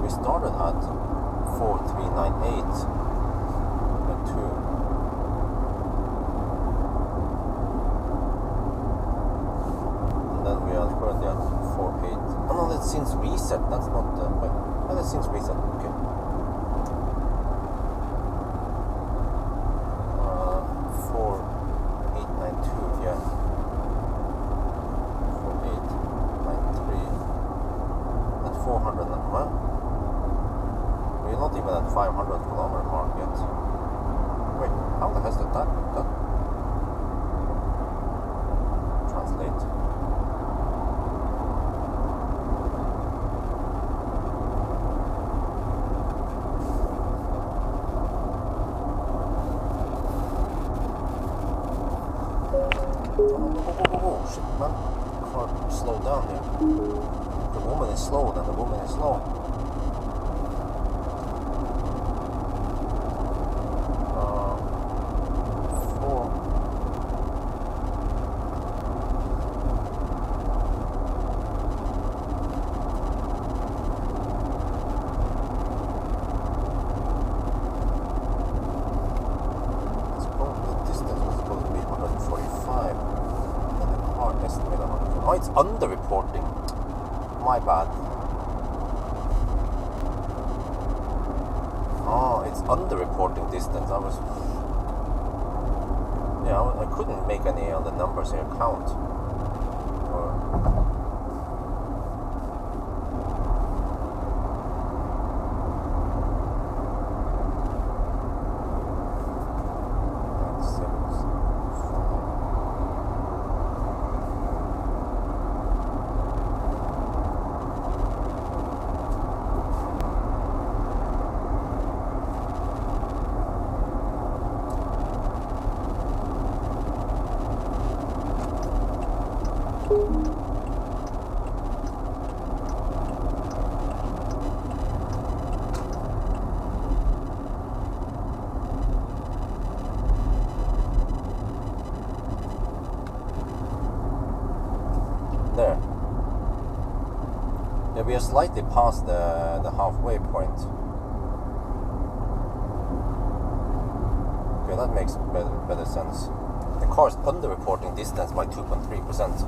we started at 4398 and 2. And then we are currently at 48. Oh no, that's since reset. That's not wait. Oh, that's since reset. Okay. 4892. Yeah. 4893. At 400. Well, we're not even at 500 kilometer mark yet. Wait, how the hell did that translate? Oh, shit, man. Car slow down here. The woman is slow, then the woman is slow. Oh, it's under-reporting. My bad. Oh, it's under-reporting distance. I couldn't make any of the numbers here count. There. Yeah, we are slightly past the halfway point. Okay, that makes better sense. The car's under-reporting distance by 2.3%.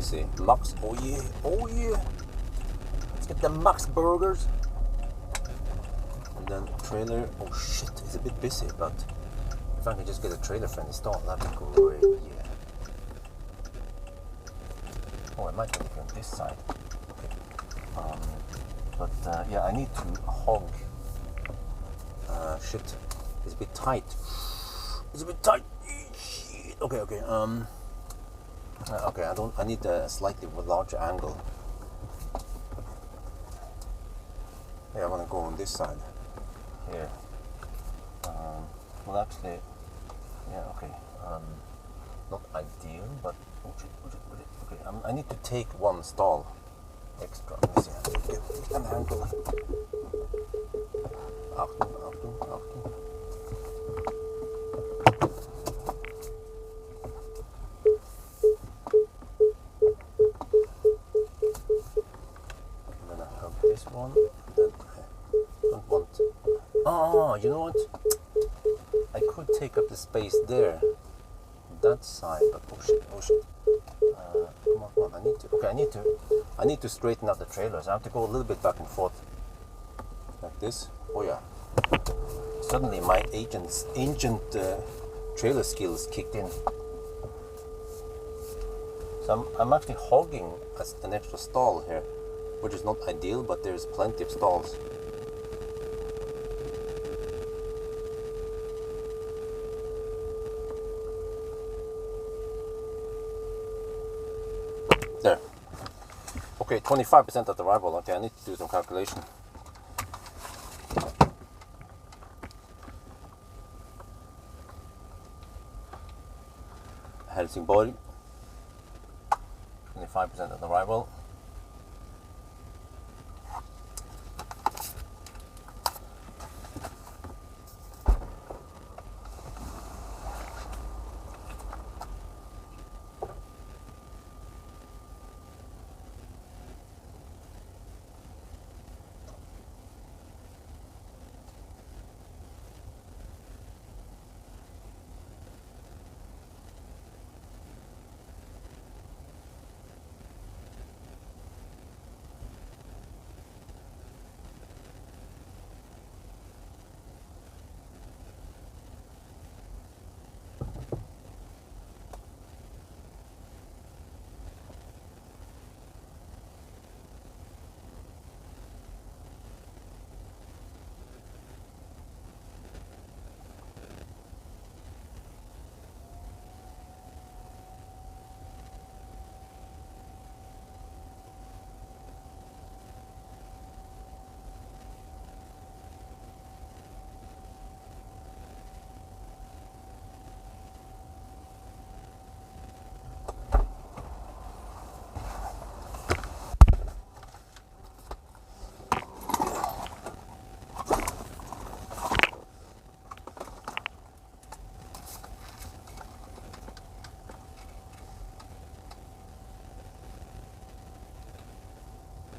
See, Max, oh yeah, let's get the Max burgers. And then trailer, oh shit, it's a bit busy, but if I can just get a trailer friendly start, that'd be great, yeah. might be on this side. Okay. But yeah, I need to hog. Shit, it's a bit tight. It's a bit tight. Shit. Okay, okay. Okay. I need a slightly larger angle. Yeah, I want to go on this side. Here. Well, actually, yeah. Okay. Not ideal, but okay. I need to take one stall extra. Let me see. I need to get an angle. Achtung, Achtung, Achtung. And then I have this one. Then I don't want. Oh, you know what? I could take up the space there, that side, but oh shit, oh shit. Come on, I need to. Okay, I need to straighten out the trailers. I have to go a little bit back and forth, like this. Oh yeah. Suddenly my ancient trailer skills kicked in. So I'm actually hogging an extra stall here, which is not ideal, but there's plenty of stalls. There. Okay, 25% at arrival. Okay, I need to do some calculation. Helsingborg, 25% at arrival.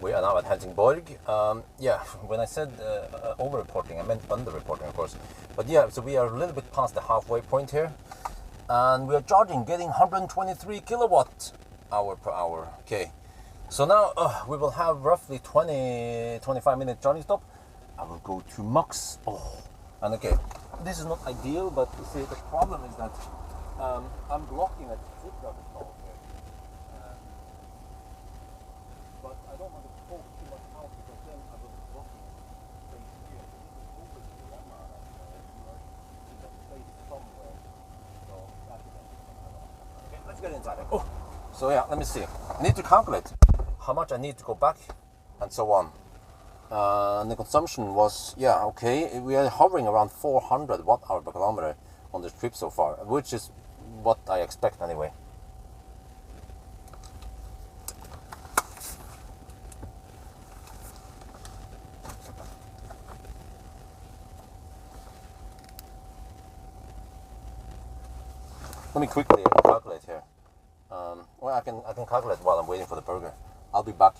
We are now at Helsingborg. Yeah, when I said over-reporting, I meant under-reporting, of course. But yeah, so we are a little bit past the halfway point here. And we are charging, getting 123 kilowatt hour per hour. Okay, so now we will have roughly 20-25 minute charging stop. I will go to max. Oh, and okay, this is not ideal, but you see, the problem is that I'm blocking a trip driver stall here. But I don't want to poke too much out because then I will be blocking space here. This is always a dilemma that you are in that space somewhere. So that's it. Okay, let's get inside. Oh, so yeah, let me see. I need to calculate how much I need to go back and so on. And the consumption was, yeah, okay. We are hovering around 400 watt-hour per kilometer on this trip so far, which is what I expect anyway. Let me quickly calculate here. Well, I can calculate while I'm waiting for the burger. I'll be back.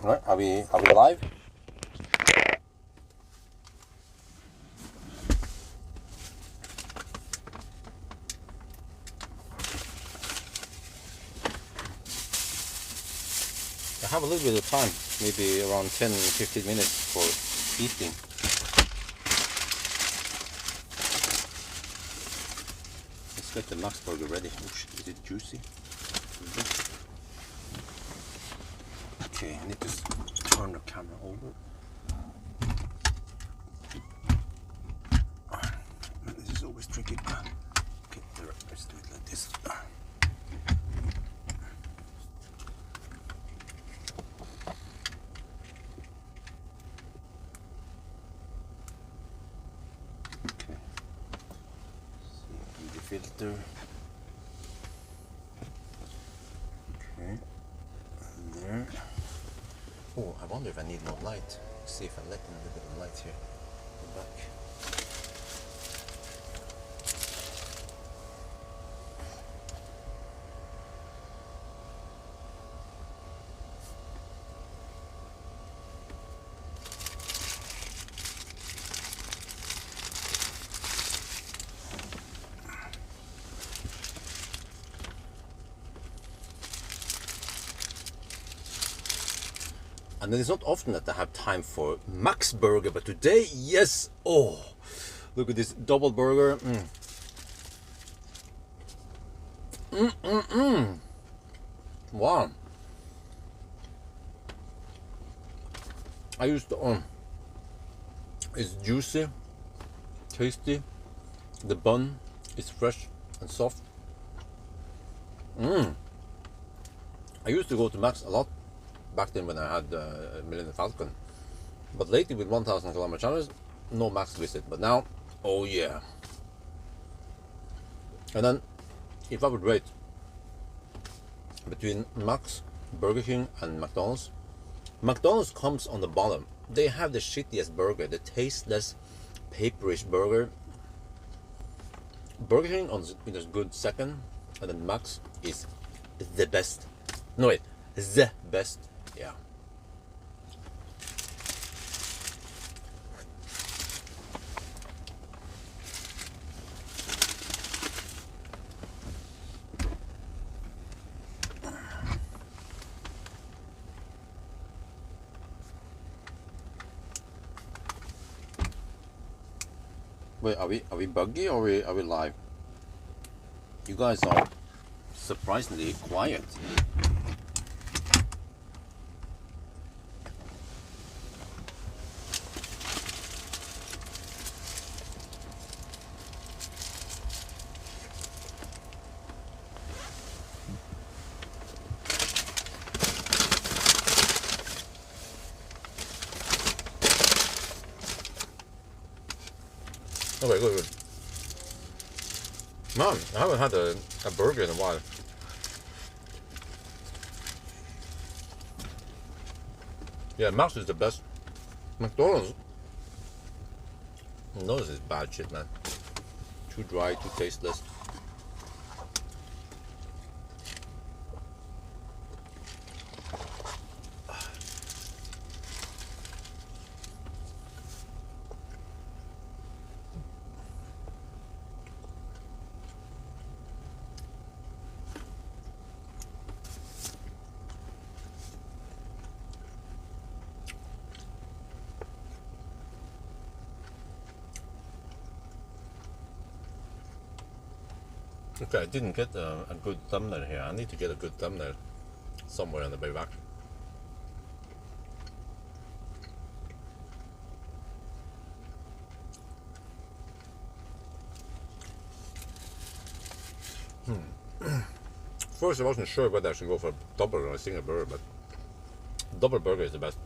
Right, are we live? I have a little bit of time, maybe around 10-15 minutes for eating. Let's get the Max burger ready. Is it juicy? Okay, I need to turn the camera over. This is always tricky. Okay, let's do it like this. Okay. See the filter. Okay. And there. Oh, I wonder if I need more light. See if I let in a little bit of light here. Go back. And then it's not often that I have time for Max burger, but today, yes. Oh, look at this double burger. Wow. I used to it's juicy, tasty. The bun is fresh and soft. I used to go to Max a lot back then when I had Millennium Falcon, but lately with 1000 kilometer challenge, no Max visit. But now, oh yeah. And then if I would rate between Max, Burger King and McDonald's, McDonald's comes on the bottom. They have the shittiest burger, the tasteless, paperish burger. Burger King in a good second, and then Max is the best. No wait, the best. Yeah. Wait, are we buggy or are we live? You guys are surprisingly quiet. Okay, good. Man, I haven't had a burger in a while. Yeah, Max is the best. McDonald's, no, this is bad shit, man. Too dry, too tasteless. Okay, I didn't get a good thumbnail here. I need to get a good thumbnail somewhere on the way back. First, I wasn't sure whether I should go for a double or a single burger, but double burger is the best.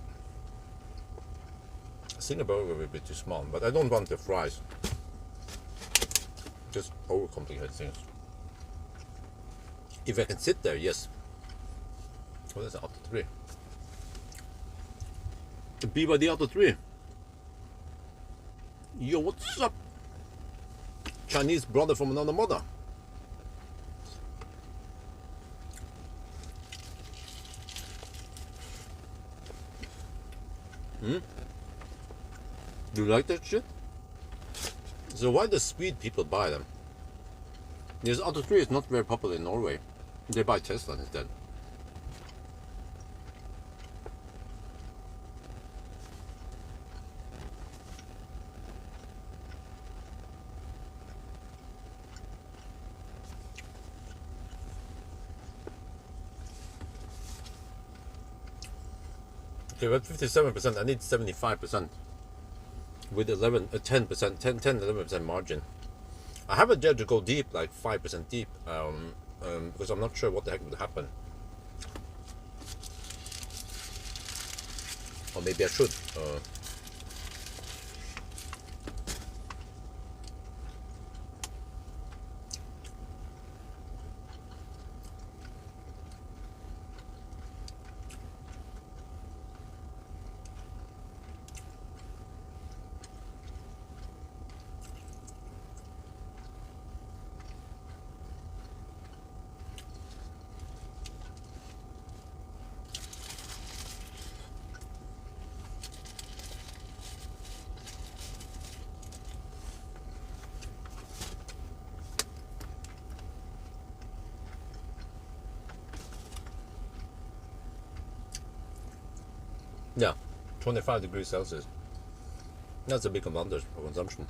A single burger will be too small, but I don't want the fries. Just overcomplicate things. If I can sit there, yes. What is it, after 3? The BYD after 3. Yo, what's up? Chinese brother from another mother. Do you like that shit? So why does Swede people buy them? This Auto 3 is not very popular in Norway. They buy Tesla instead. Okay, we're at 57%. I need 75% with 10%, 11% margin. I haven't dared to go deep, like 5% deep, because I'm not sure what the heck would happen. Or maybe I should. Yeah, 25 degrees Celsius. That's a big advantage for consumption.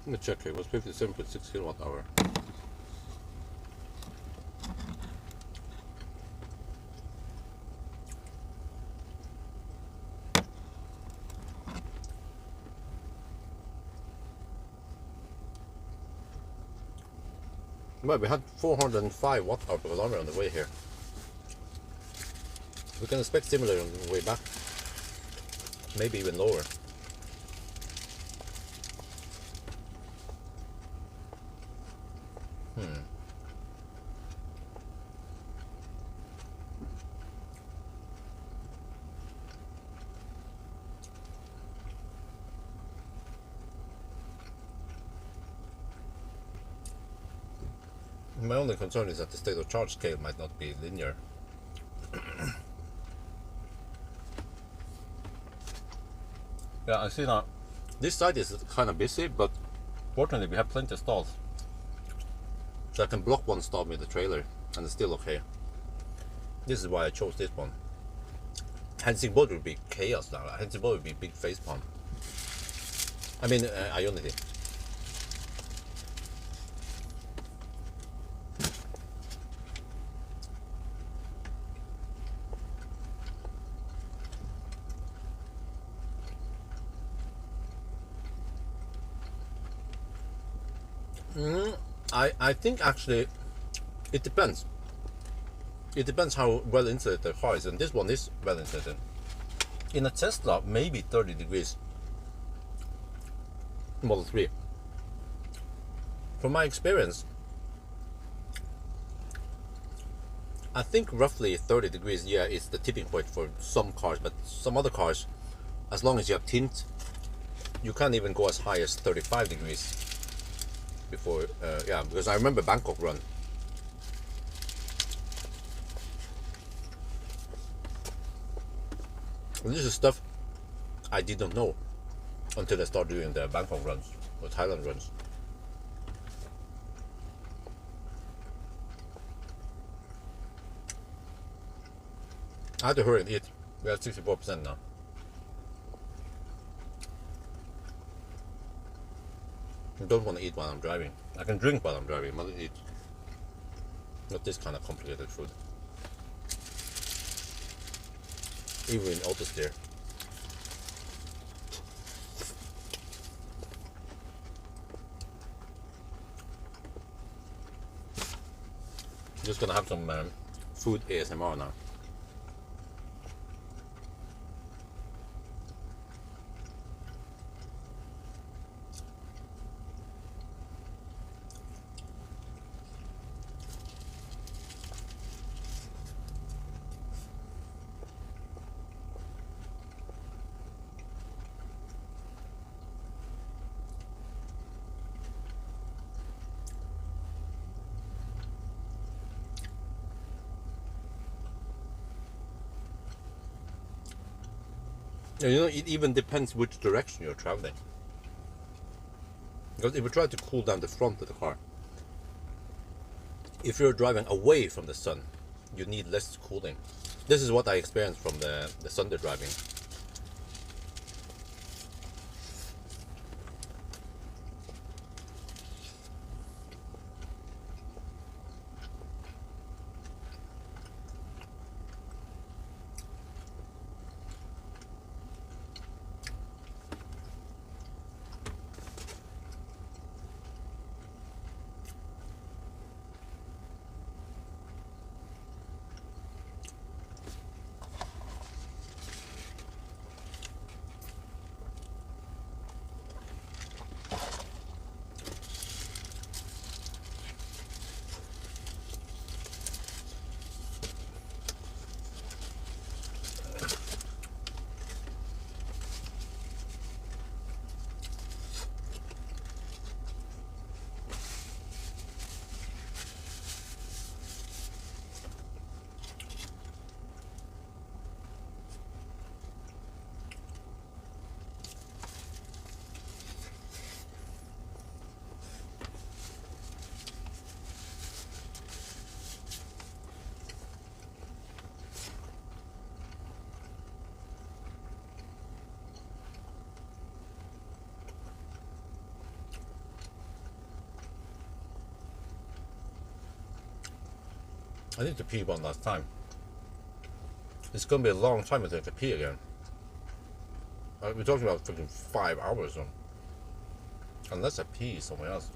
Let me check here. It was 57.6 kilowatt hour. Well, we had 405 watt hour per kilometer on the way here. We can expect similar on the way back. Maybe even lower. My only concern is that the state of charge scale might not be linear. Yeah, I see now. This side is kind of busy, but fortunately we have plenty of stalls. So I can block one stall with the trailer and it's still okay. This is why I chose this one. Helsingborg would be chaos now. Helsingborg would be big face palm. I mean, Ionity. I think actually it depends. It depends how well insulated the car is, and this one is well insulated. In a Tesla, maybe 30 degrees. Model 3. From my experience, I think roughly 30 degrees, yeah, is the tipping point for some cars, but some other cars, as long as you have tint, you can't even go as high as 35 degrees before, yeah, because I remember Bangkok run. And this is stuff I did not know until I started doing the Bangkok runs or Thailand runs. I had to hurry and eat. We're at 64% now. I don't want to eat while I'm driving. I can drink while I'm driving, but not eat. Not this kind of complicated food. Even in auto steer. Just gonna have some food ASMR now. And you know, it even depends which direction you're traveling. Because if you try to cool down the front of the car, if you're driving away from the sun, you need less cooling. This is what I experienced from the Sunday driving. I need to pee one last time. It's gonna be a long time until I have to pee again. We're talking about freaking 5 hours, unless I pee somewhere else.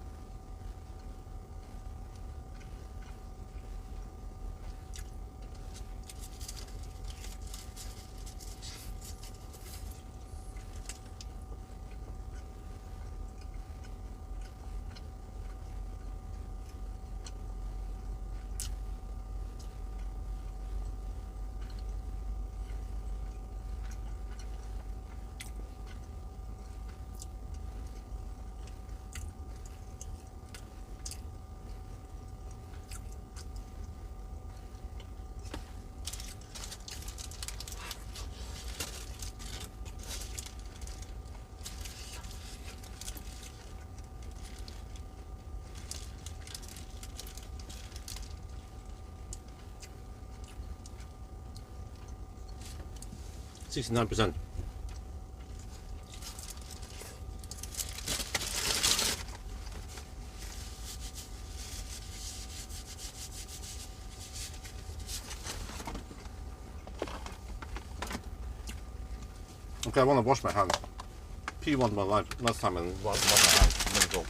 $69%. Okay, I want to wash my hands. Pee one more last time and wash my hands. Let me go.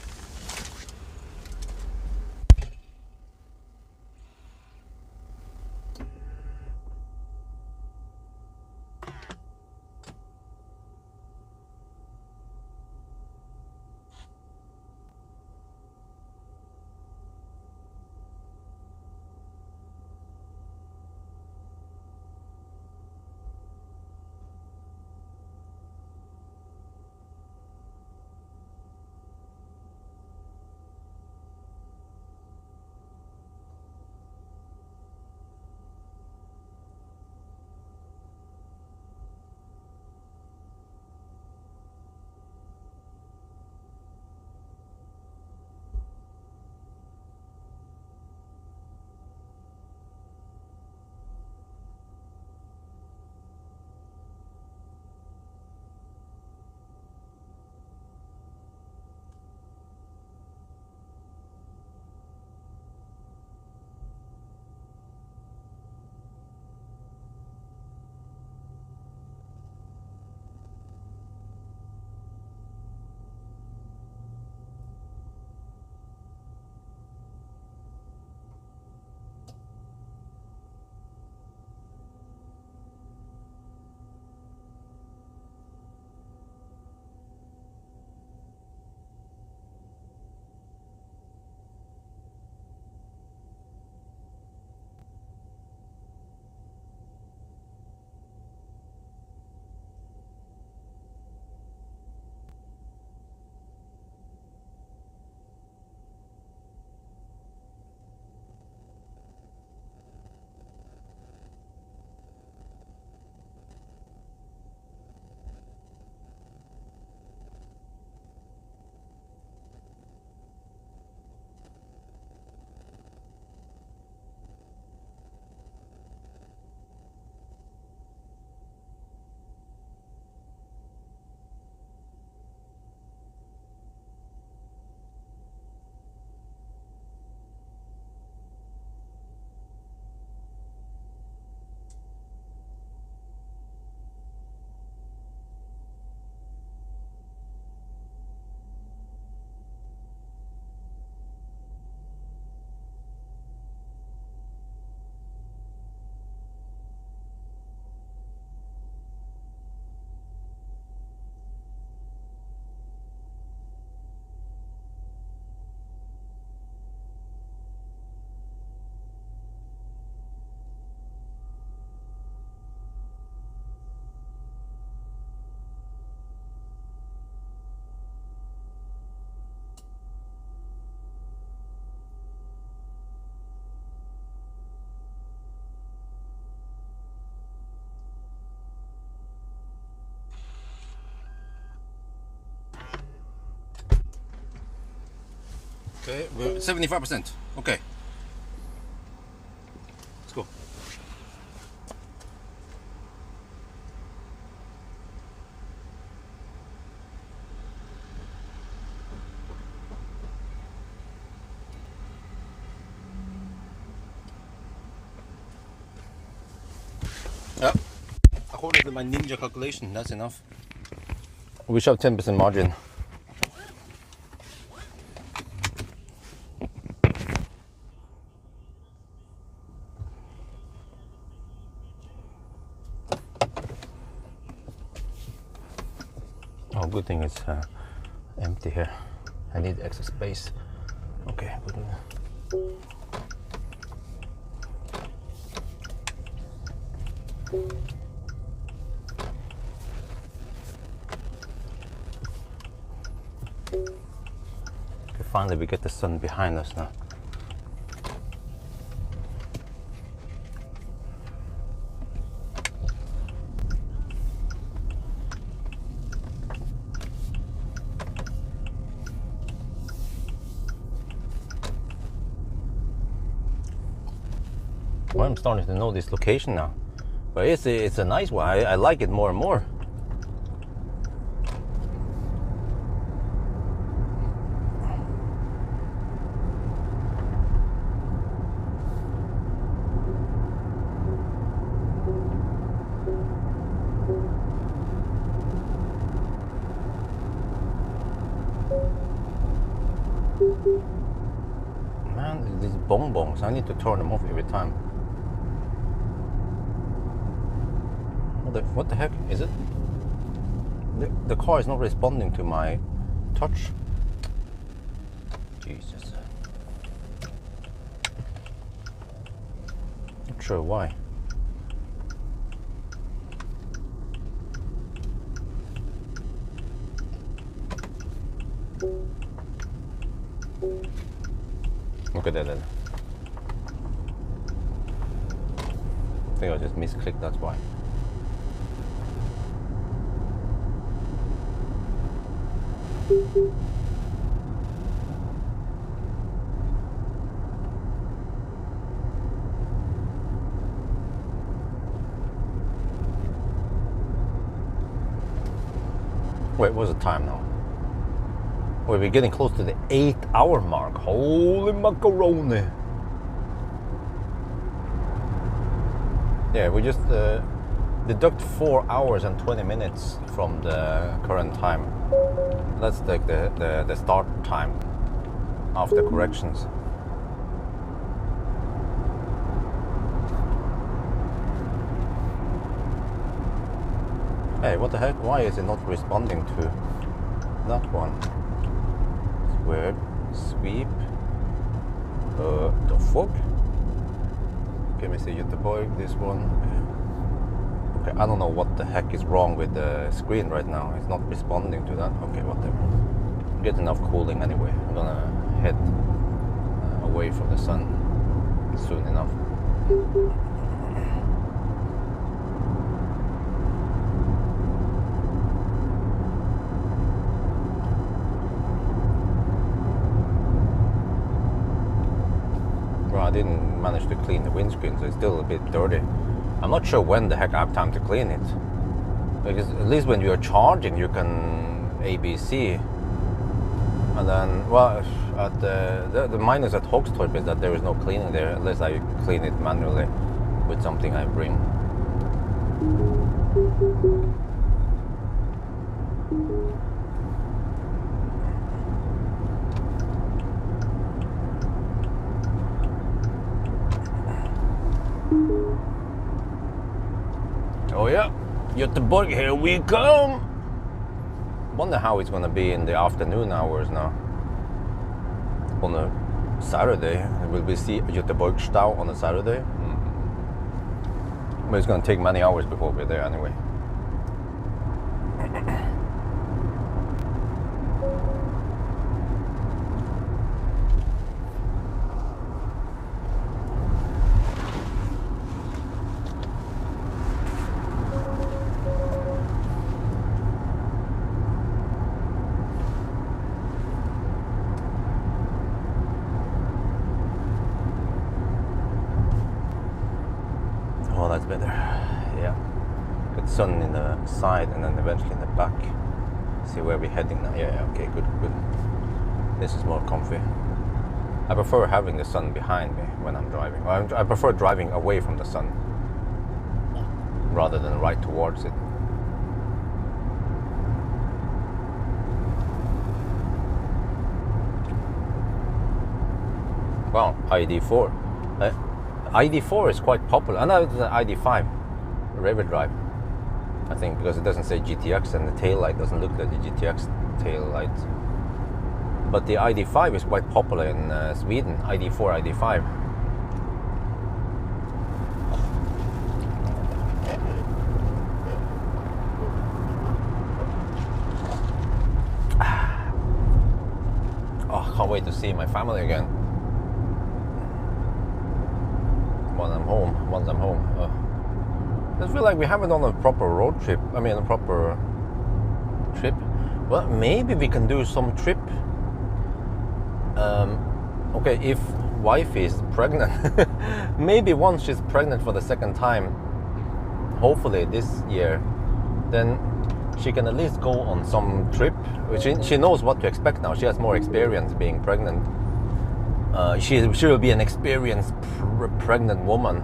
Okay, we're 75%. Okay. Let's go. Yeah. According to my ninja calculation, that's enough. We should have 10% margin. Oh, good thing it's empty here. I need extra space. Okay, put it. Okay, finally we get the sun behind us now. Well, I'm starting to know this location now, but it's a nice one. I like it more and more. Man, these bonbons, I need to turn them off every time. What the heck is it? The car is not responding to my touch. Jesus. Not sure why. Look at that. I think I just misclicked, that's why. Wait, what's the time now? Wait, we're getting close to the 8-hour mark. Holy macaroni! Yeah, we just deduct 4 hours and 20 minutes from the current time. Let's take the start time after corrections. Hey, what the heck? Why is it not responding to that one? It's weird. Sweep. The fuck? Okay, let me see Göteborg, this one. Okay, I don't know what the heck is wrong with the screen right now. It's not responding to that. Okay, whatever. Get enough cooling anyway. I'm gonna head away from the sun soon enough. Well, I didn't manage to clean the windscreen, so it's still a bit dirty. I'm not sure when the heck I have time to clean it. Because at least when you're charging, you can ABC. And then, well, at the minus at Hogstorp is that there is no cleaning there unless I clean it manually with something I bring. Oh yeah, Göteborg, here we come! Wonder how it's gonna be in the afternoon hours now. On a Saturday, will we see Göteborg Stau on a Saturday? But it's gonna take many hours before we're there anyway. side and then eventually in the back. See where we're heading now. Yeah, okay, good. This is more comfy. I prefer having the sun behind me when I'm driving. I prefer driving away from the sun rather than right towards it. Wow, ID4. ID4 is quite popular. I know it's an ID5 rear drive, I think, because it doesn't say GTX and the tail light doesn't look like the GTX tail light. But the ID5 is quite popular in Sweden. ID4, ID5. Oh, can't wait to see my family again. Once I'm home. I feel like we haven't done a proper road trip. I mean, a proper trip. Well, maybe we can do some trip. Okay, if wife is pregnant, maybe once she's pregnant for the second time, hopefully this year, then she can at least go on some trip. She knows what to expect now. She has more experience being pregnant. She will be an experienced pregnant woman.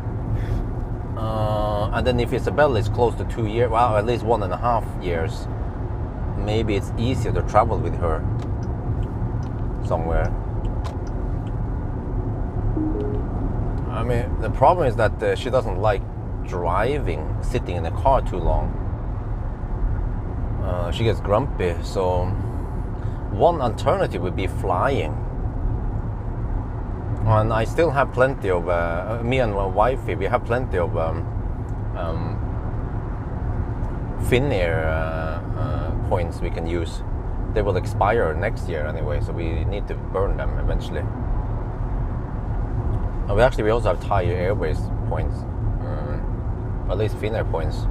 And then if Isabel is close to 2 years, well, at least 1.5 years, maybe it's easier to travel with her somewhere. I mean, the problem is that she doesn't like driving, sitting in a car too long. She gets grumpy, so one alternative would be flying. And I still have plenty of, me and my wifey, we have plenty of Finnair points we can use. They will expire next year anyway, so we need to burn them eventually. And we also have Thai Airways points, at least Finnair points.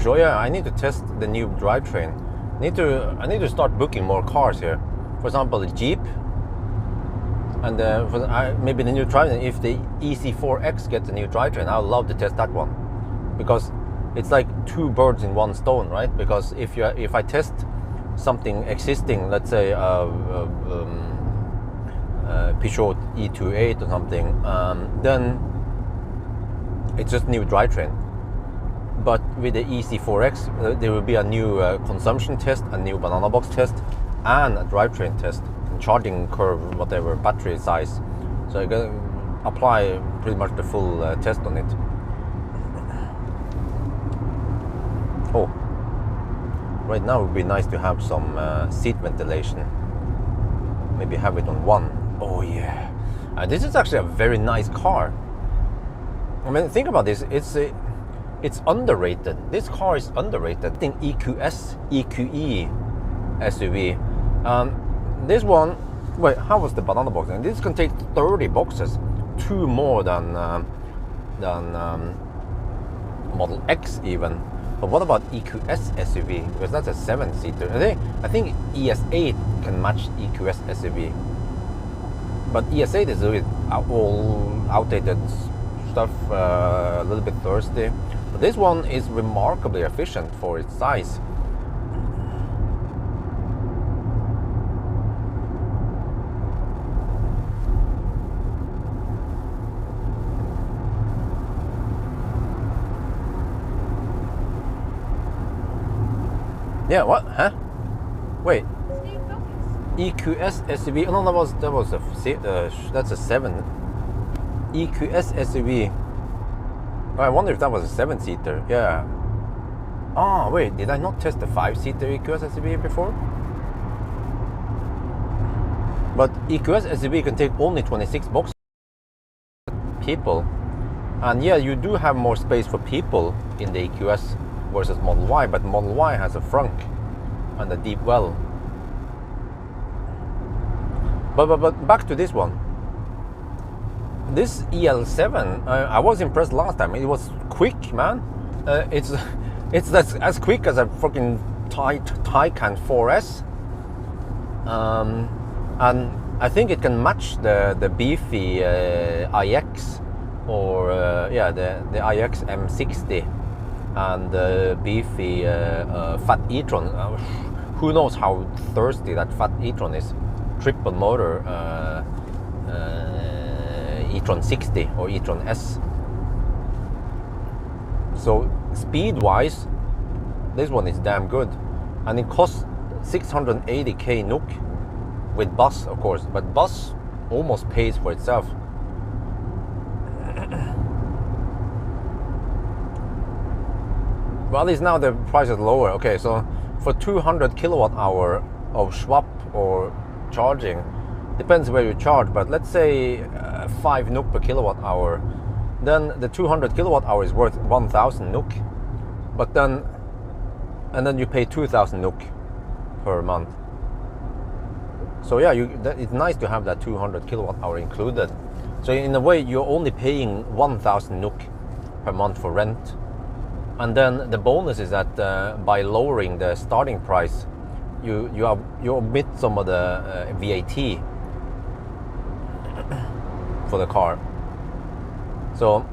Sure, yeah, I need to test the new drivetrain. I need to start booking more cars here. For example, the Jeep, and maybe the new drivetrain. If the EC4X gets a new drivetrain, I would love to test that one, because it's like two birds in one stone, right? Because if I test something existing, let's say Peugeot E28 or something, then it's just new drivetrain. But with the EC4X, there will be a new consumption test, a new banana box test, and a drivetrain test, charging curve, whatever, battery size. So I can apply pretty much the full test on it. Oh, right now it would be nice to have some seat ventilation. Maybe have it on one. Oh yeah, this is actually a very nice car. I mean, think about this. It's underrated. This car is underrated. I think EQE SUV. This one, wait, how was the banana box? And this can take 30 boxes, 2 more than Model X even. But what about EQS SUV? Because that's a 7-seater. I think ES8 can match EQS SUV. But ES8 is all outdated stuff, a little bit thirsty. But this one is remarkably efficient for its size. Yeah, what? Huh? Wait. EQS SUV. Oh, no, that's a 7. EQS SUV. I wonder if that was a 7-seater. Yeah. Oh, wait, did I not test the 5-seater EQS SUV before? But EQS SUV can take only 26 boxes. People. And yeah, you do have more space for people in the EQS versus Model Y, but Model Y has a frunk and a deep well. But back to this one. This EL7, I was impressed last time. It was quick, man. It's as quick as a fucking Taycan 4S. And I think it can match the beefy iX or yeah, the iX M60 and the beefy fat e-tron. Who knows how thirsty that fat e-tron is? Triple motor e-tron 60 or e-tron S. So speed-wise, this one is damn good, and it costs 680k NOK with bus, of course, but bus almost pays for itself. Well, at least now the price is lower. Okay, so for 200 kilowatt hour of swap or charging, depends where you charge, but let's say 5 NOK per kilowatt hour, then the 200 kilowatt hour is worth 1000 NOK, but then you pay 2000 NOK per month. So yeah, it's nice to have that 200 kilowatt hour included. So in a way, you're only paying 1000 NOK per month for rent. And then the bonus is that by lowering the starting price, you omit some of the VAT for the car. So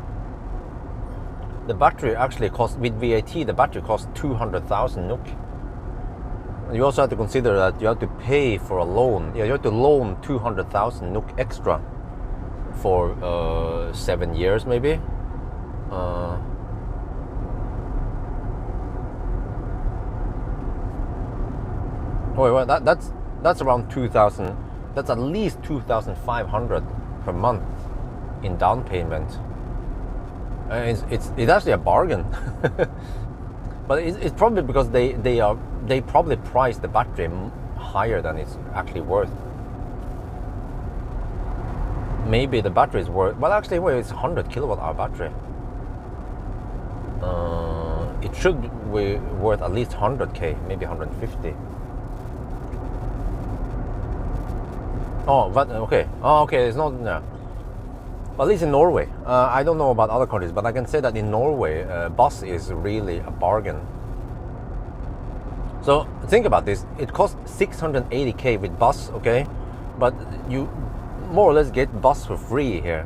the battery actually costs, with VAT, the battery costs 200,000 NOK. You also have to consider that you have to pay for a loan. Yeah, you have to loan 200,000 NOK extra for 7 years maybe. Well, that's around 2,000. That's at least 2,500 per month in down payment. It's actually a bargain. But it's probably because they probably price the battery higher than it's actually worth. Maybe the battery is worth, well, actually, wait, it's 100 kilowatt hour battery. It should be worth at least 100k, maybe 150. Oh, but okay. Oh, okay. It's not. Yeah. At least in Norway. I don't know about other countries, but I can say that in Norway, bus is really a bargain. So think about this. It costs 680k with bus, okay, but you more or less get bus for free here.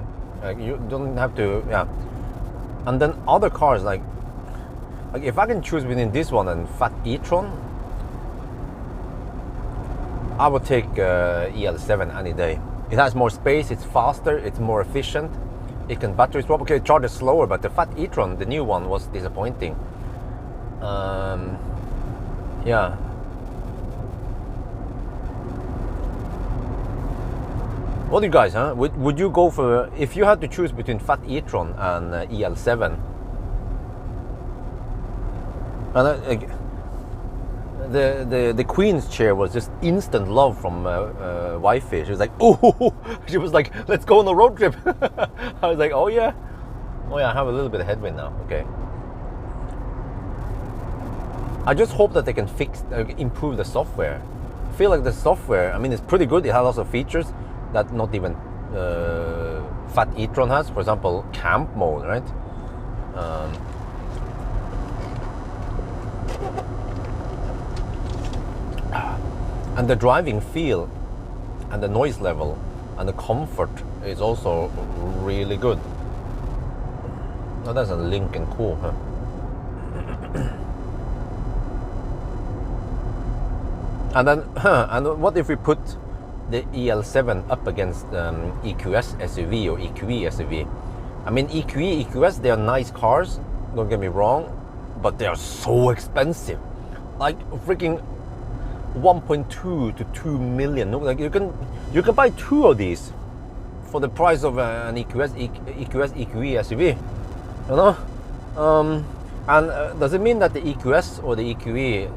You don't have to. Yeah. And then other cars like if I can choose between this one and fat e-tron, I would take EL7 any day. It has more space, it's faster, it's more efficient. It can battery swap. Okay, it charges slower, but the fat e-tron, the new one, was disappointing. Yeah. What do you guys, huh? Would you go for, if you had to choose between fat e-tron and EL7? And the Queen's chair was just instant love from wifey. She was like, oh, she was like, let's go on a road trip. I was like, oh yeah, I have a little bit of headwind now. Okay. I just hope that they can improve the software. I feel like the software, I mean, it's pretty good. It has lots of features that not even fat e-tron has. For example, camp mode, right? And the driving feel and the noise level and the comfort is also really good. Oh, that's a Lincoln cool, huh? And then, and what if we put the EL7 up against EQS SUV or EQE SUV? I mean, EQE, EQS, they are nice cars, don't get me wrong, but they are so expensive. Like freaking 1.2 to 2 million. Like you can buy 2 of these for the price of an EQS EQE SUV, you know. And does it mean that the EQS or the EQE,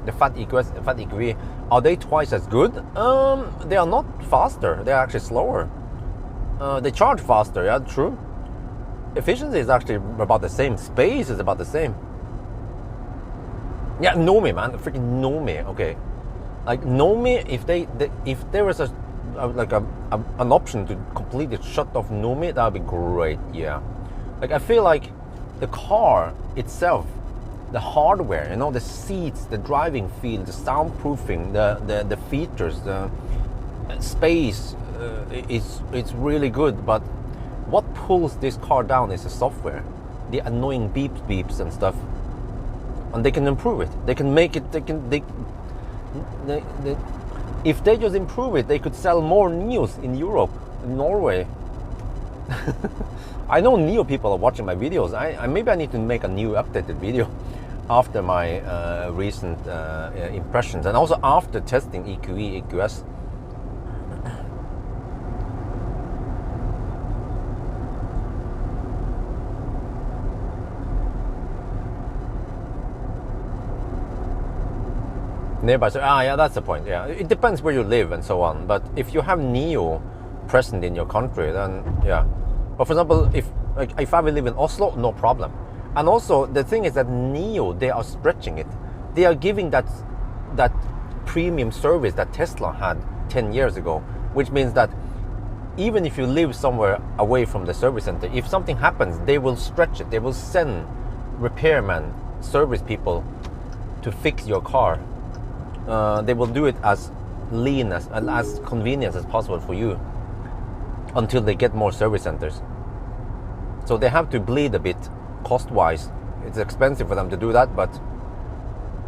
the fat EQE, are they twice as good? They are not faster. They are actually slower. They charge faster. Yeah, true. Efficiency is actually about the same. Space is about the same. Yeah, Nomi, man, freaking Nomi. Okay, like Nomi, if there was an option to completely shut off Nomi, that would be great. Yeah, like I feel like the car itself, the hardware, you know, the seats, the driving feel, the soundproofing, the features, the space, it's really good. But what pulls this car down is the software, the annoying beeps and stuff, and they can improve it. They can make it. They if they just improve it, they could sell more Nios in Europe, in Norway. I know Nio people are watching my videos. Maybe I need to make a new updated video after my recent impressions, and also after testing EQE, EQS. Nearby, so yeah, that's the point. Yeah, it depends where you live and so on. But if you have Nio present in your country, then yeah. But for example, if I will live in Oslo, no problem. And also the thing is that Nio, they are stretching it. They are giving that premium service that Tesla had 10 years ago, which means that even if you live somewhere away from the service center, if something happens, they will stretch it. They will send repairmen, service people to fix your car. They will do it as lean and as convenient as possible for you until they get more service centers. So they have to bleed a bit cost-wise. It's expensive for them to do that, but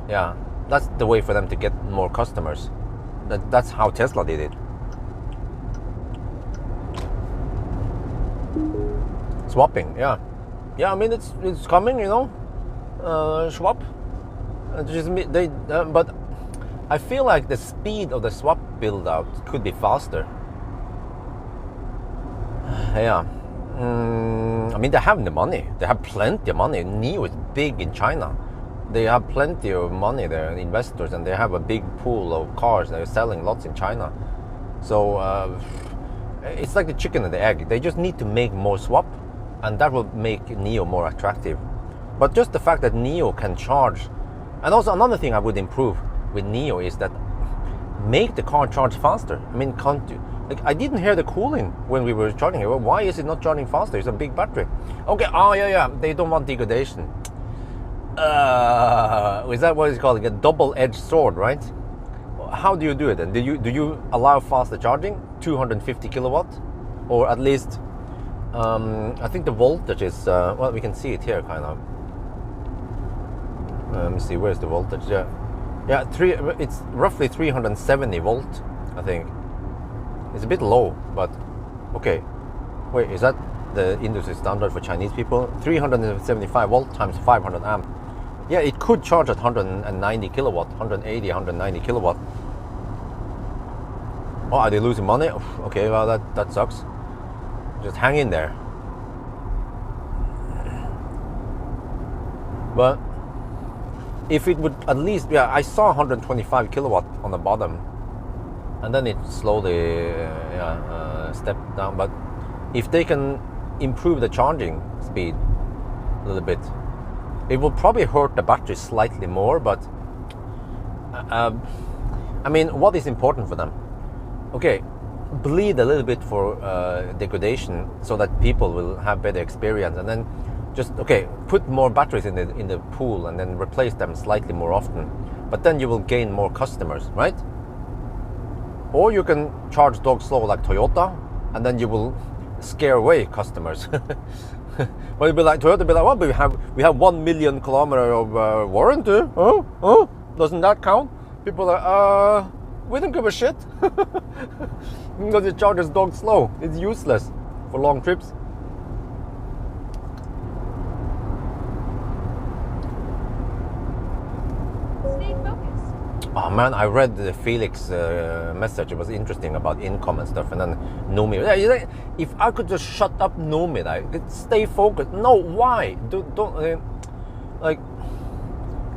yeah, that's the way for them to get more customers. That's how Tesla did it. Swapping, yeah. I mean it's coming, you know. Swap. But I feel like the speed of the swap build out could be faster. Yeah. I mean, they have the money. They have plenty of money. Nio is big in China. They have plenty of money there, investors, and they have a big pool of cars. They're selling lots in China. So it's like the chicken and the egg. They just need to make more swap, and that will make Nio more attractive. But just the fact that Nio can charge, and also another thing I would improve with Nio is that make the car charge faster. I mean, can't you? Like, I didn't hear the cooling when we were charging it. Well, why is it not charging faster? It's a big battery. Okay, oh yeah, they don't want degradation. Is that what it's called? Like a double-edged sword, right? How do you do it then? Do you allow faster charging, 250 kilowatt, or at least? I think the voltage is well, we can see it here, kind of. Let me see, where's the voltage? Yeah, it's roughly 370 volt, I think. It's a bit low, but okay. Wait, is that the industry standard for Chinese people? 375 volt times 500 amp. Yeah, it could charge at 190 kilowatt, 180, 190 kilowatt. Oh, are they losing money? Okay, well that sucks. Just hang in there. But if it would at least, yeah, I saw 125 kilowatt on the bottom, and then it slowly stepped down. But if they can improve the charging speed a little bit, it will probably hurt the battery slightly more. But I mean, what is important for them? Okay, bleed a little bit for degradation so that people will have better experience, and then just put more batteries in the pool and then replace them slightly more often. But then you will gain more customers, right? Or you can charge dog slow like Toyota, and then you will scare away customers. But it'll be like Toyota, be like, well, but we have 1 million kilometer of warranty. Oh, doesn't that count? People are we don't give a shit because it charges dog slow. It's useless for long trips. Oh man, I read the Felix message. It was interesting about income and stuff. And then Nomi, if I could just shut up Nomi, I could stay focused. No, why? Don't like.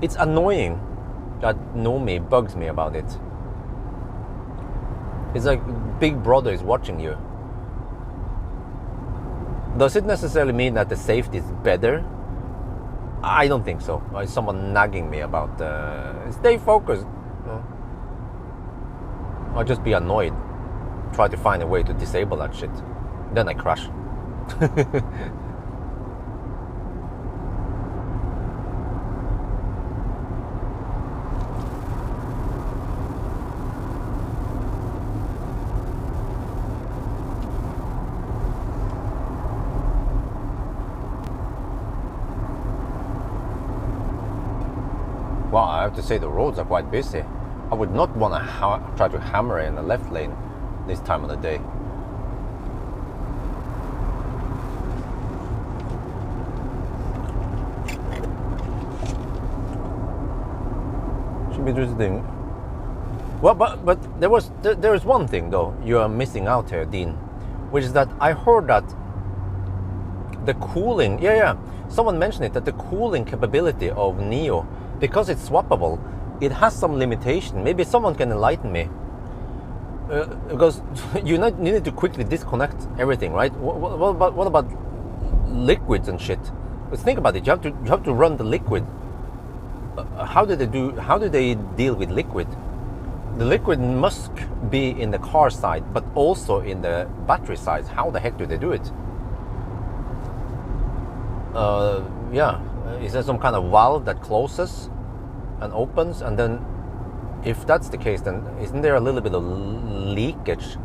It's annoying that Nomi bugs me about it. It's like Big Brother is watching you. Does it necessarily mean that the safety is better? I don't think so. It's someone nagging me about stay focused. I'll just be annoyed. Try to find a way to disable that shit. Then I crash. Well, I have to say the roads are quite busy. I would not want to try to hammer in the left lane this time of the day. Should be interesting. Well, but there is one thing though you are missing out here, Dean, which is that I heard that the cooling, someone mentioned it, that the cooling capability of Nio, because it's swappable, it has some limitation. Maybe someone can enlighten me. Because you need to quickly disconnect everything, right? What about liquids and shit? Let's think about it. You have to run the liquid. How do they deal with liquid? The liquid must be in the car side, but also in the battery side. How the heck do they do it? Is there some kind of valve that closes and opens? And then, if that's the case, then isn't there a little bit of leakage,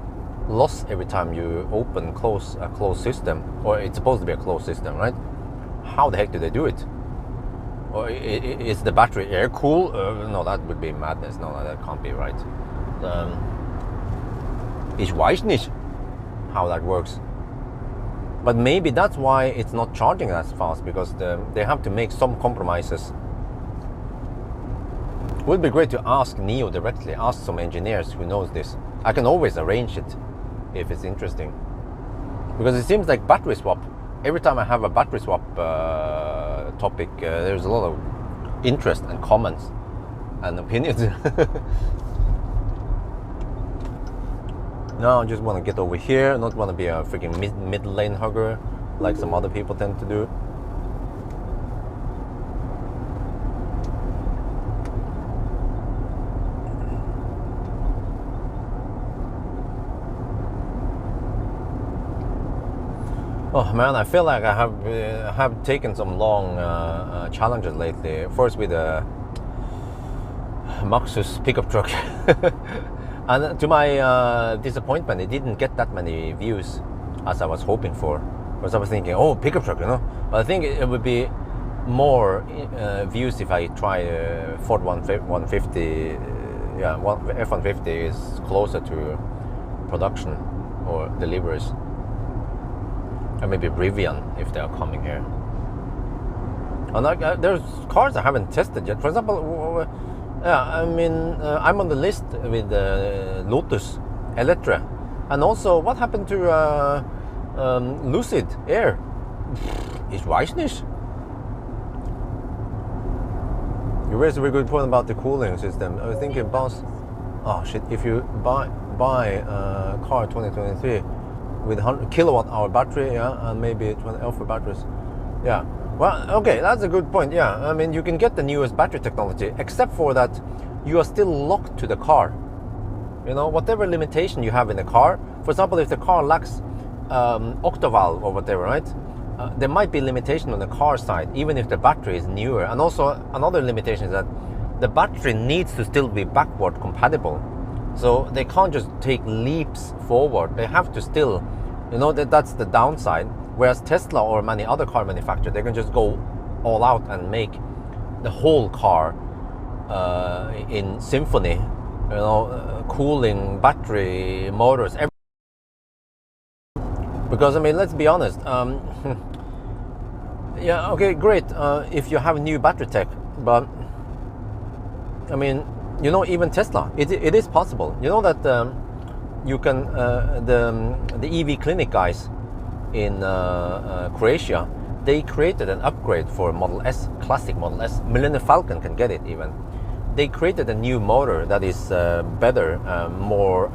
loss every time you open close a closed system? Or it's supposed to be a closed system, right? How the heck do they do it? Or is the battery air cool? No, that would be madness. No, that can't be right. Ich weiß nicht how that works. But maybe that's why it's not charging as fast, because they have to make some compromises. It would be great to ask Nio directly, ask some engineers who knows this. I can always arrange it if it's interesting. Because it seems like battery swap, every time I have a battery swap topic, there's a lot of interest and comments and opinions. No, I just want to get over here, not want to be a freaking mid lane hugger like some other people tend to do. Oh man, I feel like I have taken some long challenges lately. First with the Maxus pickup truck, and to my disappointment, it didn't get that many views as I was hoping for. Because I was thinking, oh, pickup truck, you know. But I think it would be more views if I try Ford 150. F-150 is closer to production or deliveries. Or maybe Rivian if they are coming here. And there's cars I haven't tested yet. For example, I'm on the list with Lotus Electra, and also what happened to Lucid Air? Ich weiß nicht. You raised a very good point about the cooling system. I was thinking about, oh shit, if you buy a car 2023 with 100 kilowatt hour battery, and maybe 20 alpha batteries, well, okay, that's a good point. I mean, you can get the newest battery technology, except for that you are still locked to the car. You know, whatever limitation you have in the car, for example, if the car lacks octavalve or whatever, right? There might be limitation on the car side, even if the battery is newer. And also another limitation is that the battery needs to still be backward compatible. So they can't just take leaps forward. They have to still, you know, that's the downside. Whereas Tesla or many other car manufacturers, they can just go all out and make the whole car in symphony, you know, cooling, battery, motors, everything. Because I mean, let's be honest. Yeah, okay, great. If you have new battery tech, but I mean, you know, even Tesla, it is possible. You know that you can the EV clinic guys in Croatia, they created an upgrade for Model S, classic Model S. Millennium Falcon can get it even. They created a new motor that is better, more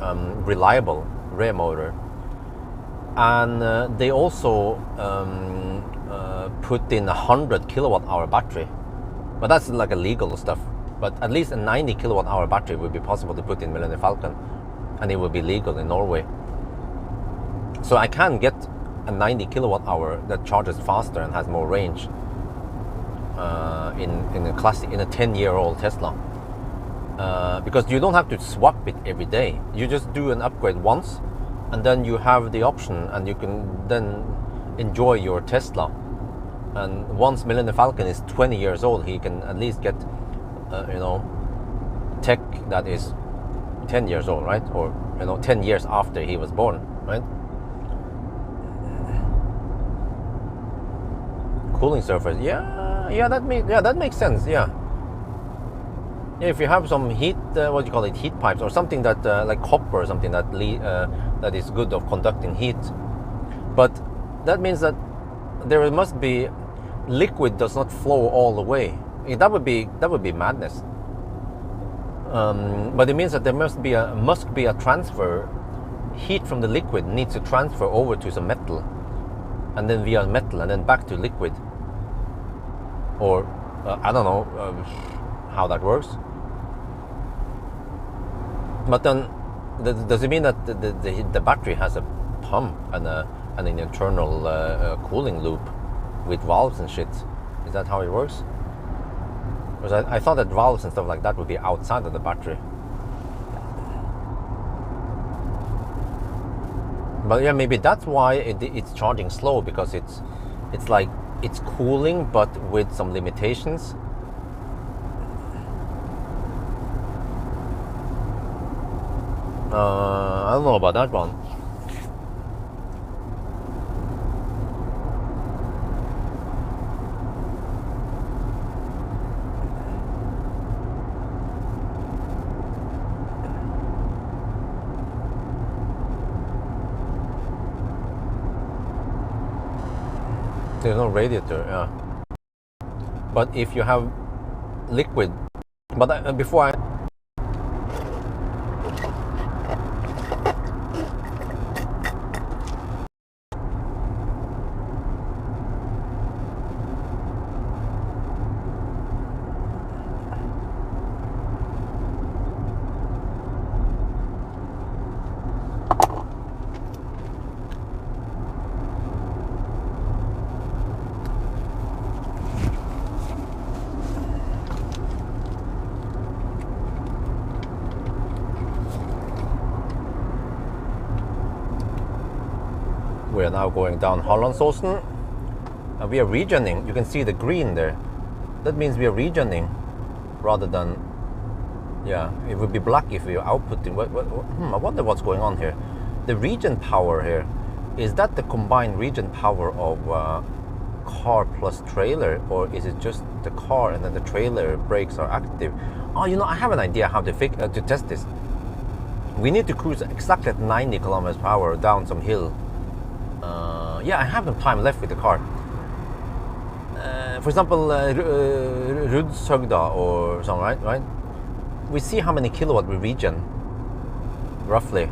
reliable rear motor. And they also put in 100 kilowatt hour battery. But that's like illegal stuff. But at least a 90 kilowatt hour battery would be possible to put in Millennium Falcon. And it would be legal in Norway. So I can get a 90 kilowatt hour that charges faster and has more range in a classic, in a 10-year-old Tesla. Because you don't have to swap it every day. You just do an upgrade once, and then you have the option, and you can then enjoy your Tesla. And once Millennium Falcon is 20 years old, he can at least get tech that is 10 years old, right? Or 10 years after he was born, right? Cooling surface, that makes sense. Yeah, if you have some heat, what do you call it, heat pipes or something that like copper or something that is good of conducting heat, but that means that there must be liquid does not flow all the way. That would be madness. But it means that there must be a transfer. Heat from the liquid needs to transfer over to some metal, and then via metal, and then back to liquid. Or I don't know how that works. But then, does it mean that the battery has a pump and an internal cooling loop with valves and shit? Is that how it works? Because I thought that valves and stuff like that would be outside of the battery. But yeah, maybe that's why it's charging slow, because it's like it's cooling but with some limitations. I don't know about that one. There's no radiator, yeah. But if you have liquid, but before I we are now going down Hollandsåsen, and we are regioning. You can see the green there. That means we are regioning rather than, yeah, it would be black if we are outputting. I wonder what's going on here. The regen power here, is that the combined regen power of car plus trailer, or is it just the car and then the trailer brakes are active? Oh, I have an idea how to test this. We need to cruise exactly at 90 kilometers per hour down some hill. Yeah, I have no time left with the car. For example, Rudshøgda or something, right? We see how many kilowatt we regen, roughly,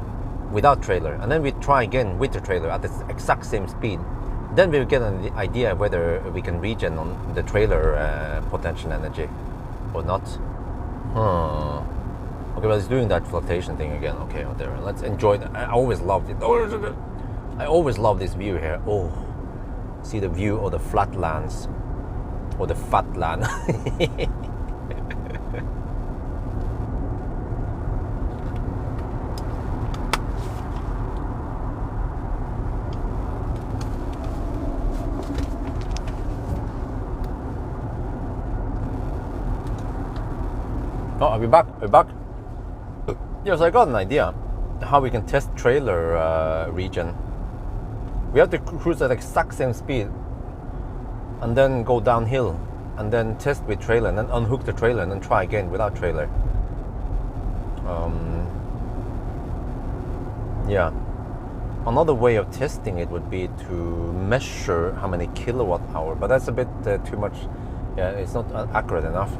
without trailer. And then we try again with the trailer at the exact same speed. Then we'll get an idea whether we can regen on the trailer potential energy or not. Okay, but it's doing that flotation thing again. Okay, whatever. Let's enjoy that. I always loved it. I always love this view here. Oh, see the view of the flatlands or the fat land. Oh, are we back? We're back. Yes, I got an idea how we can test trailer regen. We have to cruise at the exact same speed and then go downhill and then test with trailer and then unhook the trailer and then try again without trailer. Yeah. Another way of testing it would be to measure how many kilowatt hour, but that's a bit too much. Yeah, it's not accurate enough.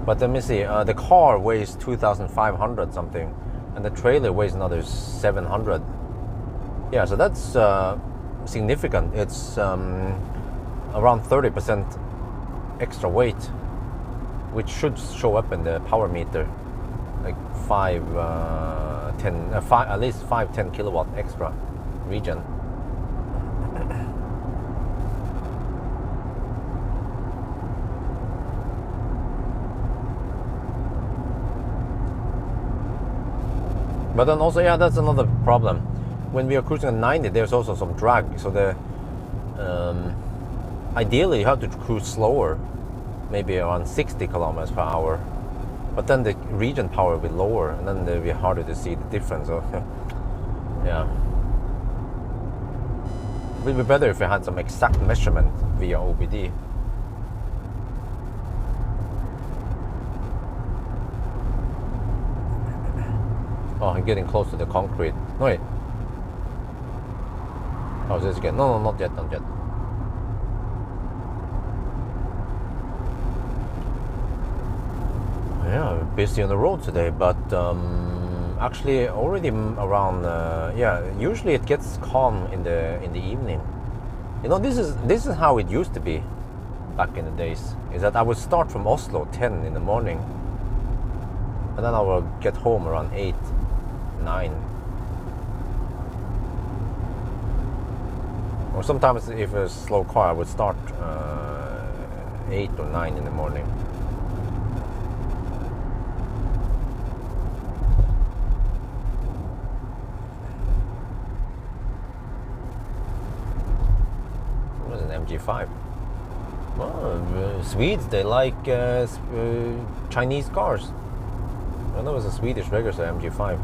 But let me see. The car weighs 2,500 something, and the trailer weighs another 700. Yeah, so that's significant. It's around 30% extra weight, which should show up in the power meter, like 10, at least 5-10 kilowatt extra regen. But then also, yeah, that's another problem. When we are cruising at 90, there's also some drag. So ideally you have to cruise slower, maybe around 60 kilometers per hour, But then the region power will be lower, and then it'll be harder to see the difference. So, yeah. It would be better if we had some exact measurement via OBD. Oh, I'm getting close to the concrete. No, wait. Oh, is this again? No, not yet, not yet. Yeah, busy on the road today, but actually already around. Yeah, usually it gets calm in the evening. You know, this is how it used to be back in the days. Is that I would start from Oslo 10 in the morning, and then I will get home around 8, 9. Or sometimes if it's a slow car, I would start 8 or 9 in the morning. What was an MG5? Well, Swedes, they like Chinese cars. Well, that was a Swedish regular MG5.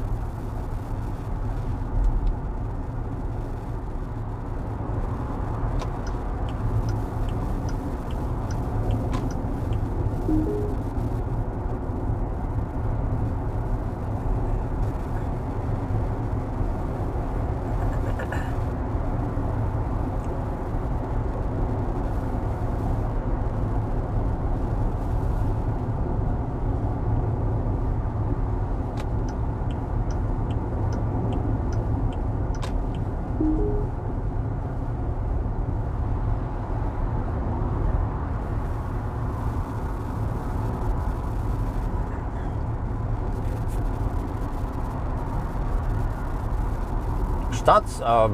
That's I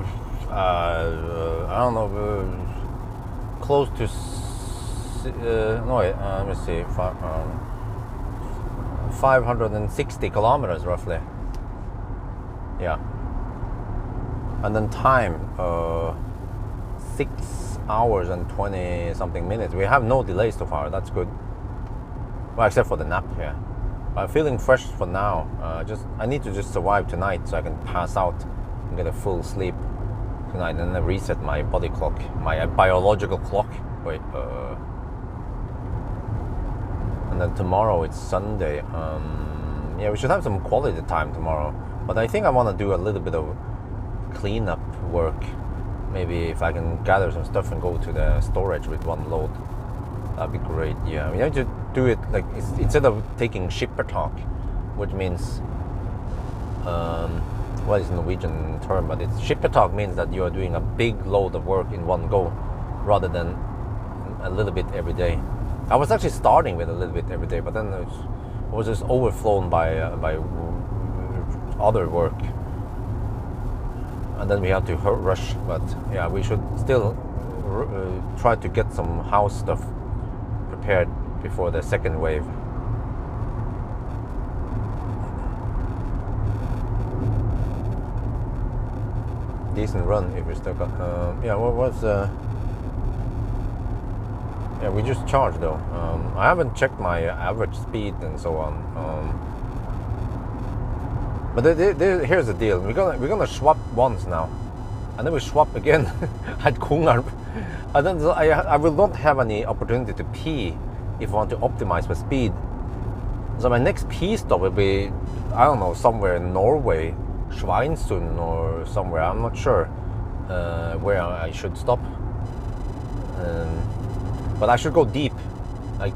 don't know, close to no wait, let me see, 560 kilometers roughly. Yeah, and then time 6 hours and 20 something minutes. We have no delay so far. That's good. Well, except for the nap here. But I'm feeling fresh for now. I need to just survive tonight so I can pass out and get a full sleep tonight, and then reset my body clock, my biological clock. Wait, and then tomorrow it's Sunday. Yeah, we should have some quality time tomorrow. But I think I want to do a little bit of cleanup work. Maybe if I can gather some stuff and go to the storage with one load, that'd be great. Yeah, I mean, I just do it like instead of taking shipper talk, which means what is the Norwegian term, but it's shipper talk means that you are doing a big load of work in one go rather than a little bit every day. I was actually starting with a little bit every day, but then it was just overflown by other work, and then we had to rush. But yeah, we should still try to get some house stuff prepared before the second wave. Decent run if we still got. Yeah, what was? Yeah, we just charged though. I haven't checked my average speed and so on. But here's the deal: we're gonna swap once now, and then we swap again at Kungarp. And then I will not have any opportunity to pee if I want to optimize my speed. So my next pee stop will be, I don't know, somewhere in Norway, Schweinsund or somewhere. I'm not sure where I should stop. But I should go deep, like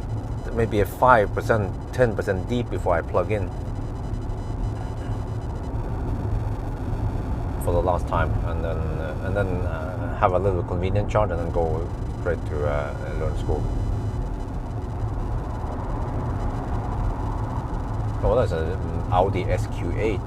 maybe a 5%, 10% deep before I plug in for the last time, and then have a little convenient charge and then go straight to learn school. Oh, that's an Audi SQ8.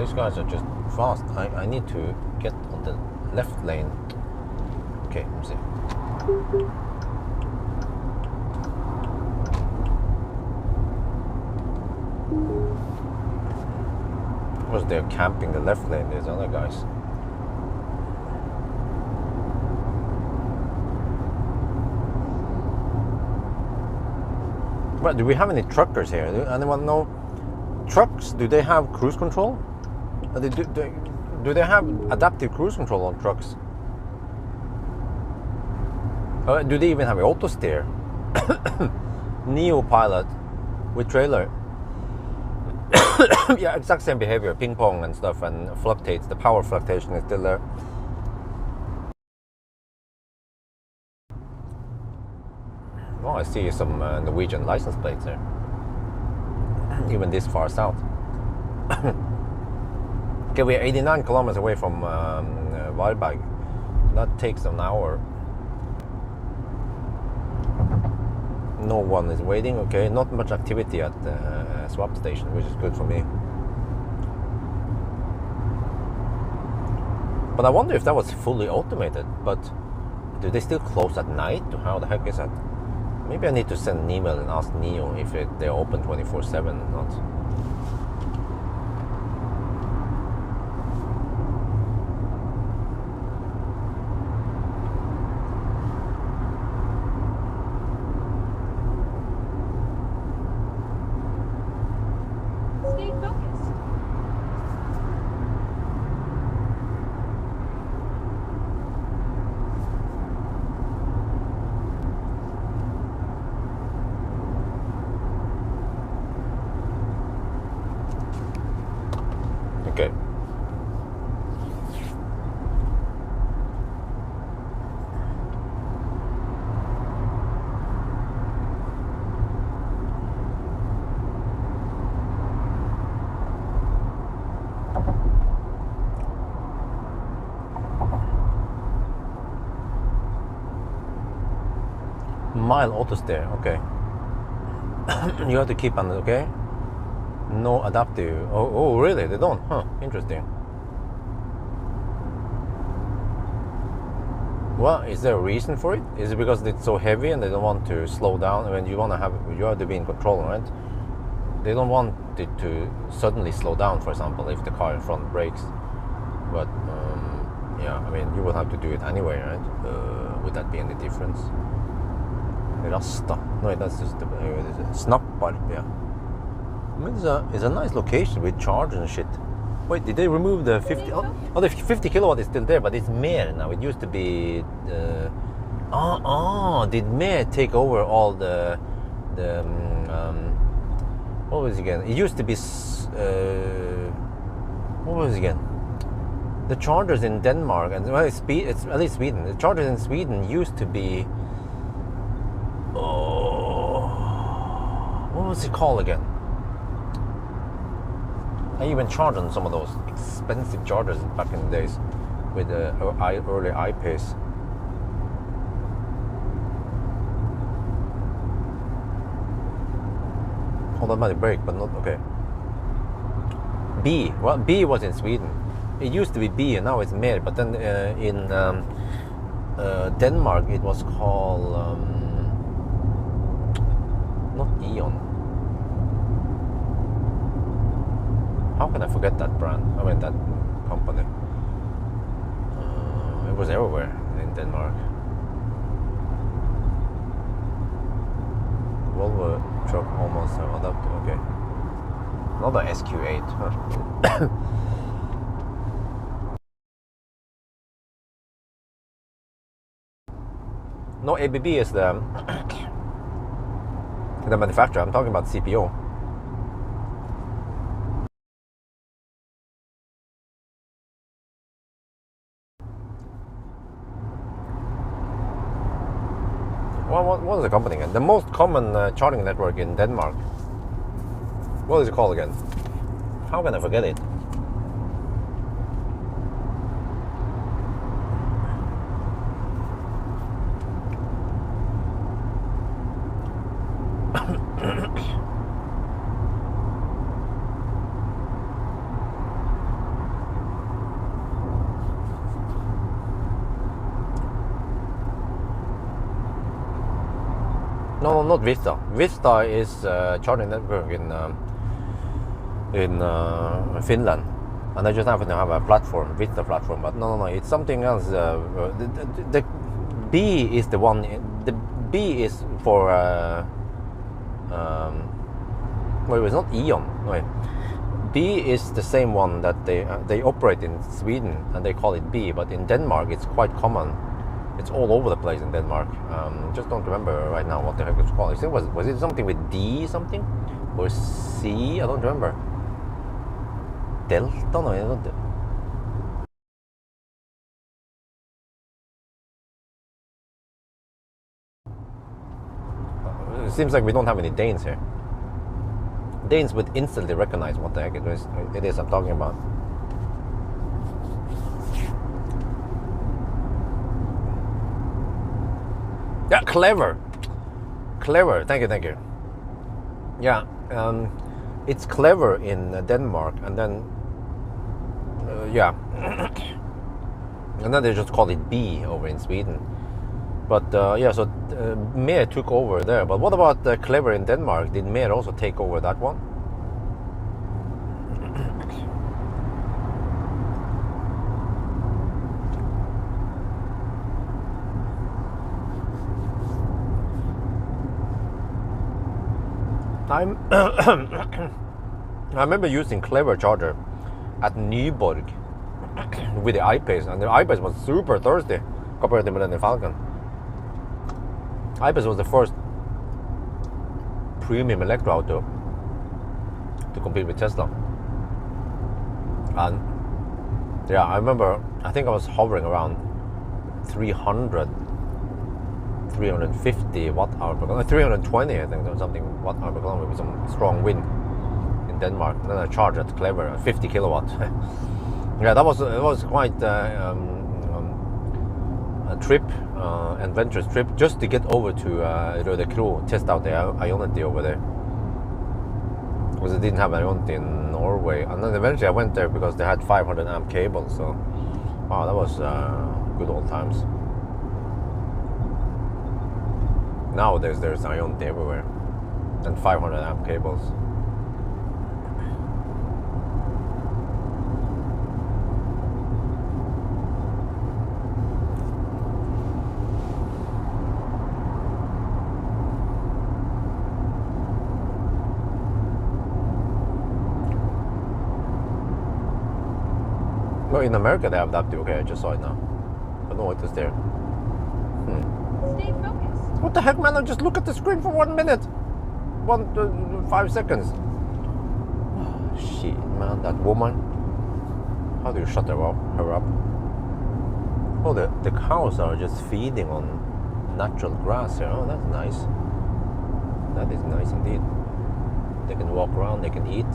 These guys are just fast. I need to get on the left lane. Okay, let me see. Was they're camping the left lane, these other guys. But do we have any truckers here? Do anyone know? Trucks, do they have cruise control? Do they have adaptive cruise control on trucks? Do they even have auto steer? Nio pilot with trailer. Yeah, exact same behavior, ping pong and stuff, and fluctuates. The power fluctuation is still there. Oh, I see some Norwegian license plates there. Even this far south. Okay, we're 89 kilometers away from Varberg. That takes an hour. No one is waiting. Okay, not much activity at the swap station, which is good for me. But I wonder if that was fully automated. But do they still close at night? How the heck is that? Maybe I need to send an email and ask Nio if they're open 24/7 or not. Stay focused. Okay. Mile auto steer, okay. You have to keep on, okay? No adaptive. Oh, really? They don't? Huh, interesting. Well, is there a reason for it? Is it because it's so heavy and they don't want to slow down? I mean, you have to be in control, right? They don't want it to suddenly slow down, for example, if the car in front brakes. But, yeah, I mean, you would have to do it anyway, right? Would that be any difference? Rasta. No, that's just the Snappar, yeah. I mean, it's a nice location with charge and shit. Wait, did they remove the 50? Oh, the 50 kilowatt is still there, but it's Mer now. It used to be. Did Mer take over all the what was it again? It used to be. What was it again? The chargers in Denmark and well, it's at least Sweden. The chargers in Sweden used to be. Oh, what was it called again? I even charged on some of those expensive chargers back in the days with the early I-Pace. Automatic brake, but not okay. B. Well, B was in Sweden. It used to be B, and now it's Mer. But then in Denmark, it was called not Eon. How can I forget that brand? I mean that company. It was everywhere in Denmark. Volvo truck almost have adapted. Okay. Another SQ8. Huh? No, ABB is the manufacturer. I'm talking about CPO. Well, what is the company again? The most common charging network in Denmark. What is it called again? How can I forget it? No, not Vista. Vista is charging network in Finland. and I just happen to have a platform with the platform. But no, it's something else. The B is the one. The B is for. Wait, it's not Eon. Wait. B is the same one that they operate in Sweden, and they call it B. But in Denmark, it's quite common. It's all over the place in Denmark. Just don't remember right now what the heck it's called. I think was it something with D something or C? I don't remember. Delta? No, I don't. It seems like we don't have any Danes here. Danes would instantly recognize what the heck it is I'm talking about. Yeah, clever. Thank you. Yeah, it's clever in Denmark, and then yeah, and then they just call it B over in Sweden. But yeah, so Mer took over there. But what about clever in Denmark? Did Mer also take over that one? I remember using Clever charger at Nyborg with the I-Pace, and the I-Pace was super thirsty compared to the Falcon. I-Pace was the first premium electro auto to compete with Tesla. And yeah, I remember, I think I was hovering around 350 watt hour per kilometer, 320 I think, or something watt hour per kilometer with some strong wind in Denmark. And then I charged at Clever 50 kilowatt. Yeah, it was quite a trip, adventurous trip, just to get over to Rødekro, test out the Ionity over there, because they didn't have Ionity in Norway. And then eventually I went there because they had 500 amp cables. So wow, that was good old times. Nowadays there's Ionity everywhere and 500 amp cables. Well, in America they have that too. Okay, I just saw it now. I don't know what is there. Stay focused. What the heck, man? I just look at the screen for 1 minute. 5 seconds. Oh, shit, man. That woman. How do you shut her up? Oh, the cows are just feeding on natural grass here. Oh, that's nice. That is nice indeed. They can walk around, they can eat.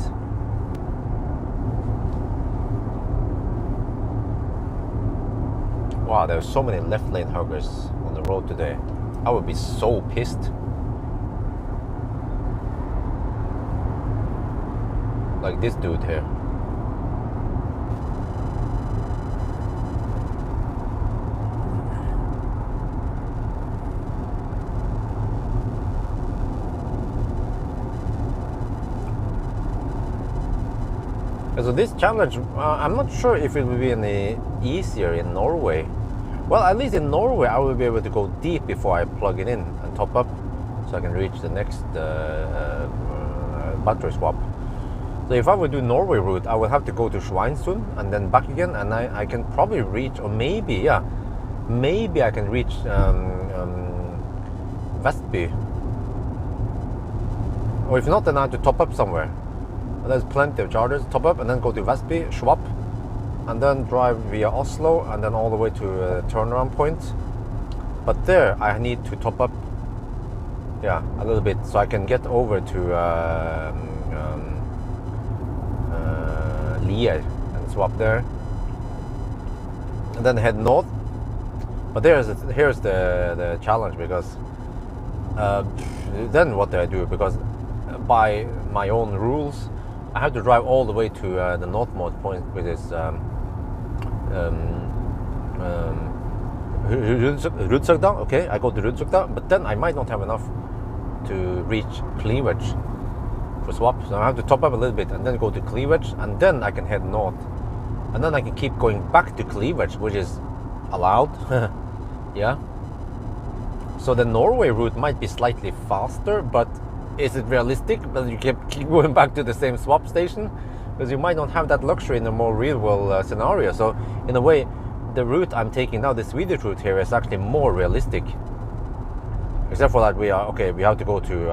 Wow, there's so many left lane huggers on the road today. I would be so pissed. Like this dude here. So this challenge, I'm not sure if it will be any easier in Norway. Well, at least in Norway I will be able to go deep before I plug it in and top up, so I can reach the next battery swap. So if I would do Norway route, I would have to go to Schweinsund and then back again, and I can probably reach, or maybe I can reach Vestby. Or if not, then I have to top up somewhere. There's plenty of chargers. Top up and then go to Vestby, swap, and then drive via Oslo and then all the way to a turnaround point. But there I need to top up, yeah, a little bit, so I can get over to Lier and swap there, and then head north. But here's the challenge, because then what do I do? Because by my own rules, I have to drive all the way to the northmost point, which is Rudshøgda. Okay, I go to Rudshøgda, but then I might not have enough to reach Cleavage for swap, so I have to top up a little bit and then go to Cleavage, and then I can head north and then I can keep going back to cleavage, which is allowed. Yeah. So the Norway route might be slightly faster, but is it realistic that you keep going back to the same swap station? Because you might not have that luxury in a more real world scenario. So in a way, the route I'm taking now, the Swedish route here, is actually more realistic. Except for that we have to go to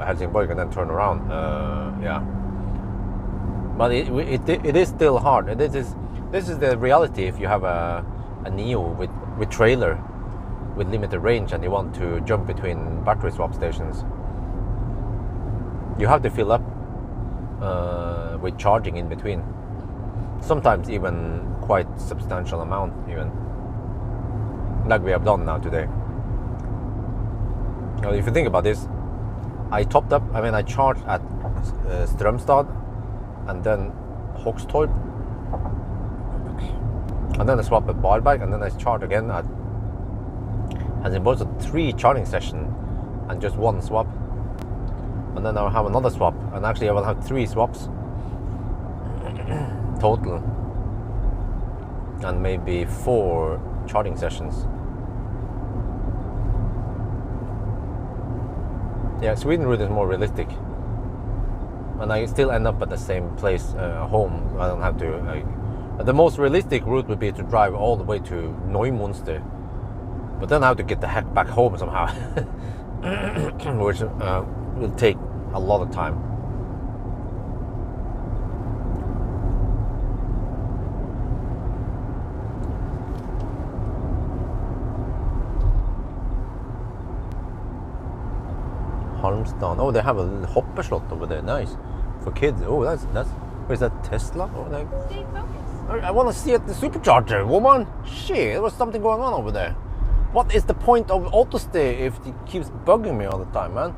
Helsingborg and then turn around. Yeah. But it is still hard. This is the reality if you have a Nio with trailer, with limited range, and you want to jump between battery swap stations. You have to fill up with charging in between. Sometimes even quite substantial amount, even like we have done now today. Now, if you think about this, I topped up. I mean, I charged at Strömstad, and then Håkstorp, and then I swapped at Baalberg, and then I charged again at Helsingborg. So 3 charging sessions and just 1 swap. And then I'll have another swap, and actually I will have 3 swaps total, and maybe 4 charging sessions. Yeah, Sweden route is more realistic, and I still end up at the same place, home. I don't have to. The most realistic route would be to drive all the way to Neumünster, but then I have to get the heck back home somehow, which will take a lot of time. Halmstad. Oh, they have a hoppeslott over there. Nice for kids. Oh, that's. Is that Tesla? Oh, Stay focused. I want to see it, the supercharger, woman. Shit, there was something going on over there. What is the point of autostay if it keeps bugging me all the time, man?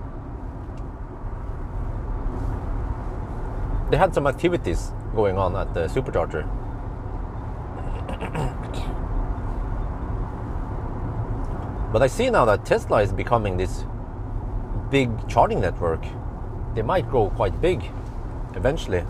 They had some activities going on at the supercharger. But I see now that Tesla is becoming this big charging network. They might grow quite big eventually.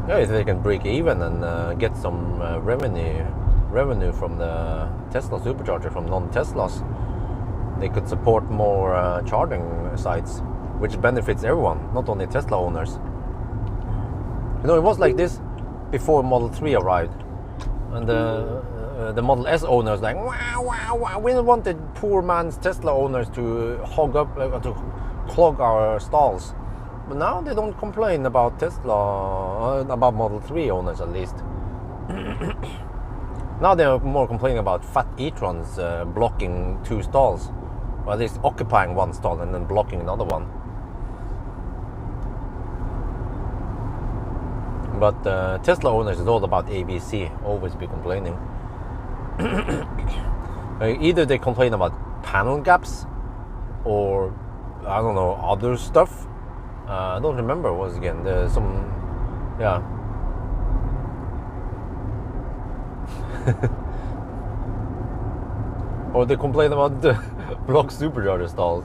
Yeah, if they can break even and get some revenue from the Tesla supercharger from non-Teslas, they could support more charging sites, which benefits everyone, not only Tesla owners. You know, it was like this before Model 3 arrived, and the Model S owners like, wow, we don't want the poor man's Tesla owners to hog up, to clog our stalls. But now they don't complain about Tesla, about Model 3 owners at least. Now they're more complaining about fat e-trons blocking 2 stalls, or at least occupying 1 stall and then blocking another one. But Tesla owners is all about ABC, always be complaining. Either they complain about panel gaps, or I don't know, other stuff. I don't remember what was again. There's some, yeah. Or they complain about the block supercharger stalls.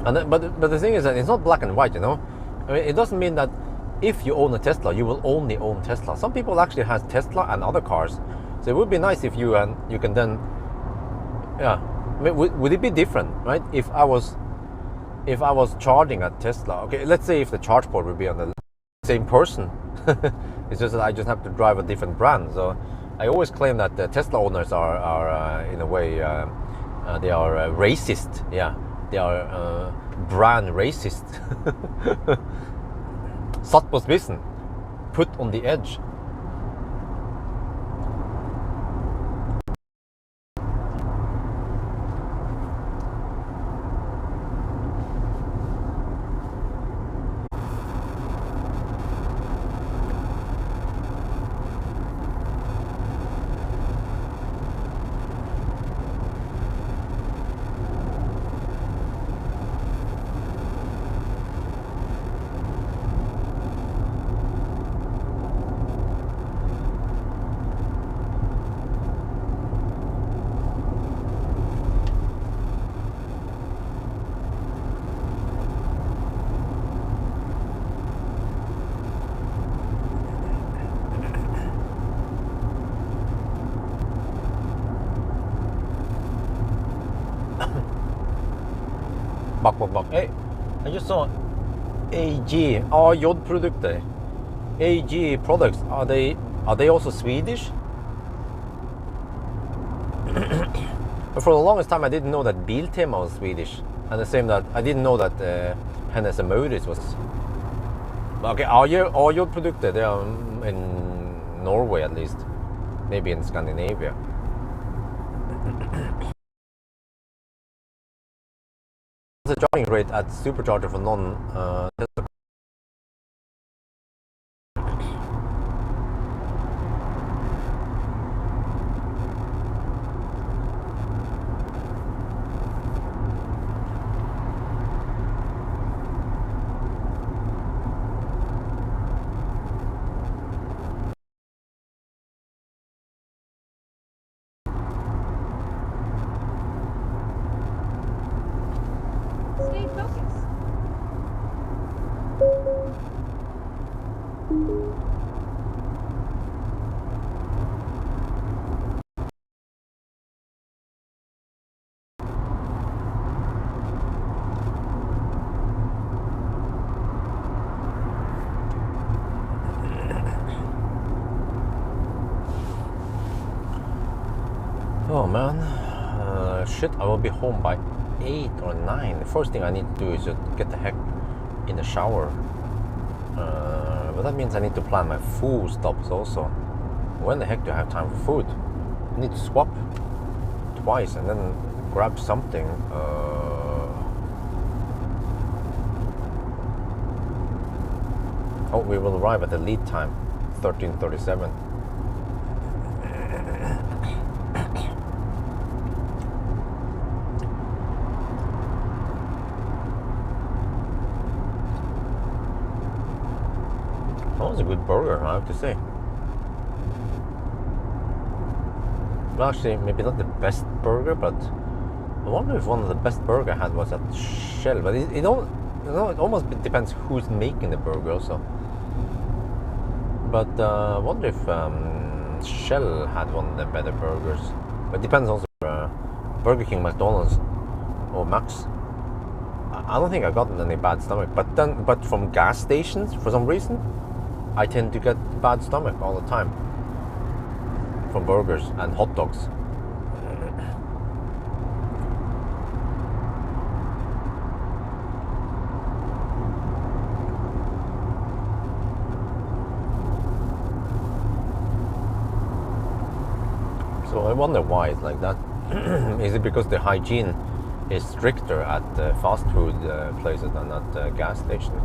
And then, but the thing is that it's not black and white, you know. I mean, it doesn't mean that if you own a Tesla, you will only own Tesla. Some people actually has Tesla and other cars, so it would be nice if you can then, yeah. I mean, would it be different, right? If I was charging at Tesla, okay, let's say if the charge port would be on the same person, it's just that I just have to drive a different brand. So I always claim that the Tesla owners are in a way they are racist. Yeah, they are brand racist. Satt på spissen, put on the edge. Bak. Hey, I just saw AG. J-produkter. AG products. Are they also Swedish? But for the longest time, I didn't know that Biltema was Swedish, and the same that I didn't know that Hennes & Mauritz was. Okay, J-produkter. They are in Norway at least, maybe in Scandinavia. The charging rate at supercharger for non. Stay focused. Oh man, shit! I will be home by 8 or 9. The first thing I need to do is just get the heck in the shower. But that means I need to plan my food stops also. When the heck do I have time for food? I need to swap twice and then grab something. Oh, we will arrive at the lead time, 13:37. That was a good burger, I have to say. Well, actually, maybe not the best burger, but I wonder if one of the best burger I had was at Shell. But it almost depends who's making the burger also. But I wonder if Shell had one of the better burgers. But it depends also Burger King, McDonald's, or Max. I don't think I got any bad stomach. But from gas stations, for some reason, I tend to get bad stomach all the time from burgers and hot dogs. So I wonder why it's like that. Is it because the hygiene is stricter at fast food places than at gas stations?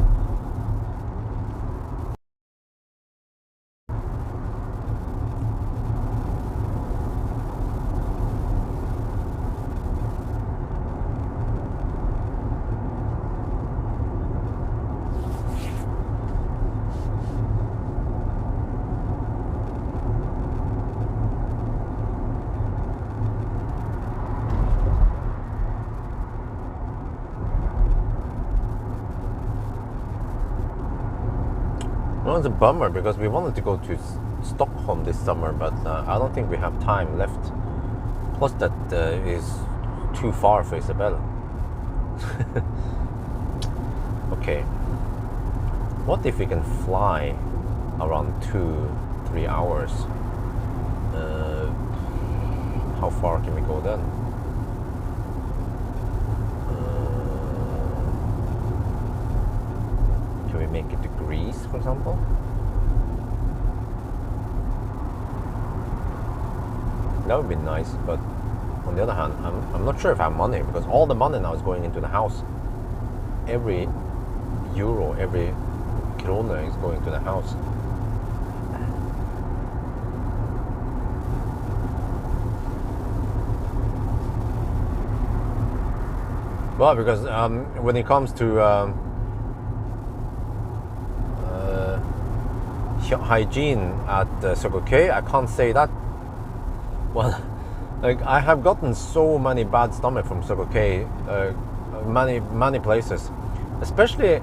Well, it's a bummer because we wanted to go to Stockholm this summer, but I don't think we have time left. Plus, that is too far for Isabel. Okay. What if we can fly around 2-3 hours? How far can we go then? Can we make it to Greece, for example? That would be nice, but on the other hand, I'm not sure if I have money, because all the money now is going into the house. Every euro, every krona is going to the house. Well, because when it comes to hygiene at Circle K, I can't say that. Well, like I have gotten so many bad stomach from Circle K, many places, especially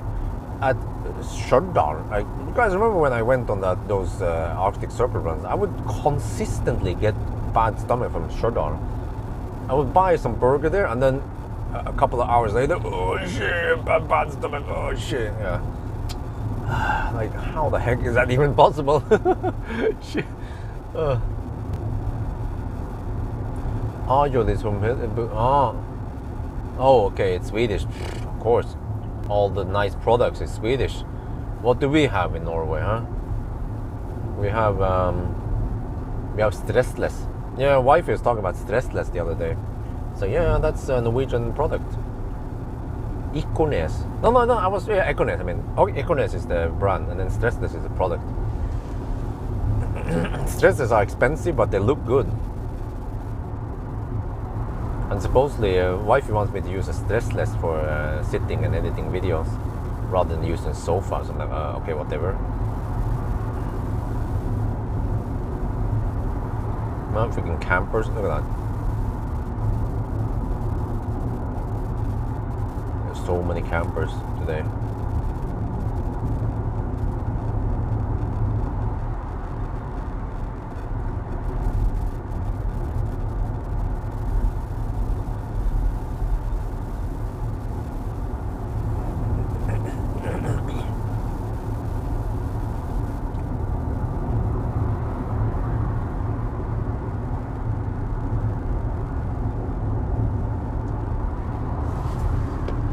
at Stjørdal. Like, you guys remember when I went on those Arctic Circle runs? I would consistently get bad stomach from Stjørdal. I would buy some burger there, and then a couple of hours later, oh shit, bad stomach, oh shit, yeah. Like, how the heck is that even possible? Shit. Audio is from oh, okay, it's Swedish, of course. All the nice products is Swedish. What do we have in Norway, huh? We have stressless. Yeah, wife was talking about stressless the other day. So yeah, that's a Norwegian product. Ikornes. No, I was Ekornes. I mean, Ekornes is the brand, and then stressless is the product. Stressless are expensive, but they look good. And supposedly, wifey wants me to use a stressless for sitting and editing videos, rather than using sofa. So I'm like, okay, whatever. Man, freaking campers! Look at that. There's so many campers today.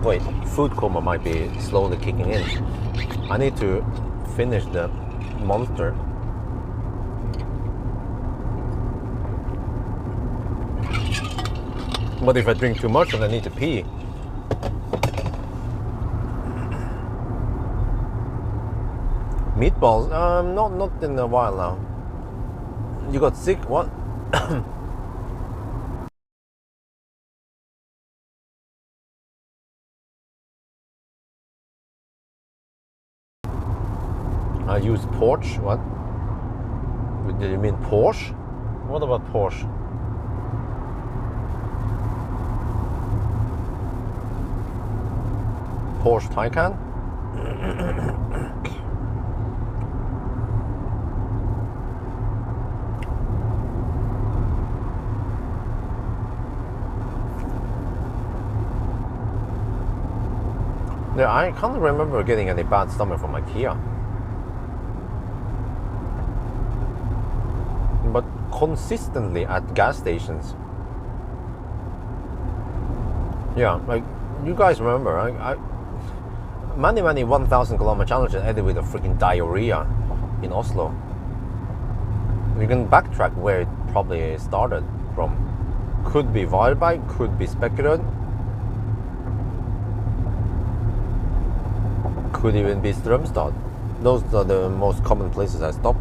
Wait, food coma might be slowly kicking in. I need to finish the monster. But if I drink too much, then I need to pee. Meatballs? Not in a while now. You got sick? What? I use Porsche. What? Did you mean Porsche? What about Porsche? Porsche Taycan? Yeah, I can't remember getting any bad stomach from IKEA. But consistently at gas stations. Yeah, like you guys remember, I many 1,000 kilometer challenges ended with a freaking diarrhea in Oslo. You can backtrack where it probably started from. Could be Varberg, could be Spekkerud, could even be Strömstad. Those are the most common places I stop.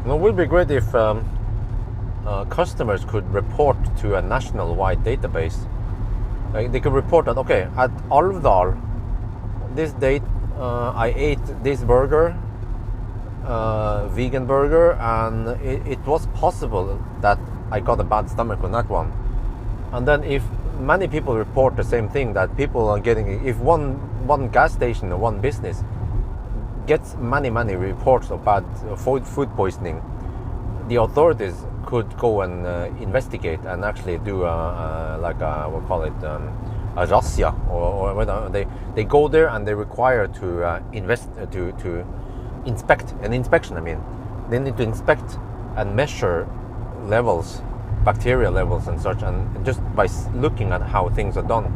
It would be great if customers could report to a national-wide database. Like they could report that, okay, at Alvdal, this date I ate this burger, vegan burger, and it was possible that I got a bad stomach on that one. And then if many people report the same thing, that people are getting, if one gas station or one business gets many reports of bad food poisoning, the authorities could go and investigate and actually do we'll call it a razzia, or they go there and they require to inspect an inspection. I mean, they need to inspect and measure levels, bacteria levels and such, and just by looking at how things are done,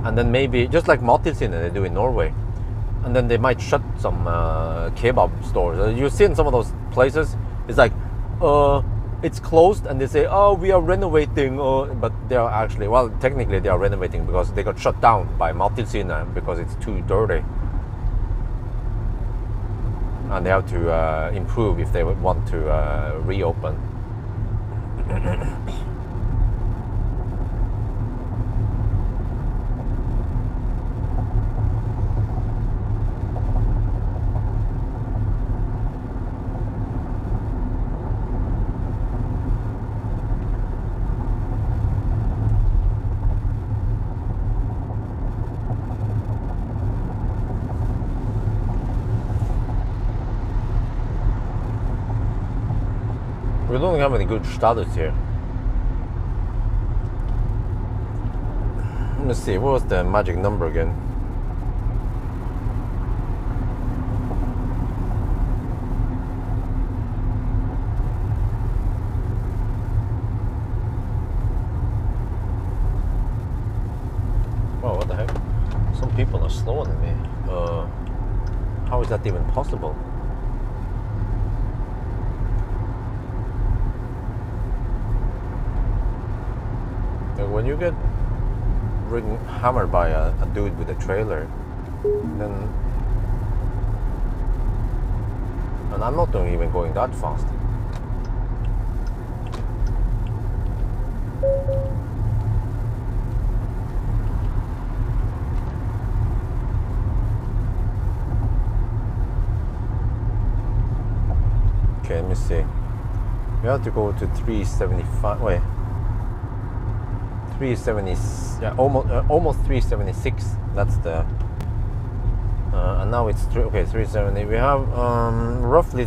and then maybe just like Mattilsynet they do in Norway. And then they might shut some kebab stores. You've seen some of those places. It's like, it's closed, and they say, oh, we are renovating. But they are actually, well, technically they are renovating because they got shut down by Mattilsynet because it's too dirty. And they have to improve if they want to reopen. have any good status here. Let me see, what was the magic number again? Wow, what the heck? Some people are slower than me. How is that even possible? When you get hammered by a dude with a trailer, then, and I'm not even going that fast. Okay, let me see. We have to go to 375. Wait. 370, yeah, almost 376. That's the, and now it's 370. We have roughly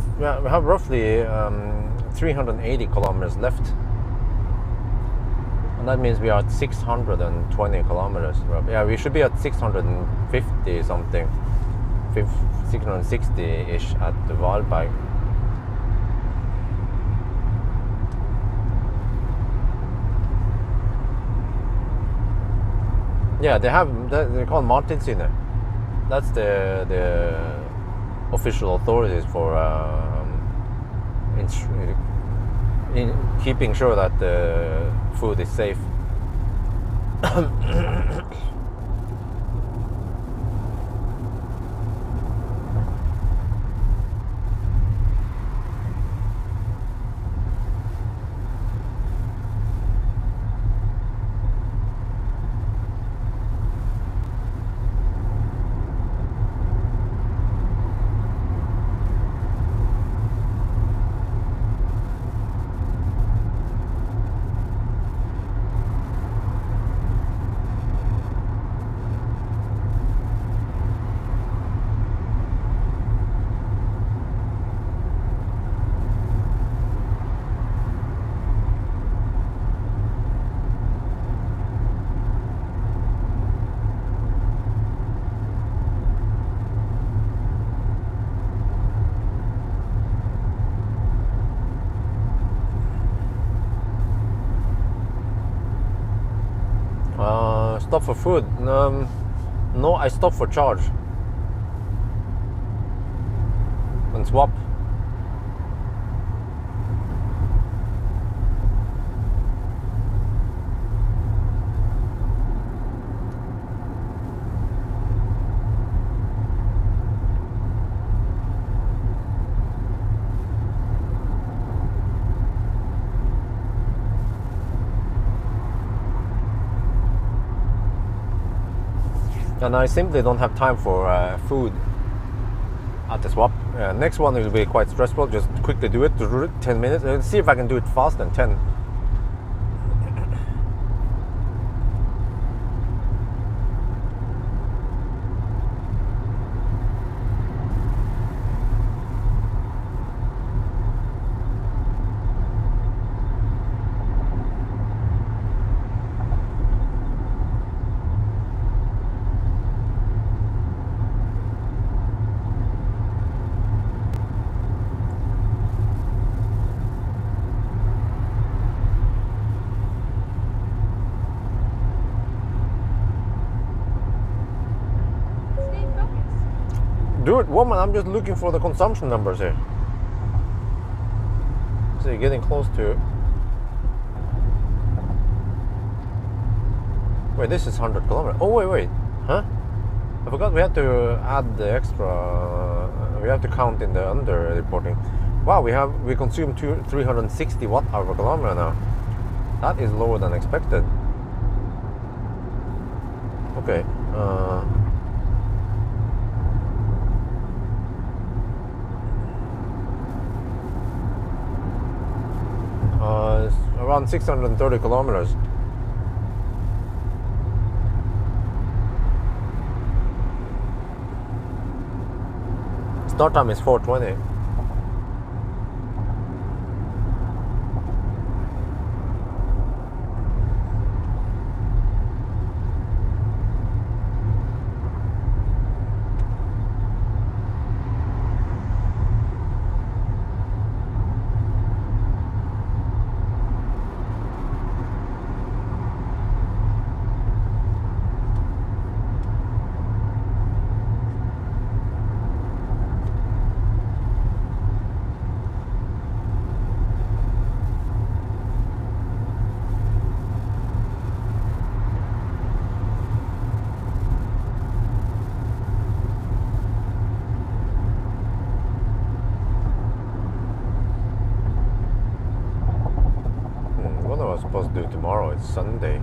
380 kilometers left, and that means we are at 620 kilometers. Yeah, we should be at 650 something, 660-ish at the Valberg. Yeah, they're called Mattilsynet. That's the official authorities for in keeping sure that the food is safe. Stop for food? No, I stop for charge and swap. And I simply don't have time for food at the swap. Next one will be quite stressful. Just quickly do it, 10 minutes. Let's see if I can do it fast in 10. Do it, woman. I'm just looking for the consumption numbers here. So you're getting close to. Wait, this is 100 kilometers. Oh, wait. Huh? I forgot we have to add the extra. We have to count in the under reporting. Wow, we consume 360 watt hour per kilometer now. That is lower than expected. Okay. Around 630 kilometers. Start time is 4:20. Sunday.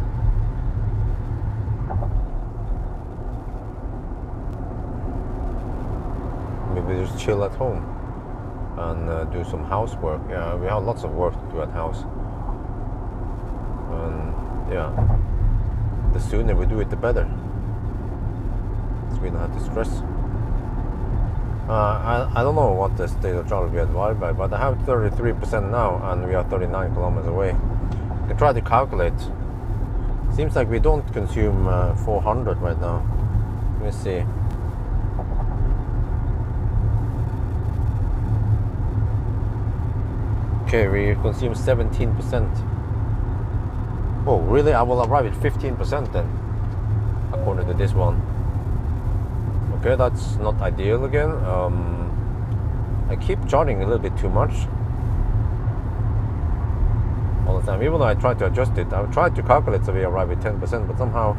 Maybe just chill at home and do some housework. Yeah, we have lots of work to do at house. And yeah, the sooner we do it, the better. So we don't have to stress. I don't know what the state of travel will be at Varberg, but I have 33% now, and we are 39 kilometers away. I can try to calculate. Seems like we don't consume 400 right now. Let me see. Okay, we consume 17%. Oh, really? I will arrive at 15% then, according to this one. Okay, that's not ideal again. I keep charging a little bit too much all the time. Even though I try to adjust it, I've tried to calculate so we arrive at 10%, but somehow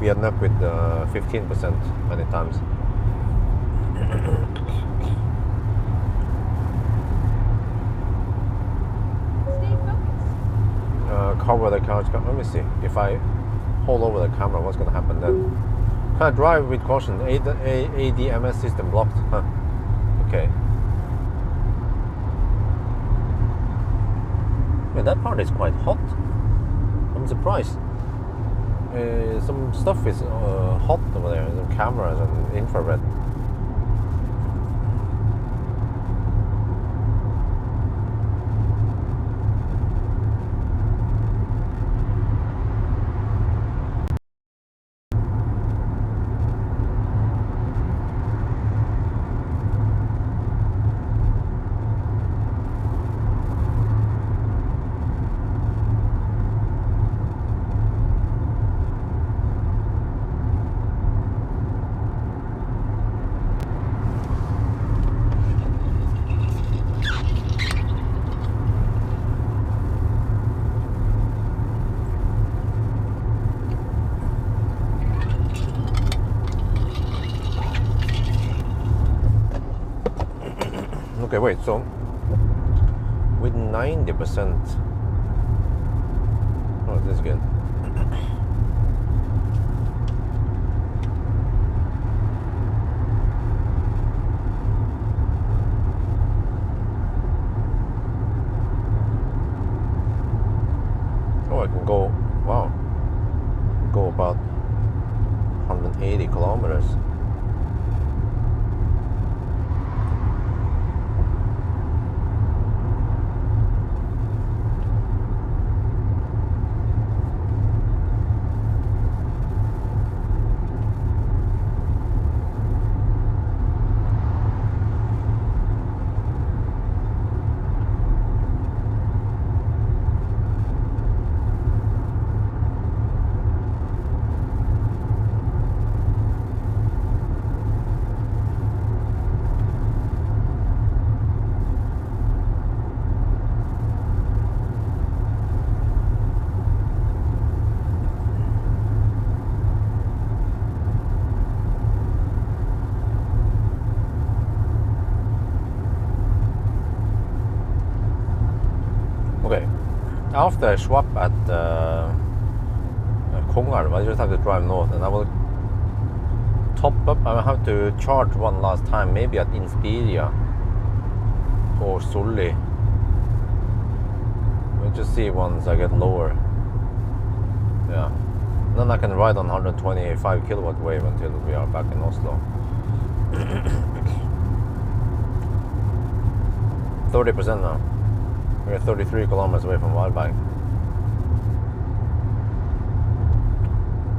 we end up with 15% many times. Stay focused. Cover the couch. Let me see. If I hold over the camera, what's going to happen then? Can I drive with caution? ADMS system blocked. Huh. Okay. Yeah, that part is quite hot. I'm surprised. Some stuff is hot over there. Some cameras and infrared. Okay, wait, so with 90%, oh, this is good. Oh, I can go, wow, go about 180 kilometers. Okay, after I swap at Kongalv, I just have to drive north, and I will top up. I will have to charge one last time, maybe at Inspiria or Sully. We'll just see once I get lower. Yeah, then I can ride on 125 kilowatt wave until we are back in Oslo. 30% now. We're 33 kilometers away from Varberg.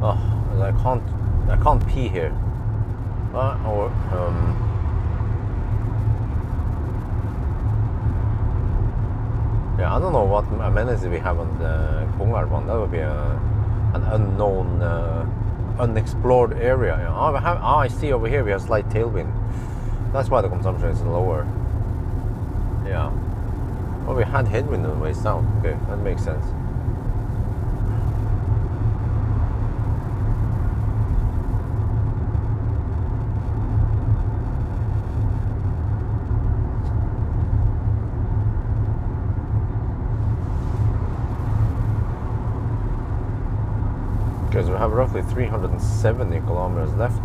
Oh, I can't pee here. Yeah, I don't know what amenities we have on the Kongalv one. That would be an unknown, unexplored area. Yeah, I see over here we have slight tailwind. That's why the consumption is lower. Yeah. Oh, we had headwind on the way south. Okay, that makes sense. Okay, so we have roughly 370 kilometers left.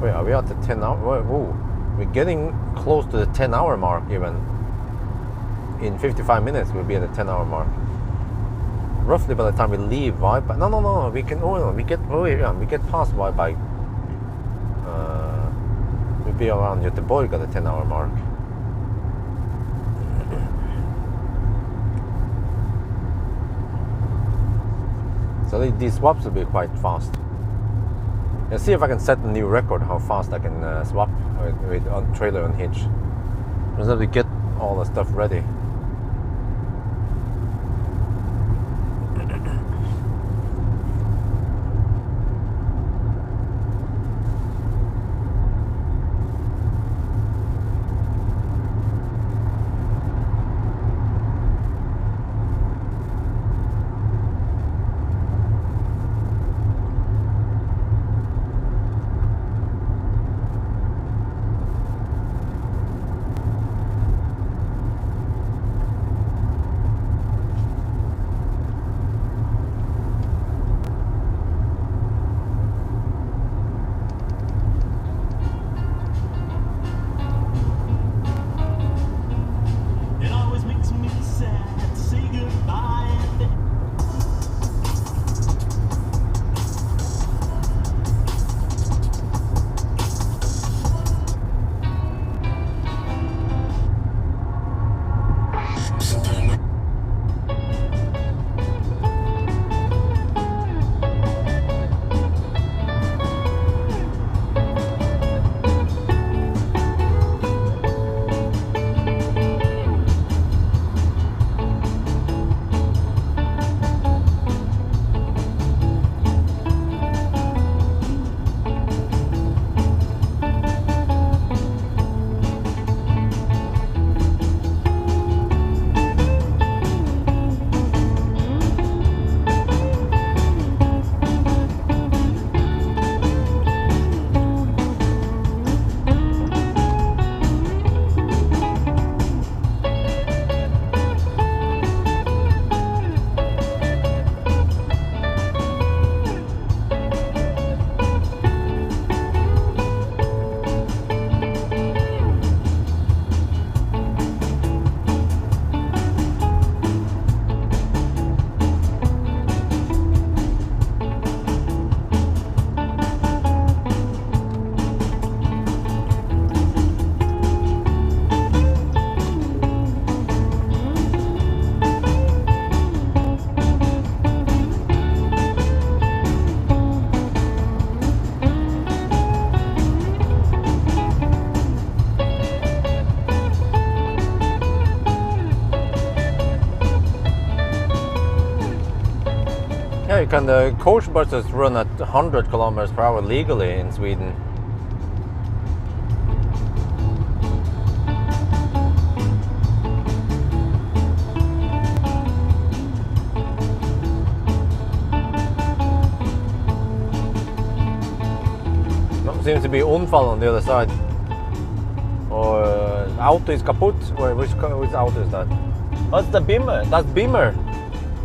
Wait, are we at the 10 hour? Oh, we're getting close to the 10-hour mark even. In 55 minutes, we'll be at the 10-hour mark. Roughly by the time we leave Vibe. No, we can. We get past Vibe. We'll be around Göteborg at the 10-hour mark. So these swaps will be quite fast. Let's see if I can set a new record how fast I can swap with trailer unhitch. Just have to get all the stuff ready. Yeah, can the coach buses run at 100 kilometers per hour legally in Sweden? No, seems to be unfall on the other side. Or auto is kaput. Which auto is that? Oh, it's the Beamer. That's Beamer.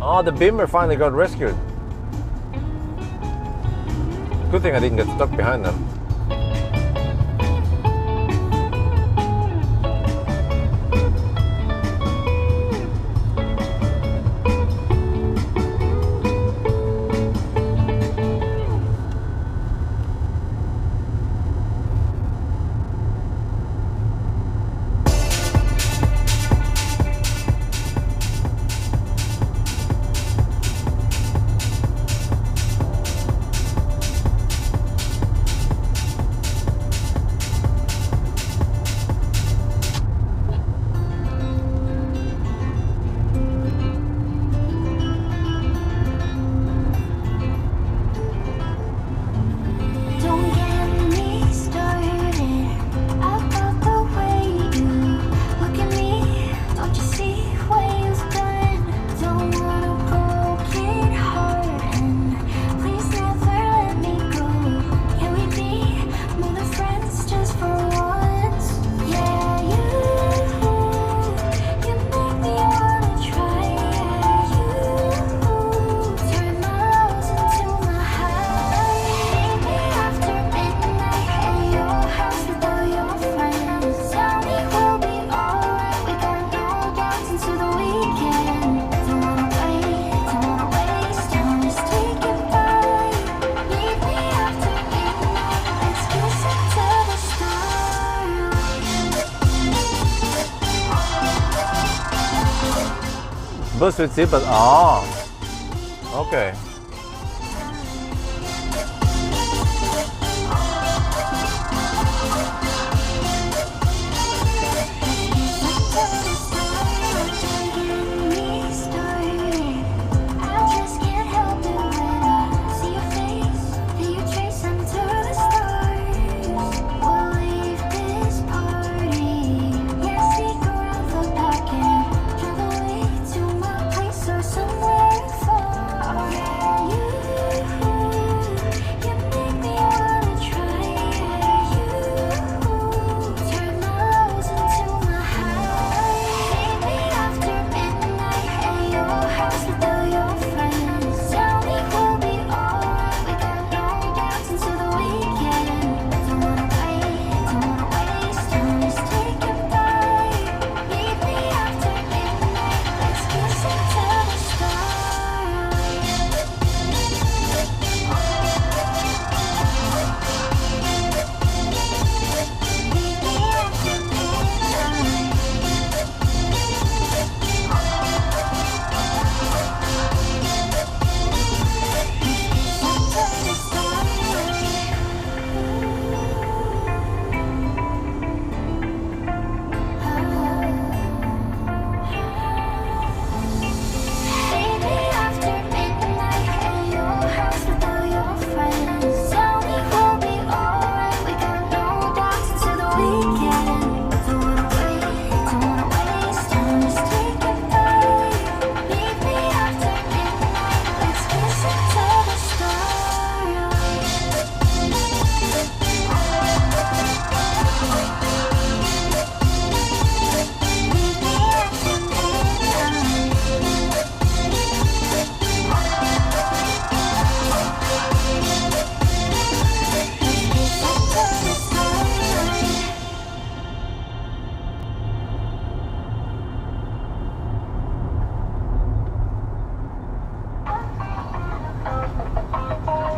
Oh, the Beamer finally got rescued. Good thing I didn't get stuck behind them. Bus with seat, but okay.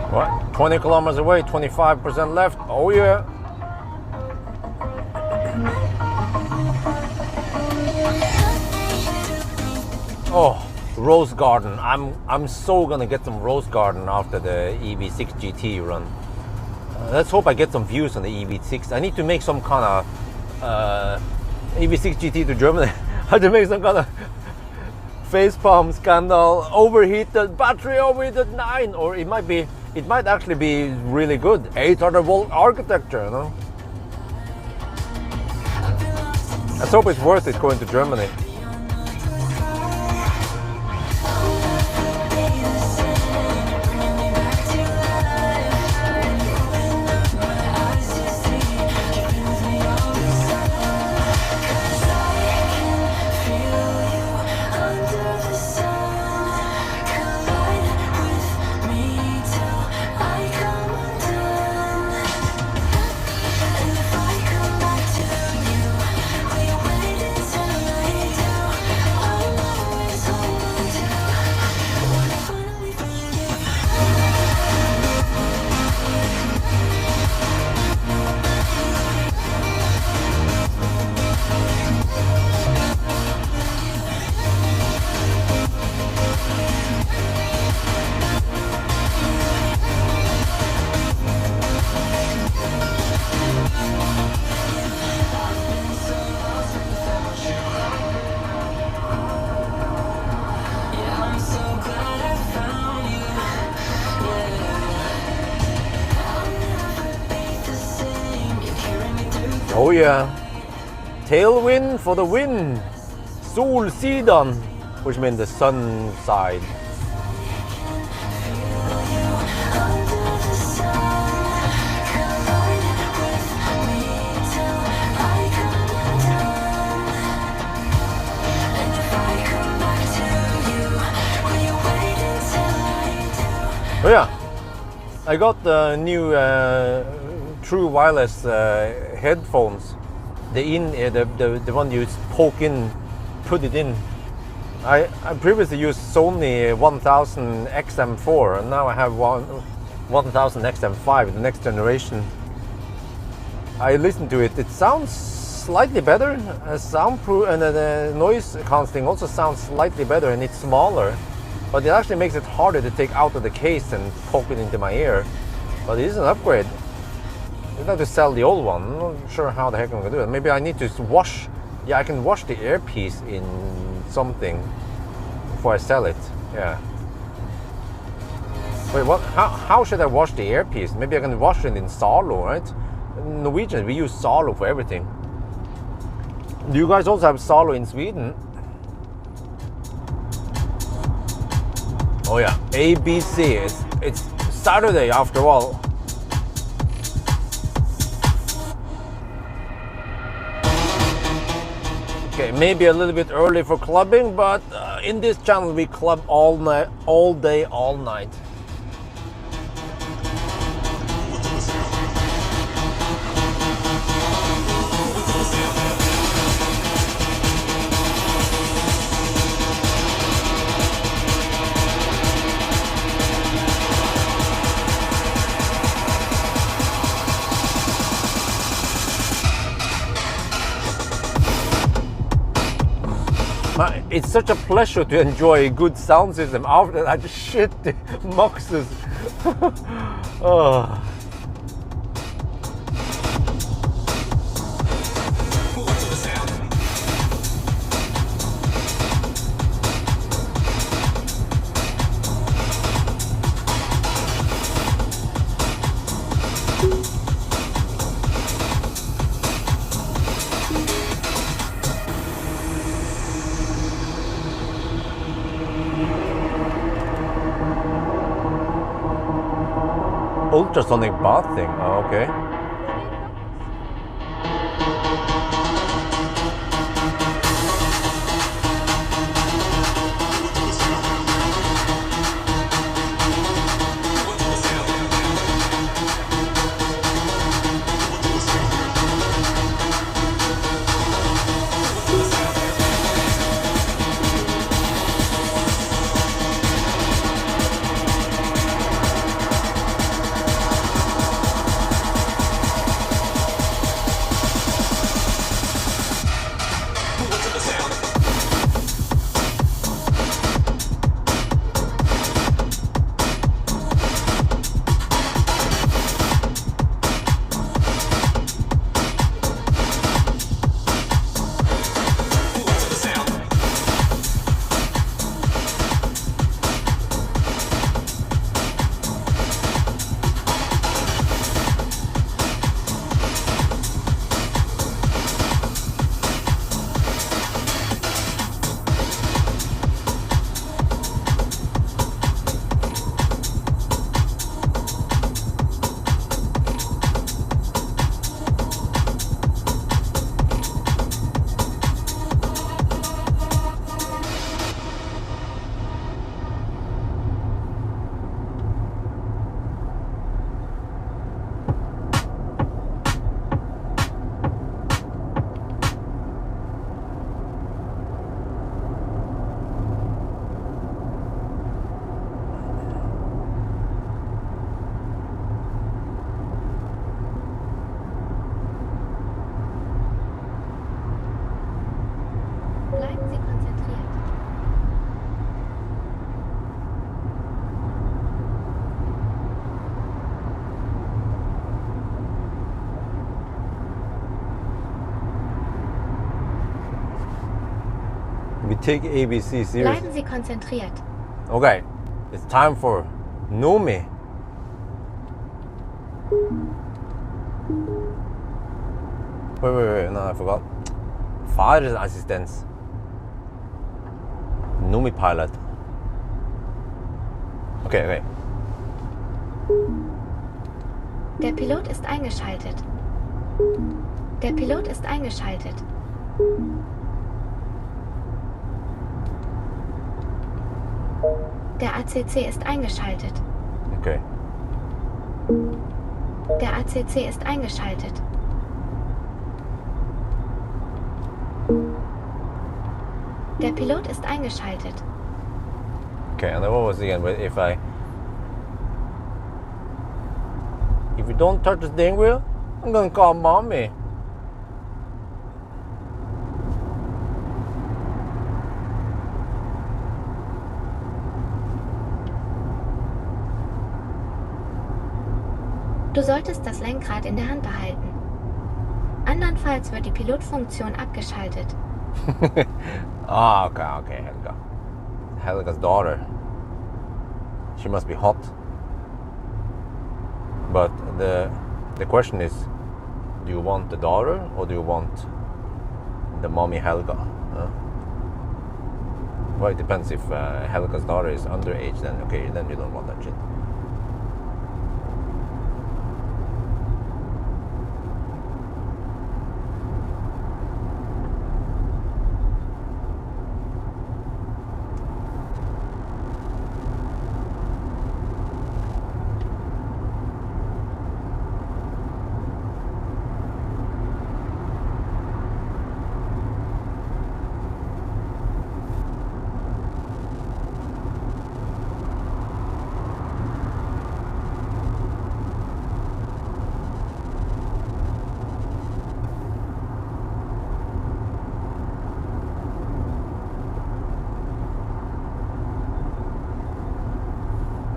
What? 20 kilometers away, 25% left. Oh yeah. Oh, Rose Garden. I'm so gonna get some Rose Garden after the EV6 GT run. Let's hope I get some views on the EV6. I need to make some kind of EV6 GT to Germany. I have to make some kind of facepalm scandal, overheated, battery overheated 9, or it might actually be really good. 800 volt architecture, you know. Let's hope it's worth it going to Germany. Oh yeah, tailwind for the win. Solsidan, which means the sun side. Oh yeah, I got the new true wireless headphones. The one you poke in, put it in. I previously used Sony 1000 XM4, and now I have 1000 XM5, the next generation. I listened to it. It sounds slightly better. Soundproof and the noise cancelling also sounds slightly better, and it's smaller. But it actually makes it harder to take out of the case and poke it into my ear. But it is an upgrade. I'd like to sell the old one. I'm not sure how the heck I'm gonna do it. Maybe I need to wash. Yeah, I can wash the earpiece in something before I sell it. Yeah. Wait, what? How should I wash the earpiece? Maybe I can wash it in Zalo, right? In Norwegian, we use Zalo for everything. Do you guys also have Zalo in Sweden? Oh yeah, ABC. It's Saturday after all. Okay, maybe a little bit early for clubbing, but in this channel we club all night, all day, all night. It's such a pleasure to enjoy a good sound system after that shit Moxes. Oh. Ultrasonic bathing. Oh, okay. We take ABC seriously. Bleiben Sie konzentriert. Okay, it's time for Nomi. Wait, no, I forgot. Fahrerassistenz. Nomi Pilot. Okay. Der Pilot ist eingeschaltet. Der Pilot ist eingeschaltet. Der ACC ist eingeschaltet. Okay. Der ACC ist eingeschaltet. Der Pilot ist eingeschaltet. Okay, and then what was the end? If you don't touch the steering wheel, I'm gonna call mommy. Du solltest das Lenkrad in der Hand behalten. Andernfalls wird die Pilotfunktion abgeschaltet. Okay, Helga. Helga's daughter. She must be hot. But the question is, do you want the daughter or do you want the mommy Helga? Well, it depends. If Helga's daughter is underage, then okay, then you don't want that shit.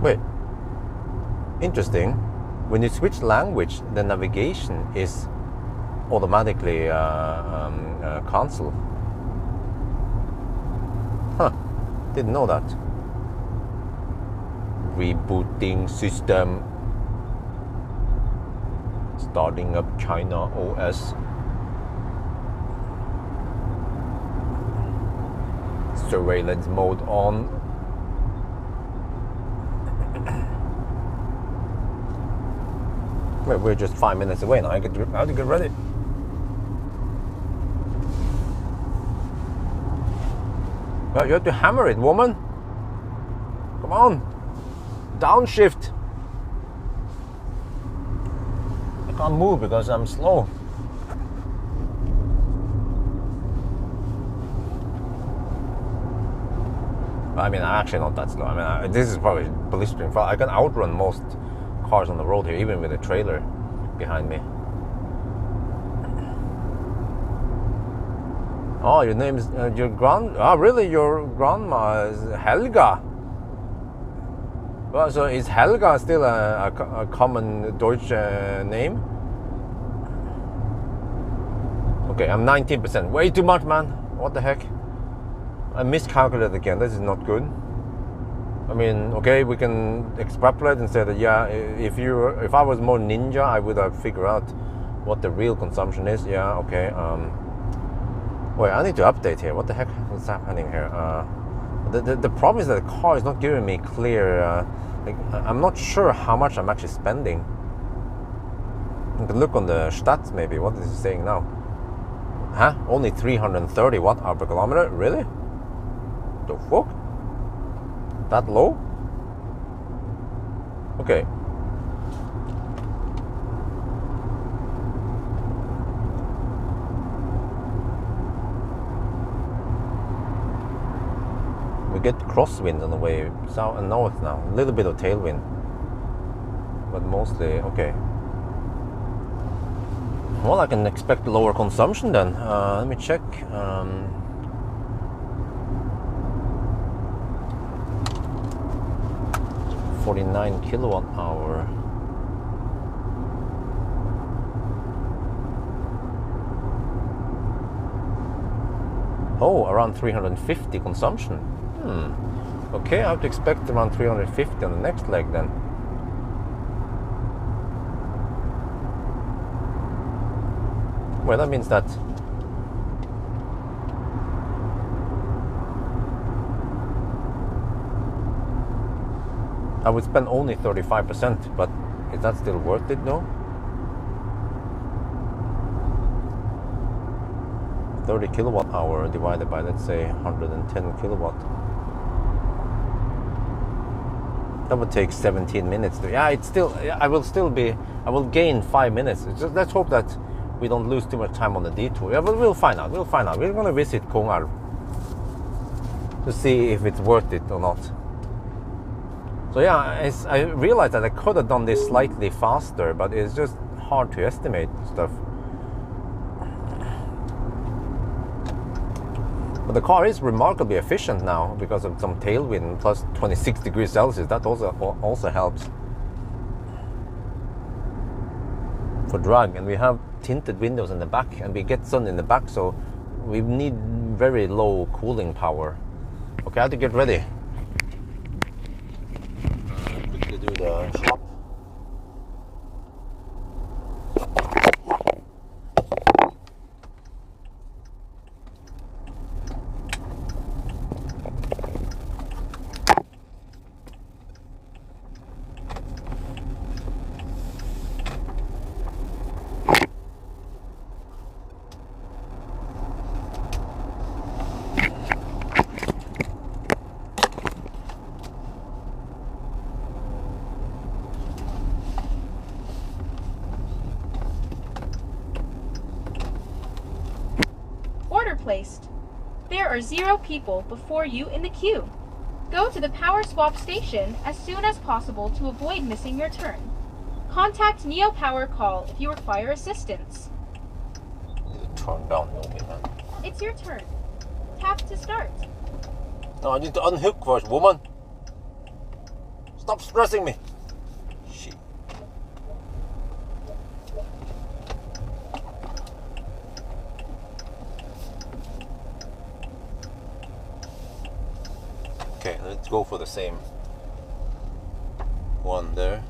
Wait, interesting. When you switch language, the navigation is automatically cancelled. Huh, didn't know that. Rebooting system. Starting up China OS. Surveillance mode on. We're just 5 minutes away now. I have to get ready. Well, you have to hammer it, woman. Come on. Downshift. I can't move because I'm slow. I mean, I'm actually not that slow. I mean, this is probably blistering fast. I can outrun most cars on the road here, even with a trailer behind me. Oh, your name is really? Your grandma is Helga. Well, so is Helga still a common Deutsch name? Okay, I'm 19%. Way too much, man. What the heck? I miscalculated again. This is not good. I mean, okay, we can extrapolate and say that, yeah, if I was more ninja, I would have figured out what the real consumption is. Yeah, okay. Wait, I need to update here. What the heck is happening here? The problem is that the car is not giving me clear. I'm not sure how much I'm actually spending. I can look on the stats maybe. What is it saying now? Huh? Only 330 watt-hour per kilometer? Really? The fuck? That low? Okay. We get crosswind on the way south and north now. A little bit of tailwind, but mostly okay. Well, I can expect lower consumption then. Let me check. 49 kilowatt hour. Oh, around 350 consumption. Okay, I have to expect around 350 on the next leg then. Well, that means that I would spend only 35%, but is that still worth it though? 30 kilowatt hour divided by, let's say, 110 kilowatt. That would take 17 minutes. Yeah, it's still, I will gain 5 minutes. It's just, let's hope that we don't lose too much time on the detour. Yeah, but we'll find out. We're going to visit Kongar to see if it's worth it or not. So yeah, I realized that I could have done this slightly faster, but it's just hard to estimate stuff. But the car is remarkably efficient now because of some tailwind, plus 26 degrees Celsius. That also helps. for drag, and we have tinted windows in the back, and we get sun in the back, so we need very low cooling power. Okay, I have to get ready. Quickly do the swap. Placed. There are 0 people before you in the queue. Go to the power swap station as soon as possible to avoid missing your turn. Contact Nio Power Call if you require assistance. Turn down, man. It's your turn. Tap to start. No, I need to unhook first, woman. Stop stressing me. Shit. Okay, let's go for the same one there.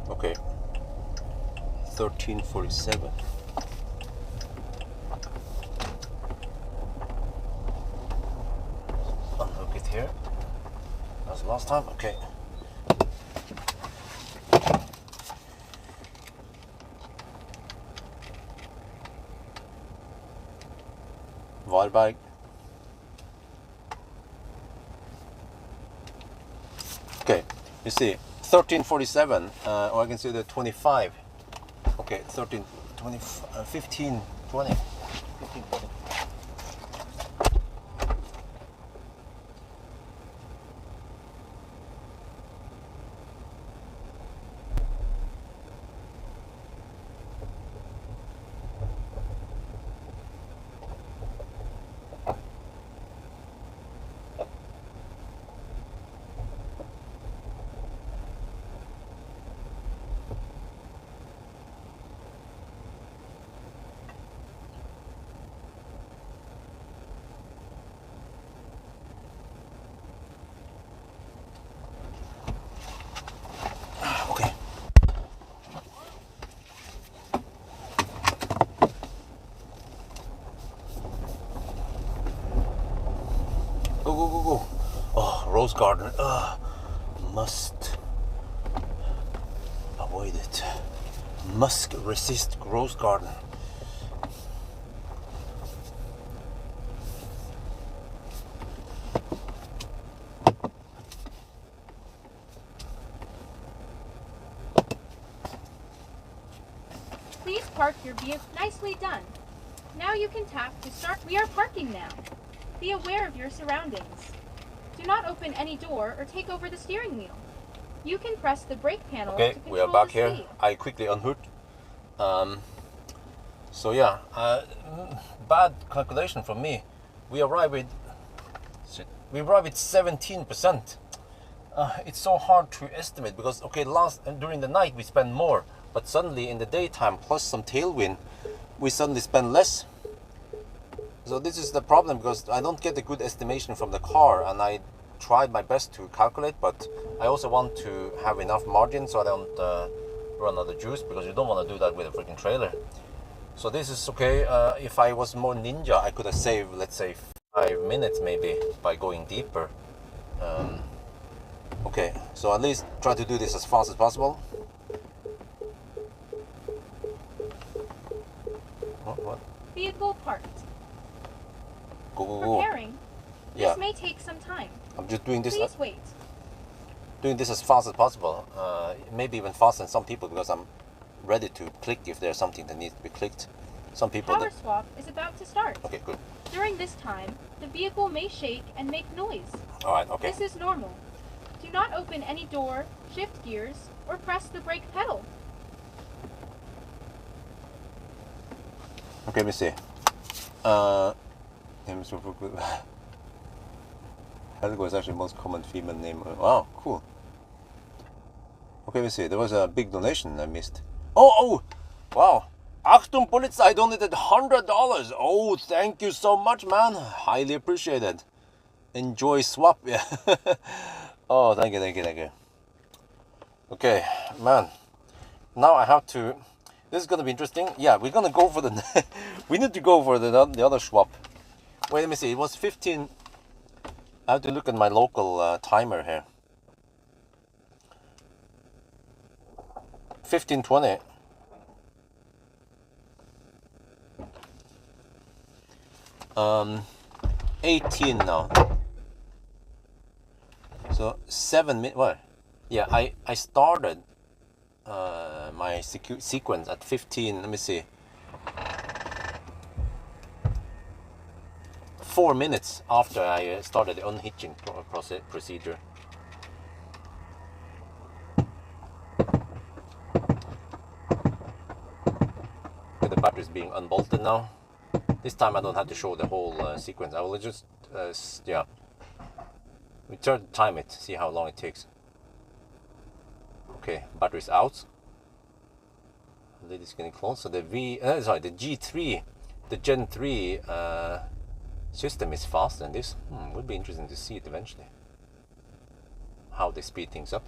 Okay, 1347. Unhook it here as last time. Okay. Bag. Okay, you see 1347, or I can see the 25. Okay, 13, 20, 15, 20, 15, 20. Go. Oh, rose garden. Must avoid it. Must resist rose garden. Please park your vehicle. Nicely done. Now you can tap to start. We are parking now. Be aware of your surroundings. Do not open any door or take over the steering wheel. You can press the brake panel to control we are back the here. speed. I quickly unhooked. So yeah, bad calculation from me. We arrive with 17%. It's so hard to estimate because during the night we spend more, but suddenly in the daytime plus some tailwind, we suddenly spend less. So this is the problem because I don't get a good estimation from the car, and I tried my best to calculate, but I also want to have enough margin so I don't run out of juice, because you don't want to do that with a freaking trailer. So this is okay. If I was more ninja, I could have saved, let's say, 5 minutes maybe by going deeper. Okay, so at least try to do this as fast as possible. What? Vehicle parked. Go. Preparing. Yeah. This may take some time. I'm just doing this. Please wait. Doing this as fast as possible. Maybe even faster than some people, because I'm ready to click if there's something that needs to be clicked. Some people. Power swap is about to start. Okay, good. During this time, the vehicle may shake and make noise. All right. Okay. This is normal. Do not open any door, shift gears, or press the brake pedal. Okay, let me see. Helgo is actually the most common female name. Wow, cool. Okay, let's see. There was a big donation I missed. Oh! Wow. Achtung Polizei, I donated $100. Oh, thank you so much, man. Highly appreciated. Enjoy swap. Yeah. Oh, thank you. Okay, man. Now I have to. This is gonna be interesting. Yeah, we're gonna go for the. We need to go for the other swap. Wait, let me see. It was 15. I have to look at my local timer here. 15:20. 18 now. So 7 minutes. Well, yeah, I started my sequence at 15. Let me see. 4 minutes after I started the unhitching procedure. Okay, the battery is being unbolted now. This time I don't have to show the whole sequence. I will just, yeah. We try to time it, see how long it takes. Okay, battery's out. The lid is getting close. So the the G3, the Gen 3 system is faster than this. Would be interesting to see it eventually. How they speed things up.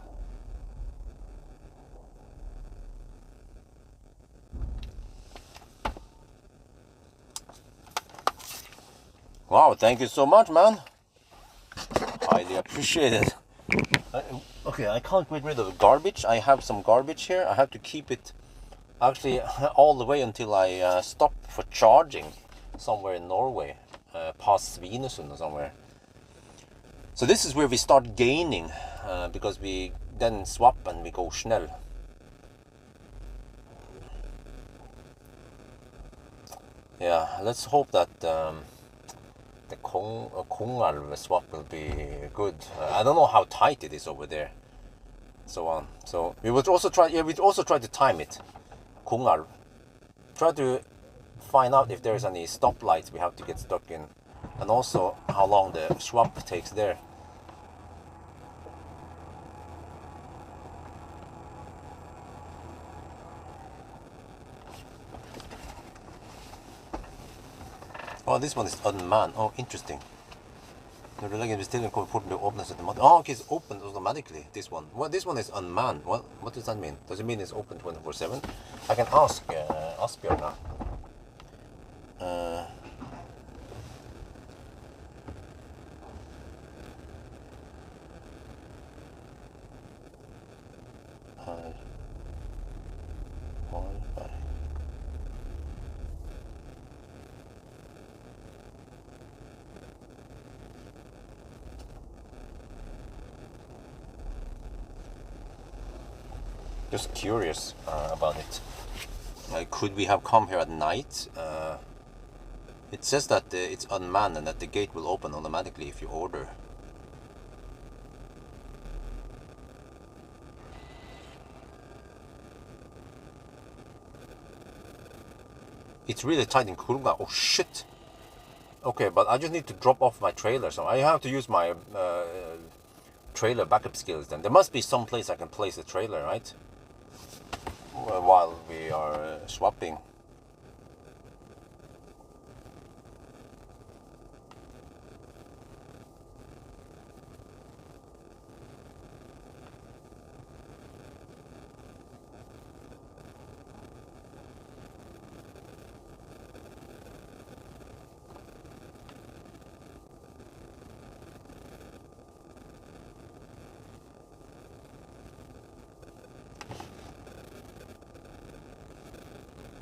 Wow, thank you so much, man. Highly appreciated. Okay, I can't get rid of the garbage. I have some garbage here. I have to keep it actually all the way until I stop for charging somewhere in Norway, past Svinesund or somewhere. So this is where we start gaining, because we then swap and we go Schnell. Yeah, let's hope that the Kongalv swap will be good. I don't know how tight it is over there. So on. So we would also try. Yeah, we'd also try to time it. Kongalv. Try to find out if there's any stoplights we have to get stuck in, and also how long the swap takes there. Oh, this one is unmanned. Oh, interesting. The relegation is still important to open automatically. Oh, okay, it's opened automatically, this one. Well, this one is unmanned. Well, what does that mean? Does it mean it's open 24/7? I can ask Asbjørn now. Just curious about it. Could we have come here at night? It says that it's unmanned and that the gate will open automatically if you order. It's really tight in Kurga. Oh shit! Okay, but I just need to drop off my trailer, so I have to use my trailer backup skills then. There must be some place I can place the trailer, right? While we are swapping.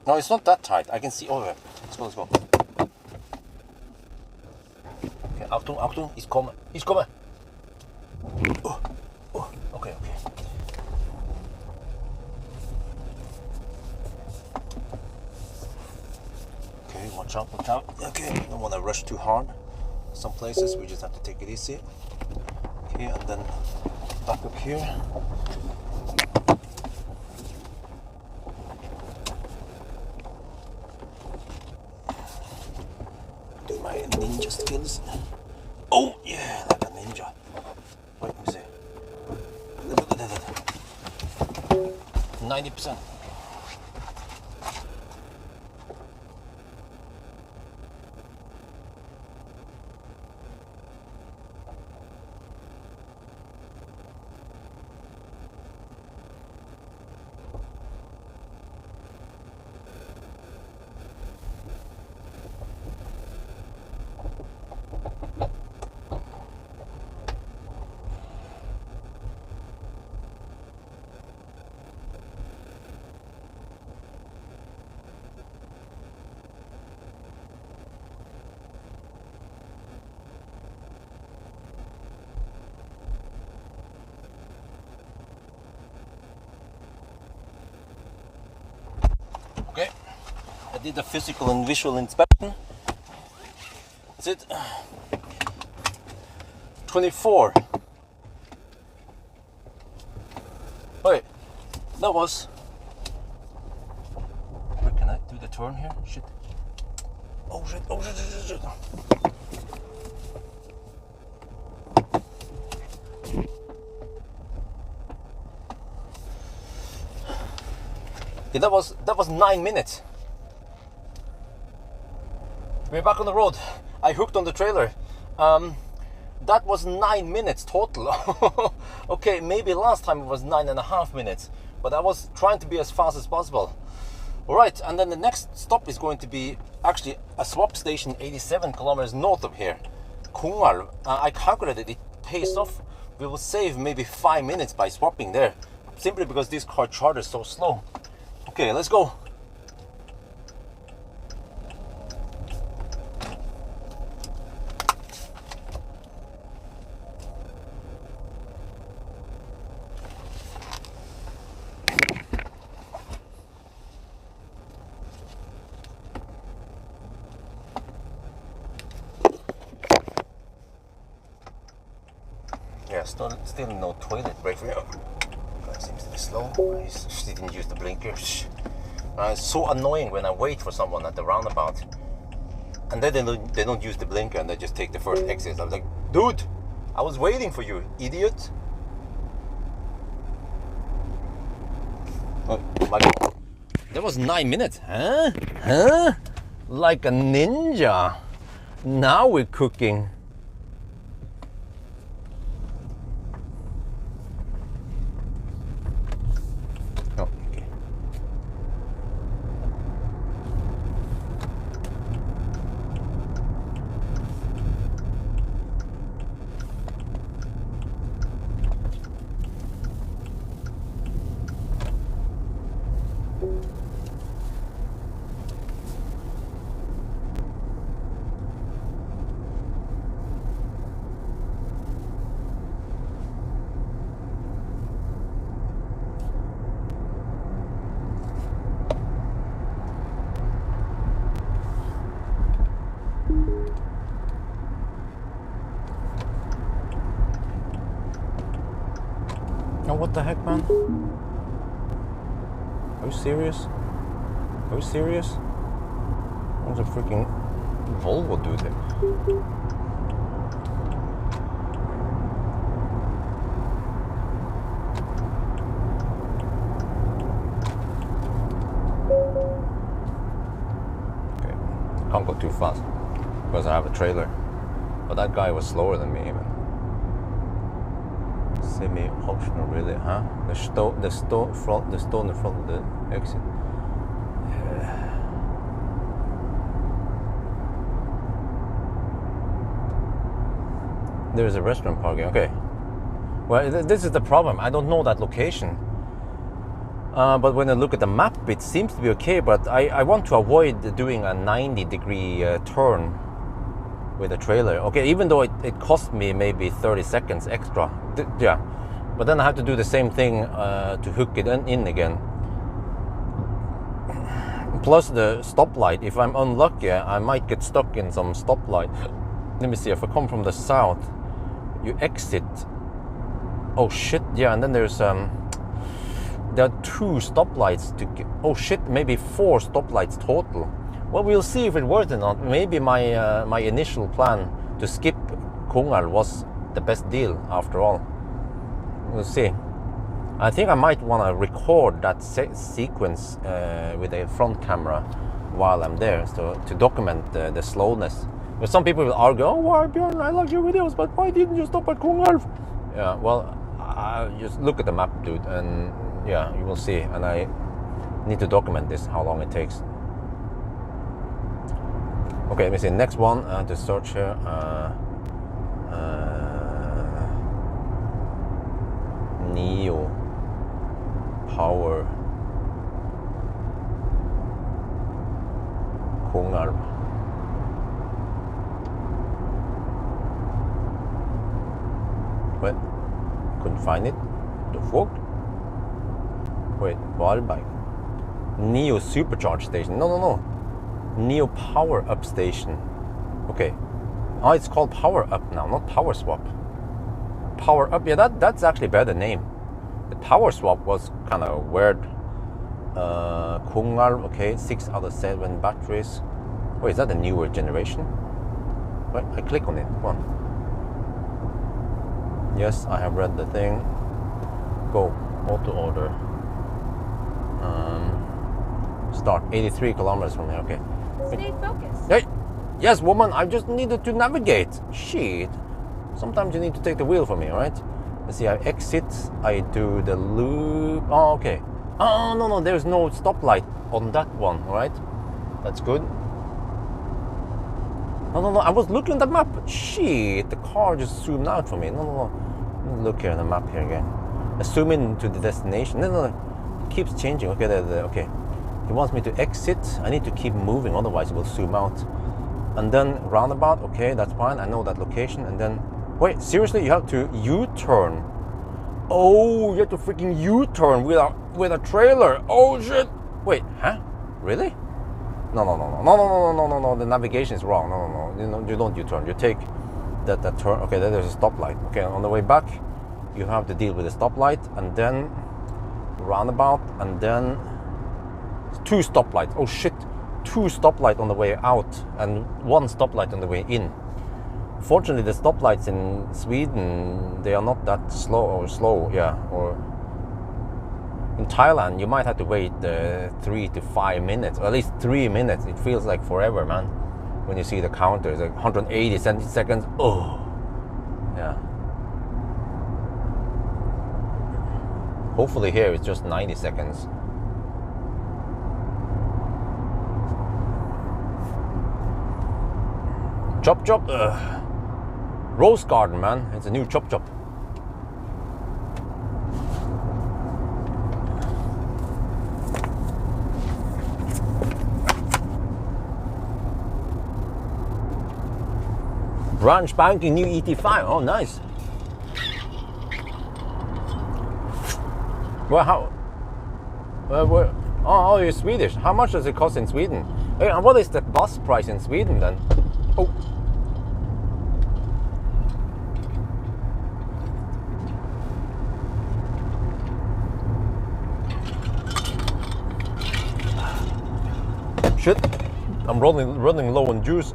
No, it's not that tight. I can see over. Let's go, let's go. Okay, Achtung, Achtung, he's coming. He's coming. Oh, oh, okay, okay. Okay, watch out, watch out. Okay, don't want to rush too hard. Some places we just have to take it easy. Okay, and then back up here. my ninja skills. Oh yeah, like a ninja. Wait, let me see. 90%. Okay, I did a physical and visual inspection. That's it. 24. Wait, that was... Where can I do the turn here? Shit. Oh shit, oh shit, shit, shit, shit. Yeah, that was 9 minutes. We're back on the road. I hooked on the trailer. That was 9 minutes total. Okay, maybe last time it was 9.5 minutes, but I was trying to be as fast as possible. All right, and then the next stop is going to be actually a swap station 87 kilometers north of here, Kungal. I calculated it pays off. We will save maybe 5 minutes by swapping there, simply because this car charges so slow. Okay, let's go. Yeah, still no toilet break for you. Guy seems to be slow. He didn't use the blinker. It's so annoying when I wait for someone at the roundabout, and then they don't use the blinker and they just take the first exit. I was like, dude, I was waiting for you, idiot. Oh my God. That was 9 minutes, huh? Huh? Like a ninja. Now we're cooking. Oh, what the heck, man? Are you serious? Are you serious? What's a freaking Volvo do there? Okay, can't go too fast because I have a trailer. But that guy was slower than me even. Semi-optional, really, huh? The stone in front of the exit. There is a restaurant parking. Okay. Well, this is the problem. I don't know that location. But when I look at the map, it seems to be okay. But I want to avoid doing a 90-degree turn with a trailer. Okay, even though it cost me maybe 30 seconds extra. Yeah, but then I have to do the same thing to hook it in again. Plus the stoplight. If I'm unlucky, I might get stuck in some stoplight. Let me see. If I come from the south, you exit. Oh shit! Yeah, and then there's there are 2 stoplights to get. Oh shit! Maybe 4 stoplights total. Well, we'll see if it worked or not. Maybe my my initial plan to skip Kungal was the best deal after all. We'll see. I think I might want to record that sequence with a front camera while I'm there, so to document the slowness. But some people will argue, "Oh, why, Björn? I like your videos, but why didn't you stop at Kungal?" Yeah, well, just look at the map, dude, and yeah, you will see. And I need to document this, how long it takes. Okay, let me see. Next one, to search here. Nio Power Kungal. Wait, couldn't find it. The fuck? Wait, Valberg. Nio Supercharge Station. No. Nio Power Up Station. Okay. Oh, it's called Power Up now, not Power Swap. Power Up, yeah, that's actually a better name. The Power Swap was kind of weird. Kungal, okay, 6 out of 7 batteries. Wait, is that the newer generation? Wait, I click on it. Come on. Yes, I have read the thing. Go, auto order. Start 83 kilometers from here. Okay. Stay focused. Hey, yes, woman. I just needed to navigate. Shit. Sometimes you need to take the wheel for me, all right? Let's see. I exit. I do the loop. Oh, okay. Oh no, there's no stoplight on that one. All right. That's good. No. I was looking at the map. Shit. The car just zoomed out for me. No. Look here on the map here again. I zoom in to the destination. No. It keeps changing. Okay. Okay. He wants me to exit. I need to keep moving, otherwise it will zoom out. And then roundabout. Okay, that's fine. I know that location. And then, wait, seriously, you have to U-turn. Oh, you have to freaking U-turn with a trailer. Oh shit. Wait, huh? Really? No. The navigation is wrong. No. You don't U-turn. You take that turn. Okay, then there's a stoplight. Okay, on the way back, you have to deal with the stoplight, and then roundabout, and then 2 stoplights. Oh shit. 2 stoplights on the way out and 1 stoplight on the way in. Fortunately, the stoplights in Sweden, they are not that slow, yeah. Or in Thailand, you might have to wait 3 to 5 minutes, or at least 3 minutes. It feels like forever, man. When you see the counter, it's like 180 seconds. Oh, yeah. Hopefully here it's just 90 seconds. Chop. Rose Garden, man. It's a new chop. Brand spanking new ET5. Oh, nice. Well, how? Oh, you're Swedish. How much does it cost in Sweden? Hey, and what is the bus price in Sweden then? Oh. Shit, I'm running low on juice.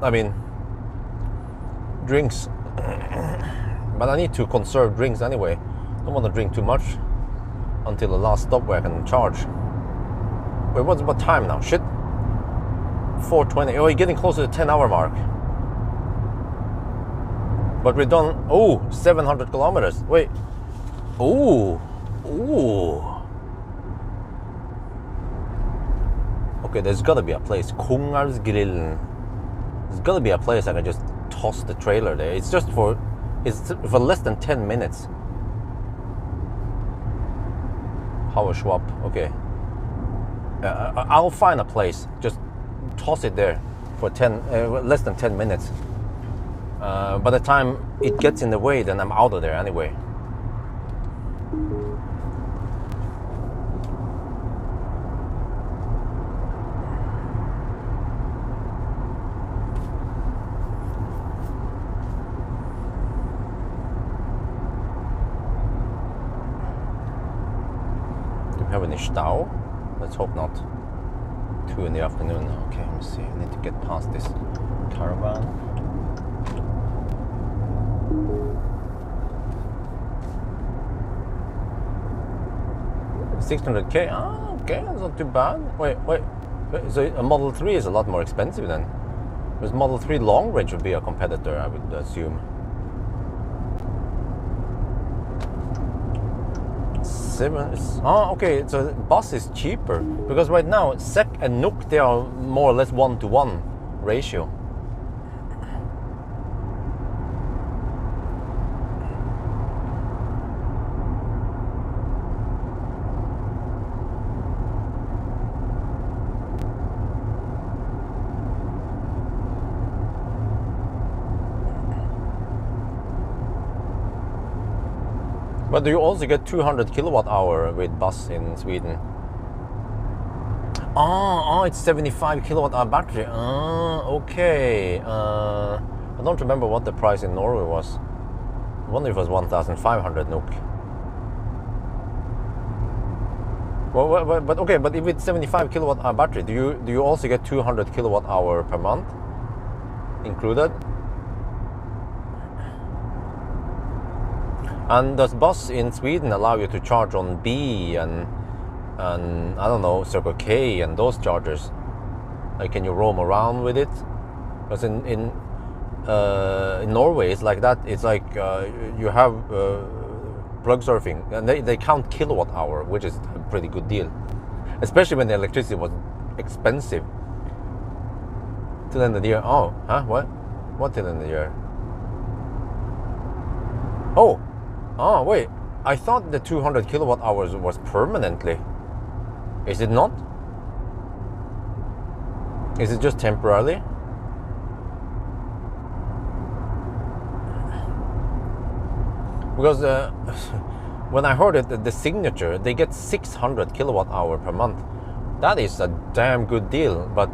I mean, drinks. But I need to conserve drinks anyway. Don't want to drink too much until the last stop where I can charge. Wait, what time now? Shit. 4:20. Oh, you're getting closer to the 10-hour mark. But we're done. Oh, 700 kilometers. Wait. Ooh. Okay, there's gotta be a place. Kungalsgrillen. There's gotta be a place I can just toss the trailer there. It's for less than 10 minutes. Power swap. Okay. I'll find a place. Just toss it there for less than 10 minutes. By the time it gets in the way, then I'm out of there anyway. Do we have any stau? Let's hope not. 2 in the afternoon. Okay, let me see. I need to get past this caravan. $600K. Ah, okay, that's not too bad. Wait. So a Model 3 is a lot more expensive then. Because Model 3 long range would be a competitor, I would assume. Okay, so bus is cheaper. Because right now, SEK and NOK, they are more or less 1-to-1 ratio. But do you also get 200 kilowatt hour with bus in Sweden? Oh, it's 75 kilowatt hour battery. Okay. I don't remember what the price in Norway was. I wonder if it was 1,500 NOK. Well, but okay, but if it's 75 kilowatt hour battery, do you also get 200 kilowatt hour per month included? And does bus in Sweden allow you to charge on B and I don't know, Circle K and those chargers? Like, can you roam around with it? Because in Norway it's like that. It's like you have plug surfing, and they count kilowatt hour, which is a pretty good deal, especially when the electricity was expensive. Till end of the year. Oh, huh? What till end of the year? Oh, wait. I thought the 200 kilowatt hours was permanently. Is it not? Is it just temporarily? Because when I heard it, the signature, they get 600 kilowatt hour per month. That is a damn good deal. But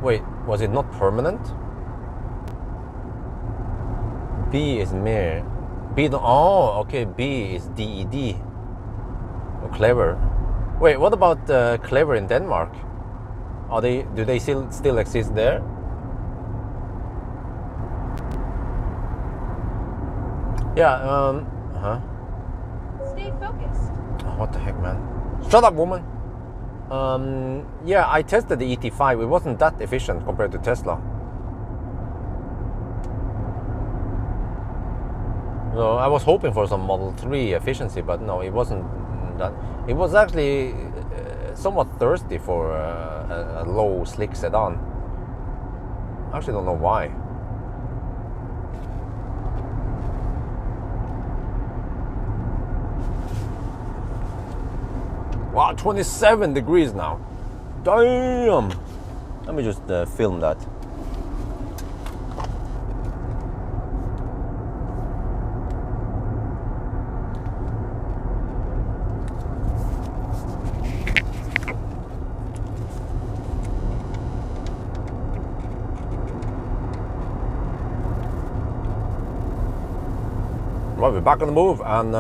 wait, was it not permanent? B is mere. Okay, B is DED. Oh, clever. Wait, what about Clever in Denmark? Do they still exist there? Yeah, Stay focused. Oh, what the heck, man? Shut up, woman! Yeah, I tested the ET5. It wasn't that efficient compared to Tesla. So I was hoping for some Model 3 efficiency, but no, it wasn't that. It was actually somewhat thirsty for a low, slick sedan. I actually don't know why. Wow, 27 degrees now. Damn! Let me just film that. Right, we're back on the move, and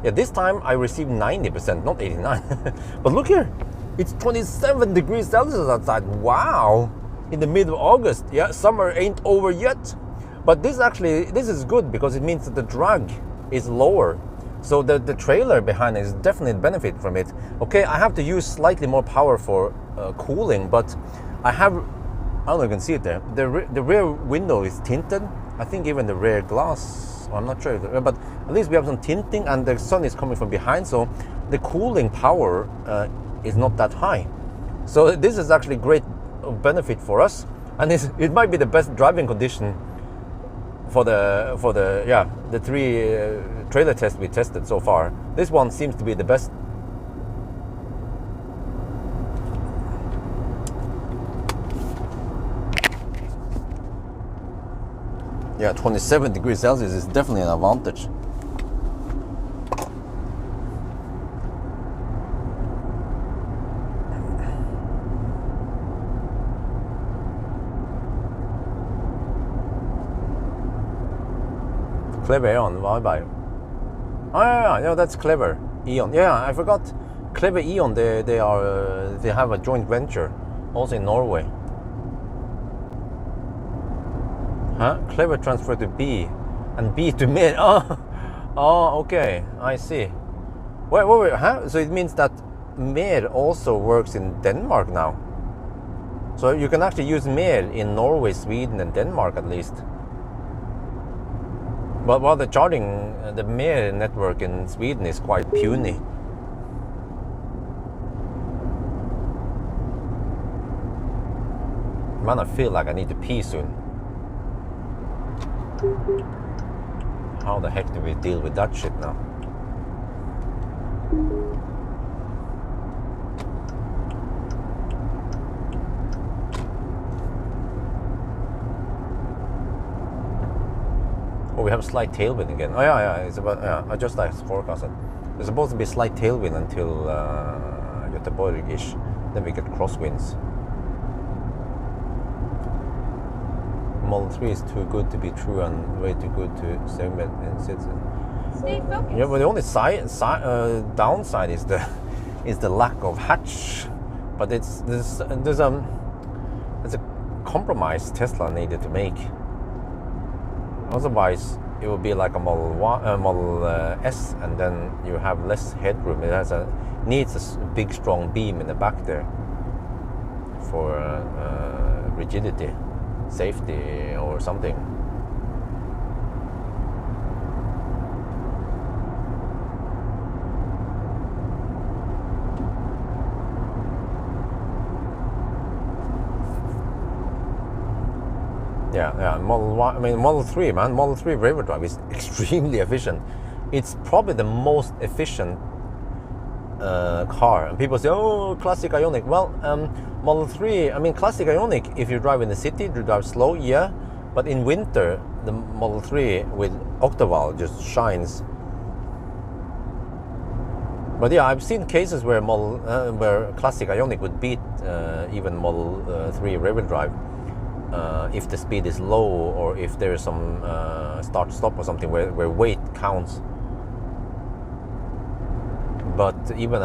yeah, this time I received 90%, not 89. But look here, it's 27 degrees Celsius outside. Wow, in the middle of August. Yeah, summer ain't over yet. But this is good because it means that the drag is lower. So the trailer behind is definitely benefit from it. Okay, I have to use slightly more power for cooling, but I don't know if you can see it there. The rear window is tinted. I think even the rear glass, I'm not sure, but at least we have some tinting, and the sun is coming from behind, so the cooling power is not that high. So this is actually great benefit for us, and it might be the best driving condition for the 3 trailer tests we tested so far. This one seems to be the best. Yeah, 27 degrees Celsius is definitely an advantage. Clever Eon, bye. Oh yeah, that's Clever Eon. Yeah, I forgot. Clever Eon, they have a joint venture Also in Norway. Huh? Clever transfer to B and B to mid. Oh, okay. I see. Wait. Huh? So it means that mer also works in Denmark now. So you can actually use mer in Norway, Sweden, and Denmark at least. But while the charging, the mer network in Sweden is quite puny. Man, I feel like I need to pee soon. How the heck do we deal with that shit now? Oh, we have a slight tailwind again. Oh yeah, it's about, yeah, I just like forecasted. There's supposed to be a slight tailwind until Göteborg-ish. Then we get crosswinds. Model 3 is too good to be true and way too good to segment in citizen. Stay focused. Yeah, but the only downside is the lack of hatch. But there's a compromise Tesla needed to make. Otherwise, it would be like a Model S, and then you have less headroom. It needs a big, strong beam in the back there for rigidity, safety, or something. Yeah. Model 3, man. Model 3 rear drive is extremely efficient. It's probably the most efficient car. And people say, oh, classic Ioniq. Well, Model 3, classic Ioniq, if you drive in the city, you drive slow, yeah. But in winter, the Model 3 with Octaval just shines. But yeah, I've seen cases where classic Ioniq would beat even Model 3 rear-wheel drive. If the speed is low, or if there is some start-stop or something where weight counts. But even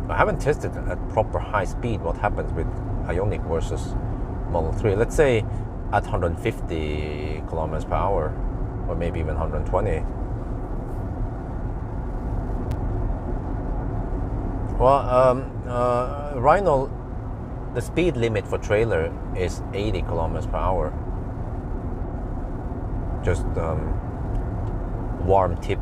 I haven't tested at proper high speed what happens with Ioniq versus Model 3. Let's say at 150 kilometers per hour, or maybe even 120. Well, Rhino, the speed limit for trailer is 80 kilometers per hour. Just warm tip.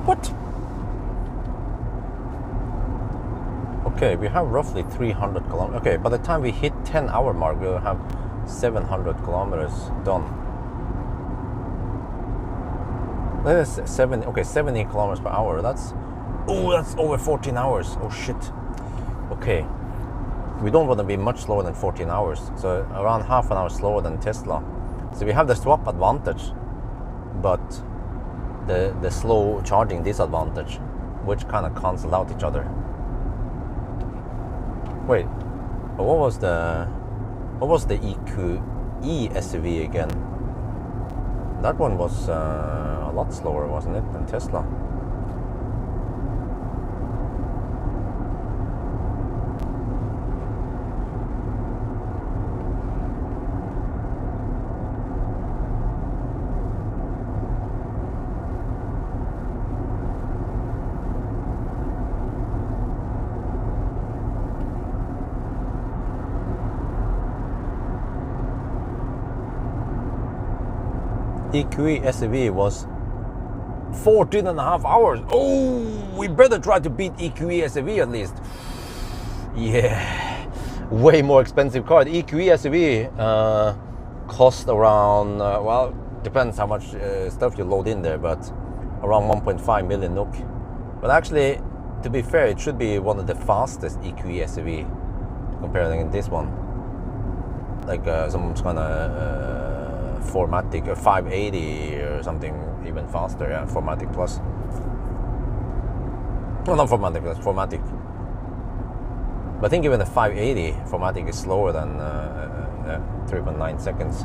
What? Okay, we have roughly 300 kilometers. Okay, by the time we hit 10-hour mark, we'll have 700 kilometers done. That is 70 kilometers per hour. That's over 14 hours. Oh shit. Okay, we don't want to be much slower than 14 hours. So around half an hour slower than Tesla. So we have the swap advantage, but the slow charging disadvantage, which kind of cancel out each other. Wait, what was the EQE SUV again? That one was a lot slower, wasn't it, than Tesla? EQE SUV was 14 and a half hours. Oh, we better try to beat EQE SUV at least. Yeah, way more expensive car. The EQE SUV cost around, well, depends how much stuff you load in there, but around 1.5 million NOK. But actually, to be fair, it should be one of the fastest EQE SUV comparing this one. Like some kind of 4MATIC or 580 or something even faster. Yeah, 4MATIC Plus. No, not 4MATIC, that's 4MATIC. But I think even the 580 4MATIC is slower than 3.9 seconds.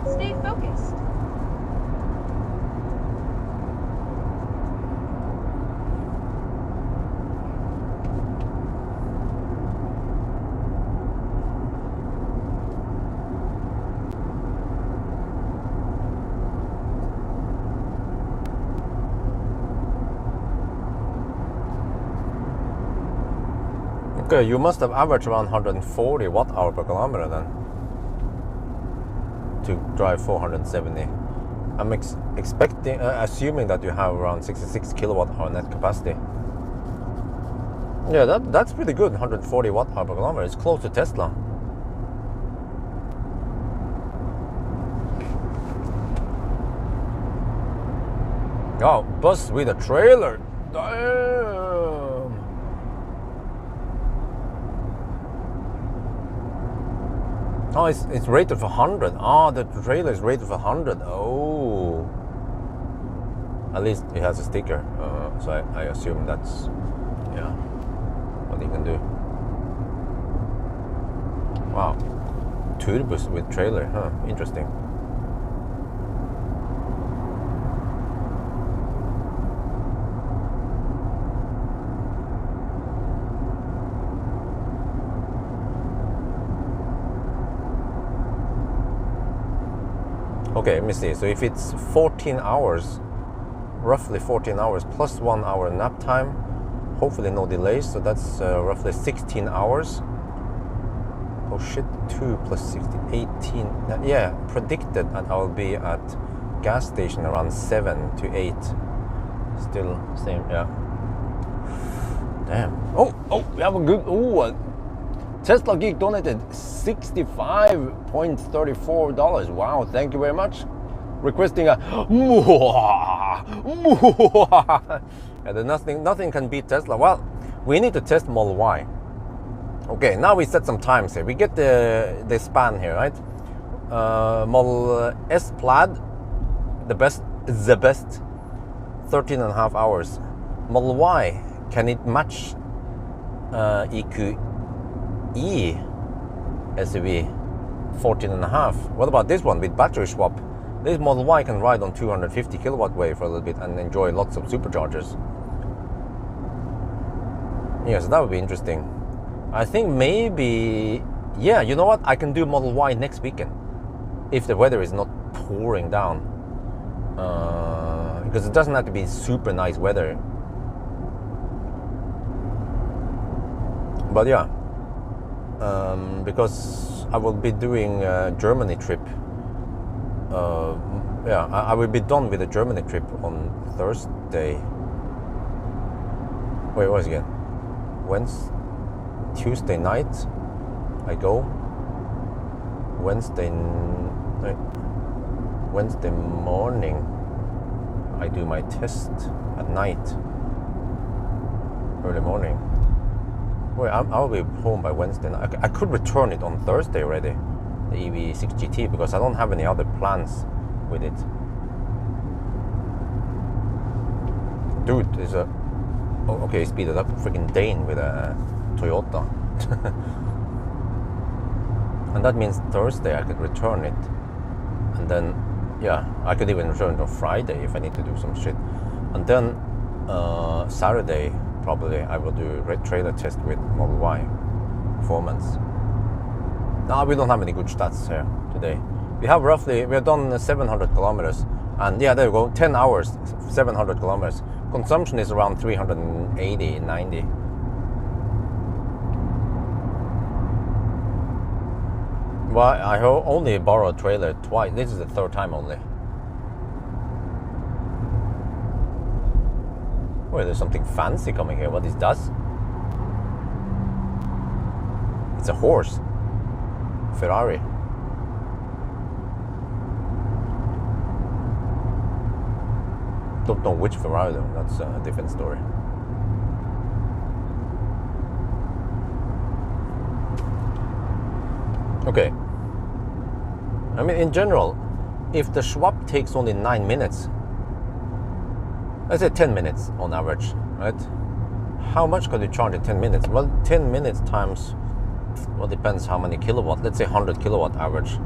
Stay focused. Okay, you must have averaged around 140 watt-hour per kilometer then to drive 470. I'm expecting, assuming that you have around 66 kilowatt-hour net capacity. Yeah, that's pretty good. 140 watt-hour per kilometer. It's close to Tesla. Oh, bus with a trailer. Damn. Oh, it's rated for 100. Oh, the trailer is rated for 100. Oh. At least it has a sticker. So I assume that's, yeah, what you can do. Wow. Tourbus with trailer. Huh, interesting. Okay, let me see. So if it's 14 hours, roughly 14 hours plus 1 hour nap time, hopefully no delays, so that's roughly 16 hours. Oh shit, 2 plus 60, 18. Yeah, predicted that I'll be at gas station around 7 to 8. Still same, yeah. Damn. Oh, we have a good, Tesla Geek donated $65.34. Wow, thank you very much. Requesting a yeah, nothing can beat Tesla. Well, we need to test Model Y. Okay, now we set some times here. We get the span here, right? Model S Plaid, the best, 13 and a half hours. Model Y, can it match EQE SUV 14 and a half? What about this one with battery swap? This Model Y can ride on 250 kilowatt wave for a little bit and enjoy lots of superchargers. Yeah, so that would be interesting. I think maybe, yeah, you know what? I can do Model Y next weekend if the weather is not pouring down. Because it doesn't have to be super nice weather. But yeah, because I will be doing a Germany trip. Yeah, I will be done with the Germany trip on Thursday. Wait, what is it again? Tuesday night I go. Wednesday morning I do my test at night. Early morning. Wait, I'll be home by Wednesday night. I could return it on Thursday already, the EV6 GT, because I don't have any other plans with it. Dude, there's a... Oh, okay, speeded up. Freaking Dane with a Toyota. And that means Thursday I could return it. And then, yeah, I could even return it on Friday if I need to do some shit. And then Saturday, probably I will do a trailer test with Model Y performance. No, we don't have any good stats here today. We have done 700 kilometers, and yeah, there you go, 10 hours, 700 kilometers. Consumption is around 380, 90. Well, I only borrowed a trailer twice. This is the third time only. Wait, there's something fancy coming here. What is that? It's a horse. Ferrari. Don't know which Ferrari though. That's a different story. Okay. I mean, in general, if the swap takes only 9 minutes, let's say 10 minutes on average, right? How much could you charge in 10 minutes? Well, 10 minutes times, well, depends how many kilowatt. Let's say 100 kilowatt average.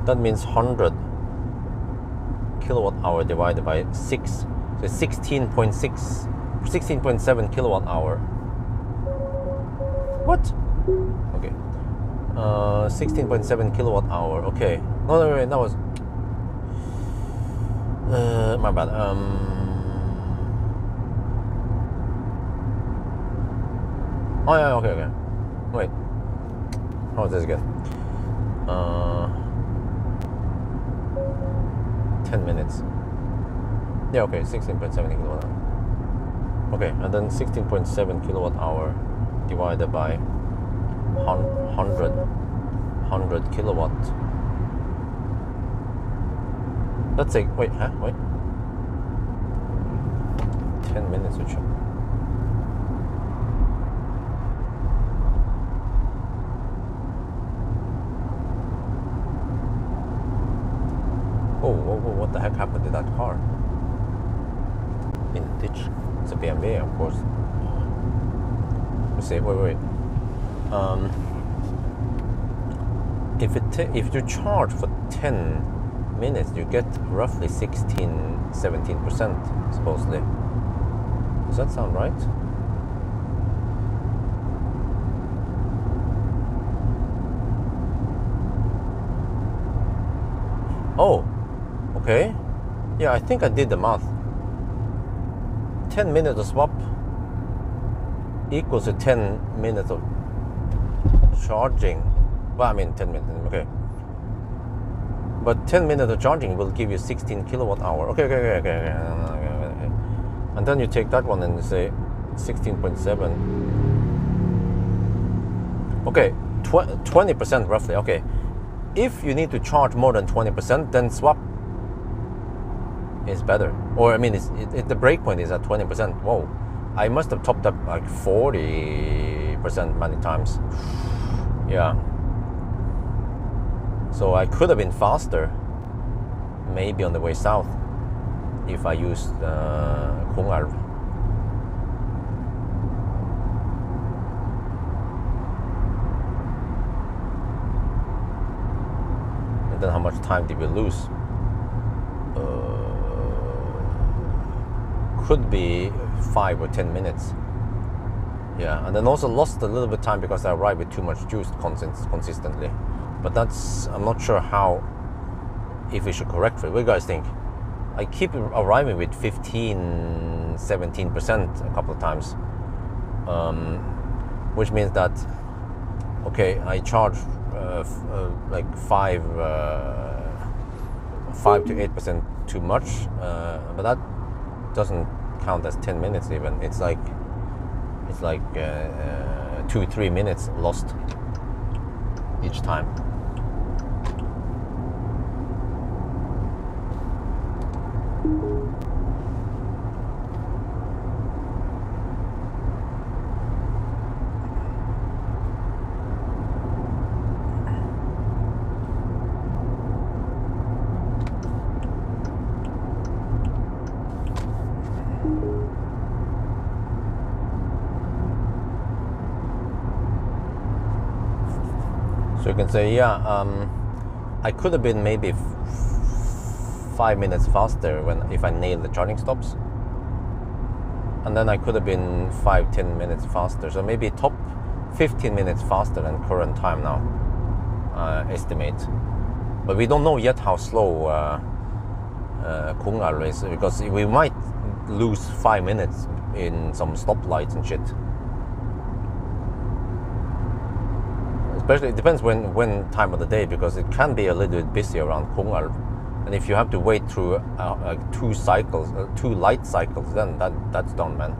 That means 100 kilowatt hour divided by 6. So 16.7 kilowatt hour. What? Okay. 16.7 kilowatt hour. Okay. No, wait, that was... my bad. Oh yeah, okay. Wait. How is this again? 10 minutes. Yeah, okay, 16.7 kilowatt hour. Okay, and then 16.7 kilowatt hour divided by 100 kilowatt. Let's say, wait. 10 minutes or so. Oh, what the heck happened to that car? In the ditch. It's a BMW, of course. Let's see, wait. If you charge for 10 minutes, you get roughly 17%, supposedly. Does that sound right? Oh, okay. Yeah, I think I did the math. 10 minutes of swap equals to 10 minutes of charging. Well, I mean 10 minutes, okay. But 10 minutes of charging will give you 16 kilowatt hour. Okay. And then you take that one and say 16.7. Okay, 20% roughly. Okay, if you need to charge more than 20%, then swap is better. Or I mean, the breakpoint is at 20%. Whoa, I must have topped up like 40% many times. Yeah. So I could have been faster, maybe on the way south, if I used Kungalv. And then how much time did we lose? Could be 5 or 10 minutes. Yeah, and then also lost a little bit of time because I arrived with too much juice consistently. But that's, I'm not sure if we should correct for it. What do you guys think? I keep arriving with 15, 17% a couple of times, which means that, okay, I charge like 5 to 8% too much, but that doesn't count as 10 minutes even. It's like 2-3 minutes lost each time. So you can say, yeah, I could have been maybe 5 minutes faster if I nailed the charging stops, and then I could have been 5-10 minutes faster. So maybe top 15 minutes faster than current time now, estimate. But we don't know yet how slow Kongal is, because we might lose 5 minutes in some stoplights and shit. Especially, it depends when time of the day, because it can be a little bit busy around Kongal. And if you have to wait through two light cycles, then that's done, man.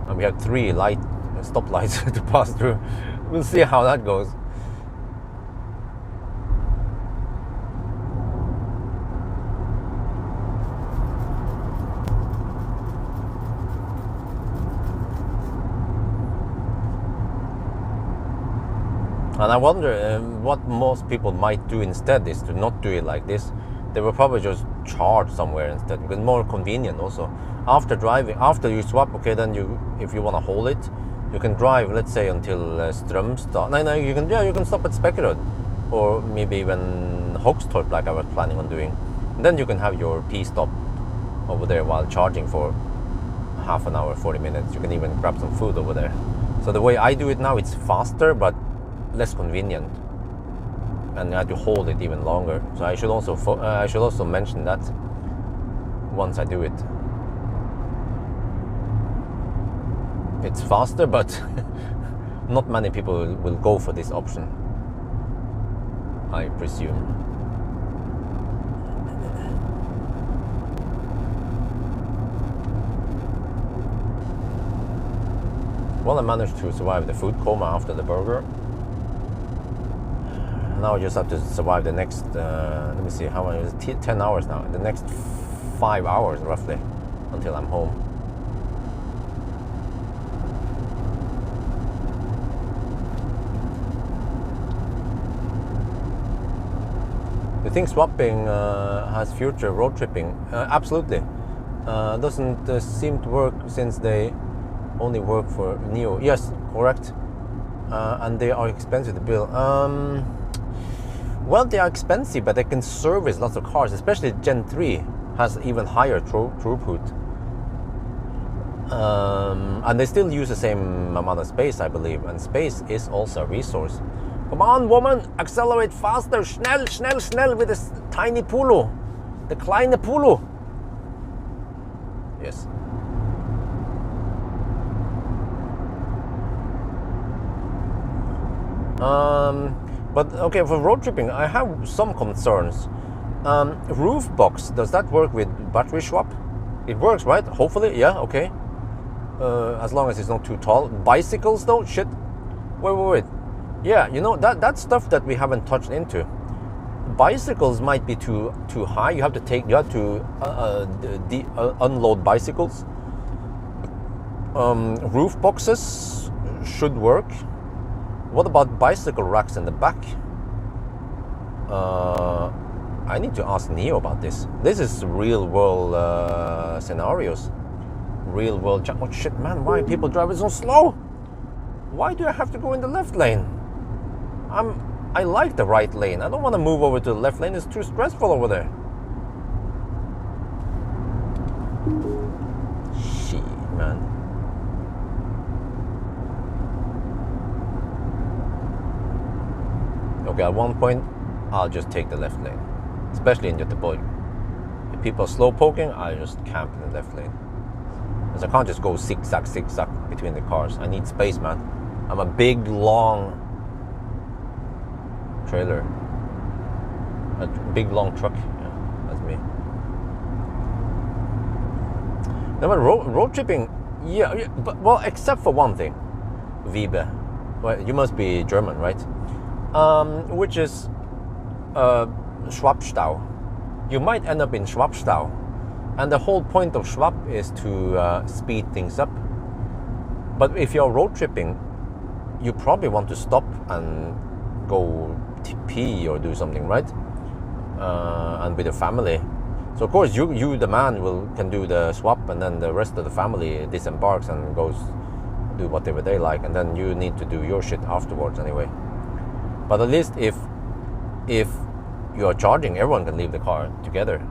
And we have 3 stoplights to pass through. We'll see how that goes. And I wonder what most people might do instead is to not do it like this. They will probably just charge somewhere instead, because it's more convenient also. After you swap, okay, then if you want to hold it, you can drive, let's say, until Strømstad. No, you can stop at Spekkerud, or maybe even Hogstorp, like I was planning on doing. And then you can have your P-stop over there while charging for half an hour, 40 minutes. You can even grab some food over there. So the way I do it now, it's faster, but less convenient, and I have to hold it even longer. So I should also mention that once I do it. It's faster, but not many people will go for this option, I presume. Well, I managed to survive the food coma after the burger. Now I just have to survive the next, let me see, how many is it? 10 hours now. The next 5 hours roughly until I'm home. Do you think swapping has future road tripping? Absolutely. Doesn't seem to work since they only work for Nio. Yes, correct. And they are expensive to build. Well, they are expensive, but they can service lots of cars, especially Gen 3 has even higher throughput. And they still use the same amount of space, I believe, and space is also a resource. Come on, woman, accelerate faster, schnell, schnell, schnell with this tiny Polo, the kleine Polo. Yes. But okay, for road tripping, I have some concerns. Roof box, does that work with battery swap? It works, right? Hopefully, yeah, okay. As long as it's not too tall. Bicycles though, shit. Wait. Yeah, you know, that's stuff that we haven't touched into. Bicycles might be too high. You have to unload bicycles. Roof boxes should work. What about bicycle racks in the back? I need to ask Nio about this. This is real world scenarios. Real world. Oh shit, man! Why are people driving so slow? Why do I have to go in the left lane? I like the right lane. I don't want to move over to the left lane. It's too stressful over there. Shit, man. Okay, at one point, I'll just take the left lane, especially in Göteborg. If people are slow poking, I just camp in the left lane. Because I can't just go zigzag between the cars. I need space, man. I'm a big, long trailer. A big, long truck. Yeah, that's me. Now, but road tripping, yeah, but, well, except for one thing. Wiebe. Well, you must be German, right? Which is Schwabstau. You might end up in Schwabstau, and the whole point of Schwab is to speed things up. But if you're road tripping, you probably want to stop and go pee or do something, right? And with your family. So of course you the man can do the swap, and then the rest of the family disembarks and goes do whatever they like, and then you need to do your shit afterwards anyway. But at least if you are charging, everyone can leave the car together.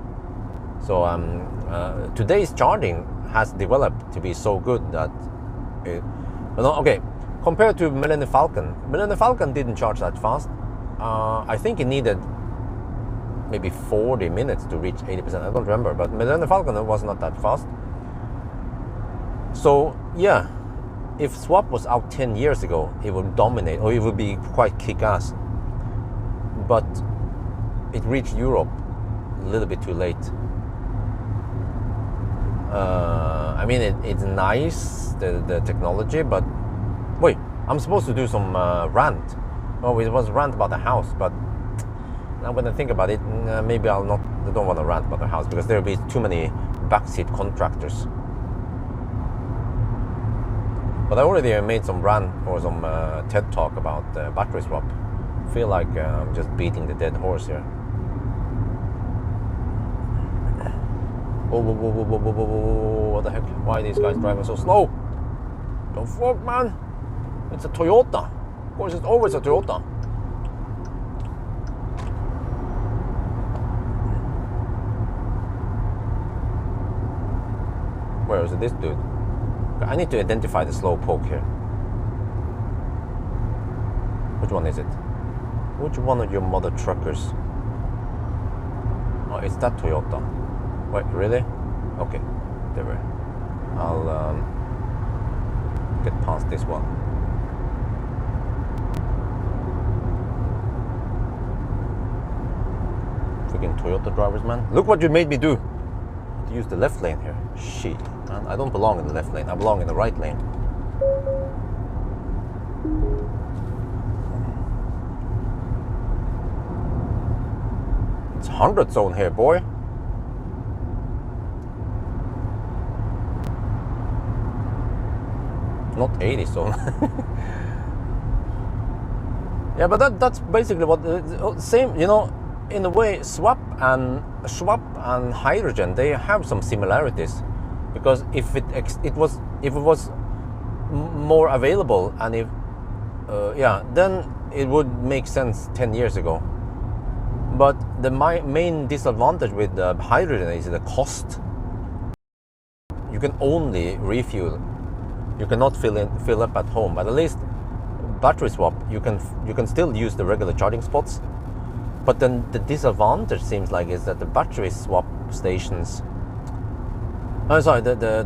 So today's charging has developed to be so good that No, okay, compared to Millennium Falcon didn't charge that fast. I think it needed maybe 40 minutes to reach 80%. I don't remember, but Millennium Falcon was not that fast. So yeah, if Swap was out 10 years ago, it would dominate, or it would be quite kick-ass. But it reached Europe a little bit too late. I mean, it's nice, the technology, but wait, I'm supposed to do some rant. Oh, it was rant about the house, but now when I think about it, maybe I don't want to rant about the house, because there will be too many backseat contractors. But I already made some rant or some TED talk about battery swap. I feel like I'm just beating the dead horse here. Whoa, whoa, whoa, whoa, whoa, whoa, whoa, what the heck? Why are these guys driving so slow? Don't fuck, man. It's a Toyota. Of course, it's always a Toyota. Where is this dude? I need to identify the slow poke here. Which one is it? Which one of your mother truckers? Oh, it's that Toyota. Wait, really? Okay, there we are. I'll get past this one. Freaking Toyota drivers, man. Look what you made me do. To use the left lane here. Shit, man. I don't belong in the left lane. I belong in the right lane. It's 100 zone here, boy. Not 80 zone. Yeah, but that's basically what same, you know, in a way. Swap and hydrogen, they have some similarities, because if it was more available, and if yeah, then it would make sense 10 years ago. But the main disadvantage with hydrogen is the cost. You can only refuel. You cannot fill up at home. But at least battery swap, you can still use the regular charging spots. But then the disadvantage seems like is that the battery swap stations. Oh, sorry, the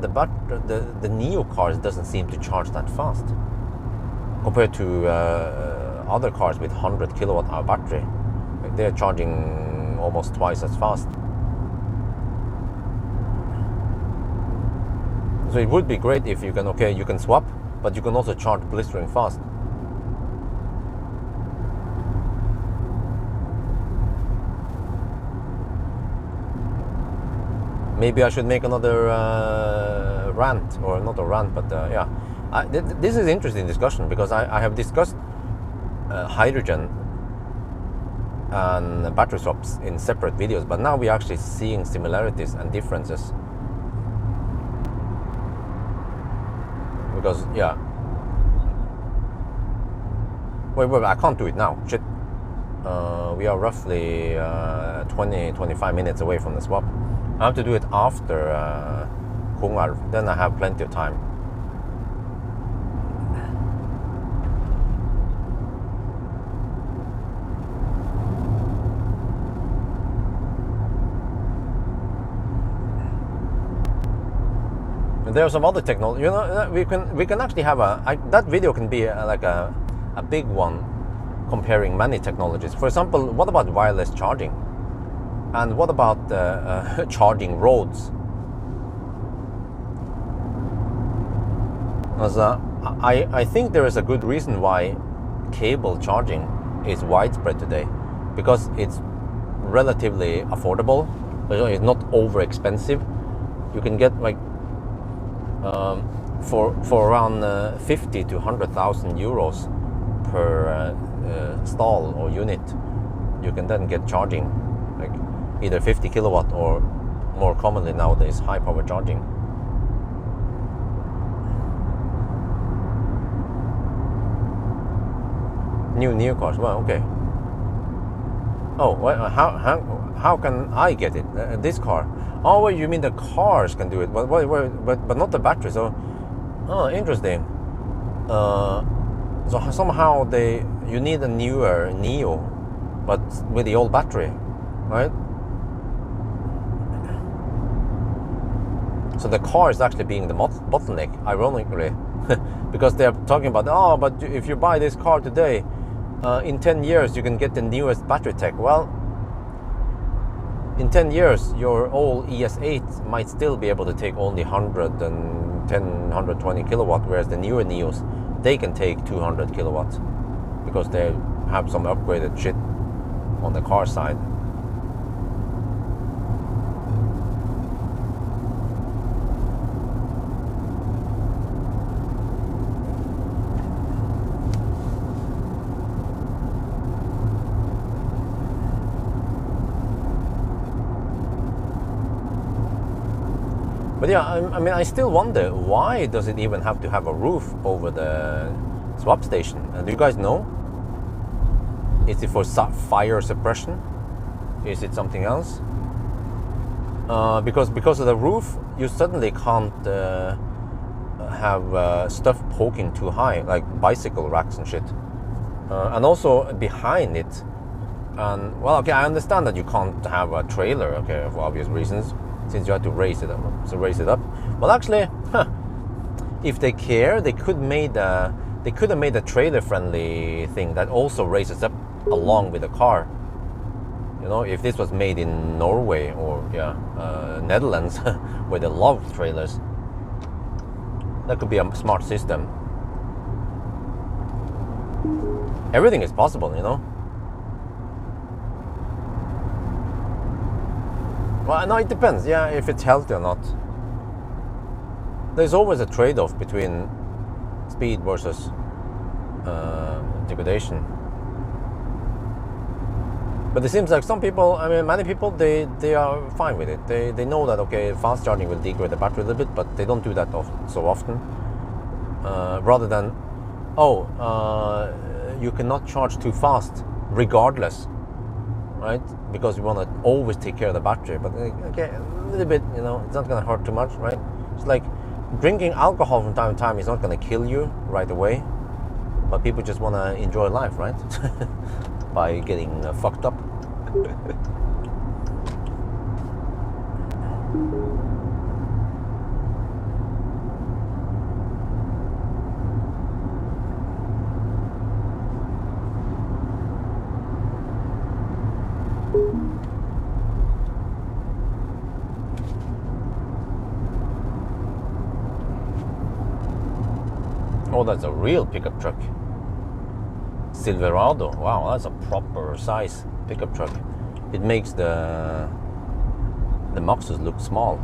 Nio cars doesn't seem to charge that fast compared to other cars with 100 kilowatt hour battery. They're charging almost twice as fast. So it would be great if you can swap, but you can also charge blistering fast. Maybe I should make another rant, or not a rant, but yeah. This is an interesting discussion, because I have discussed hydrogen and battery swaps in separate videos, but now we're actually seeing similarities and differences. Because, yeah. Wait, I can't do it now. Shit. We are roughly 20-25 minutes away from the swap. I have to do it after Kungar, then I have plenty of time. And there are some other technology. You know, we can actually have that video can be like a big one, comparing many technologies. For example, what about wireless charging? And what about charging roads? As I think there is a good reason why cable charging is widespread today, because it's relatively affordable. It's not over expensive. You can get like for around 50 to 100,000 euros per stall or unit. You can then get charging, like either 50 kilowatt or more commonly nowadays high power charging. New cars. Well, okay. Oh, well, how can I get it? This car? Oh, well, you mean the cars can do it, but not the battery. So, oh, interesting. So somehow you need a newer Nio, but with the old battery, right? So the car is actually being the bottleneck, ironically, because they're talking about, oh, but if you buy this car today, in 10 years you can get the newest battery tech. Well, in 10 years your old ES8 might still be able to take only 110, 120 kilowatt, whereas the newer Nios, they can take 200 kilowatts because they have some upgraded shit on the car side. But yeah, I mean, I still wonder, why does it even have to have a roof over the swap station? Do you guys know? Is it for fire suppression? Is it something else? Because of the roof, you suddenly can't have stuff poking too high, like bicycle racks and shit. And also behind it. And well, okay, I understand that you can't have a trailer, okay, for obvious reasons, since you have to raise it up. So raise it up. Well, actually, if they care, they could have made a trailer-friendly thing that also raises up along with the car. You know, if this was made in Norway or Netherlands, where they love trailers, that could be a smart system. Everything is possible, you know. Well, no, it depends. Yeah, if it's healthy or not. There's always a trade-off between speed versus degradation. But it seems like some people, I mean, many people, they are fine with it. They know that, okay, fast charging will degrade the battery a little bit, but they don't do that so often. Rather than, you cannot charge too fast, regardless, right? Because you want to always take care of the battery. But okay, a little bit, you know, it's not going to hurt too much, right? It's like drinking alcohol from time to time is not going to kill you right away, but people just want to enjoy life, right? By getting fucked up. Oh, that's a real pickup truck. Silverado. Wow, that's a proper size pickup truck. It makes the Maxus look small.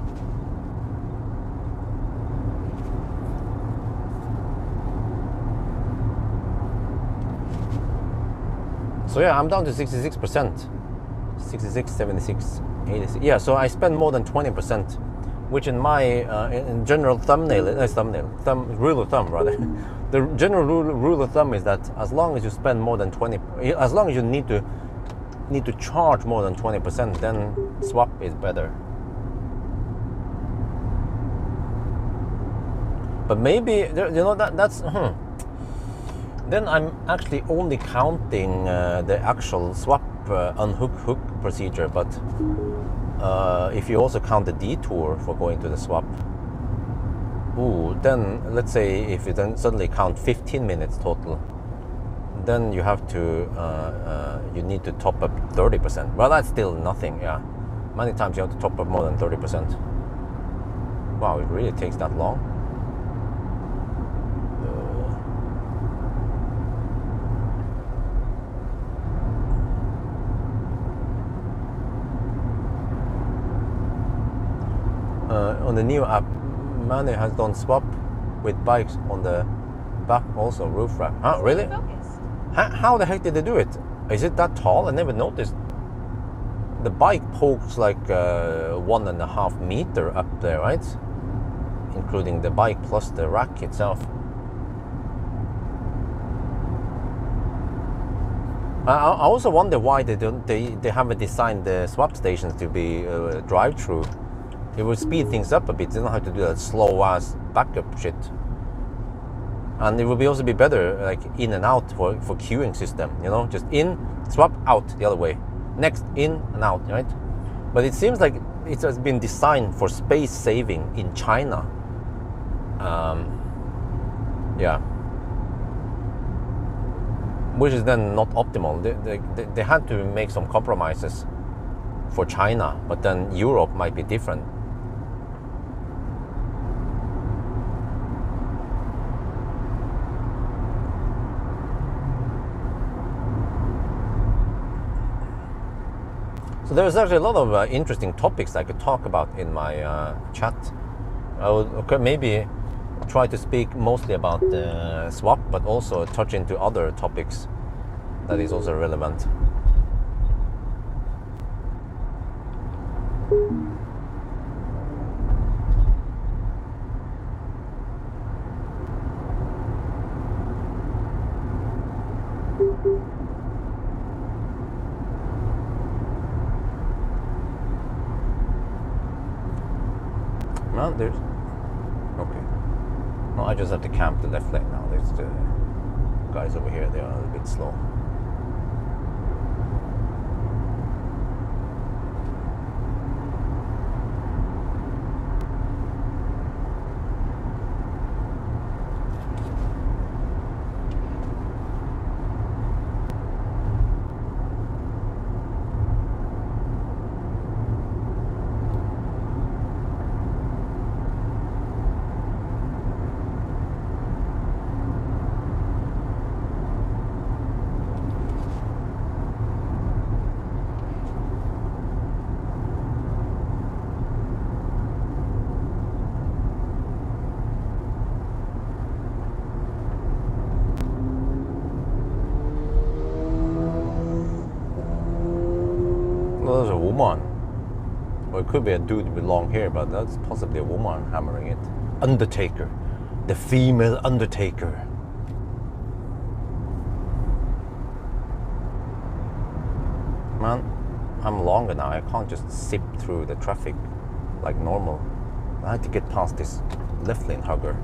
So yeah, I'm down to 66%. 66, 76, 86. Yeah, so I spend more than 20%, which in my in general rule of thumb rather. The general rule of thumb is that as long as you spend more than 20, as long as you need to charge more than 20%, then swap is better. But maybe, you know, that's then I'm actually only counting the actual swap unhook procedure. But if you also count the detour for going to the swap, then let's say if you then suddenly count 15 minutes total, then you have to you need to top up 30%. Well, that's still nothing. Yeah, many times you have to top up more than 30%. Wow, it really takes that long. On the Nio app, Mane has done swap with bikes on the back also, roof rack. Huh, really? How the heck did they do it? Is it that tall? I never noticed. The bike pokes like 1.5 meter up there, right? Including the bike plus the rack itself. I also wonder why they haven't designed the swap stations to be drive-through. It would speed things up a bit. They don't have to do that slow ass backup shit. And it will be also be better like in and out for queuing system, you know, just in, swap, out the other way. Next, in and out, right? But it seems like it has been designed for space saving in China. Yeah. Which is then not optimal. They had to make some compromises for China, but then Europe might be different. So there's actually a lot of interesting topics I could talk about in my chat. I would maybe try to speak mostly about the swap, but also touch into other topics that is also relevant. No, there's... Okay. No, I just have to camp the left lane now. There's the guys over here. They are a bit slow. Well, there's a woman. Or it could be a dude with long hair, but that's possibly a woman hammering it. Undertaker. The female Undertaker. Man, I'm longer now. I can't just zip through the traffic like normal. I had to get past this left lane hugger.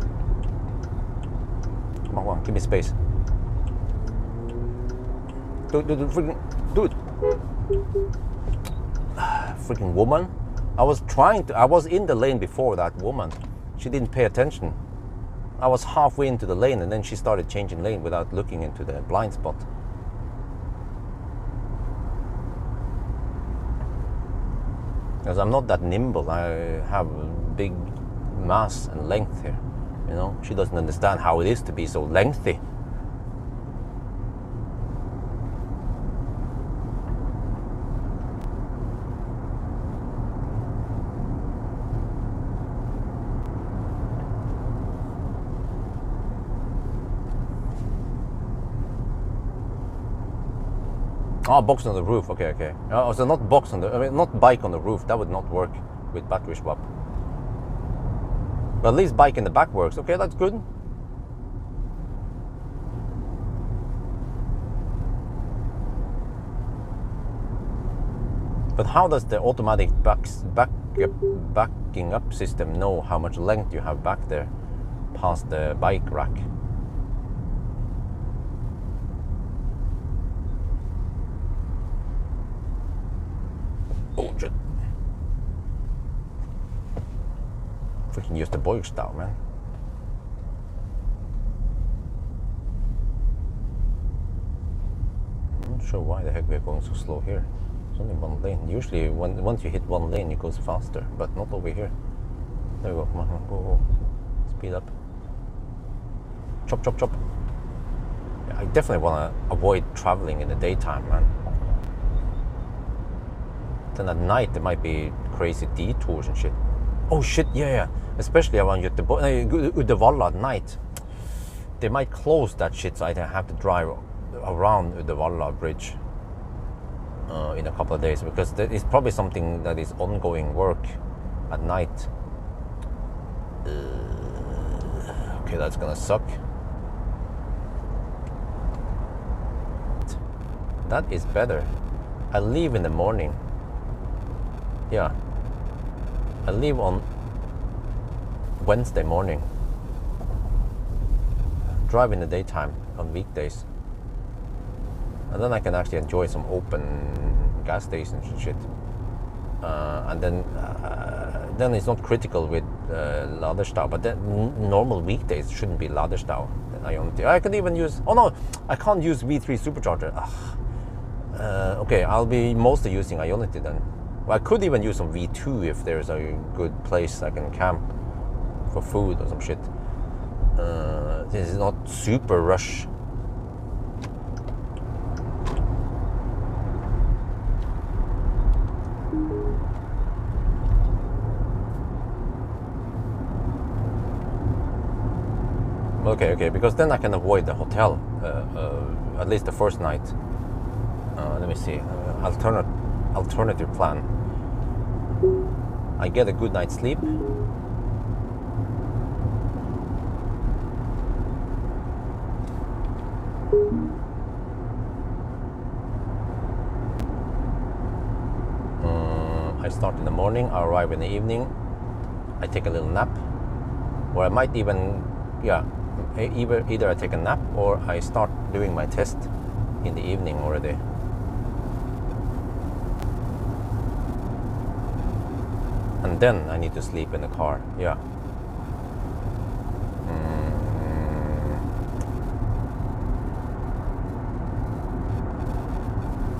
Come on, give me space. Dude, freaking... Dude! Freaking woman. I was in the lane before that woman. She didn't pay attention. I was halfway into the lane and then she started changing lane without looking into the blind spot. Because I'm not that nimble. I have big mass and length here. You know, she doesn't understand how it is to be so lengthy. Oh, box on the roof. Okay. So not box on the, not bike on the roof. That would not work with battery swap. But at least bike in the back works. Okay, that's good. But how does the automatic backing up system know how much length you have back there past the bike rack? Oh shit. Freaking use the Boyk style, man. I'm not sure why the heck we're going so slow here. It's only one lane. Usually once you hit one lane it goes faster, but not over here. There we go, come on, go. Speed up. Chop. Yeah, I definitely want to avoid traveling in the daytime, man. Then at night there might be crazy detours and shit. Oh shit, yeah. Especially around Uddevalla at night. They might close that shit, so I have to drive around Uddevalla bridge in a couple of days, because there is probably something that is ongoing work at night. Okay, that's gonna suck. That is better. I leave in the morning. Yeah, I leave on Wednesday morning. drive in the daytime on weekdays, and then I can actually enjoy some open gas stations and shit. And then it's not critical with laderstau, but then normal weekdays shouldn't be laderstau. I could even use, oh no, I can't use V3 supercharger. Okay, I'll be mostly using Ionity then. Well, I could even use some V2 if there's a good place I can camp for food or some shit. This is not super rush. Okay, because then I can avoid the hotel, at least the first night. Let me see, alternative plan. I get a good night's sleep. I start in the morning, I arrive in the evening, I take a little nap, or I might even, either I take a nap or I start doing my test in the evening already. And then I need to sleep in the car, yeah.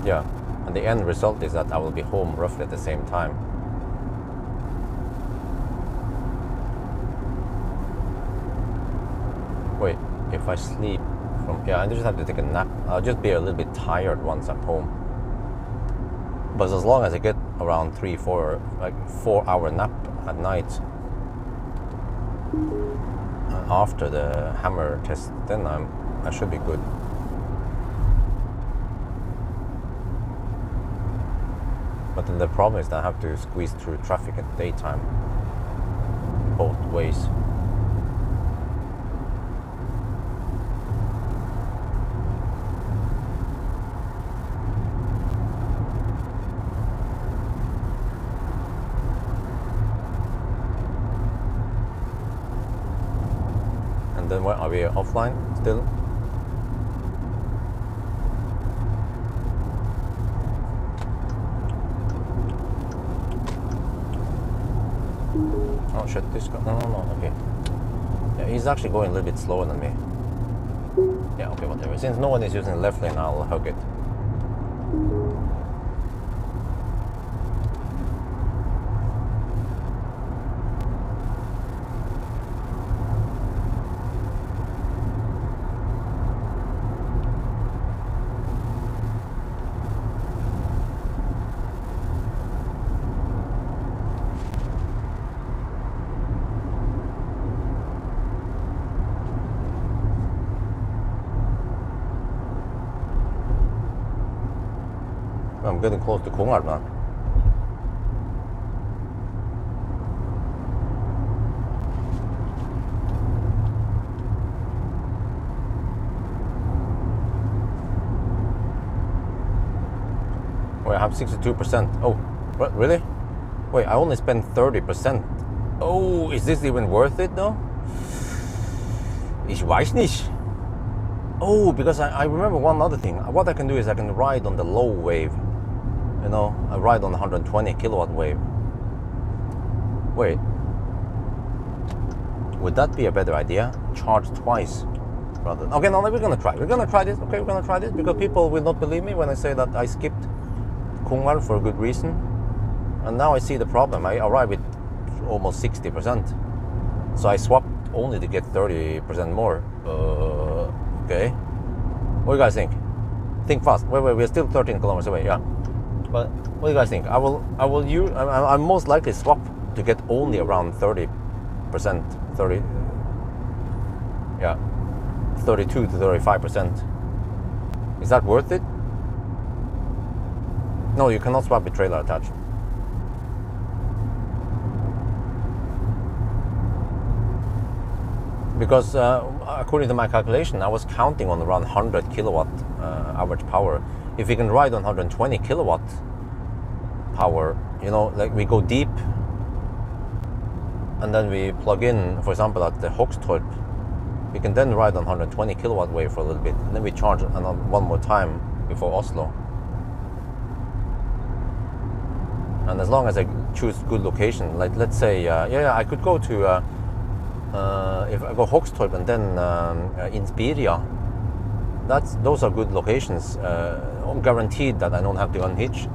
Yeah, and the end result is that I will be home roughly at the same time. Wait, if I sleep from, I just have to take a nap. I'll just be a little bit tired once I'm home. But as long as I get around 4-hour nap at night after the hammer test, then I should be good. But then the problem is that I have to squeeze through traffic at daytime, both ways. And then what, are we offline still? Oh shit, this guy, no, okay. Yeah, he's actually going a little bit slower than me. Yeah, okay, whatever. Since no one is using the left lane, I'll hug it. I'm getting close to Kongar now. Wait, I have 62%. Oh, what, really? Wait, I only spent 30%. Oh, is this even worth it though? Ich weiß nicht. Oh, because I remember one other thing. What I can do is I can ride on the low wave. You know, I ride on the 120 kilowatt wave. Wait. Would that be a better idea? Charge twice rather. Okay, no, we're gonna try. We're gonna try this. Okay, we're gonna try this because people will not believe me when I say that I skipped Kongar for a good reason. And now I see the problem. I arrive with almost 60%. So I swapped only to get 30% more. Okay. What do you guys think? Think fast. Wait, we're still 13 kilometers away, yeah. But what do you guys think? I'm most likely swap to get only around 30%, 32 to 35%. Is that worth it? No, you cannot swap with trailer attached. Because according to my calculation, I was counting on around 100 kilowatt average power. If we can ride on 120 kilowatt power, you know, like we go deep and then we plug in, for example, at the Hogstorp We can then ride on 120 kilowatt wave for a little bit, and then we charge one more time before Oslo. And as long as I choose good location, like let's say, I could go to, if I go Hogstorp and then Inspiria, those are good locations. I'm guaranteed that I don't have to unhitch.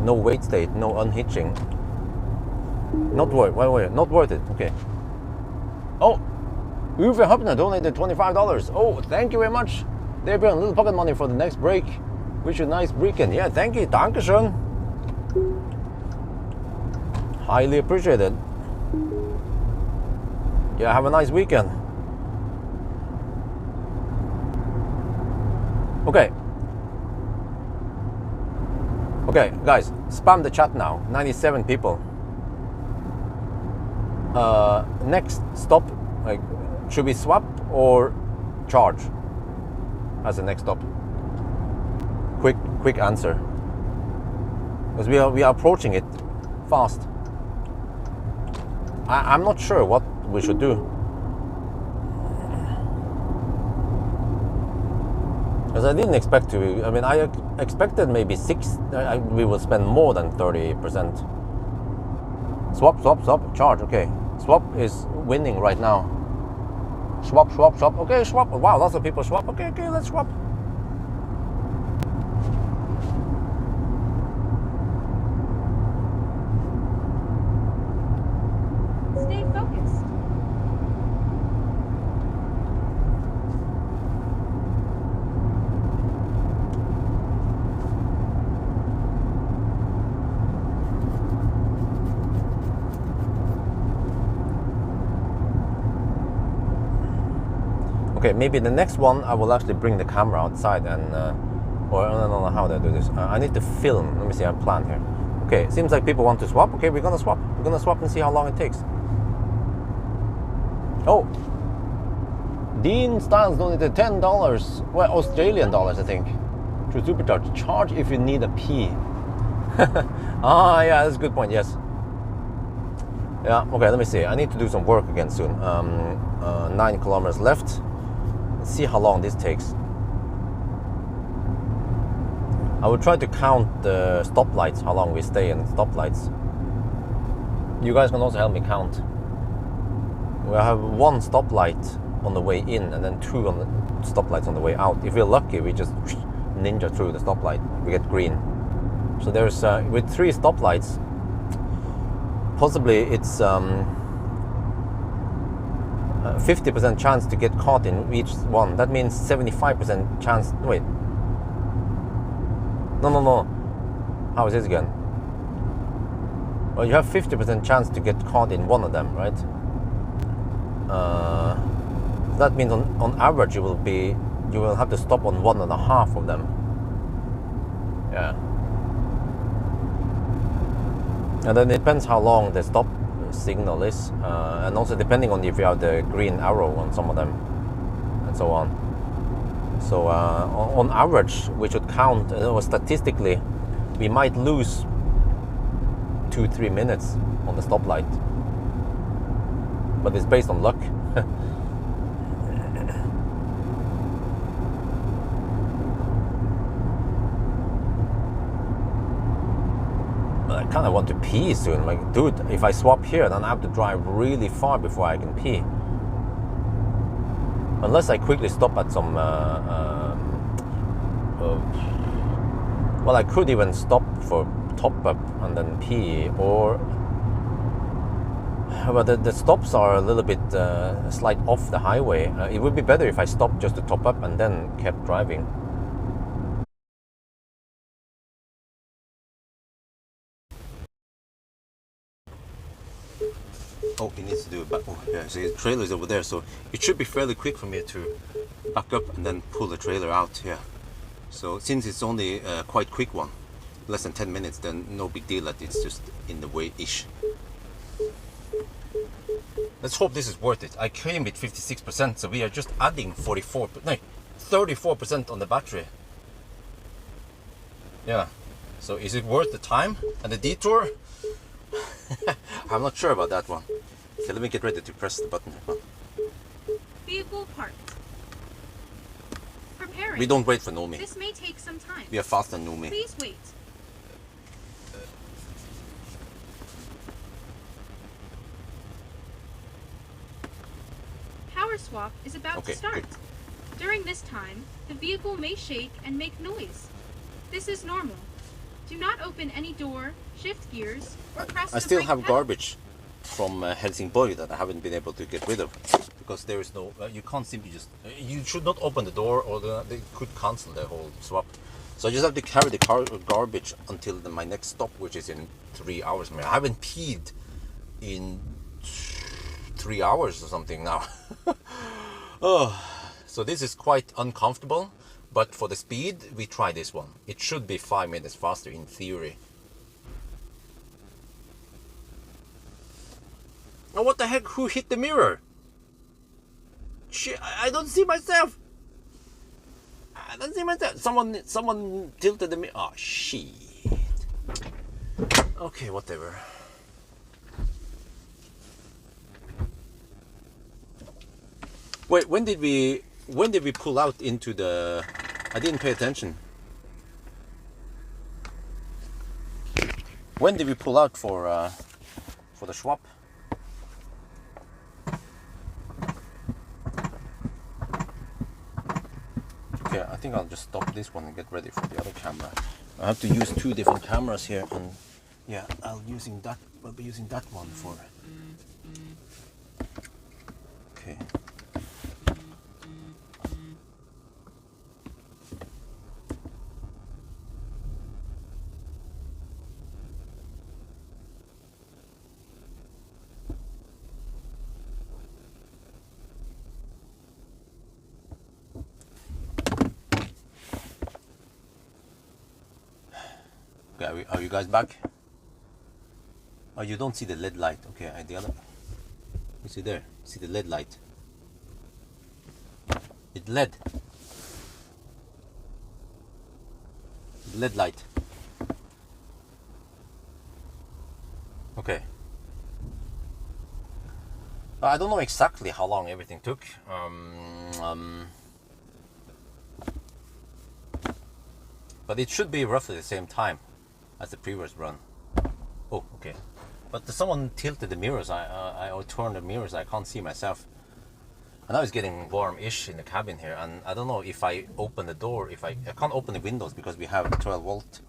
No wait state, no unhitching. Not worth it. Okay. Oh, Uwe Hubner donated $25. Oh, thank you very much. There been a little pocket money for the next break. Wish you a nice weekend. Yeah, thank you. Dankeschön. Highly appreciated. Yeah, have a nice weekend. Okay. Okay, guys, spam the chat now. 97 people. Next stop, like, should we swap or charge as the next stop? Quick answer, because we are approaching it fast. I'm not sure what we should do, because I didn't expect to. I mean, I expected maybe we will spend more than 30%. Swap, charge. Okay, swap is winning right now. Swap. Okay, swap. Wow, lots of people swap. Okay, let's swap. Stay focused. Okay, maybe the next one I will actually bring the camera outside and, or I don't know how they do this. I need to film. Let me see, I have a plan here. Okay, seems like people want to swap. Okay, we're gonna swap. We're gonna swap and see how long it takes. Oh, Dean Styles donated $10. Well, Australian dollars, I think. To supercharge. Charge if you need a pee. Yeah, that's a good point. Yes. Yeah. Okay, let me see. I need to do some work again soon. 9 kilometers left. Let's see how long this takes. I will try to count the stoplights, how long we stay in stoplights. You guys can also help me count. We have 1 stoplight on the way in and then 2 on the stoplights on the way out. If we're lucky, we just ninja through the stoplight. We get green. So there's with 3 stoplights, possibly it's 50% chance to get caught in each one. That means 75% chance. Wait. No. How is this again? Well, you have 50% chance to get caught in one of them, right? That means on average you will have to stop on 1.5 of them. Yeah. And then it depends how long the stop signal is, and also depending on if you have the green arrow on some of them, and so on. So on average, we should count, or statistically, we might lose 2-3 minutes on the stoplight, but it's based on luck. I kind of want to pee soon. Like, dude, if I swap here, then I have to drive really far before I can pee. Unless I quickly stop at some... well, I could even stop for top up and then pee, or... But the stops are a little bit slight off the highway. It would be better if I stopped just to top up and then kept driving. Oh, he needs to do it back. Oh, yeah, so his trailer is over there, so it should be fairly quick for me to back up and then pull the trailer out here. So since it's only a quite quick one, less than 10 minutes, then no big deal that it's just in the way-ish. Let's hope this is worth it. I came with 56%, so we are just adding 34% on the battery. Yeah, so is it worth the time and the detour? I'm not sure about that one. Okay, let me get ready to press the button. Vehicle parked. Preparing. We don't wait for Nomi. This may take some time. We are faster than Nomi. Please wait. Power swap is about to start. Good. During this time, the vehicle may shake and make noise. This is normal. Do not open any door, shift gears, or press I the still brake have pedal. garbage from Helsingborg that I haven't been able to get rid of because there is no. You can't simply just. You should not open the door, or they could cancel the whole swap. So I just have to carry the garbage until my next stop, which is in 3 hours. I mean, I haven't peed in 3 hours or something now. Oh, so this is quite uncomfortable. But for the speed, we try this one. It should be 5 minutes faster in theory. Oh, what the heck? Who hit the mirror? Shit, I don't see myself. I don't see myself. Someone tilted the mirror. Oh, shit. Okay, whatever. Wait, when did we pull out into the... I didn't pay attention. When did we pull out for the swap? Okay, I think I'll just stop this one and get ready for the other camera. I have to use 2 different cameras here, and yeah, I'll be using that one for... Okay. Are you guys back? Oh, you don't see the LED light. Okay, the other. You see there? See the LED light? It's LED. LED light. Okay. I don't know exactly how long everything took. But it should be roughly the same time as the previous run. Oh, okay. But someone tilted the mirrors. I turned the mirrors. I can't see myself. And now it's getting warm-ish in the cabin here. And I don't know if I open the door. I can't open the windows because we have 12 volt.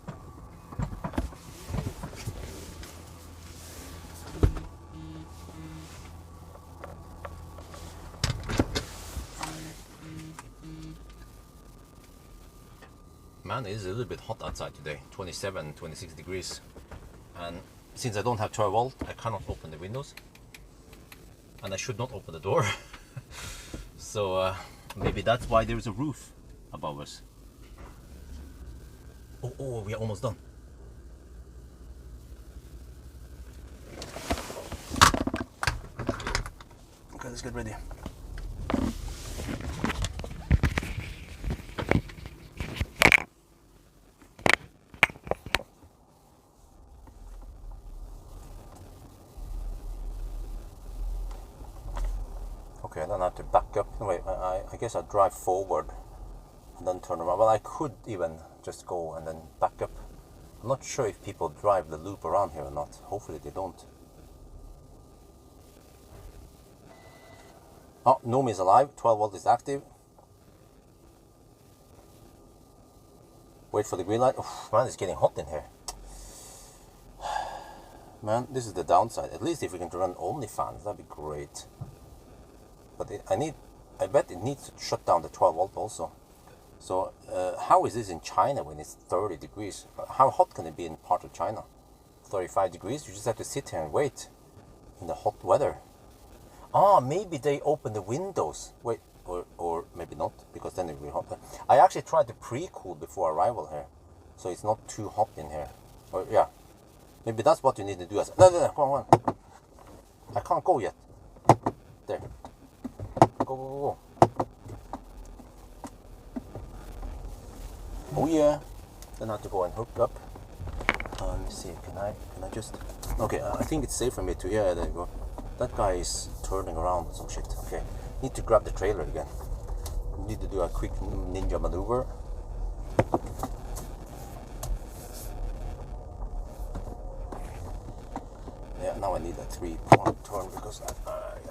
Man, it is a little bit hot outside today, 27, 26 degrees. And since I don't have 12 volt, I cannot open the windows. And I should not open the door. So maybe that's why there is a roof above us. Oh, we are almost done. Okay, let's get ready. Okay, I don't have to back up. Wait, I guess I'll drive forward and then turn around. Well, I could even just go and then back up. I'm not sure if people drive the loop around here or not. Hopefully they don't. Oh, Nomi is alive. 12 volt is active. Wait for the green light. Oh, man, it's getting hot in here. Man, this is the downside. At least if we can run only fans, that'd be great. But I bet it needs to shut down the 12 volt also. So how is this in China when it's 30 degrees? How hot can it be in part of China? 35 degrees? You just have to sit here and wait in the hot weather. Ah, maybe they open the windows. Wait, or maybe not, because then it will be hot. I actually tried to pre-cool before arrival here, so it's not too hot in here. Or yeah, maybe that's what you need to do. No, come on. I can't go yet. There. Go. Oh yeah. Then I have to go and hook up. Let me see. Can I just? Okay. I think it's safe for me to. Yeah. There you go. That guy is turning around with some shit. Okay. Need to grab the trailer again. Need to do a quick ninja maneuver. Yeah, now I need a 3-point turn because I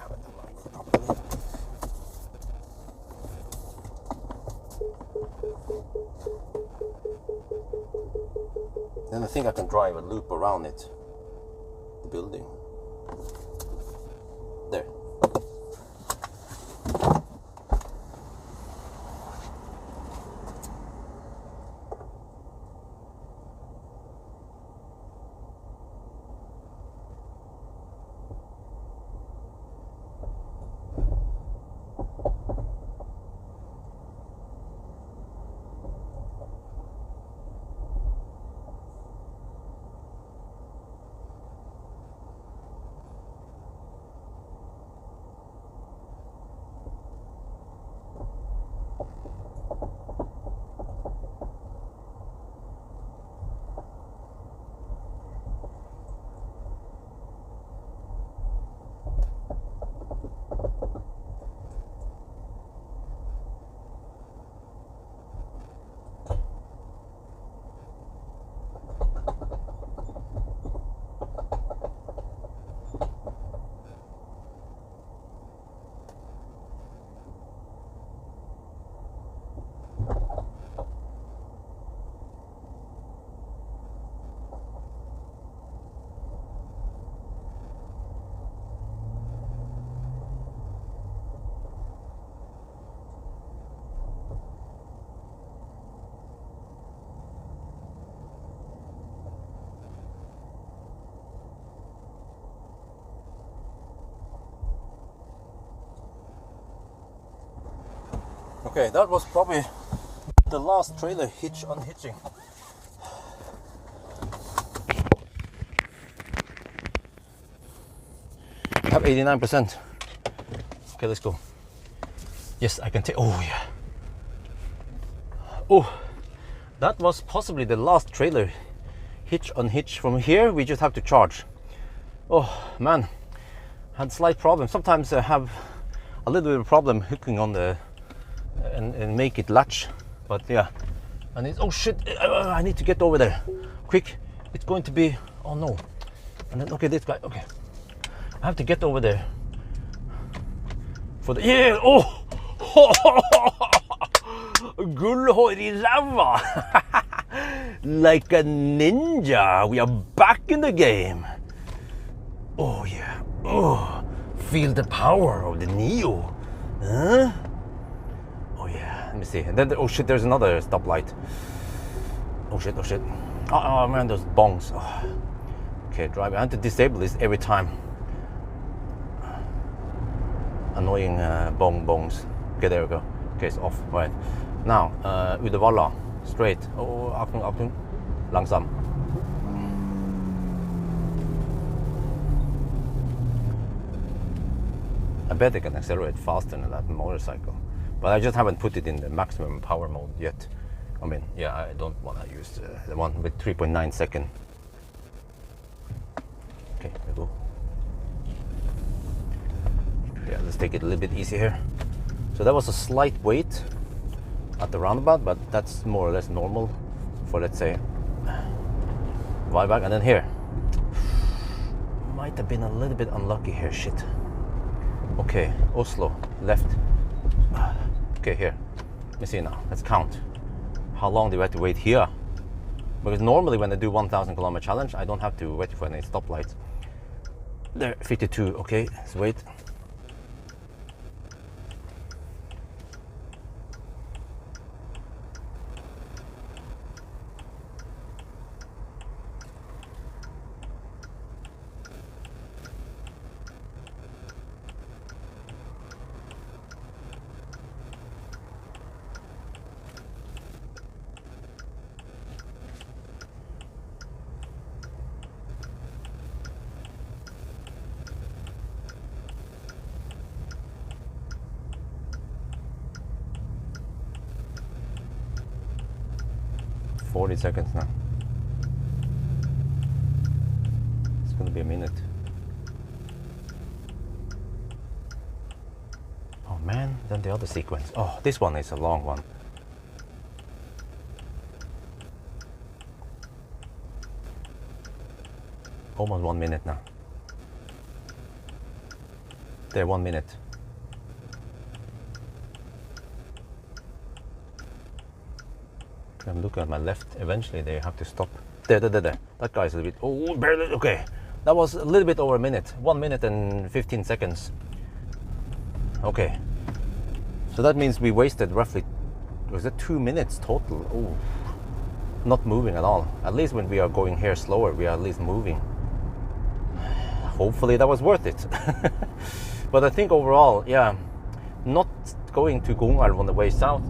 haven't aligned properly. Then I think I can drive a loop around it, the building. There. Okay, that was probably the last trailer hitch unhitching. We have 89%. Okay, let's go. Yes, I can take. Oh, yeah. Oh, that was possibly the last trailer hitch unhitch. From here, we just have to charge. Oh, man. Had slight problem. Sometimes I have a little bit of a problem hooking on the and make it latch, but yeah, and it's, oh shit, I need to get over there quick. It's going to be, oh no. And then, okay, this guy, okay, I have to get over there for the, yeah, oh, gullhår i ræva. Like a ninja, we are back in the game. Oh yeah, oh, feel the power of the Nio, huh? Oh yeah, let me see. And then, oh shit, there's another stoplight. Oh shit, oh shit. Oh man, those bongs. Oh. Okay, drive. I have to disable this every time. Annoying bongs. Okay, there we go. Okay, it's off. Right. Now, Uddevalla, straight. Oh, Akun, langsam. I bet I can accelerate faster than that motorcycle. But I just haven't put it in the maximum power mode yet. I mean, yeah, I don't want to use the one with 3.9 second. Okay, we go. Yeah, let's take it a little bit easy here. So that was a slight wait at the roundabout, but that's more or less normal for, let's say, Vyback. And then here, might have been a little bit unlucky here, shit. Okay, Oslo, left. Okay, here. Let me see now. Let's count. How long do we have to wait here? Because normally when I do 1,000 kilometer challenge, I don't have to wait for any stoplights. There, 52. Okay, let's wait. Seconds now. It's going to be a minute. Oh man, then the other sequence. Oh, this one is a long one. Almost 1 minute now. There, 1 minute. I'm looking at my left. Eventually they have to stop. There. That guy's a little bit, oh, barely, okay. That was a little bit over a minute. 1 minute and 15 seconds. Okay. So that means we wasted roughly, was it 2 minutes total? Oh, not moving at all. At least when we are going here slower, we are at least moving. Hopefully that was worth it. But I think overall, yeah, not going to Gungalv on the way south,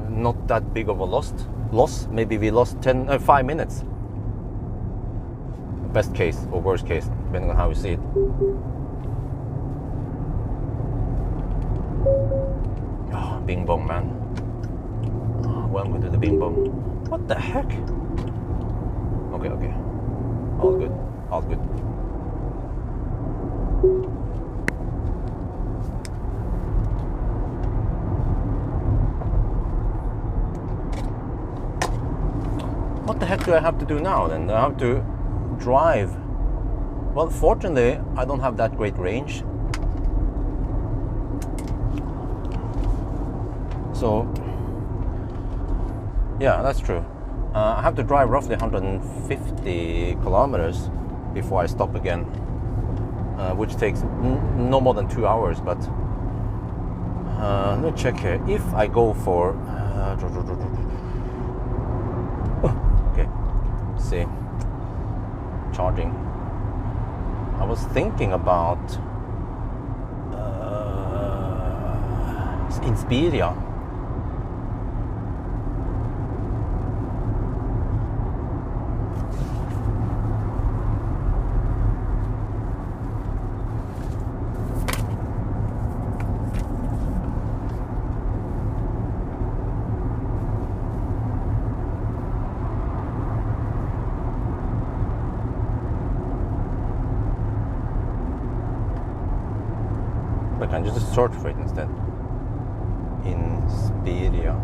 not that big of a loss. Maybe we lost 5 minutes. Best case or worst case, depending on how you see it. Oh, bing bong, man. Oh, welcome to the bing bong. What the heck? Okay. All good. What the heck do I have to do now then? I have to drive. Well, fortunately, I don't have that great range. So, yeah, that's true. I have to drive roughly 150 kilometers before I stop again, which takes no more than 2 hours. But let me check here. If I go for okay, see, charging. I was thinking about Inspiria. I can just search for it instead. Inspiria.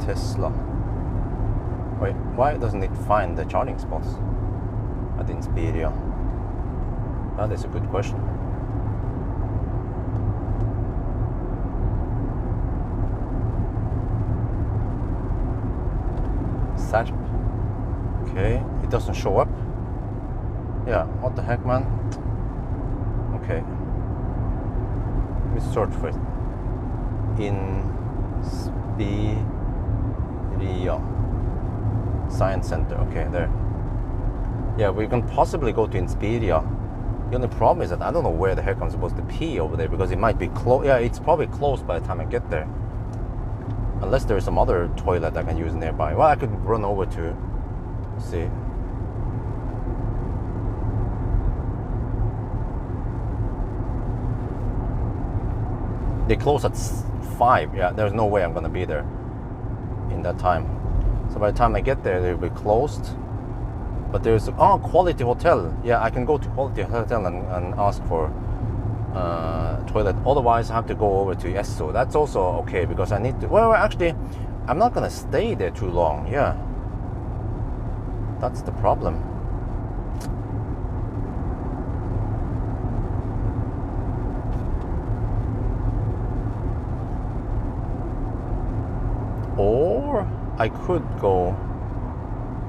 Tesla. Wait, why doesn't it find the charging spots at Inspiria? That is a good question. Search. Okay, it doesn't show up. Yeah, what the heck, man? Okay. Let me search for it. Inspiria Science Center. Okay, there. Yeah, we can possibly go to Inspiria. The only problem is that I don't know where the heck I'm supposed to pee over there, because it might be closed. Yeah, it's probably closed by the time I get there. Unless there's some other toilet I can use nearby. Well, I could run over to see. They close at 5. Yeah, there's no way I'm gonna be there in that time. So by the time I get there, they'll be closed. But there's Quality Hotel. Yeah, I can go to Quality Hotel and ask for toilet. Otherwise, I have to go over to Esso. That's also okay, because I need to. Well, actually, I'm not gonna stay there too long. Yeah, that's the problem. Or I could go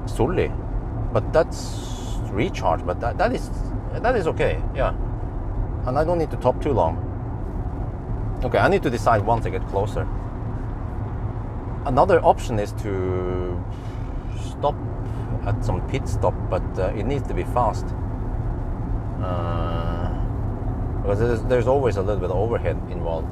Sully, but that's recharge. But that is okay. Yeah, and I don't need to top too long. Okay, I need to decide once I get closer. Another option is to stop at some pit stop, but it needs to be fast, because there's always a little bit of overhead involved.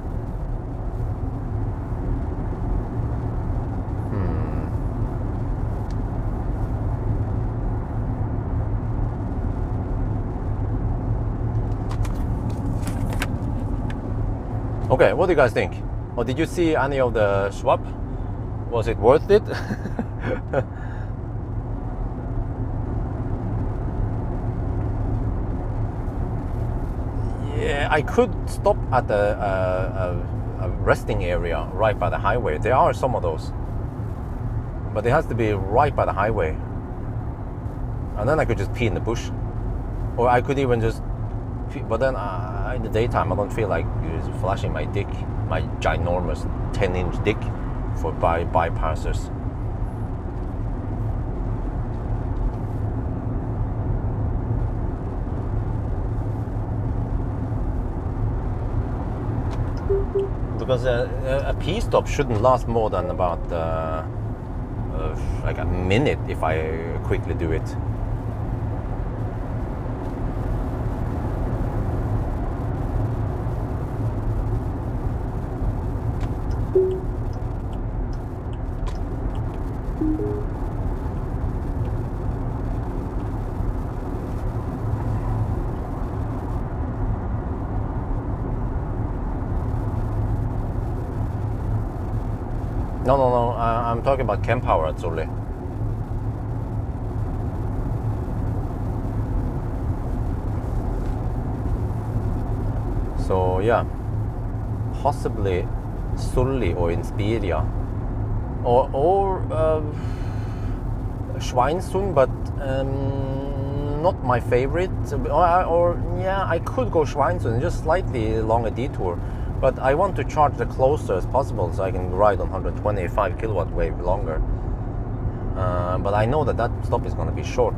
Okay, what do you guys think? Or did you see any of the swap? Was it worth it? I could stop at a resting area right by the highway. There are some of those, but it has to be right by the highway. And then I could just pee in the bush, or I could even just pee, but then in the daytime I don't feel like flashing my dick, my ginormous 10-inch dick for bypassers. Because a pee stop shouldn't last more than about like a minute if I quickly do it. No, I'm talking about Pawel actually. So yeah, possibly Sully or Inspiria, or Schweinsund, but not my favorite. Or yeah, I could go Schweinsund, just slightly longer detour. But I want to charge the closer as possible so I can ride on 125 kilowatt wave longer. But I know that stop is going to be short.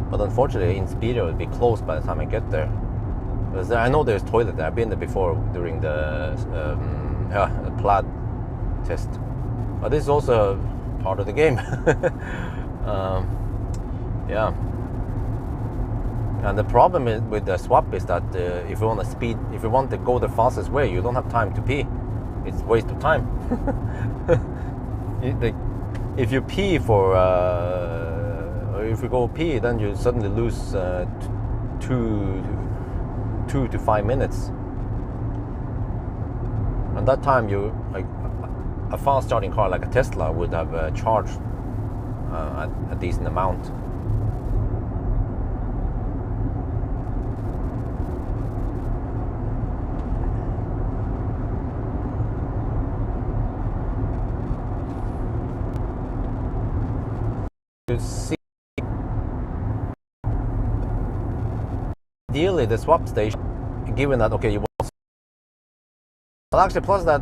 But unfortunately, Inspiria will be closed by the time I get there. Because I know there's toilet there. I've been there before during the plaid test. But this is also part of the game. Yeah. And the problem with the swap is that if you want to go the fastest way, you don't have time to pee. It's a waste of time. If you pee if you go pee, then you suddenly lose 2 to 5 minutes. And that time, a fast charging car like a Tesla would have charged a decent amount. To see, ideally the swap station, given that okay, well actually plus that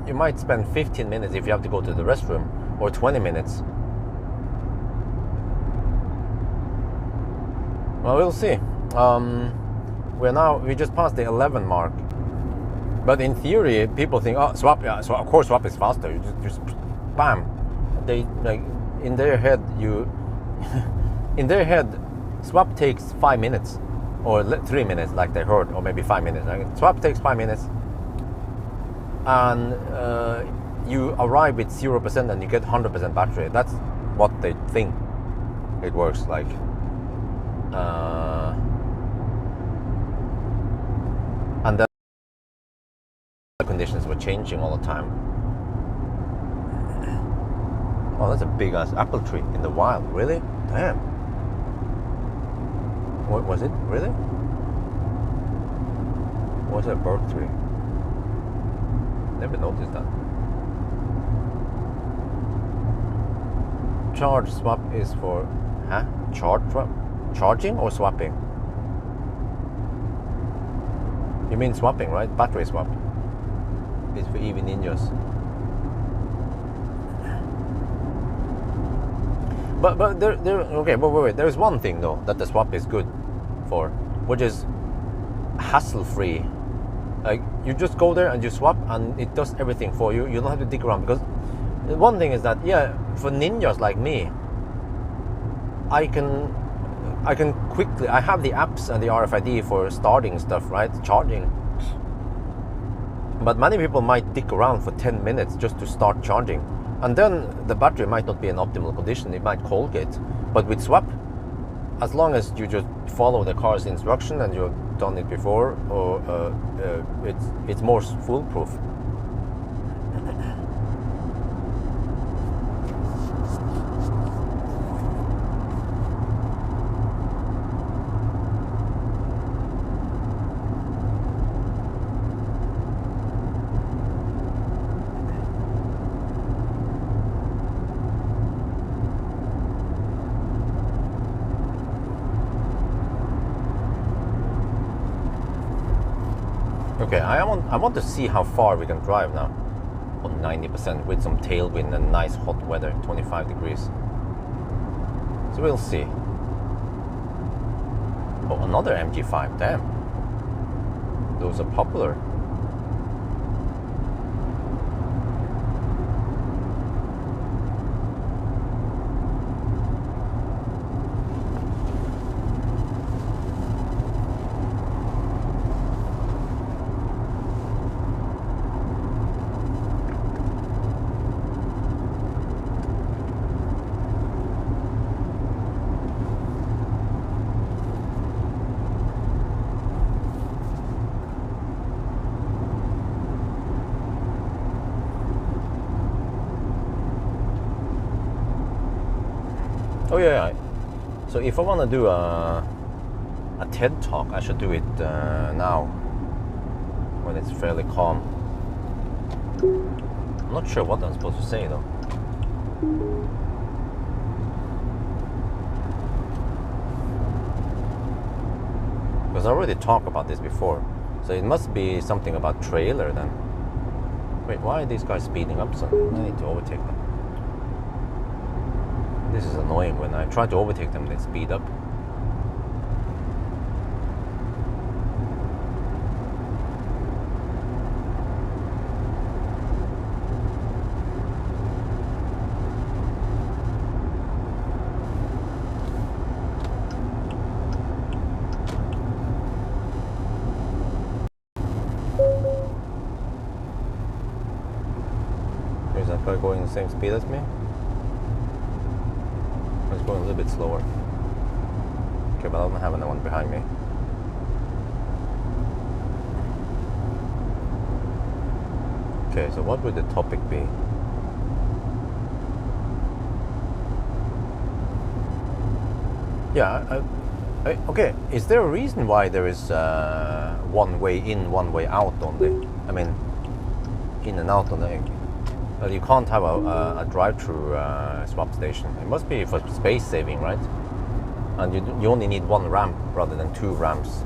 you might spend 15 minutes if you have to go to the restroom, or 20 minutes. Well, we'll see. We just passed the 11 mark, but in theory people think, oh, swap, yeah, so of course swap is faster. You just bam, they like. In their head, swap takes 5 minutes or 3 minutes, like they heard, or maybe 5 minutes. Swap takes 5 minutes, and you arrive with 0% and you get 100% battery. That's what they think it works like. And then the conditions were changing all the time. Oh, that's a big ass apple tree in the wild. Really? Damn. What was it? Really? Was it a bird tree? Never noticed that. Charge swap is for charging or swapping? You mean swapping, right? Battery swap. It's for EV ninjas. But wait. There is one thing though that the swap is good for, which is hassle-free. Like you just go there and you swap, and it does everything for you. You don't have to dig around, because one thing is that for ninjas like me, I can quickly. I have the apps and the RFID for starting stuff, right? Charging. But many people might dig around for 10 minutes just to start charging. And then the battery might not be in optimal condition, it might colgate. But with swap, as long as you just follow the car's instruction and you've done it before, or it's more foolproof. Okay, I want to see how far we can drive now on 90% with some tailwind and nice hot weather, 25 degrees. So we'll see. Oh, another MG5, damn. Those are popular. Oh yeah. So if I want to do a TED talk, I should do it now when it's fairly calm. I'm not sure what I'm supposed to say though. Because I already talked about this before, so it must be something about trailer then. Wait, why are these guys speeding up so? I need to overtake them. This is annoying. When I try to overtake them, they speed up. Is that guy going the same speed as me? It's going a little bit slower. Okay, but I don't have anyone behind me. Okay, so what would the topic be? Yeah, okay, is there a reason why there is one way in, one way out only? I mean, in and out on the... Well, you can't have a drive-through swap station. It must be for space saving, right? And you only need one ramp rather than two ramps.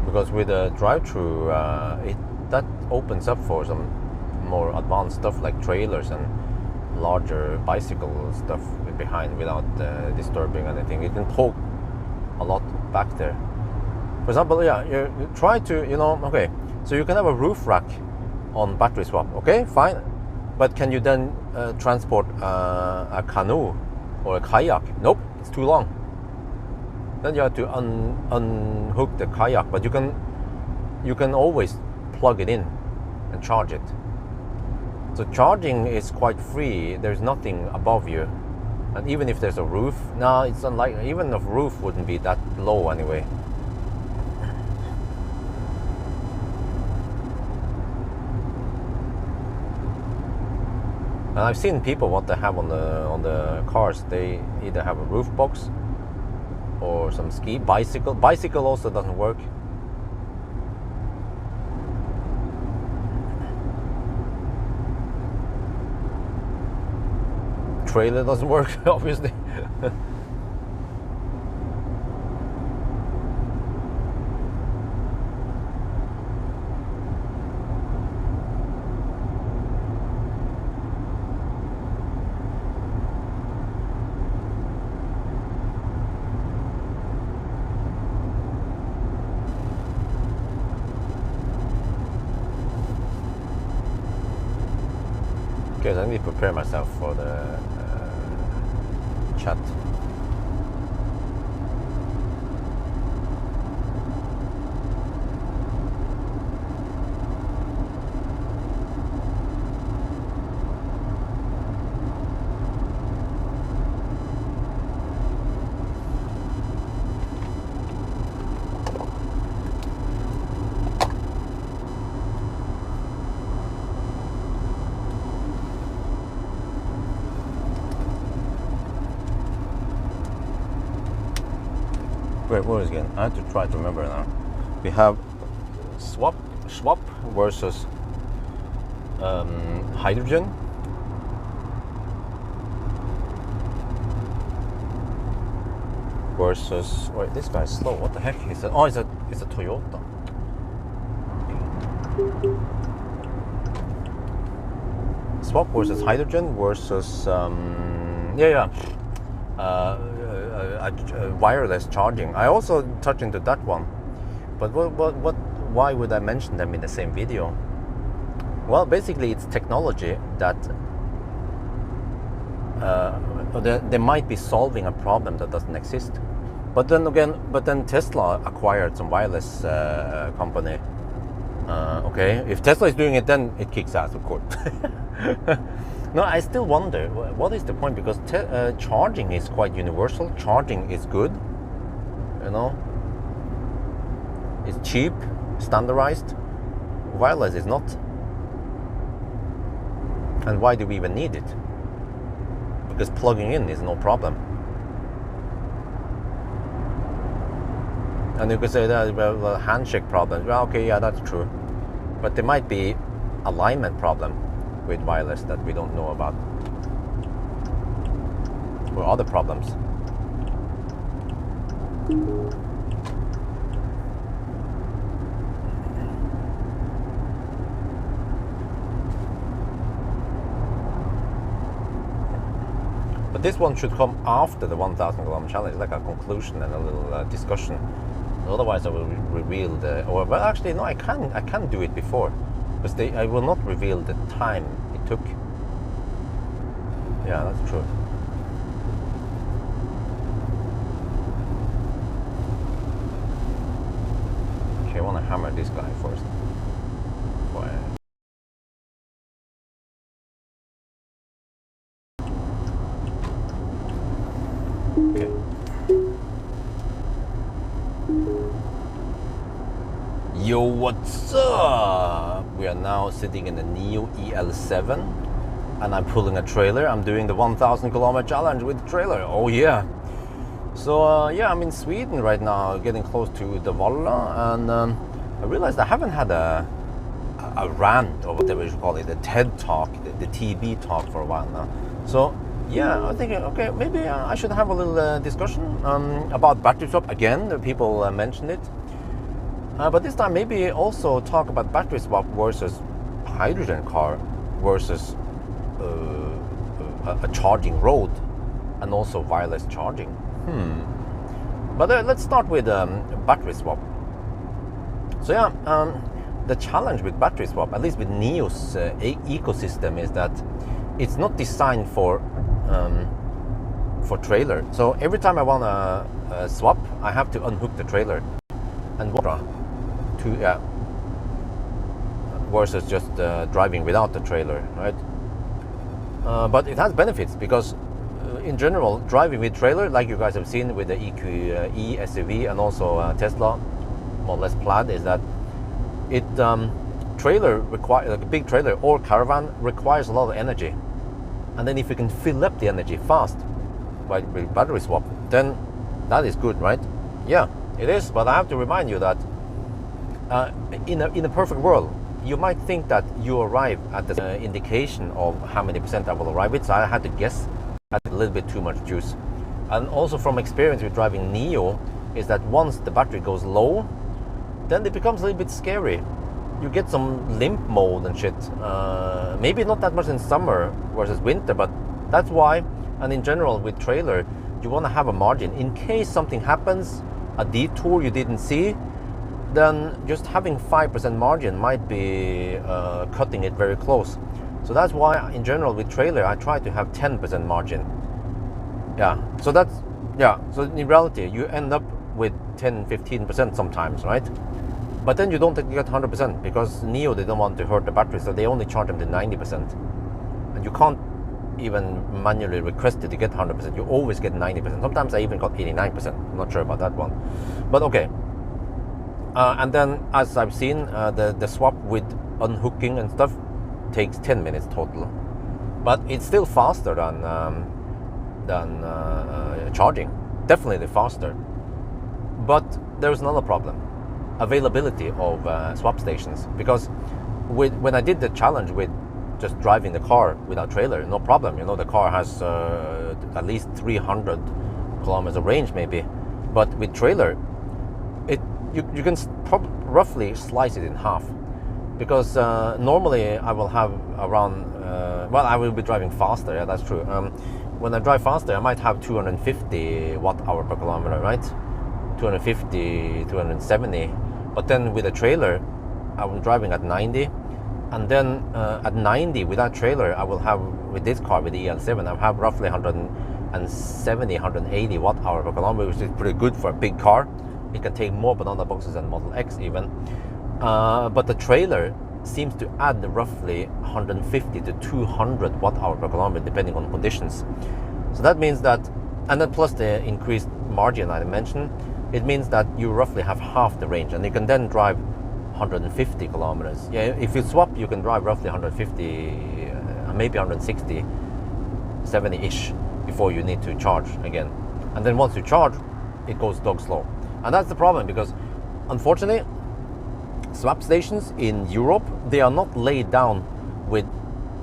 Because with a drive-through, that opens up for some more advanced stuff like trailers and larger bicycle stuff behind without disturbing anything. You can poke a lot back there. For example, yeah, you try to, okay, so you can have a roof rack on battery swap, okay, fine. But can you then transport a canoe or a kayak? Nope, it's too long. Then you have to unhook the kayak, but you can always plug it in and charge it. So charging is quite free. There's nothing above you, and even if there's a roof, no, it's unlikely. Even a roof wouldn't be that low anyway. And I've seen people what they have on the cars. They either have a roof box or some ski bicycle. Bicycle also doesn't work. Trailer doesn't work, obviously. Okay, so I need to prepare myself for the chat. Wait, what is it again? I have to try to remember now. We have swap swap versus hydrogen. Versus, wait, this guy's slow. What the heck is it? Oh, it's a Toyota. Swap versus hydrogen versus wireless charging. I also touched into that one, but why would I mention them in the same video? Well, basically, it's technology that they might be solving a problem that doesn't exist. But then Tesla acquired some wireless company. Okay, if Tesla is doing it, then it kicks ass, of course. No, I still wonder what is the point, because charging is quite universal. Charging is good, you know. It's cheap, standardized. Wireless is not. And why do we even need it? Because plugging in is no problem. And you could say that, well, handshake problems. Well, okay, yeah, that's true. But there might be alignment problem with wireless that we don't know about, or other problems. But this one should come after the 1,000 kilometer challenge, like a conclusion and a little discussion. Otherwise, I will reveal well, actually, no, I can do it before, because I will not reveal the time it took. Yeah, that's true. Okay, I want to hammer this guy first. Okay. Yo, what's up? We are now sitting in the Nio EL7 and I'm pulling a trailer. I'm doing the 1,000 kilometer challenge with the trailer. Oh yeah. So yeah, I'm in Sweden right now, getting close to the Valla, and I realized I haven't had a rant, or whatever you should call it, a TED talk, the TB talk, for a while now. So yeah, I'm thinking, okay, maybe I should have a little discussion about battery swap again. People mentioned it. But this time maybe also talk about battery swap versus hydrogen car versus a charging road, and also wireless charging. But let's start with battery swap. So yeah, the challenge with battery swap, at least with Nio's ecosystem, is that it's not designed for trailer. So every time I want to swap, I have to unhook the trailer and to versus just driving without the trailer, right? But it has benefits, because in general, driving with trailer, like you guys have seen with the EQE SUV and also Tesla Model S Plaid, is that it trailer require, like a big trailer or caravan, requires a lot of energy, and then if you can fill up the energy fast with battery swap, then that is good, right? Yeah, it is. But I have to remind you that in a perfect world, you might think that you arrive at the indication of how many percent I will arrive with. So I had to guess. I had a little bit too much juice. And also from experience with driving Nio, is that once the battery goes low, then it becomes a little bit scary. You get some limp mode and shit. Maybe not that much in summer versus winter, but that's why. And in general with trailer, you want to have a margin in case something happens, a detour you didn't see. Then just having 5% margin might be cutting it very close. So that's why in general with trailer I try to have 10% margin. Yeah, so that's, yeah, so in reality you end up with 10-15% sometimes, right? But then you don't get 100%, because Nio, they don't want to hurt the battery, so they only charge them the 90%. And you can't even manually request it to get 100%. You always get 90%. Sometimes I even got 89%. I'm not sure about that one, but okay. And then, as I've seen, the swap with unhooking and stuff takes 10 minutes total. But it's still faster than charging. Definitely faster. But there's another problem. availability of swap stations, because when I did the challenge with just driving the car without trailer, no problem, the car has at least 300 kilometers of range maybe, but with trailer you can roughly slice it in half, because normally I will have around I will be driving faster, yeah, that's true. When I drive faster, I might have 250 watt-hour per kilometer, right? 250, 270. But then with a trailer, I'm driving at 90. And then at 90 without trailer, I will have, with this car, with the EL7, I have roughly 170, 180 watt-hour per kilometer, which is pretty good for a big car. It can take more banana boxes than Model X even. But the trailer seems to add roughly 150 to 200 watt-hour per kilometer, depending on conditions. So that means that, and then plus the increased margin I mentioned, it means that you roughly have half the range, and you can then drive 150 kilometers. Yeah, if you swap, you can drive roughly 150, maybe 160, 70-ish before you need to charge again. And then once you charge, it goes dog slow. And that's the problem, because unfortunately, swap stations in Europe, they are not laid down with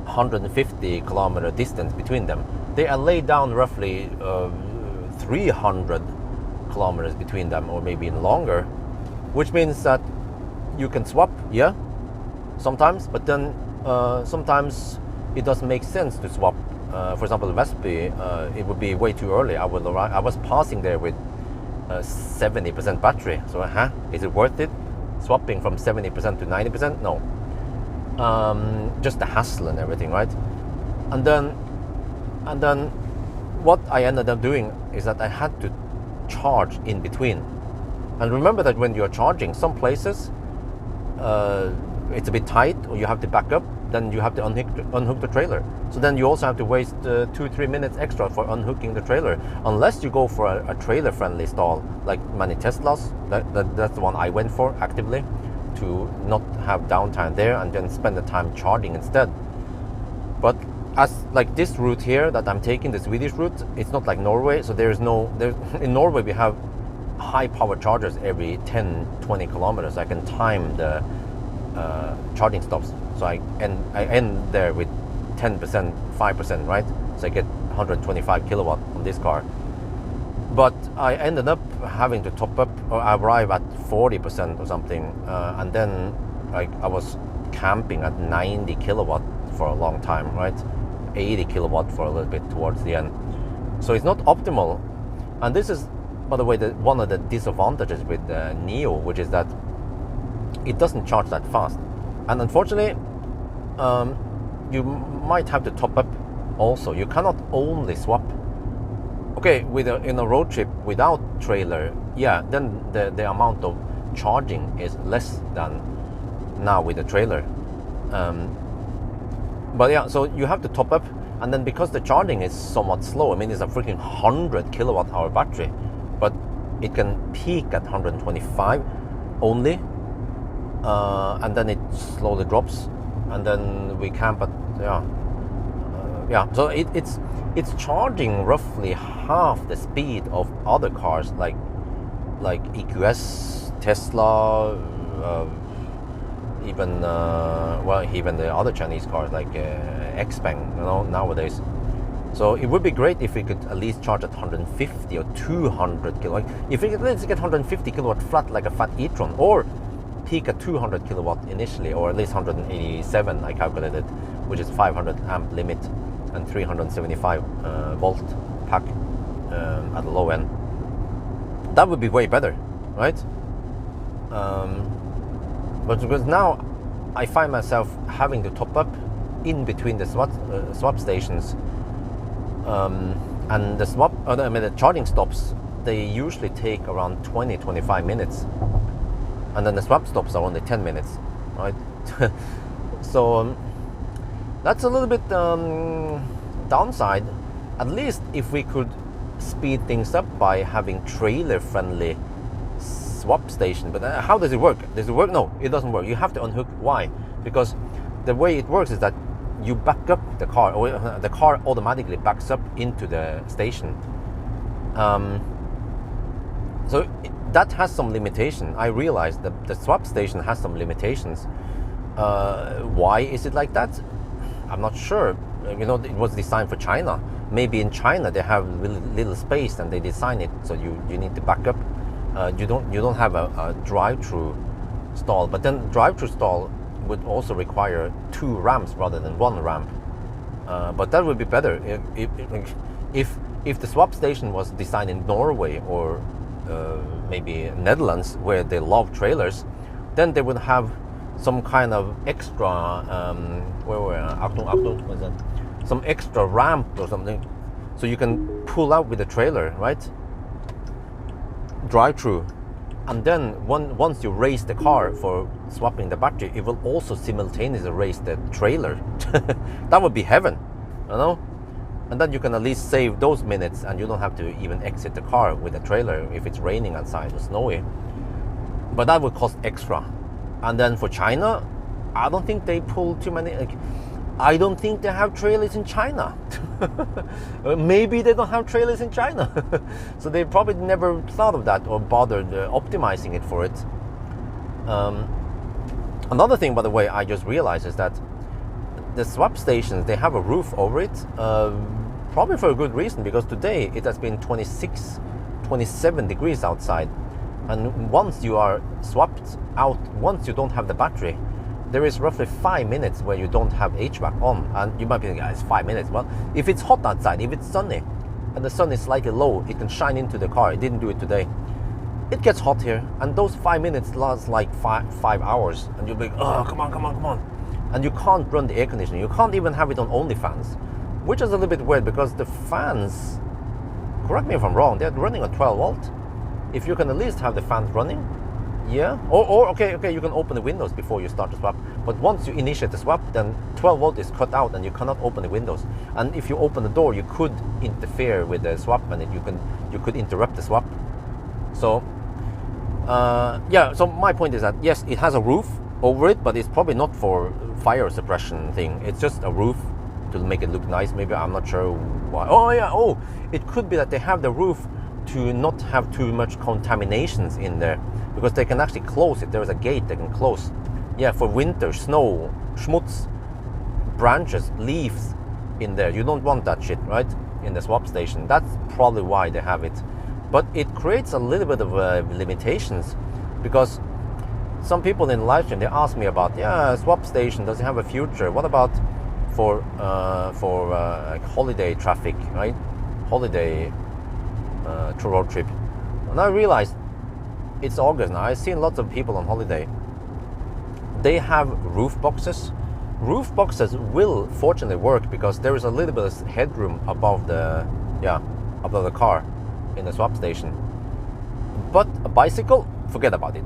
150 kilometer distance between them. They are laid down roughly 300 kilometers between them, or maybe even longer, which means that you can swap, yeah, sometimes, but then sometimes it doesn't make sense to swap. For example, Westby, it would be way too early. I was passing there with 70% battery, so is it worth it? Swapping from 70% to 90%? No. Just the hassle and everything, right? And then what I ended up doing is that I had to charge in between. And remember that when you're charging, some places it's a bit tight, or you have to back up, then you have to unhook the trailer. So then you also have to waste 2-3 minutes extra for unhooking the trailer, unless you go for a trailer friendly stall like many Teslas. That's the one I went for actively, to not have downtime there and then spend the time charging instead. But as like this route here that I'm taking, the Swedish route, it's not like Norway. So in Norway we have high power chargers every 10-20 kilometers. I can time the charging stops, so I end there with 10%, 5%, right? So I get 125 kilowatt on this car. But I ended up having to top up, or arrive at 40% or something, and then I was camping at 90 kilowatt for a long time, right? 80 kilowatt for a little bit towards the end. So it's not optimal. And this is, by the way, one of the disadvantages with Nio, which is that it doesn't charge that fast. And unfortunately, you might have to top up also. You cannot only swap. Okay, in a road trip without trailer, yeah, then the amount of charging is less than now with the trailer. But yeah, so you have to top up, and then because the charging is somewhat slow, I mean, it's a freaking 100 kilowatt hour battery, but it can peak at 125 only, and then it slowly drops, and then we camp at so it's charging roughly half the speed of other cars like EQS, Tesla, even the other Chinese cars like Xpeng, nowadays. So it would be great if we could at least charge at 150 or 200 kilowatt. If we could at least get 150 kilowatt flat like a fat e-tron, or peak at 200 kilowatt initially, or at least 187 I calculated, which is 500 amp limit and 375 volt pack at the low end. That would be way better, right? But because now I find myself having to top up in between the swap stations, and the charging stops, they usually take around 20-25 minutes, and then the swap stops are only 10 minutes, right? So that's a little bit downside. At least if we could speed things up by having trailer friendly swap station. But how does it work? Does it work? No, it doesn't work. You have to unhook. Why? Because the way it works is that you back up the car, or the car automatically backs up into the station. So that has some limitation. I realized that the swap station has some limitations. Why is it like that? I'm not sure. You know, it was designed for China. Maybe in China they have little space and they design it so you need to back up. You don't have a drive-through stall, but then drive-through stall would also require 2 ramps rather than 1 ramp. But that would be better if the swap station was designed in Norway or maybe Netherlands, where they love trailers. Then they would have some kind of extra some extra ramp or something, so you can pull out with the trailer, right? Drive through, and then once you raise the car for swapping the battery, it will also simultaneously raise the trailer. That would be heaven, you know. And then you can at least save those minutes, and you don't have to even exit the car with the trailer if it's raining outside or snowy. But that would cost extra. And then for China, I don't think they pull too many. I don't think they have trailers in China. Maybe they don't have trailers in China. So they probably never thought of that or bothered optimizing it for it. Another thing, by the way, I just realized is that the swap stations, they have a roof over it, probably for a good reason, because today it has been 26, 27 degrees outside. And once you are swapped out, once you don't have the battery, there is roughly 5 minutes where you don't have HVAC on. And you might be thinking, it's 5 minutes. Well, if it's hot outside, if it's sunny, and the sun is slightly low, it can shine into the car. It didn't do it today. It gets hot here, and those 5 minutes last like five hours. And you'll be like, oh, come on. And you can't run the air conditioning. You can't even have it on only fans, which is a little bit weird, because the fans, correct me if I'm wrong, they're running on 12 volt. If you can at least have the fans running, yeah. Or okay, you can open the windows before you start the swap. But once you initiate the swap, then 12 volt is cut out and you cannot open the windows. And if you open the door, you could interfere with the swap, and you could interrupt the swap. So yeah. So my point is that yes, it has a roof over it, but it's probably not for fire suppression thing. It's just a roof to make it look nice. Maybe, I'm not sure why. Oh yeah. Oh, it could be that they have the roof to not have too much contaminations in there, because they can actually close it. There is a gate they can close. Yeah, for winter, snow, schmutz, branches, leaves in there. You don't want that shit, right? In the swap station. That's probably why they have it. But it creates a little bit of limitations, because some people in the live stream, they ask me about, swap station, does it have a future? What about for like holiday traffic, right? Holiday road trip. And I realized it's August now. I've seen lots of people on holiday. They have roof boxes. Roof boxes will fortunately work, because there is a little bit of headroom above the car in the swap station. But a bicycle, forget about it.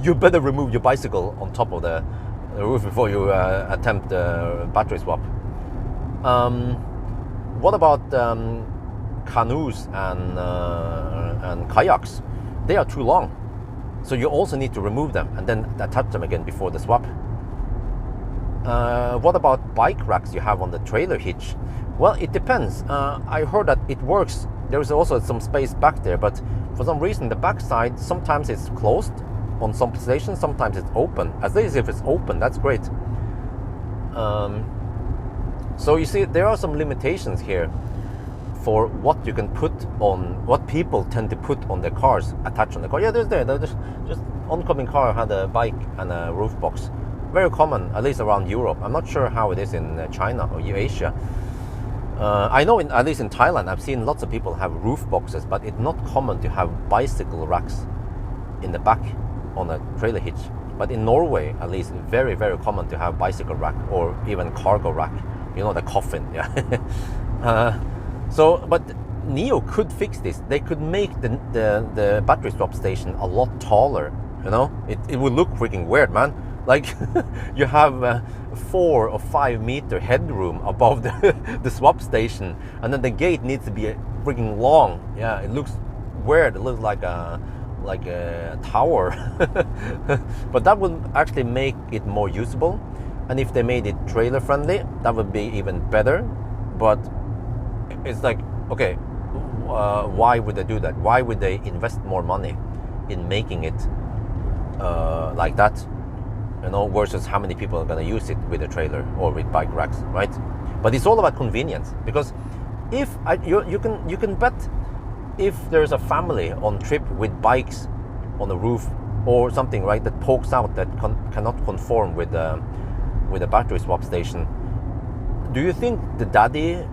You better remove your bicycle on top of the roof before you attempt the battery swap. What about canoes and kayaks? They are too long, so you also need to remove them and then attach them again before the swap. What about bike racks you have on the trailer hitch? Well, it depends. I heard that it works. There is also some space back there, but for some reason the backside, sometimes it's closed on some stations, sometimes it's open. As least if it's open, that's great. So you see, there are some limitations here for what you can put on, what people tend to put on their cars, attached on the car. Yeah, there's just oncoming car had a bike and a roof box. Very common, at least around Europe. I'm not sure how it is in China or Asia. I know at least in Thailand, I've seen lots of people have roof boxes, but it's not common to have bicycle racks in the back on a trailer hitch. But in Norway, at least, very, very common to have bicycle rack or even cargo rack. You know, the coffin, yeah. So, but Nio could fix this. They could make the battery swap station a lot taller. You know, it would look freaking weird, man. Like you have 4 or 5 meter headroom above the swap station, and then the gate needs to be freaking long. Yeah, it looks weird. It looks like a tower. But that would actually make it more usable. And if they made it trailer friendly, that would be even better. But it's like, okay, why would they do that? Why would they invest more money in making it like that, you know, versus how many people are going to use it with a trailer or with bike racks, right? But it's all about convenience, because if you can bet if there's a family on trip with bikes on the roof or something, right, that pokes out, that cannot conform with a battery swap station, do you think the daddy,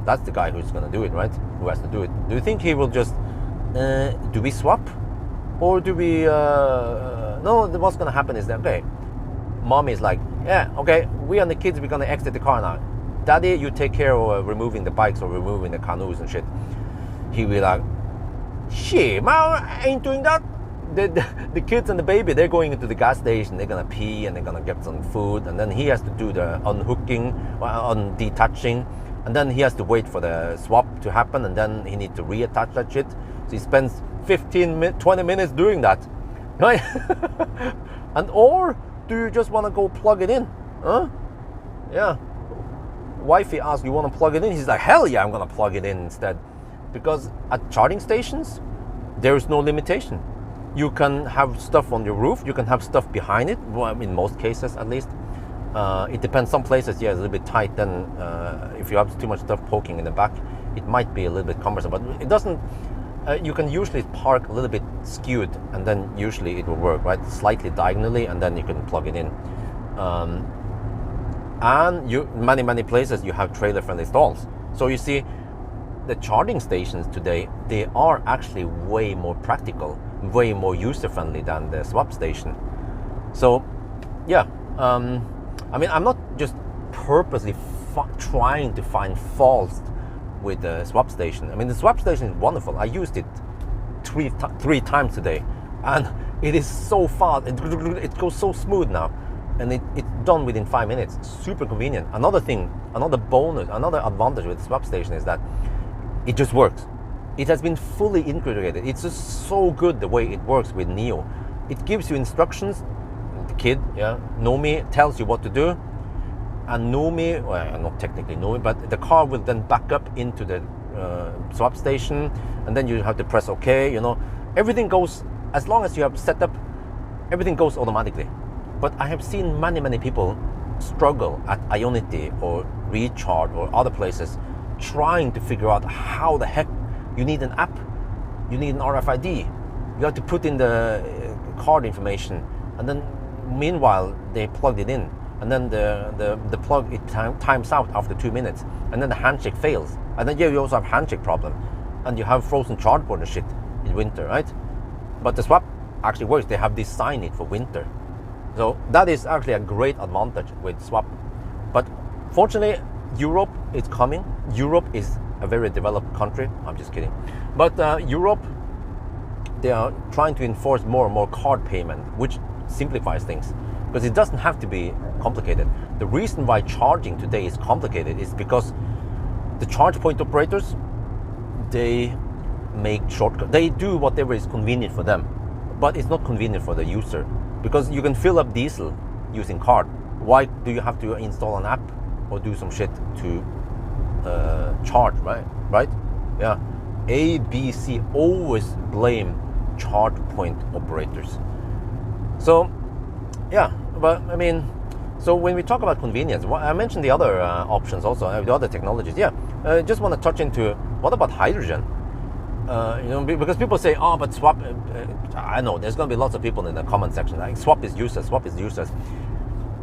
that's the guy who's going to do it, right, who has to do it, do you think he will just do we swap, or do we no, what's going to happen is that, okay, mommy is like, yeah, okay, we and the kids, we're going to exit the car now, daddy, you take care of removing the bikes or removing the canoes and shit. He'll be like, shit, mom, I ain't doing that. The kids and the baby, they're going into the gas station, they're gonna pee and they're gonna get some food, and then he has to do the unhooking, undetaching, and then he has to wait for the swap to happen, and then he needs to reattach that shit. So he spends 20 minutes doing that, right? And or do you just want to go plug it in? Huh? Yeah. Wifey asks, you want to plug it in? He's like, hell yeah, I'm gonna plug it in instead. Because at charging stations, there is no limitation. You can have stuff on your roof, you can have stuff behind it, well, in most cases at least. It depends, some places, yeah, it's a little bit tight, then if you have too much stuff poking in the back, it might be a little bit cumbersome, but it doesn't, you can usually park a little bit skewed, and then usually it will work, right, slightly diagonally, and then you can plug it in. And many places you have trailer-friendly stalls. So you see, the charging stations today, they are actually way more practical, way more user-friendly than the swap station. So, yeah, I mean, I'm not just purposely trying to find faults with the swap station. I mean, the swap station is wonderful. I used it three times today, and it is so fast. It goes so smooth now, and it's done within 5 minutes. Super convenient. Another thing, another bonus, another advantage with the swap station is that it just works. It has been fully integrated. It's just so good the way it works with Nio. It gives you instructions. The kid, yeah, Nomi, tells you what to do. And Nomi, well, not technically Nomi, but the car will then back up into the swap station, and then you have to press OK, you know. Everything goes, as long as you have set up, everything goes automatically. But I have seen many people struggle at Ionity or Recharge or other places, trying to figure out how the heck you need an app, you need an RFID, you have to put in the card information, and then meanwhile they plugged it in, and then the plug, it times out after 2 minutes, and then the handshake fails, and then yeah, you also have handshake problem, and you have frozen charge board and shit in winter, right? But the swap actually works. They have designed it for winter, so that is actually a great advantage with swap. But fortunately, Europe is coming. Europe is a very developed country. I'm just kidding. But Europe, they are trying to enforce more and more card payment, which simplifies things, because it doesn't have to be complicated. The reason why charging today is complicated is because the charge point operators, they make shortcuts. They do whatever is convenient for them, but it's not convenient for the user, because you can fill up diesel using card. Why do you have to install an app or do some shit to charge, right? Yeah. A, B, C, always blame charge point operators. So, yeah, but I mean, so when we talk about convenience, I mentioned the other options also, the other technologies. Yeah, just want to touch into, what about hydrogen? You know, because people say, oh, but swap, I know there's going to be lots of people in the comment section like, swap is useless, swap is useless.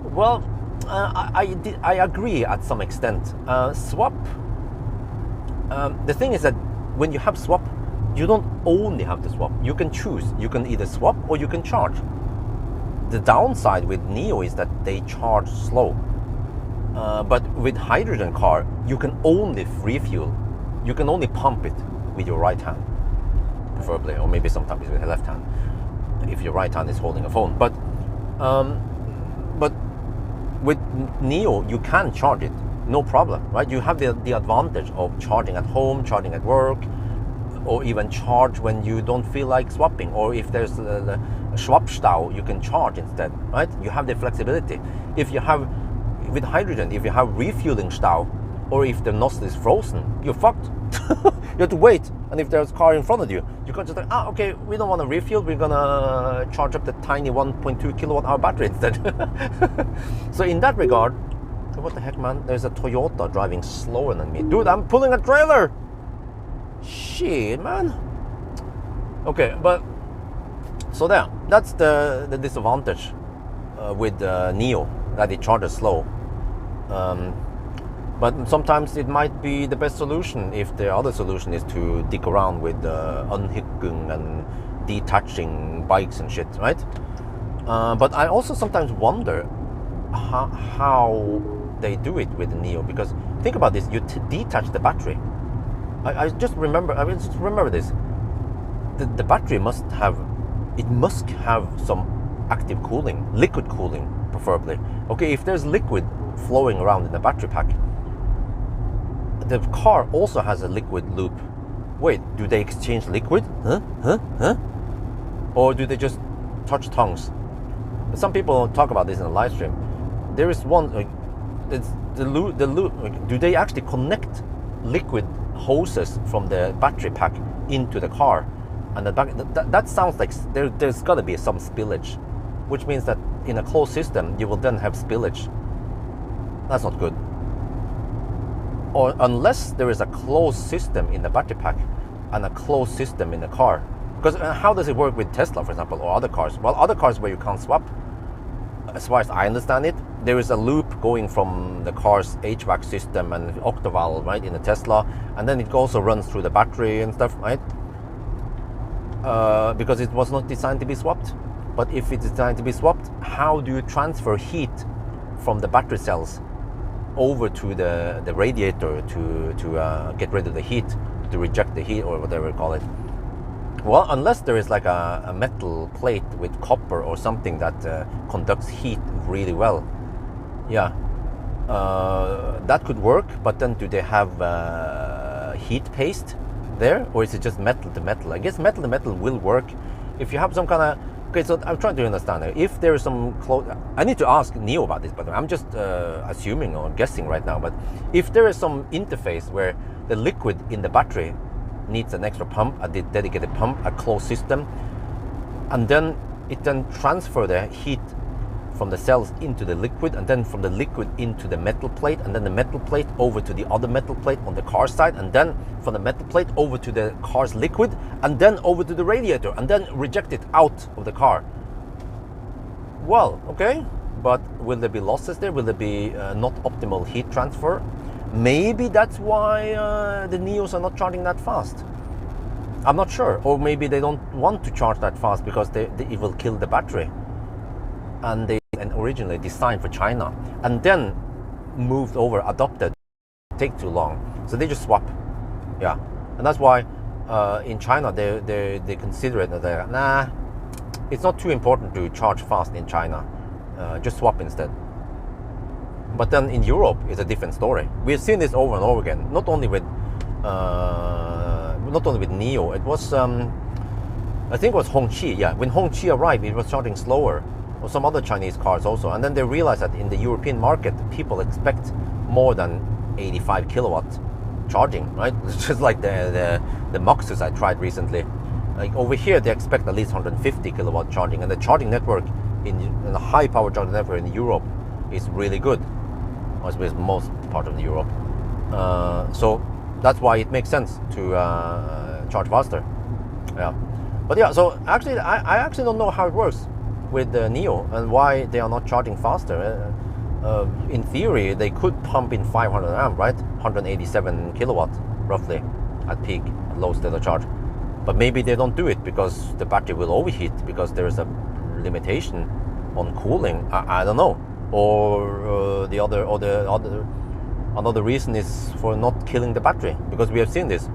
Well, I agree at some extent. Swap, the thing is that when you have swap, you don't only have to swap. You can choose. You can either swap or you can charge. The downside with Nio is that they charge slow. But with hydrogen car, you can only refuel. You can only pump it with your right hand, preferably, or maybe sometimes with your left hand, if your right hand is holding a phone. But with Nio, you can charge it, no problem, right? You have the advantage of charging at home, charging at work, or even charge when you don't feel like swapping, or if there's a Schwabstau, you can charge instead, right? You have the flexibility. If you have, with hydrogen, if you have refueling stau, or if the nozzle is frozen, you're fucked. You have to wait, and if there's a car in front of you, you can just like, okay, we don't want to refuel, we're gonna charge up the tiny 1.2 kilowatt hour battery instead. So in that regard, what the heck, man, there's a Toyota driving slower than me. Dude, I'm pulling a trailer. Shit, man. Okay, but so there, that's the disadvantage with Nio, that it charges slow. But sometimes it might be the best solution if the other solution is to dig around with unhooking and detaching bikes and shit, right? But I also sometimes wonder how they do it with the Nio, because think about this: you detach the battery. I just remember this. The battery must have some active cooling, liquid cooling preferably. Okay, if there's liquid flowing around in the battery pack, the car also has a liquid loop. Wait, do they exchange liquid? Or do they just touch tongues? Some people talk about this in a live stream. There is one, it's the loop. Do they actually connect liquid hoses from the battery pack into the car? And the back, that sounds like there's got to be some spillage, which means that in a closed system you will then have spillage. That's not good. Or unless there is a closed system in the battery pack and a closed system in the car. Because how does it work with Tesla, for example, or other cars? Well, other cars where you can't swap, as far as I understand it, there is a loop going from the car's HVAC system and octavalve, right, in the Tesla, and then it also runs through the battery and stuff, right? Because it was not designed to be swapped. But if it's designed to be swapped, how do you transfer heat from the battery cells over to the radiator to get rid of the heat, to reject the heat, or whatever you call it? Well, unless there is like a metal plate with copper or something that conducts heat really well. Yeah, that could work, but then do they have heat paste there, or is it just metal to metal? I guess metal to metal will work if you have some kind of. Okay, so I'm trying to understand if there is some I need to ask Nio about this, but I'm just assuming or guessing right now. But if there is some interface where the liquid in the battery needs an extra pump, a dedicated pump, a closed system, and then it transfer the heat from the cells into the liquid, and then from the liquid into the metal plate, and then the metal plate over to the other metal plate on the car side, and then from the metal plate over to the car's liquid, and then over to the radiator, and then reject it out of the car. Well, okay, but will there be losses there? Will there be not optimal heat transfer? Maybe that's why the Nios are not charging that fast. I'm not sure. Or maybe they don't want to charge that fast because it will kill the battery. And they originally designed for China and then moved over, adopted. Take too long, so they just swap. Yeah, and that's why in China they consider it that nah, it's not too important to charge fast in China. Just swap instead. But then in Europe, it's a different story. We've seen this over and over again. Not only with Nio. It was I think it was Hongqi. Yeah, when Hongqi arrived, it was charging slower. Or some other Chinese cars also, and then they realized that in the European market, people expect more than 85 kilowatt charging, right? It's just like the Moxes I tried recently. Like over here, they expect at least 150 kilowatt charging, and the charging network in the high power charging network in Europe is really good, as with most part of Europe. So that's why it makes sense to charge faster. Yeah, but yeah. So actually, I actually don't know how it works with the Nio and why they are not charging faster. In theory, they could pump in 500 amp, right? 187 kilowatt roughly at peak, at low state of charge. But maybe they don't do it because the battery will overheat because there is a limitation on cooling. I don't know. Or another reason is for not killing the battery, because we have seen this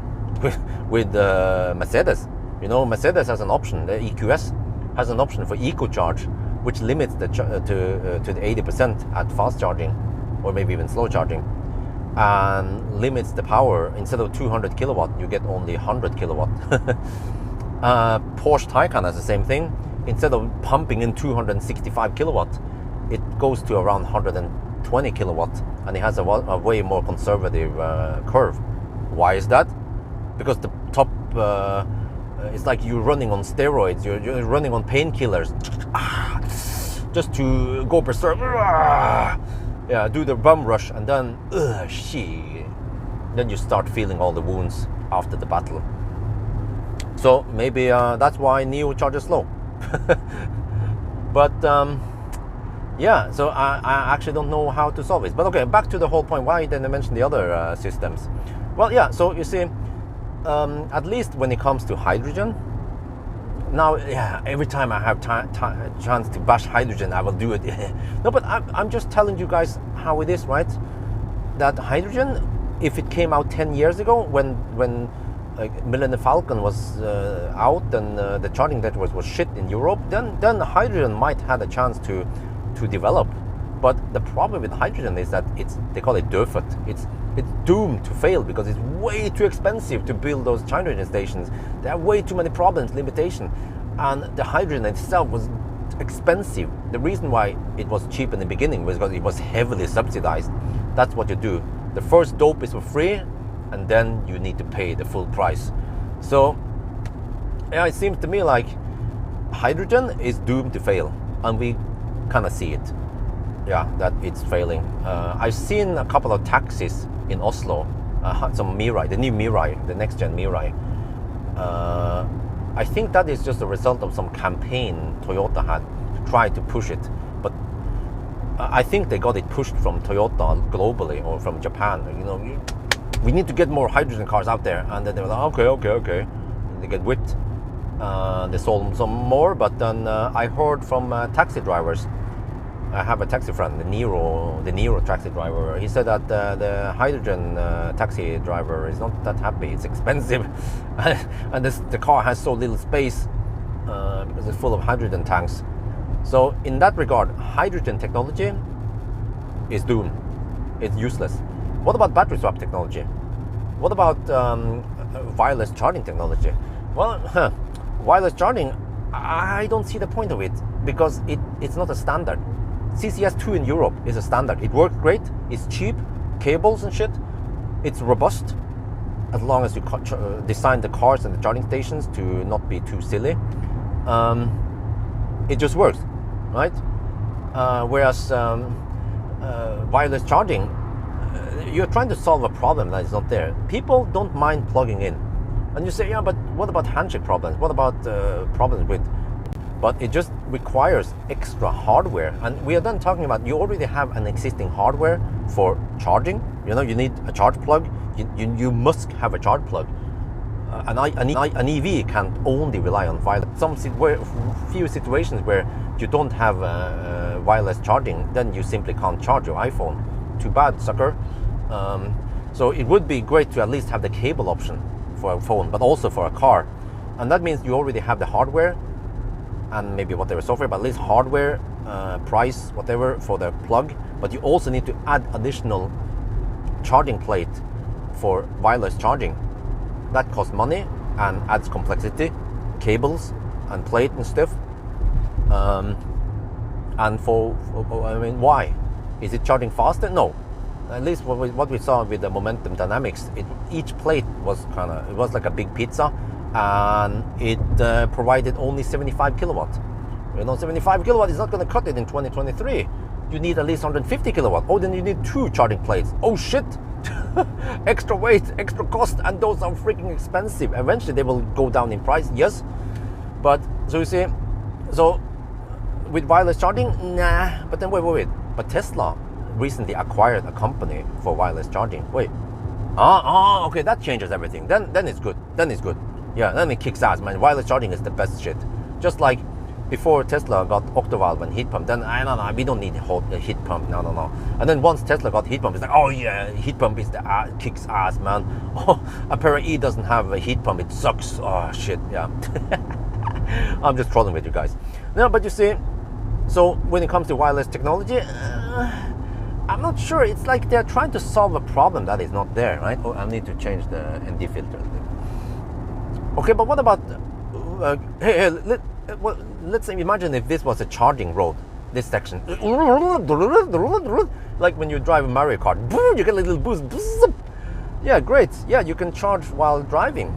with Mercedes. You know, Mercedes has an option. The EQS has an option for eco charge, which limits the to the 80% at fast charging, or maybe even slow charging, and limits the power. Instead of 200 kilowatt, you get only 100 kilowatt. Porsche Taycan has the same thing. Instead of pumping in 265 kilowatt, it goes to around 120 kilowatt, and it has a way more conservative curve. Why is that? because the top it's like you're running on steroids. You're running on painkillers, just to go berserk. Yeah, do the bum rush, and then shit. Then you start feeling all the wounds after the battle. So maybe that's why Nio charges slow. But yeah, so I actually don't know how to solve it. But okay, back to the whole point. Why didn't I mention the other systems? Well, yeah, so you see, at least when it comes to hydrogen, now, yeah, every time I have chance to bash hydrogen, I will do it. No, but I'm just telling you guys how it is, right? That hydrogen, if it came out 10 years ago, when Millennium Falcon was out and the charging network was shit in Europe, then hydrogen might have a chance to develop. But the problem with hydrogen is that they call it dødfødt. It's doomed to fail because it's way too expensive to build those hydrogen stations. There are way too many problems, limitation, and the hydrogen itself was expensive. The reason why it was cheap in the beginning was because it was heavily subsidized. That's what you do. The first dope is for free, and then you need to pay the full price. So yeah, it seems to me like hydrogen is doomed to fail, and we kind of see it. Yeah, that it's failing. I've seen a couple of taxis in Oslo, some Mirai, the new Mirai, the next gen Mirai. I think that is just a result of some campaign Toyota had to try to push it. But I think they got it pushed from Toyota globally or from Japan. You know, we need to get more hydrogen cars out there. And then they were like, okay. They get whipped. They sold some more, but then I heard from taxi drivers. I have a taxi friend, the Niro taxi driver. He said that the hydrogen taxi driver is not that happy. It's expensive, and the car has so little space because it's full of hydrogen tanks. So in that regard, hydrogen technology is doomed. It's useless. What about battery swap technology? What about wireless charging technology? Well, wireless charging, I don't see the point of it because it's not a standard. CCS2 in Europe is a standard. It works great. It's cheap, cables and shit. It's robust, as long as you design the cars and the charging stations to not be too silly. It just works, right? Whereas wireless charging, you're trying to solve a problem that is not there. People don't mind plugging in, and you say, yeah, but what about handshake problems? What about problems with? But it just requires extra hardware, and we are then talking about you already have an existing hardware for charging. You know, you need a charge plug. You must have a charge plug. An EV can't only rely on wireless. Few situations where you don't have wireless charging, then you simply can't charge your iPhone. Too bad, sucker. So it would be great to at least have the cable option for a phone, but also for a car, and that means you already have the hardware. And maybe whatever software, but at least hardware, price, whatever for the plug. But you also need to add additional charging plate for wireless charging. That costs money and adds complexity, cables and plate and stuff. And why? Is it charging faster? No. At least what we saw with the momentum dynamics, each plate was it was like a big pizza. And it provided only 75 kilowatt. You know, 75 kilowatt is not going to cut it in 2023. You need at least 150 kilowatt. Oh, then you need 2 charging plates. Oh shit! Extra weight, extra cost, and those are freaking expensive. Eventually they will go down in price, yes. But, so you see, so with wireless charging, nah. But then wait. But Tesla recently acquired a company for wireless charging. Wait. Okay, that changes everything. Then it's good. Yeah, then it kicks ass, man. Wireless charging is the best shit. Just like before Tesla got octovalve and heat pump, then we don't need a heat pump. No. And then once Tesla got heat pump, it's like, oh yeah, heat pump is kicks ass, man. Oh, a Para E doesn't have a heat pump, it sucks. Oh shit, yeah. I'm just trolling with you guys. No, but you see, so when it comes to wireless technology, I'm not sure. It's like they're trying to solve a problem that is not there, right? Oh, I need to change the ND filter. Okay, but what about let's imagine if this was a charging road, this section. Like when you drive a Mario Kart, you get a little boost. Yeah, great. Yeah, you can charge while driving,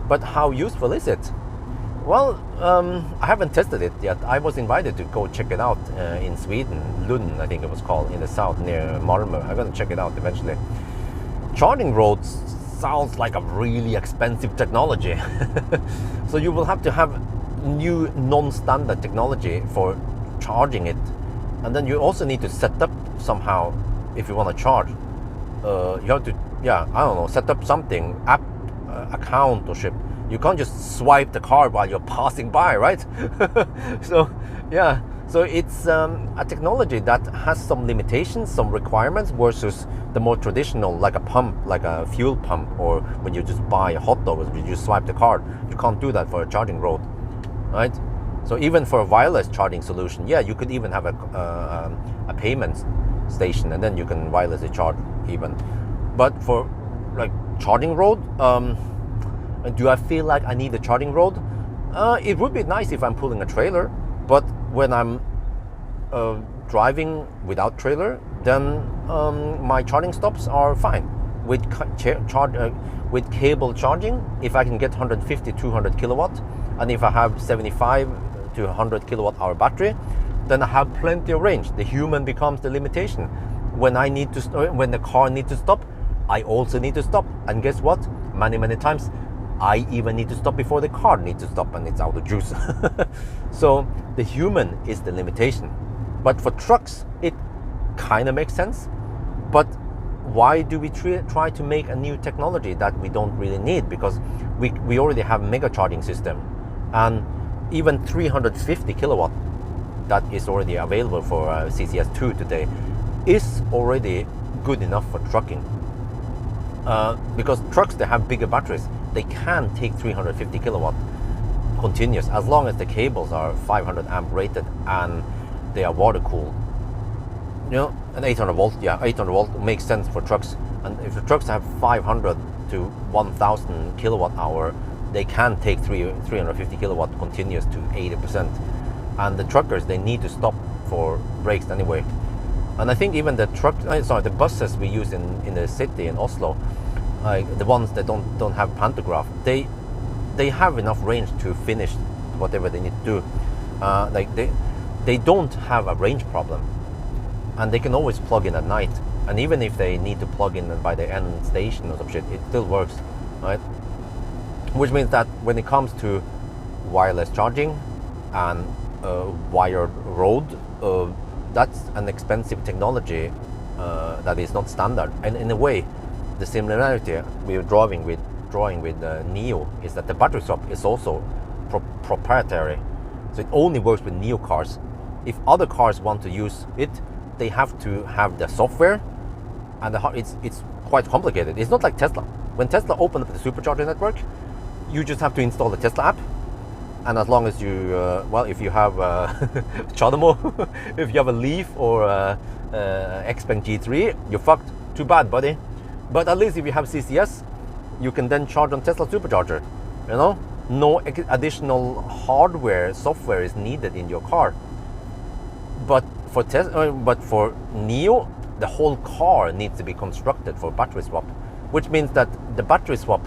but how useful is it? Well, I haven't tested it yet. I was invited to go check it out in Sweden, Lund, I think it was called, in the south near Malmö. I'm gonna check it out eventually. Charging roads sounds like a really expensive technology. So you will have to have new non-standard technology for charging it. And then you also need to set up somehow if you want to charge. You have to, yeah, I don't know, set up something, app, account or ship. You can't just swipe the card while you're passing by, right? So, yeah. So it's a technology that has some limitations, some requirements versus the more traditional, like a pump, like a fuel pump, or when you just buy a hot dog, you just swipe the card. You can't do that for a charging road, right? So even for a wireless charging solution, yeah, you could even have a payment station, and then you can wirelessly charge even. But for like charging road, do I feel like I need a charging road? It would be nice if I'm pulling a trailer, but when I'm driving without trailer, then my charging stops are fine. With cable charging, if I can get 150, 200 kilowatt, and if I have 75 to 100 kilowatt hour battery, then I have plenty of range. The human becomes the limitation. When I need to, when the car needs to stop, I also need to stop. And guess what? Many times, I even need to stop before the car needs to stop and it's out of juice. So the human is the limitation. But for trucks, it kind of makes sense. But why do we try to make a new technology that we don't really need? Because we already have mega charging system, and even 350 kilowatt that is already available for CCS2 today is already good enough for trucking. Because trucks, they have bigger batteries. They can take 350 kilowatt continuous as long as the cables are 500 amp rated and they are water cooled. You know, an 800 volt, yeah, 800 volt makes sense for trucks. And if the trucks have 500 to 1000 kilowatt hour, they can take 350 kilowatt continuous to 80%. And the truckers, they need to stop for brakes anyway. And I think even the buses we use in the city in Oslo, the ones that don't have pantograph, they have enough range to finish whatever they need to do. They don't have a range problem, and they can always plug in at night. And even if they need to plug in by the end station or some shit, it still works, right? Which means that when it comes to wireless charging and wired road, that's an expensive technology that is not standard. And in a way, the similarity we are drawing with Nio is that the battery swap is also proprietary. So it only works with Nio cars. If other cars want to use it, they have to have the software, and it's quite complicated. It's not like Tesla. When Tesla opened up the supercharger network, you just have to install the Tesla app, and as long as you, if you have Chademo, if you have a Leaf or Xpeng G3, you're fucked. Too bad, buddy. But at least if you have CCS, you can then charge on Tesla supercharger. You know, no additional hardware, software is needed in your car. But for Nio, the whole car needs to be constructed for battery swap, which means that the battery swap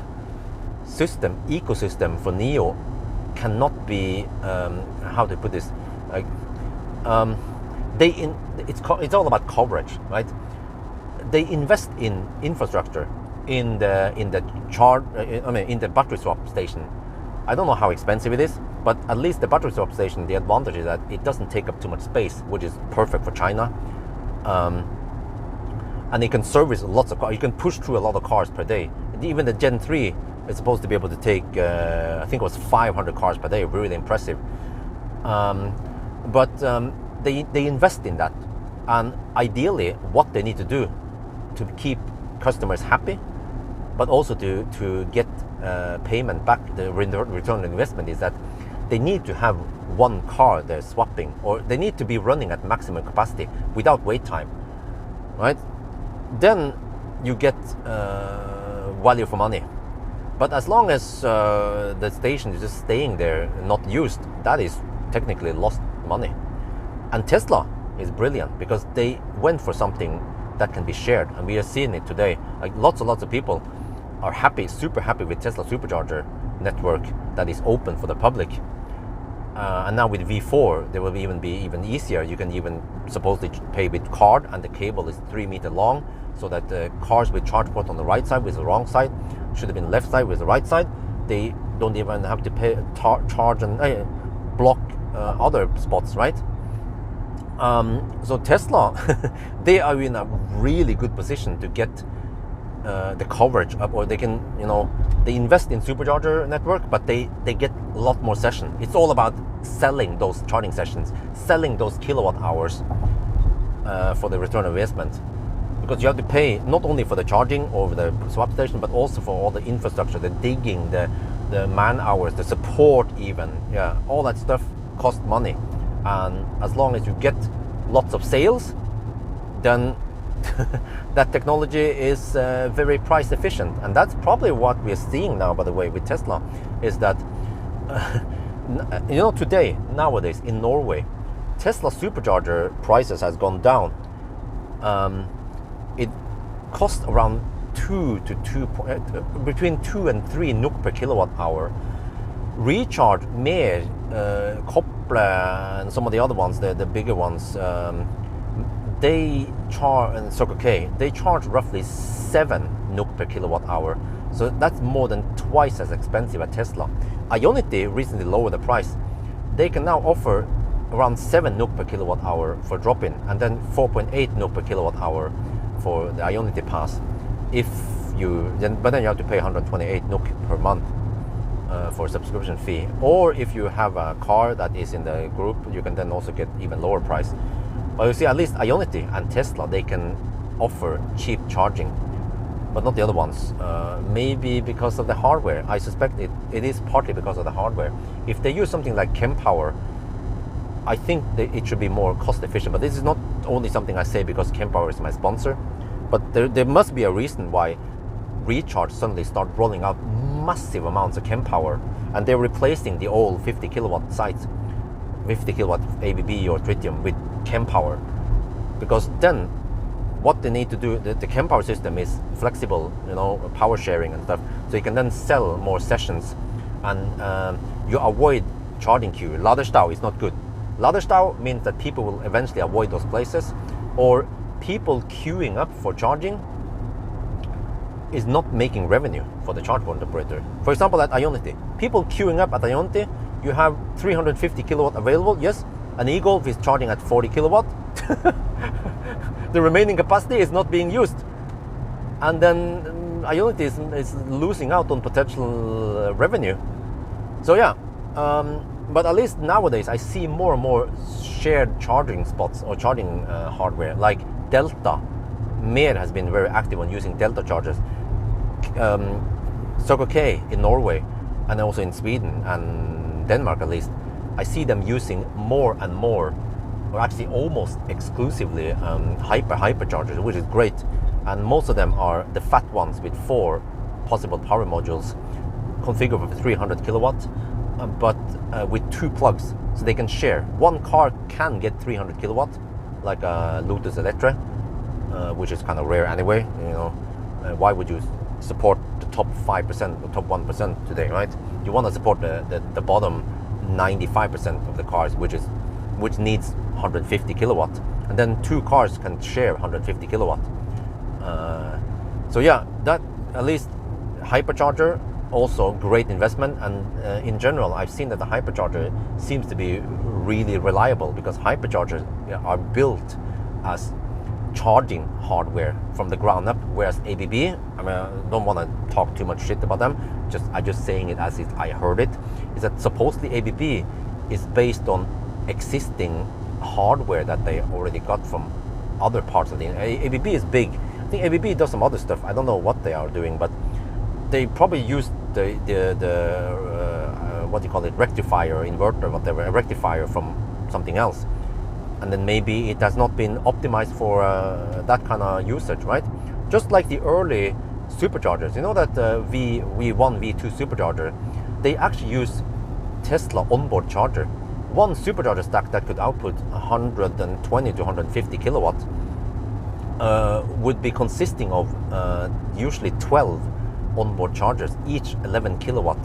ecosystem for Nio cannot be how to put this, like it's all about coverage, right? They invest in infrastructure in the battery swap station. I don't know how expensive it is, but at least the battery swap station, the advantage is that it doesn't take up too much space, which is perfect for China. And it can service lots of cars. You can push through a lot of cars per day. Even the Gen 3 is supposed to be able to take, I think it was 500 cars per day. Really impressive. But they invest in that. And ideally, what they need to do to keep customers happy, but also to get payment back, the return on investment, is that they need to have one car they're swapping, or they need to be running at maximum capacity without wait time, right? Then you get value for money. But as long as the station is just staying there, not used, that is technically lost money. And Tesla is brilliant because they went for something that can be shared, and we are seeing it today. Like lots and lots of people are happy, super happy with Tesla supercharger network that is open for the public. And now with V4, there will be even easier. You can even supposedly pay with card, and the cable is 3 meters long, so that the cars with charge port on the right side with the wrong side should have been left side with the right side. They don't even have to pay charge and block other spots, right? So Tesla, they are in a really good position to get the coverage up, or they can, they invest in supercharger network, but they get a lot more sessions. It's all about selling those charging sessions, selling those kilowatt hours for the return on investment, because you have to pay not only for the charging over the swap station, but also for all the infrastructure, the digging, the man hours, the support, even, all that stuff costs money. And as long as you get lots of sales, then that technology is very price efficient. And that's probably what we're seeing now, by the way, with Tesla, is that today, nowadays in Norway, Tesla supercharger prices has gone down. It costs around between 2 and 3 NOK per kilowatt hour. Recharge Mer, Koppel, and some of the other ones, the bigger ones, they charge, and Circle K, they charge roughly 7 NOK per kilowatt hour. So that's more than twice as expensive as Tesla. Ionity recently lowered the price. They can now offer around 7 NOK per kilowatt hour for drop-in, and then 4.8 NOK per kilowatt hour for the Ionity Pass. But then you have to pay 128 NOK per month for a subscription fee. Or if you have a car that is in the group, you can then also get even lower price. But you see, at least Ionity and Tesla, they can offer cheap charging, but not the other ones. Maybe because of the hardware. I suspect it is partly because of the hardware. If they use something like Kempower, I think it should be more cost efficient. But this is not only something I say because Kempower is my sponsor, but there must be a reason why Recharge suddenly start rolling out massive amounts of Kempower, and they're replacing the old 50 kilowatt sites, 50 kilowatt ABB or tritium with Kempower, because then what they need to do, the Kempower system is flexible, power sharing and stuff, so you can then sell more sessions, and you avoid charging queue. Laderstau is not good. Laderstau means that people will eventually avoid those places, or people queuing up for charging is not making revenue for the charge point operator. For example, at Ionity, people queuing up at Ionity, you have 350 kilowatt available, yes, an e-Golf is charging at 40 kilowatt. The remaining capacity is not being used, and then Ionity is losing out on potential revenue. So but at least nowadays I see more and more shared charging spots or charging hardware, like Delta. Mer has been very active on using Delta chargers. Circle K in Norway, and also in Sweden and Denmark at least, I see them using more and more, or actually almost exclusively, hyperchargers, which is great. And most of them are the fat ones with 4 possible power modules, configured with 300 kilowatt, but with 2 plugs, so they can share. One car can get 300 kilowatt, like a Lotus Electra, which is kind of rare anyway. Why would you support the top 5% or top 1% today, right? You want to support the bottom 95% of the cars, which needs 150 kilowatt, and then 2 cars can share 150 kilowatt. So that, at least hypercharger, also great investment. And in general, I've seen that the hypercharger seems to be really reliable, because hyperchargers are built as charging hardware from the ground up, whereas ABB, I don't want to talk too much shit about them, I'm just saying it as I heard it, is that supposedly ABB is based on existing hardware that they already got from other parts of the ABB is big. I think ABB does some other stuff. I don't know what they are doing, but they probably use the what do you call it, rectifier, inverter, whatever, a rectifier from something else, and then maybe it has not been optimized for that kind of usage, right? Just like the early superchargers, that V1, V2 supercharger, they actually use Tesla onboard charger. One supercharger stack that could output 120 to 150 kilowatt would be consisting of usually 12 onboard chargers, each 11 kilowatt.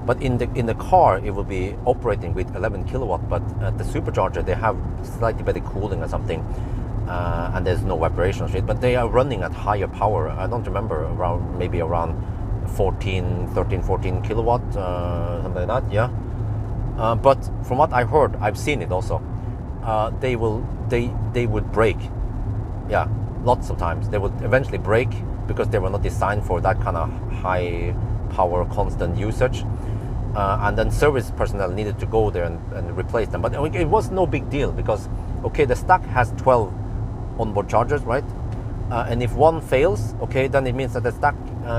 But in the car it will be operating with 11 kilowatt, but at the supercharger they have slightly better cooling or something, and there's no vibration shit, but they are running at higher power. I don't remember, maybe around 13-14 kilowatt, something like that. Yeah. But from what I heard, I've seen it also, they would break. Yeah, lots of times they would eventually break because they were not designed for that kind of high power constant usage, and then service personnel needed to go there and replace them. But it was no big deal because, okay, the stack has 12 onboard chargers, right? And if one fails, okay, then it means that the stack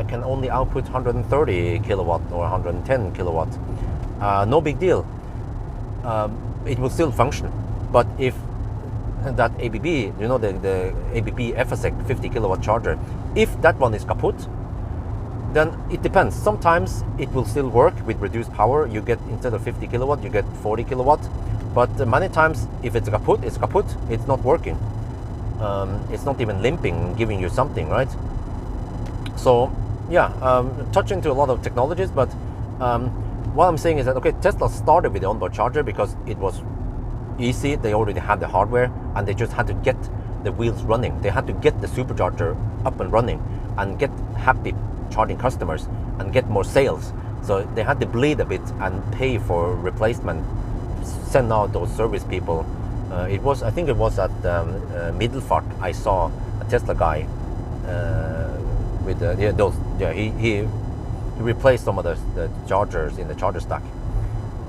can only output 130 kilowatt or 110 kilowatt. No big deal. It will still function. But if that ABB, you know, the ABB FSEC 50 kilowatt charger, if that one is kaput, then it depends. Sometimes it will still work with reduced power. You get, instead of 50 kilowatt, you get 40 kilowatt. But many times, if it's kaput, it's kaput. It's not working. It's not even limping, giving you something, right? So, yeah, touch into a lot of technologies. But what I'm saying is that, okay, Tesla started with the onboard charger because it was easy. They already had the hardware, and they just had to get the wheels running. They had to get the supercharger up and running and get happy charging customers and get more sales. So they had to bleed a bit and pay for replacement, send out those service people. I think it was at Middelfart. I saw a Tesla guy with he replaced some of the chargers in the charger stack.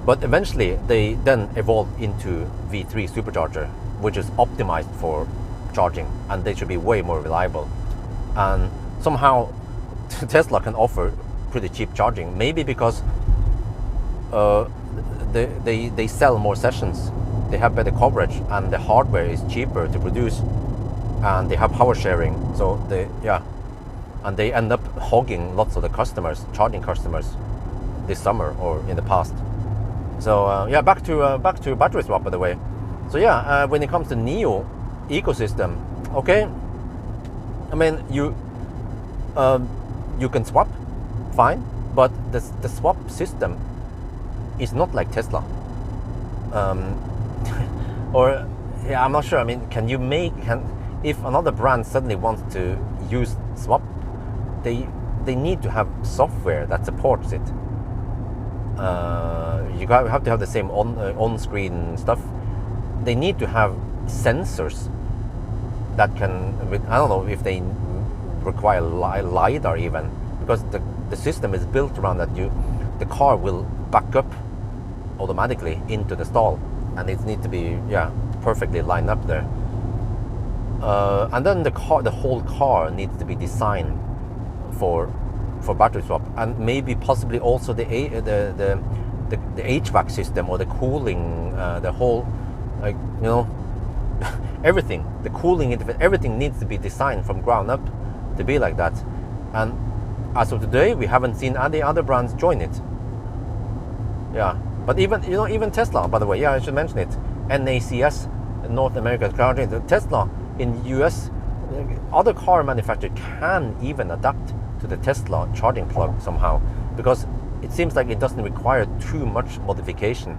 But eventually they then evolved into V3 supercharger, which is optimized for charging, and they should be way more reliable. And somehow Tesla can offer pretty cheap charging, maybe because they sell more sessions, they have better coverage, and the hardware is cheaper to produce, and they have power sharing. So and they end up hogging lots of the customers, charging customers, this summer or in the past. So back to battery swap, by the way. So when it comes to Nio ecosystem, okay, I mean you can swap, fine, but the swap system is not like Tesla. Or I'm not sure. I mean, if another brand suddenly wants to use swap, they need to have software that supports it. You have to have the same on-screen stuff. They need to have sensors that can, I don't know if they require LiDAR even, because the system is built around that the car will back up automatically into the stall, and it needs to be perfectly lined up there. And then the whole car needs to be designed for battery swap, and maybe possibly also the HVAC system or the cooling, the whole, everything, the cooling, everything needs to be designed from ground up to be like that. And as of today, we haven't seen any other brands join it. But even Tesla, by the way, I should mention it. NACS, North America Charging. Tesla in US, other car manufacturers can even adapt to the Tesla charging plug somehow, because it seems like it doesn't require too much modification.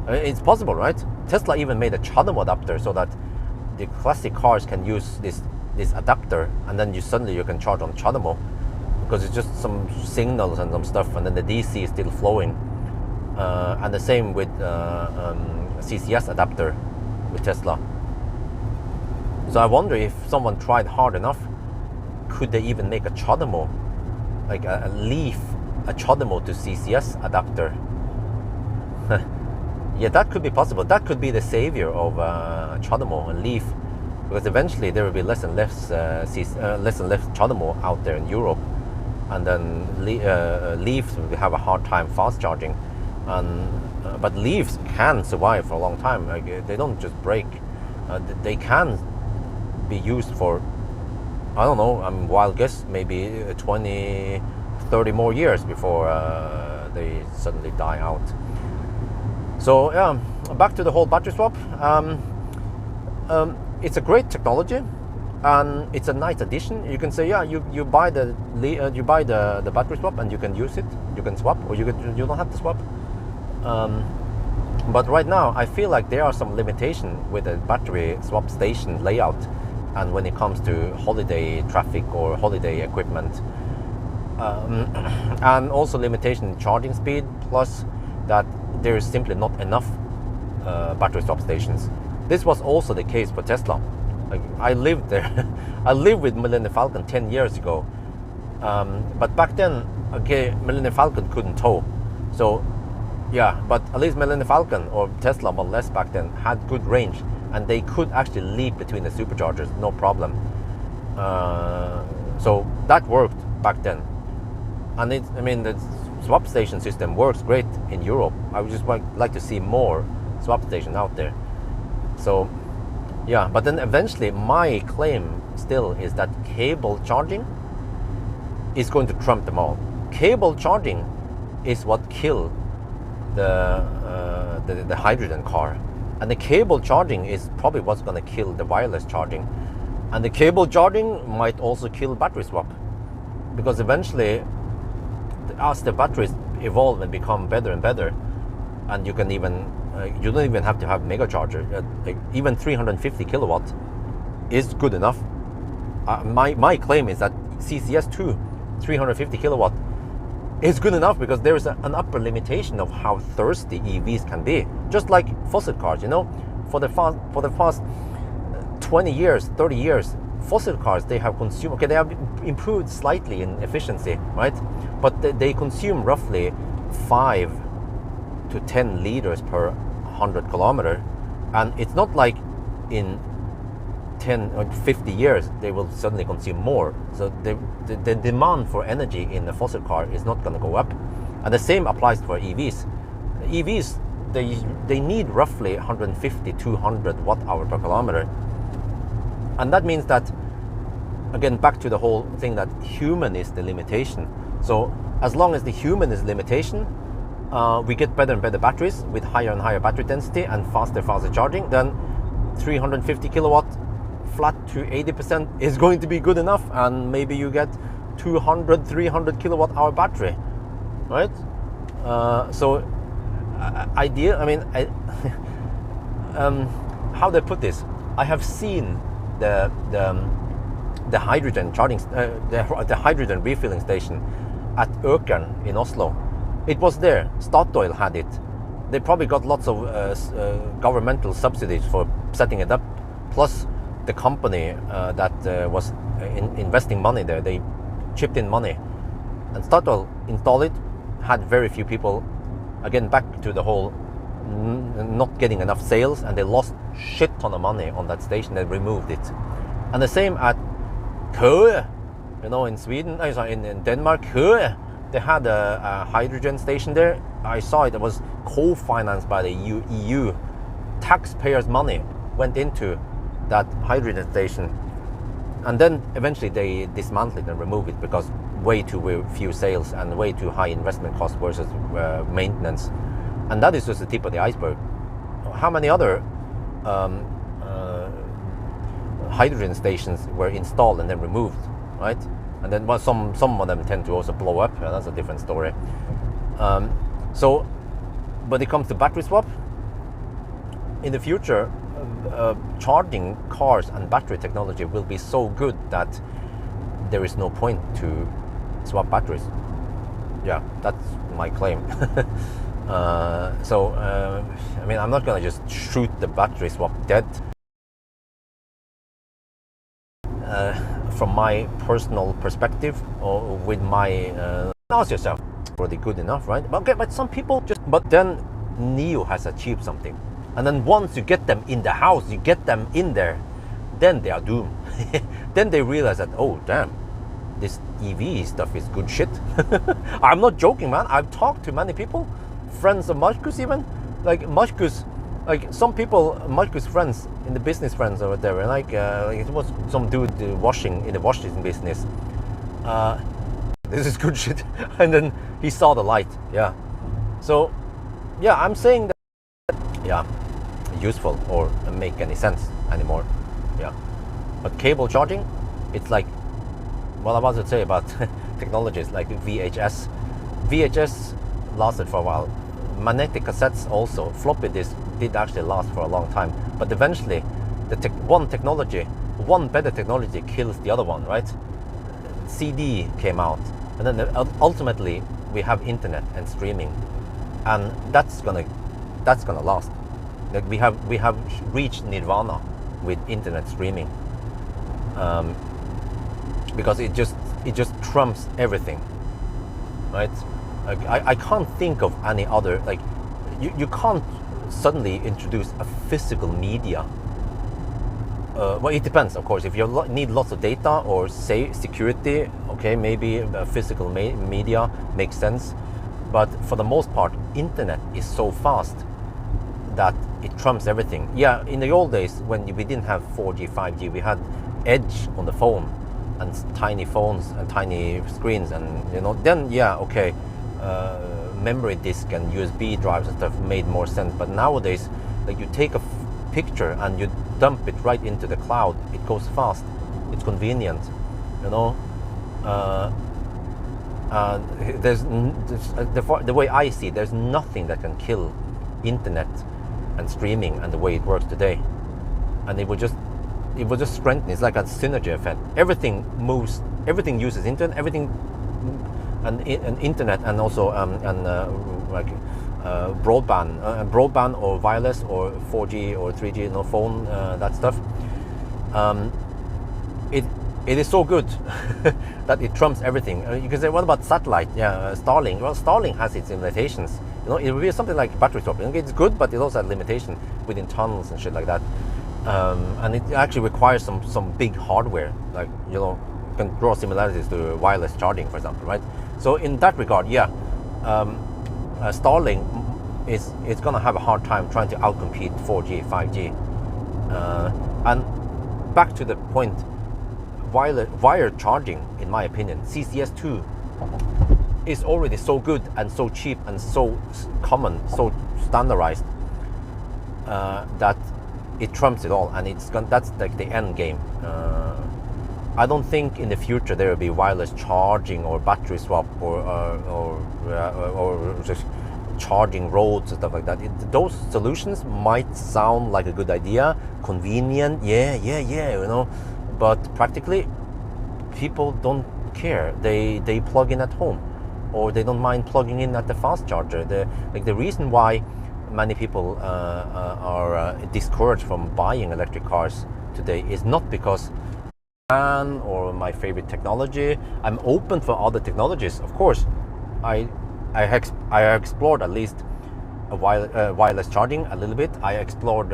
It's possible, right? Tesla even made a CHAdeMO adapter so that the classic cars can use this adapter, and then you can charge on CHAdeMO, because it's just some signals and some stuff, and then the DC is still flowing. And the same with CCS adapter with Tesla. So I wonder if someone tried hard enough, could they even make a CHAdeMO, like a CHAdeMO to CCS adapter? That could be possible. That could be the savior of CHAdeMO and Leaf, because eventually there will be less and less CHAdeMO out there in Europe, and then Leafs will have a hard time fast charging. But Leafs can survive for a long time. Like, they don't just break. They can be used for, I don't know, wild guess, maybe 20, 30 more years before they suddenly die out. So back to the whole battery swap. it's a great technology, and it's a nice addition. You can say, yeah, you buy the battery swap and you can use it, you can swap, or you don't have to swap. But right now, I feel like there are some limitation with the battery swap station layout, and when it comes to holiday traffic or holiday equipment, and also limitation in charging speed, plus that there is simply not enough battery swap stations. This was also the case for Tesla. Like, I lived there. I lived with Millennium Falcon 10 years ago, but back then, okay, Millennium Falcon couldn't tow, so yeah, but at least Millennium Falcon or Tesla Model S back then had good range, and they could actually leap between the superchargers, no problem. So that worked back then, and the swap station system works great in Europe. I would just like to see more swap station out there. So yeah, but then eventually my claim still is that cable charging is going to trump them all. Cable charging is what killed the hydrogen car, and the cable charging is probably what's going to kill the wireless charging, and the cable charging might also kill battery swap, because eventually, as the batteries evolve and become better and better, and you can even you don't even have to have mega charger. Like even 350 kilowatt is good enough. My claim is that CCS2 350 kilowatt is good enough, because there is an upper limitation of how thirsty EVs can be. Just like fossil cars, for the past 20 years, 30 years, fossil cars, they have consumed, okay, they have improved slightly in efficiency, right? But they consume roughly 5 to 10 liters per 100 kilometer, and it's not like in 10 or 50 years they will suddenly consume more. So the demand for energy in the fossil car is not going to go up, and the same applies for EVs. EVs, they need roughly 150 200 watt hour per kilometer, and that means that, again, back to the whole thing that human is the limitation. So as long as the human is limitation, we get better and better batteries with higher and higher battery density and faster charging, then 350 kilowatt flat to 80% is going to be good enough, and maybe you get 200 300 kilowatt hour battery, right? So how they put this, I have seen the hydrogen charging, the hydrogen refilling station at Økern in Oslo. It was there. Statoil had it. They probably got lots of governmental subsidies for setting it up. Plus, the company that was investing money there, they chipped in money. And Statoil installed it, had very few people. Again, back to the whole not getting enough sales, and they lost shit ton of money on that station. They removed it. And the same at Køge, in Sweden, in Denmark, Køge. They had a hydrogen station there. I saw it. It was co-financed by the EU. Taxpayers' money went into that hydrogen station, and then eventually they dismantled it and removed it because way too few sales and way too high investment cost versus maintenance. And that is just the tip of the iceberg. How many other hydrogen stations were installed and then removed, right? And then some of them tend to also blow up, and that's a different story. So when it comes to battery swap, in the future, charging cars and battery technology will be so good that there is no point to swap batteries. Yeah, that's my claim. I'm not gonna just shoot the battery swap dead. From my personal perspective, or with my ask yourself, were they good enough, right? Okay, but some people but then Nio has achieved something, and then once you get them in the house, you get them in there, then they are doomed. Then they realize that, oh damn, this EV stuff is good shit. I'm not joking, man. I've talked to many people, friends of Marcus even, like Marcus. Like some people, Marcus' friends, in the business friends or whatever, like it was some dude washing in the washing business. This is good shit, and then he saw the light. Yeah, so yeah, I'm saying that, yeah, useful or make any sense anymore. Yeah, but cable charging, it's like, well, I was to say about technologies like VHS. VHS lasted for a while. Magnetic cassettes also, floppy disk did actually last for a long time. But eventually, one better technology kills the other one, right? CD came out, and then ultimately we have internet and streaming, and that's gonna last. Like we have reached nirvana with internet streaming, because it just trumps everything, right? Like, I can't think of any other, like, you can't suddenly introduce a physical media. Well, it depends, of course. If you need lots of data or say security, okay, maybe a physical media makes sense. But for the most part, internet is so fast that it trumps everything. Yeah, in the old days when we didn't have 4G, 5G, we had edge on the phone and tiny phones and tiny screens, and then yeah, okay, memory disk and USB drives and stuff made more sense. But nowadays, like, you take a picture and you dump it right into the cloud. It goes fast. It's convenient, there's the way I see it, there's nothing that can kill internet and streaming and the way it works today. And it will just strengthen. It's like a synergy effect. Everything moves. Everything uses internet. Everything and internet, and also broadband or wireless or 4G or 3G, phone, that stuff. It is so good that it trumps everything. You can say, what about satellite? Yeah, Starlink. Well, Starlink has its limitations. It will be something like battery swapping. It's good, but it also has limitation within tunnels and shit like that. And it actually requires some big hardware, like, you can draw similarities to wireless charging, for example, right? So in that regard, yeah, Starlink it's gonna have a hard time trying to outcompete 4G, 5G. And back to the point, wired charging, in my opinion, CCS2 is already so good and so cheap and so common, so standardized, that it trumps it all, and that's like the end game. I don't think in the future there will be wireless charging or battery swap or just charging roads and stuff like that. Those solutions might sound like a good idea, convenient, yeah, but practically people don't care. They plug in at home, or they don't mind plugging in at the fast charger. The reason why many people are discouraged from buying electric cars today is not because or my favorite technology. I'm open for other technologies, of course. I explored at least wireless charging a little bit. I explored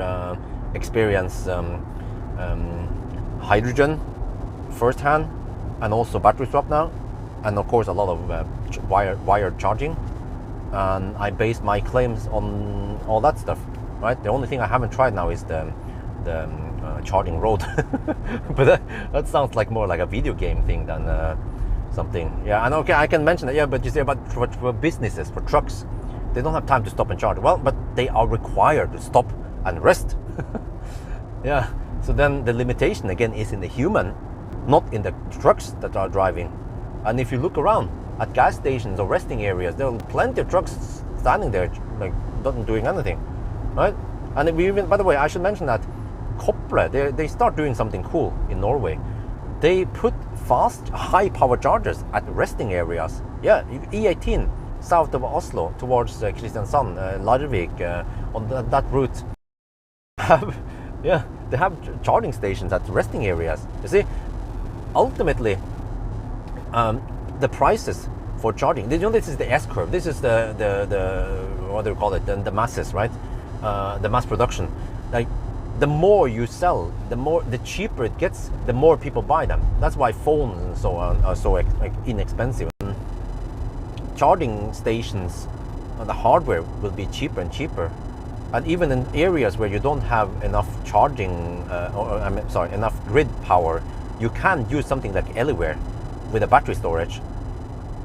experience hydrogen firsthand, and also battery swap now, and of course a lot of wired charging. And I based my claims on all that stuff, right? The only thing I haven't tried now is the charging road. But that sounds like more like a video game thing than something. Yeah, and okay, I can mention that. Yeah, but you say about for businesses, for trucks, they don't have time to stop and charge. Well, but they are required to stop and rest. Yeah. So then the limitation again is in the human, not in the trucks that are driving. And if you look around at gas stations or resting areas, there are plenty of trucks standing there, like, not doing anything, right? And we even, by the way, I should mention that Kople, they start doing something cool in Norway. They put fast, high power chargers at resting areas. Yeah, E18 south of Oslo towards Kristiansand, Larvik, on that route. They have charging stations at resting areas. You see, ultimately, the prices for charging. This is the S curve. This is the what do you call it? The masses, right? The mass production. Like, the more you sell, the cheaper it gets, the more people buy them. That's why phones and so on are so inexpensive. Charging stations, the hardware will be cheaper and cheaper. And even in areas where you don't have enough charging, enough grid power, you can use something like Anywhere with a battery storage.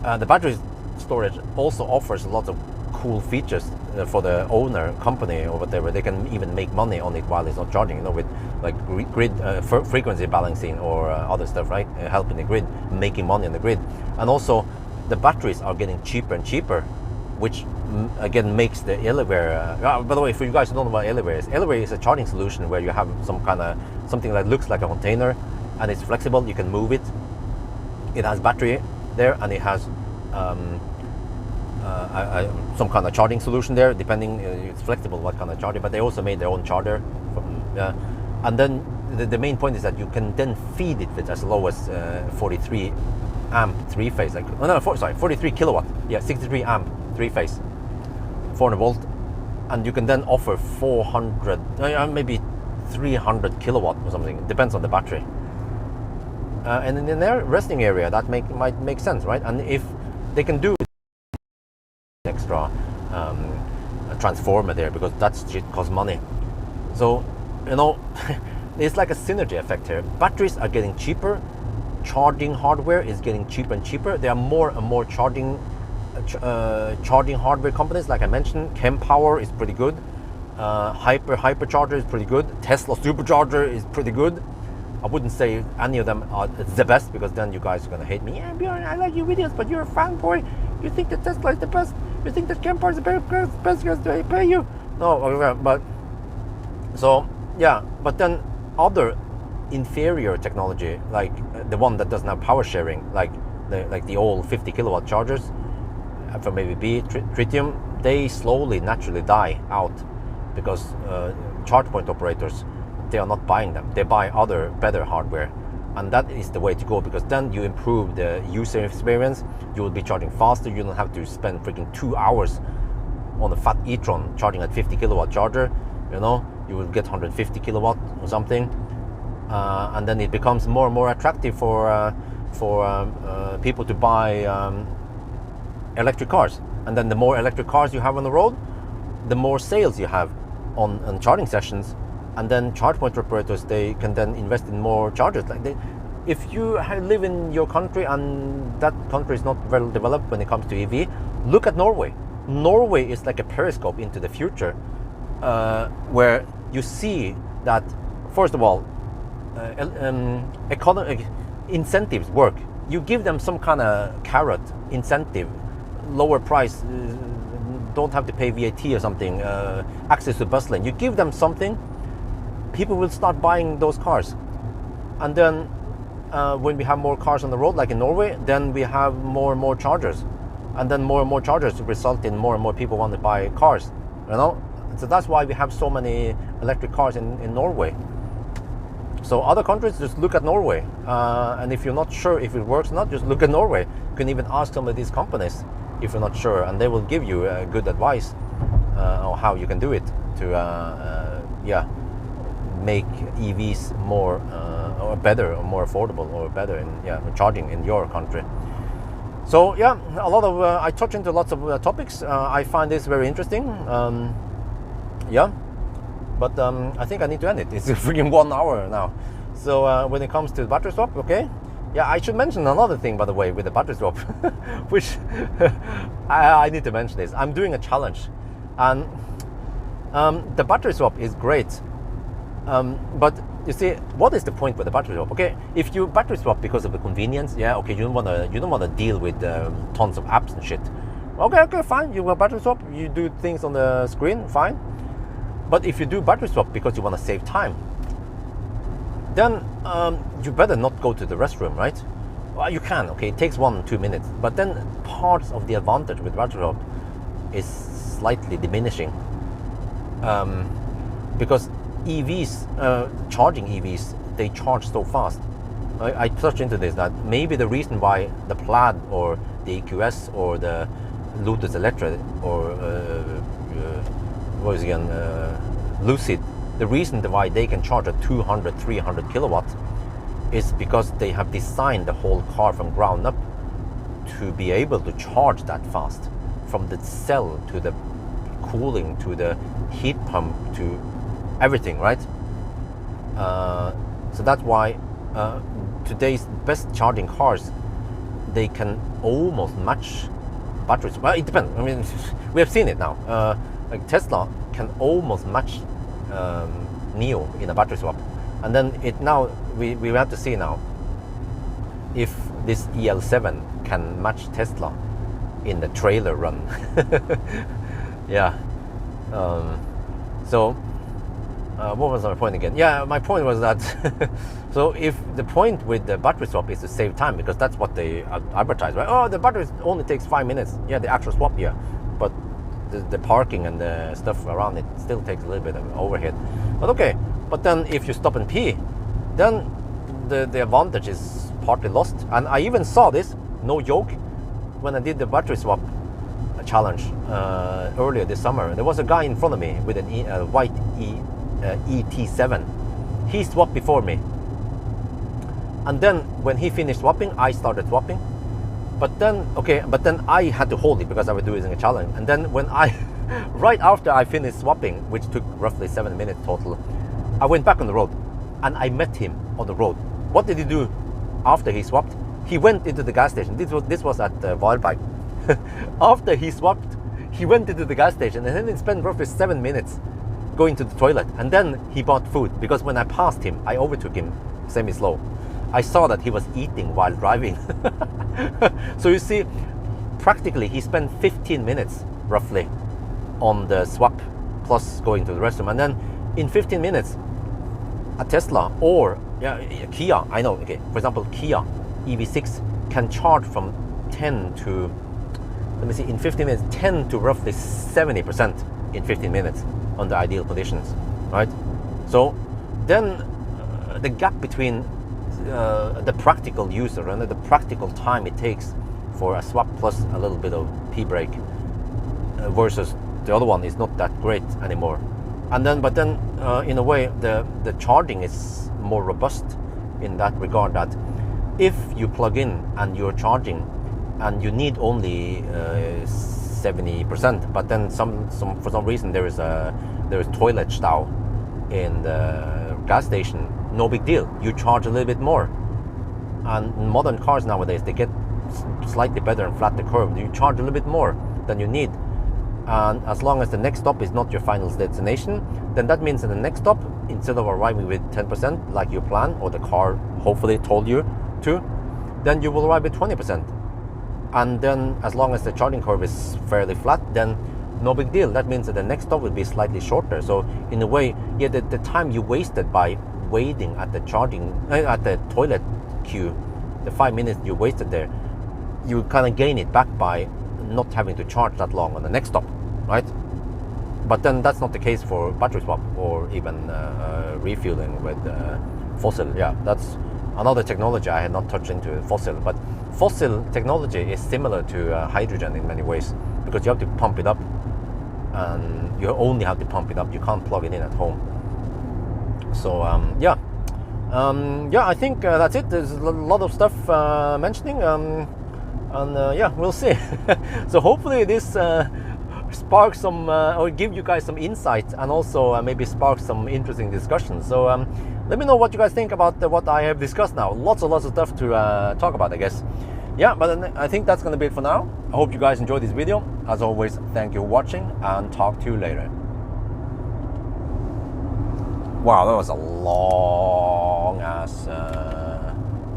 The battery storage also offers a lot of cool features for the owner company or whatever. They can even make money on it while it's not charging, with like grid frequency balancing or other stuff, right? Helping the grid, making money on the grid. And also the batteries are getting cheaper and cheaper, which again makes the elevator. By the way, for you guys who don't know about elevators is a charging solution where you have something that looks like a container, and it's flexible. You can move it. It has battery there, and it has some kind of charging solution there, depending. It's flexible what kind of charger, but they also made their own charger. And then the main point is that you can then feed it with as low as 43 amp 3-phase, 43 kilowatt, 63 amp 3-phase, 400 volt, and you can then offer 400, maybe 300 kilowatt or something. It depends on the battery. And in their resting area, that might make sense, right? And if they can do extra transformer there, because that shit costs money. So, it's like a synergy effect here. Batteries are getting cheaper. Charging hardware is getting cheaper and cheaper. There are more and more charging hardware companies. Like I mentioned, Pawel is pretty good. Hypercharger is pretty good. Tesla supercharger is pretty good. I wouldn't say any of them are the best, because then you guys are gonna hate me. Yeah, Bjorn, I like your videos, but you're a fanboy. You think that Tesla is the best. You think that Power is the best because they pay you. No, but so yeah. But then other inferior technology, like the one that doesn't have power sharing, like the old 50 kilowatt chargers from ABB, Tritium, they slowly naturally die out, because charge point operators, they are not buying them. They buy other better hardware, and that is the way to go, because then you improve the user experience. You will be charging faster. You don't have to spend freaking 2 hours on a fat e-tron charging at 50 kilowatt charger. You will get 150 kilowatt or something. And then it becomes more and more attractive for people to buy electric cars. And then the more electric cars you have on the road, the more sales you have on charging sessions. And then charge point operators, they can then invest in more chargers. If you live in your country and that country is not well developed when it comes to EV, look at Norway. Norway is like a periscope into the future, where you see that, first of all, economic incentives work. You give them some kind of carrot incentive, lower price, don't have to pay VAT or something, access to bus lane. You give them something, people will start buying those cars. And then when we have more cars on the road, like in Norway, then we have more and more chargers. And then more and more chargers result in more and more people want to buy cars. So that's why we have so many electric cars in Norway. So other countries, just look at Norway. And if you're not sure if it works or not, just look at Norway. You can even ask some of these companies if you're not sure, and they will give you good advice on how you can do it to make EVs more or better or more affordable or better in charging in your country. So yeah, a lot of I touch into lots of topics. I find this very interesting. But I think I need to end it. It's freaking 1 hour now. So when it comes to the battery swap, okay. Yeah, I should mention another thing, by the way, with the battery swap, which I need to mention this. I'm doing a challenge, and the battery swap is great. But you see, what is the point with the battery swap? Okay, if you battery swap because of the convenience, you don't wanna deal with tons of apps and shit. Okay, fine. You will battery swap. You do things on the screen, fine. But if you do battery swap because you want to save time, then you better not go to the restroom, right? Well, you can, okay, it takes 1-2 minutes, but then parts of the advantage with battery swap is slightly diminishing, because EVs, charging EVs, they charge so fast. I touched into this, that maybe the reason why the Plaid or the EQS or the Lotus Electra or Lucid, the reason why they can charge at 200-300 kilowatt is because they have designed the whole car from ground up to be able to charge that fast, from the cell to the cooling to the heat pump to everything, right? So that's why today's best charging cars, they can almost match batteries. Well, it depends. I mean, we have seen it now. Like Tesla can almost match Nio in a battery swap, and then we have to see now if this EL7 can match Tesla in the trailer run. Yeah. So what was my point again? Yeah, my point was that so if the point with the battery swap is to save time, because that's what they advertise, right? Oh, the battery only takes 5 minutes. Yeah, the actual swap, yeah, but the parking and the stuff around it still takes a little bit of overhead. But okay, but then if you stop and pee, then the advantage is partly lost. And I even saw this, no joke, when I did the battery swap challenge earlier this summer. There was a guy in front of me with a white ET7. He swapped before me, and then when he finished swapping, I started swapping. But then I had to hold it because I was doing a challenge. And then when right after I finished swapping, which took roughly 7 minutes total, I went back on the road and I met him on the road. What did he do after he swapped? He went into the gas station. This was at Pawel. After he swapped, he went into the gas station and then he spent roughly 7 minutes going to the toilet. And then he bought food, because when I passed him, I overtook him semi-slow. I saw that he was eating while driving. So you see, practically he spent 15 minutes roughly on the swap plus going to the restroom. And then in 15 minutes, a Tesla or Kia, I know, okay, for example, Kia EV6 can charge from 10 to, let me see, in 15 minutes, 10 to roughly 70% in 15 minutes under ideal conditions, right? So then the gap between the practical user and the practical time it takes for a swap plus a little bit of P-brake versus the other one is not that great anymore. And then, but then in a way, the charging is more robust in that regard, that if you plug in and you're charging and you need only 70%, but then for some reason there is toilet stall in the gas station, no big deal. You charge a little bit more. And modern cars nowadays, they get slightly better and flatter curve. You charge a little bit more than you need. And as long as the next stop is not your final destination, then that means that the next stop, instead of arriving with 10% like you plan, or the car hopefully told you to, then you will arrive with 20%. And then as long as the charging curve is fairly flat, then no big deal. That means that the next stop will be slightly shorter. So in a way, yeah, the time you wasted by waiting at the toilet queue, the 5 minutes you wasted there, you kind of gain it back by not having to charge that long on the next stop, right? But then that's not the case for battery swap or even refueling with fossil. Yeah, that's another technology I had not touched into, fossil. But fossil technology is similar to hydrogen in many ways, because you have to pump it up, and you only have to pump it up. You can't plug it in at home. So yeah, I think that's it. There's a lot of stuff mentioning, and yeah, we'll see. So hopefully this spark some or give you guys some insight, and also maybe spark some interesting discussions. So let me know what you guys think about what I have discussed now. Lots of stuff to talk about, I guess. Yeah, but I think that's gonna be it for now. I hope you guys enjoyed this video. As always, thank you for watching, and talk to you later. Wow, that was a long ass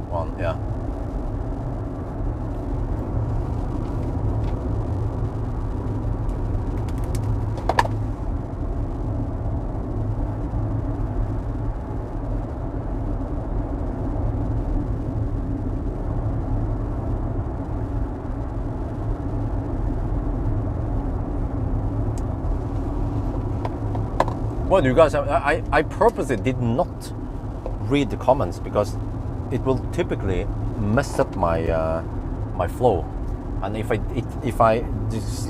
one. Yeah. Well, you guys, I purposely did not read the comments, because it will typically mess up my my flow, and if I just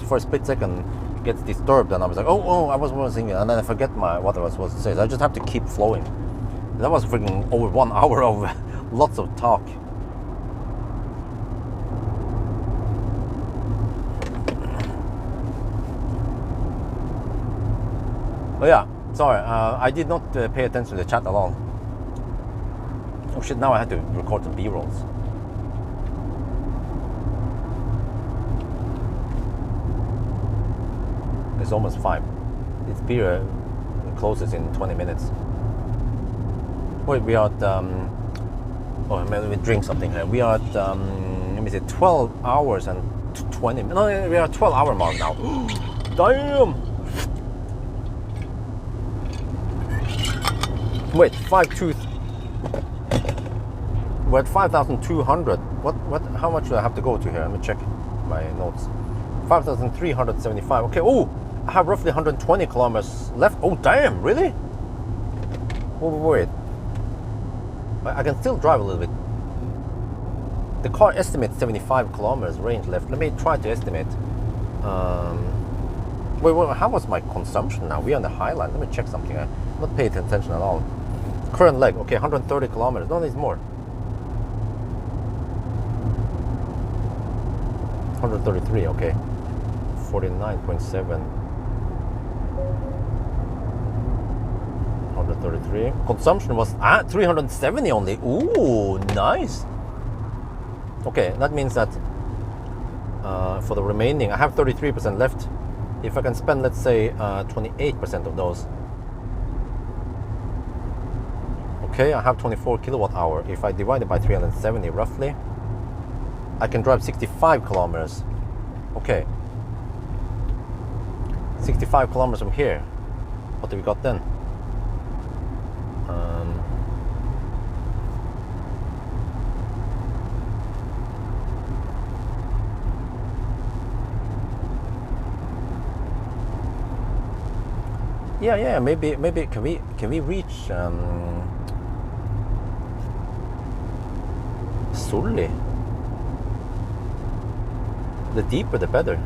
for a split second gets disturbed, and I was like, oh, I was thinking, and then I forget what I was supposed to say. So I just have to keep flowing. That was freaking over 1 hour of lots of talk. Oh yeah, sorry, I did not pay attention to the chat at all. Oh shit, now I had to record some B-rolls. It's almost 5. Its beer closes in 20 minutes. Wait, we are at oh, maybe we drink something here. We are at let me see, 12 hours and 20 minutes. No, we are at 12-hour mark now. Damn. Wait, 5.2. We're at 5,200. What? How much do I have to go to here? Let me check my notes. 5,375. Okay. Oh, I have roughly 120 kilometers left. Oh, damn! Really? Wait. I can still drive a little bit. The car estimates 75 kilometers range left. Let me try to estimate. Wait, how was my consumption now? We're on the highline. Let me check something. I'm not paying attention at all. Current leg, okay, 130 kilometers. No, it's more. 133, okay. 49.7. 133. Consumption was 370 only. Ooh, nice. Okay, that means that for the remaining, I have 33% left. If I can spend, let's say, 28% of those. Okay, I have 24 kilowatt hour. If I divide it by 370 roughly, I can drive 65 kilometers. Okay. 65 kilometers from here. What do we got then? Yeah, maybe can we reach Sully? The deeper the better.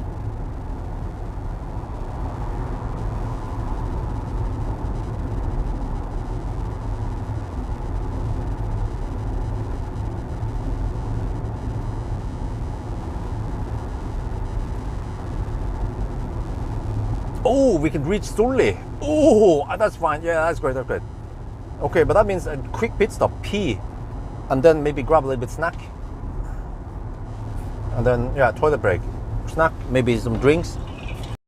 Oh, we can reach Sully. Oh, that's fine. Yeah, that's great. That's great. Okay, but that means a quick pit stop, pee, and then maybe grab a little bit snack, and then yeah, toilet break, snack, maybe some drinks.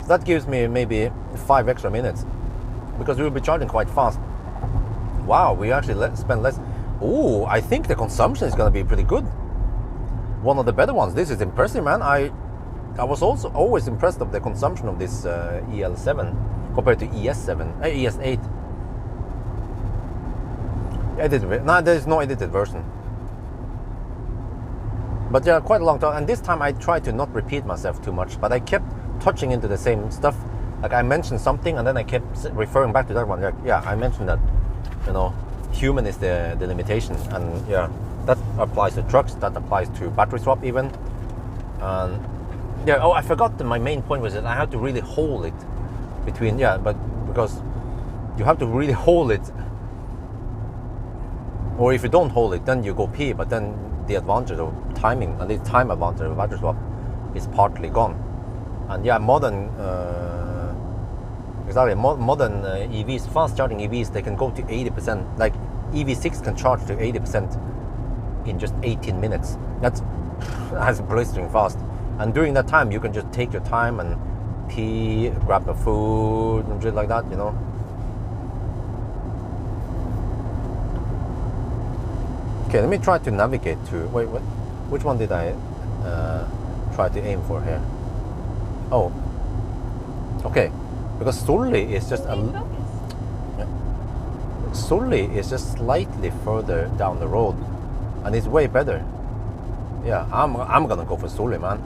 That gives me maybe 5 extra minutes because we will be charging quite fast. Wow, we actually spend less. Oh, I think the consumption is going to be pretty good. One of the better ones. This is impressive, man. I was also always impressed of the consumption of this EL7 compared to ES7, ES8. No, there is no edited version. But yeah, quite a long time. And this time I tried to not repeat myself too much, but I kept touching into the same stuff. Like I mentioned something, and then I kept referring back to that one. Like, yeah, I mentioned that, you know, human is the limitation, and yeah, that applies to trucks. That applies to battery swap even. And yeah, oh, I forgot that my main point was that I had to really hold it between, yeah, but because you have to really hold it, or if you don't hold it, then you go pee, but then the advantage of timing, and the time advantage of battery swap is partly gone. And yeah, modern EVs, fast charging EVs, they can go to 80%. Like EV6 can charge to 80% in just 18 minutes. That's blistering fast. And during that time, you can just take your time and pee, grab the food, and shit like that, you know. Okay, let me try to navigate to. Wait, what? Which one did I try to aim for here? Oh, okay. Because Sully is just Sully is just slightly further down the road, and it's way better. Yeah, I'm gonna go for Sully, man.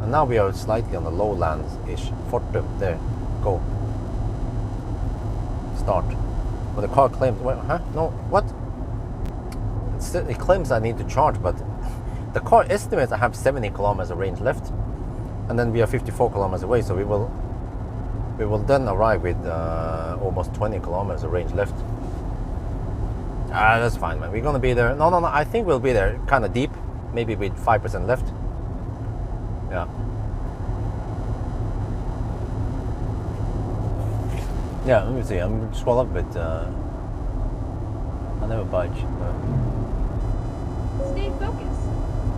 And now we are slightly on the lowlands-ish. Fortum, there, go. Start. But the car claims, wait, huh? No, what? It claims I need to charge, but the car estimates I have 70 kilometers of range left, and then we are 54 kilometers away. So we will then arrive with almost 20 kilometers of range left. That's fine, man. We're gonna be there. No. I think we'll be there, kind of deep, maybe with 5% left. Yeah. Yeah, let me see. I'm going to scroll up a bit. I never budge. Stay focused.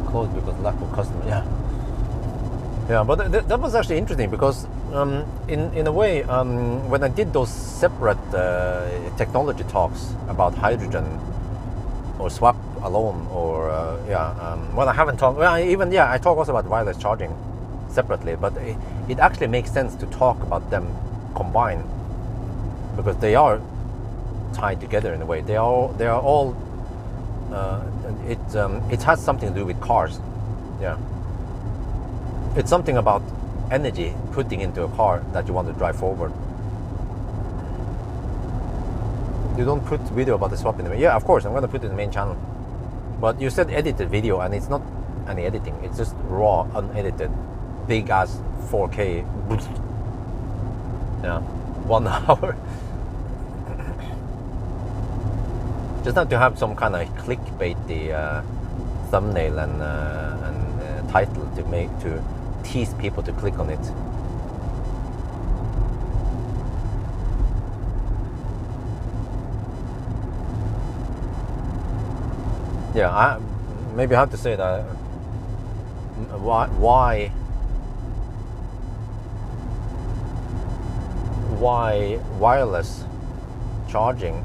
Closed because lack of customer. Yeah. Yeah, but that was actually interesting because in a way, when I did those separate technology talks about hydrogen or swap alone, or well, I haven't talked. Well, I talk also about wireless charging separately, but it actually makes sense to talk about them combined because they are tied together in a way. They are all. It has something to do with cars. Yeah. It's something about energy putting into a car that you want to drive forward. You don't put video about the swap in the main. Yeah, of course, I'm going to put it in the main channel. But you said edited video, and it's not any editing. It's just raw, unedited, big ass 4K. Yeah, 1 hour. Just not to have some kind of clickbaity thumbnail and title to tease people to click on it. Yeah, I maybe have to say that why wireless charging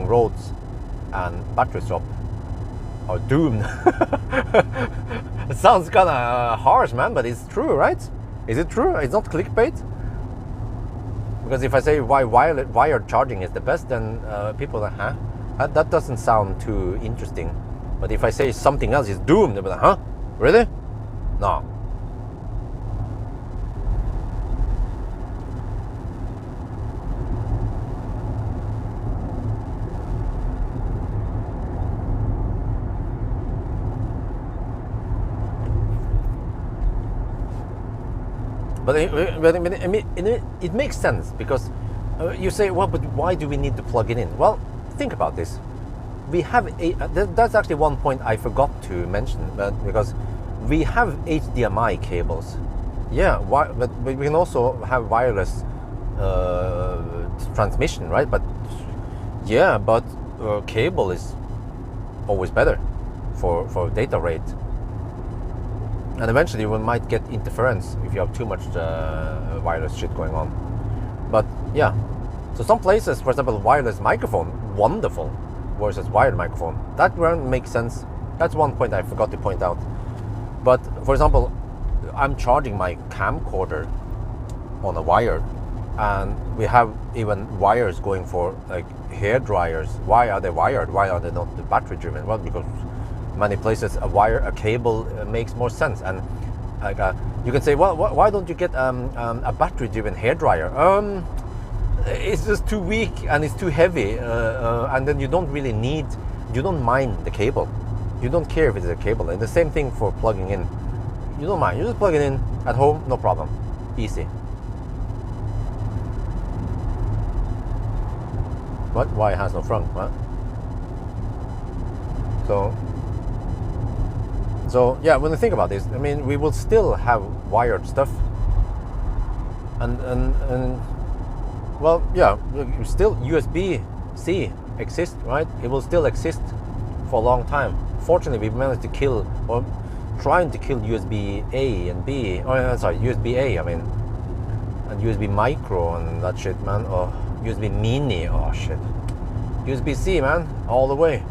roads and battery swap are doomed. It sounds kind of harsh, man, but it's true, right? Is it true? It's not clickbait? Because if I say why wired charging is the best, then people are like, huh? That doesn't sound too interesting. But if I say something else is doomed, they'll be like, huh? Really? No. But it makes sense because you say, well, but why do we need to plug it in? Well, think about this. We have that's actually one point I forgot to mention, because we have HDMI cables. Yeah, but we can also have wireless transmission, right? But yeah, but cable is always better for data rate. And eventually we might get interference if you have too much wireless shit going on. But yeah, so some places, for example, wireless microphone, wonderful, versus wired microphone. That one makes sense. That's one point I forgot to point out. But for example, I'm charging my camcorder on a wire, and we have even wires going for like hair dryers. Why are they wired? Why are they not battery driven? Well, because many places a cable makes more sense. And like you can say, well, why don't you get a battery driven hair dryer? It's just too weak and it's too heavy, and then you don't mind the cable. You don't care if it's a cable. And the same thing for plugging in. You don't mind. You just plug it in at home, no problem. Easy. But why it has no front, right? So yeah, when you think about this, I mean, we will still have wired stuff, and well, yeah, still USB-C exists, right? It will still exist for a long time. Fortunately, we managed to kill, or trying to kill USB-A and B. Oh, sorry, USB-A. I mean, and USB micro and that shit, man. Or USB mini. Oh shit. USB-C, man, all the way.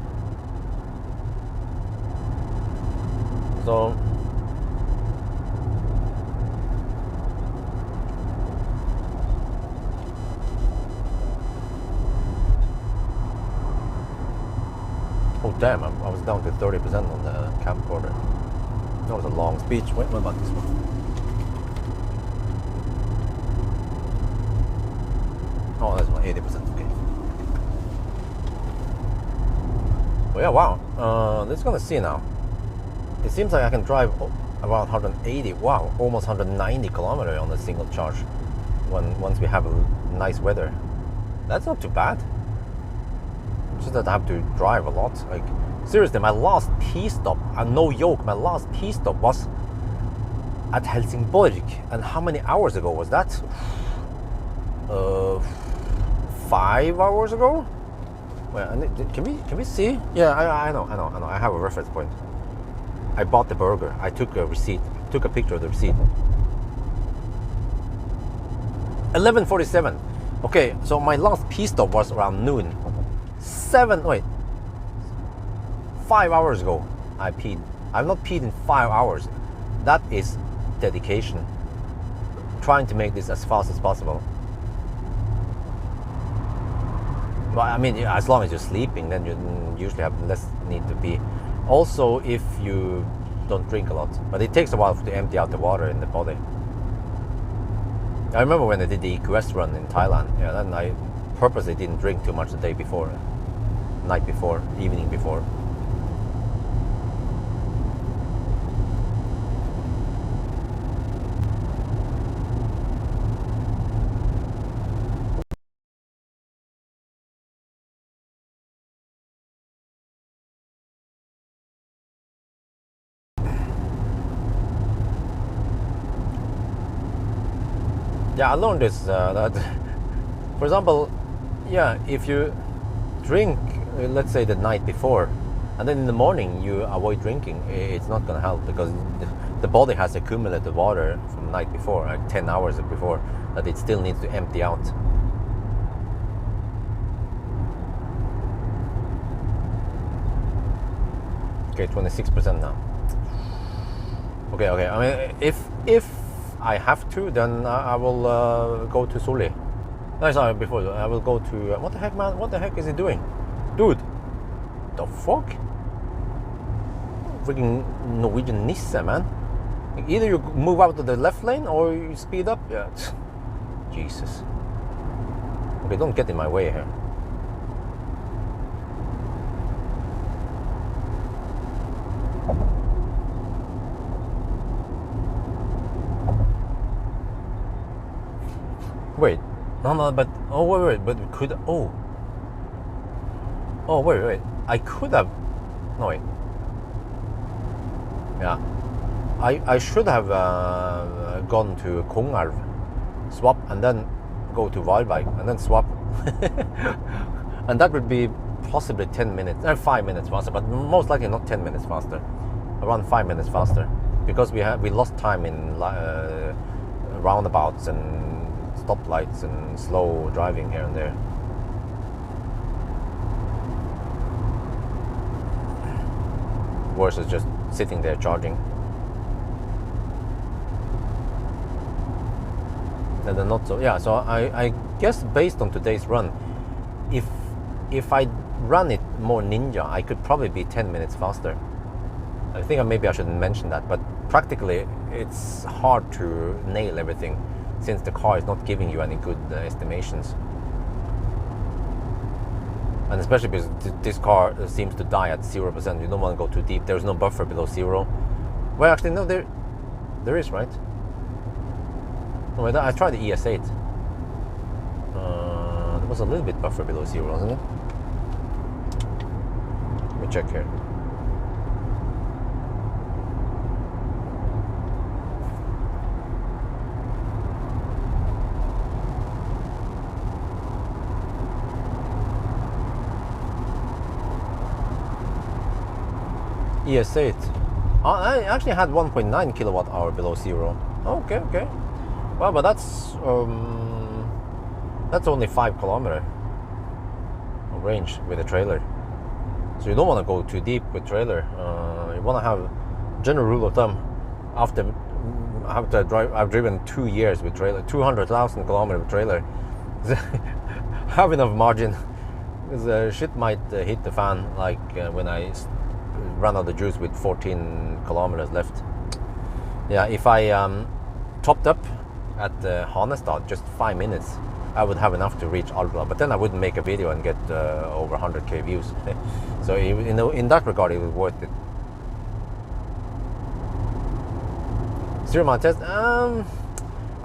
So. Oh damn, I was down to 30% on the camcorder. That was a long speech. Wait, what about this one? Oh, that's my 80%, okay. Well, yeah, wow. Let's gonna see now. It seems like I can drive around 180, wow, almost 190 kilometers on a single charge once we have nice weather. That's not too bad. Just that I have to drive a lot. Like, seriously, my last P stop, and no joke, my last P stop was at Helsingborg. And how many hours ago was that? 5 hours ago? Well, can we see? Yeah, I know. I have a reference point. I bought the burger. I took a receipt, took a picture of the receipt. 11:47. Okay, so my last pee stop was around noon. 5 hours ago I peed. I've not peed in 5 hours. That is dedication. Trying to make this as fast as possible. Well, I mean, as long as you're sleeping, then you usually have less need to pee. Also, if you don't drink a lot. But it takes a while to empty out the water in the body. I remember when I did the EQS run in Thailand. Yeah, then I purposely didn't drink too much the day before, night before, evening before. Yeah, I learned this that, for example, yeah, if you drink, let's say the night before, and then in the morning you avoid drinking, it's not going to help because the body has accumulated water from the night before, like 10 hours before, that it still needs to empty out. Okay, 26% now. Okay. I mean, if I have to, then I will go to Suli. No, sorry, before I will go to... what the heck, man? What the heck is he doing? Dude! The fuck? Freaking Norwegian Nisse, man. Either you move out to the left lane or you speed up. Yeah. Jesus. Okay, don't get in my way here. Wait, no, but wait, but could wait, I could have, no wait, yeah, I should have gone to Kongalv, swap, and then go to Valberg, and then swap, and that would be possibly 10 minutes, 5 minutes faster, but most likely not 10 minutes faster, around 5 minutes faster, because we lost time in roundabouts and stoplights and slow driving here and there. Versus just sitting there charging. And then not so, yeah, so I guess based on today's run, if I run it more ninja, I could probably be 10 minutes faster. I think maybe I shouldn't mention that, but practically it's hard to nail everything, since the car is not giving you any good estimations. And especially because this car seems to die at 0%. You don't want to go too deep. There's no buffer below 0. Well, actually, no, there is, right? Oh, I tried the ES8. There was a little bit buffer below 0, wasn't it? Let me check here. ES8. I actually had 1.9 kilowatt hour below 0. Okay. Well, but that's only 5 kilometer range with a trailer. So you don't want to go too deep with trailer. You want to have general rule of thumb. I've driven 2 years with trailer, 200,000 kilometers with trailer. Have enough margin, because shit might hit the fan, like when I ran out of juice with 14 kilometers left. Yeah, if I topped up at Hanestad just 5 minutes, I would have enough to reach Alvla, but then I wouldn't make a video and get over 100k views. So in that regard, it was worth it. 0 mile test, I'm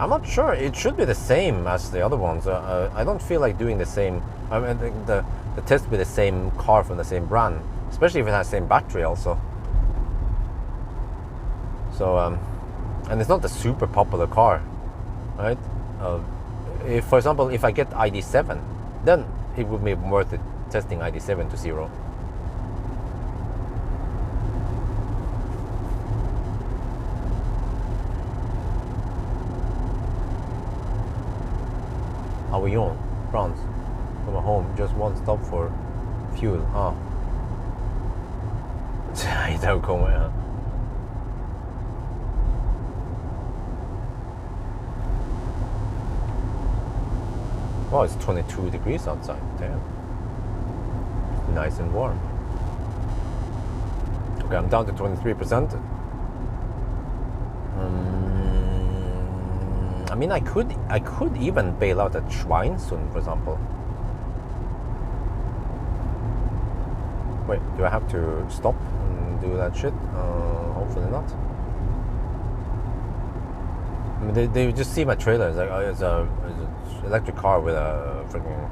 not sure. It should be the same as the other ones. I don't feel like doing the same. I mean, the test with the same car from the same brand, especially if it has the same battery also. So and it's not a super popular car, right? If, for example, if I get ID7, then it would be worth it testing ID7 to 0. avion, France. From home, just one stop for fuel. I don't come here. Well, it's 22 degrees outside. Damn. Nice and warm. Okay, I'm down to 23%. I mean, I could even bail out at Schweinsund, for example. Wait, do I have to stop and do that shit? Hopefully not. I mean, they just see my trailer. It's like, oh, it's an electric car with a freaking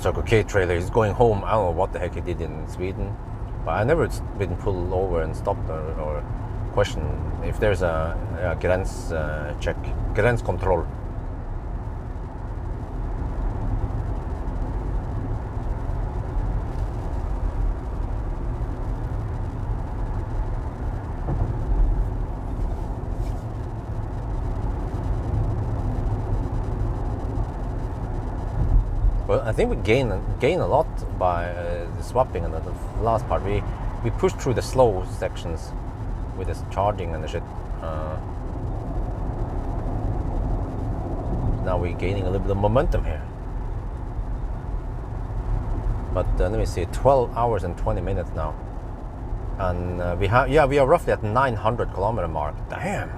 Circle K trailer. He's going home. I don't know what the heck he did in Sweden, but I never been pulled over and stopped or questioned if there's a gräns check, gränskontroll. Well, I think we gain a lot by the swapping and the last part. We pushed through the slow sections with this charging and the shit. Now we're gaining a little bit of momentum here. But let me see, 12 hours and 20 minutes now, and we are roughly at 900 kilometer mark. Damn.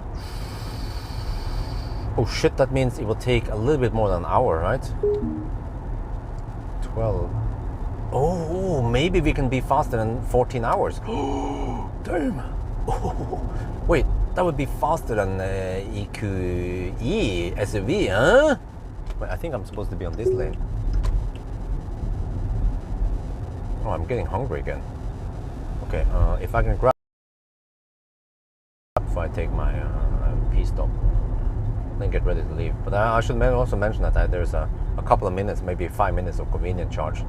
Oh shit, that means it will take a little bit more than an hour, right? 12. Oh, maybe we can be faster than 14 hours. Damn. Oh, wait, that would be faster than EQE SUV, huh? Wait, I think I'm supposed to be on this lane. Oh, I'm getting hungry again. Okay, if I can grab before I take my pee stop, then get ready to leave. But I should also mention that there's a couple of minutes, maybe 5 minutes of convenient charge.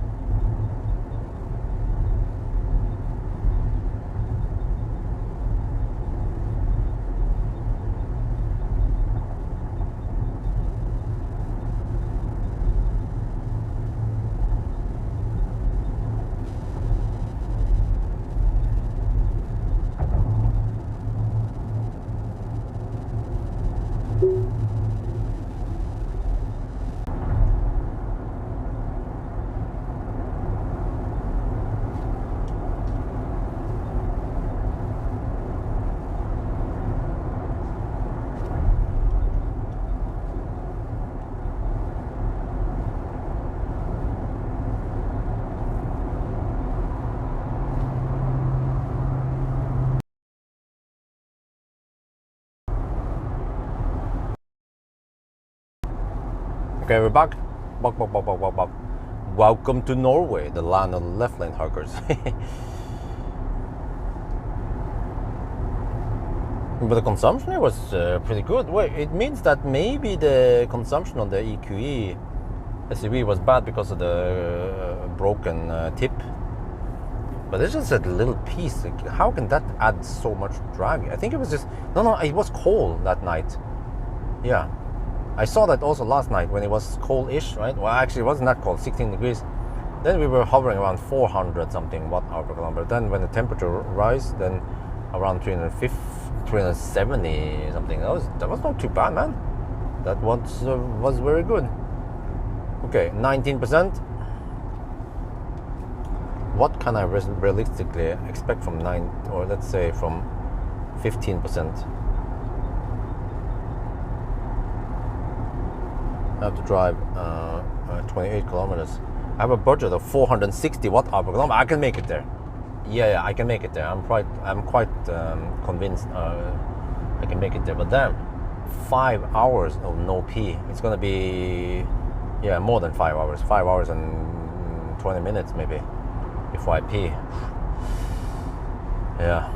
Okay, we're back. Welcome to Norway, the land of left lane huggers. But the consumption here was pretty good. Wait, it means that maybe the consumption on the EQE SUV was bad because of the broken tip. But it's just a little piece. Like, how can that add so much drag? I think it was just... No, it was cold that night. Yeah. I saw that also last night when it was cold-ish, right? Well, actually, it wasn't that cold, 16 degrees. Then we were hovering around 400 something watt-hour per kilometer. Then when the temperature rise, then around 350, 370 something. That was not too bad, man. That was very good. Okay, 19%. What can I realistically expect from 9, or let's say from 15%? I have to drive 28 kilometers. I have a budget of 460 watt-hour per kilometer. I can make it there. Yeah, I can make it there. I'm quite convinced I can make it there. But then, 5 hours of no pee. It's gonna be more than 5 hours. 5 hours and 20 minutes maybe before I pee. Yeah.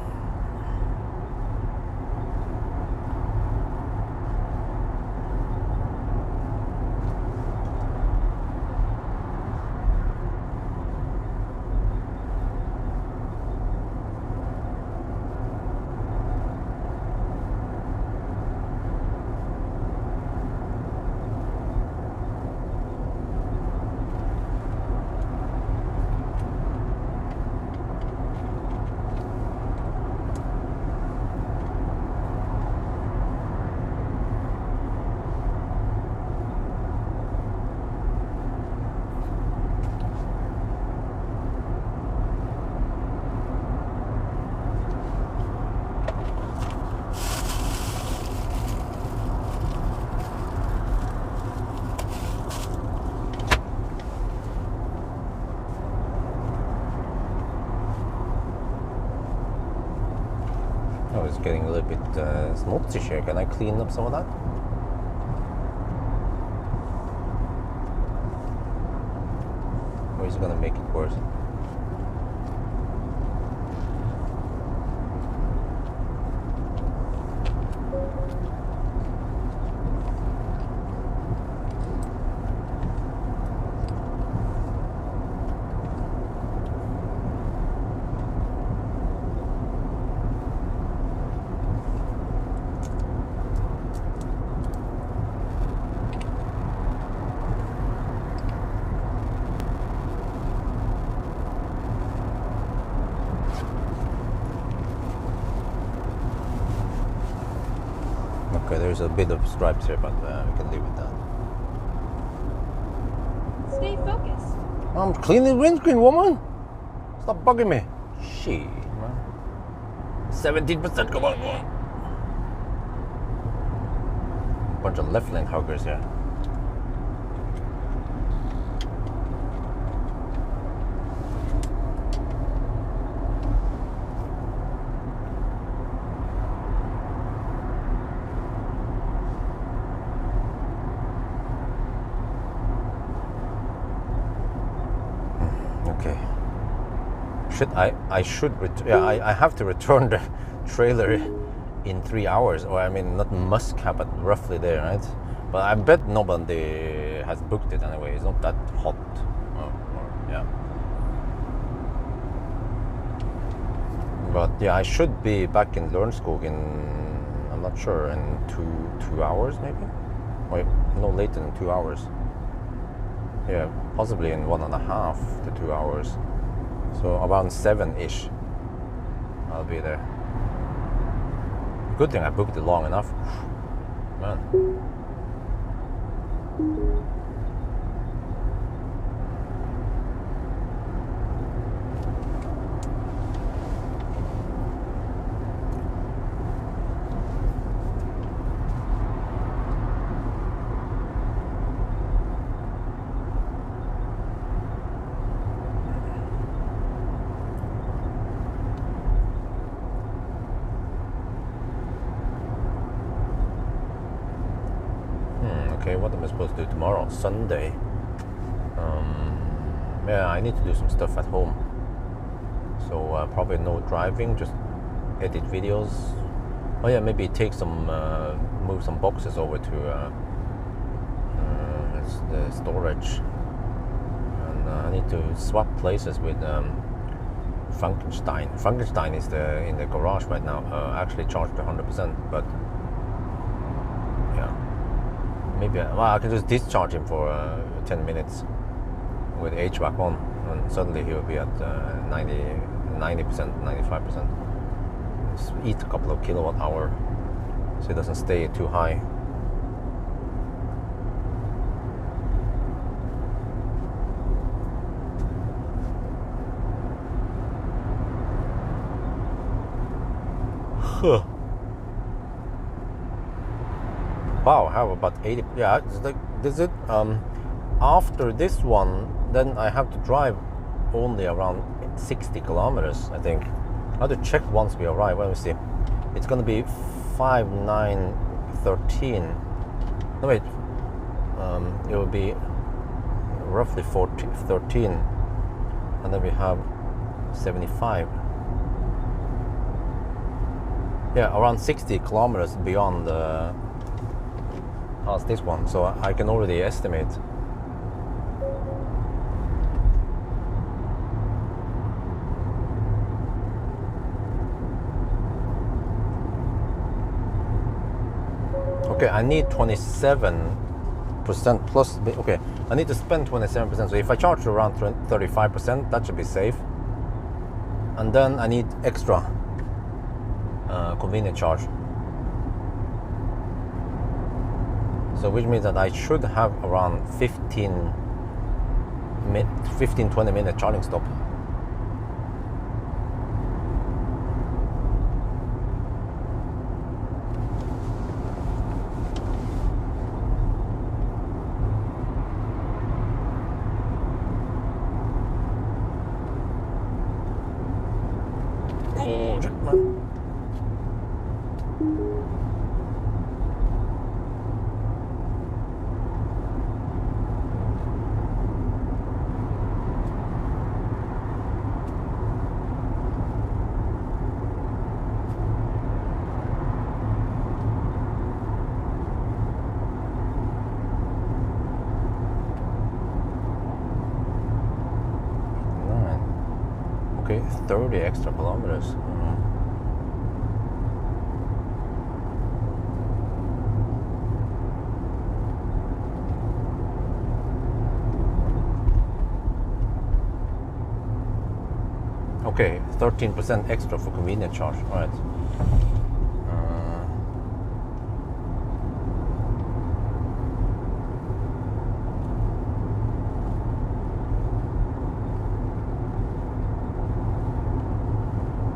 Oh, it's getting a little bit smoothie here. Can I clean up some of that? Or is it gonna make it worse? Okay, there's a bit of stripes here, but we can live with that. Stay focused. I'm cleaning the windscreen, woman. Stop bugging me. Shit, man. 17%, come on. Bunch of left lane huggers here. Okay. I have to return the trailer in 3 hours, or I mean not must have, but roughly there, right? But I bet nobody has booked it anyway. It's not that hot. Yeah. But yeah, I should be back in Lørenskog in, I'm not sure, in two hours maybe, or no later than 2 hours. Yeah, possibly in 1.5 to 2 hours. So around 7-ish, I'll be there. Good thing I booked it long enough. Man. Okay, what am I supposed to do tomorrow? Sunday. Yeah, I need to do some stuff at home. So probably no driving, just edit videos. Oh yeah, maybe take some, move some boxes over to the storage. And I need to swap places with Frankenstein. Frankenstein is in the garage right now. Actually charged 100%, but yeah. Maybe I can just discharge him for 10 minutes with HVAC on, and suddenly he will be at 90%, 95%. Just eat a couple of kilowatt hour so it doesn't stay too high. Huh. Wow, how about 80? Yeah, it's like, is it after this one, then I have to drive only around 60 kilometers, I think. I have to check once we arrive. Let me see. It's gonna be 5,913. No wait, it will be roughly 13, and then we have 75. Yeah, around 60 kilometers beyond past this one, so I can already estimate. Okay, I need 27% plus. Okay, I need to spend 27%. So if I charge around 35%, that should be safe. And then I need extra convenient charge. So which means that I should have around 15-20 minute charging stop. Oh, shit, man. 30 extra kilometers. Okay, 13% extra for convenience charge. All right.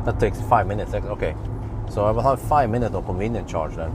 That takes 5 minutes. Okay, so I will have 5 minutes of convenience charge then.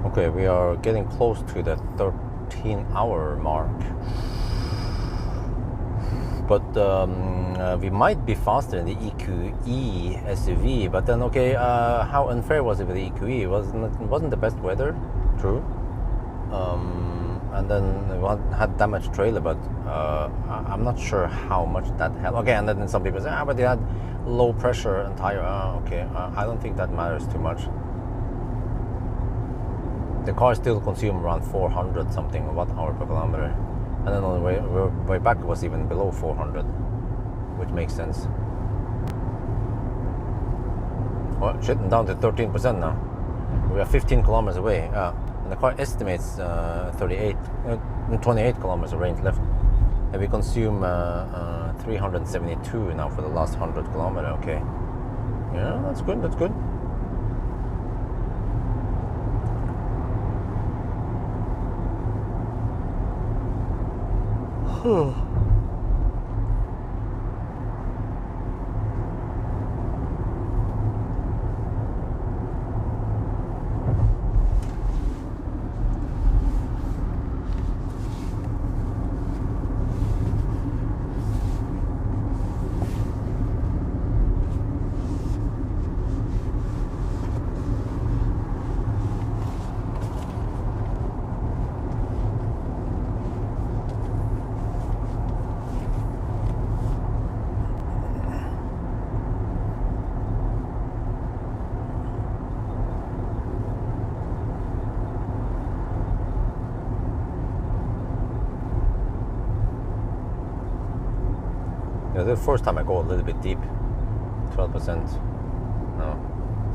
Okay, we are getting close to the 13-hour mark. But we might be faster in the EQE SUV. But then, okay, how unfair was it with the EQE? Wasn't the best weather? True. And then we had damaged trailer, but I'm not sure how much that helped. Okay, and then some people say, but they had low pressure and tire. Okay, I don't think that matters too much. The car still consumed around 400 something watt-hour per kilometer, and then on the way back it was even below 400, which makes sense. Well, shitting down to 13% now. We are 15 kilometers away, and the car estimates 28 kilometers of range left, and we consume 372 now for the last 100 kilometers. Okay, yeah, that's good. That's good. The first time I go a little bit deep, 12%. No,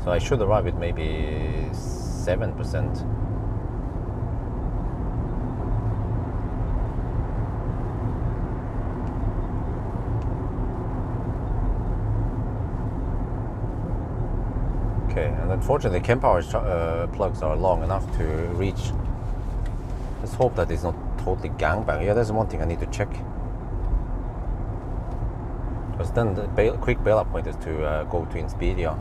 so I should arrive at maybe 7%. Okay, and unfortunately, Kempower plugs are long enough to reach. Let's hope that it's not totally gangbang. Yeah, there's one thing I need to check. Because then the quick bailout point is to go to Inspiria.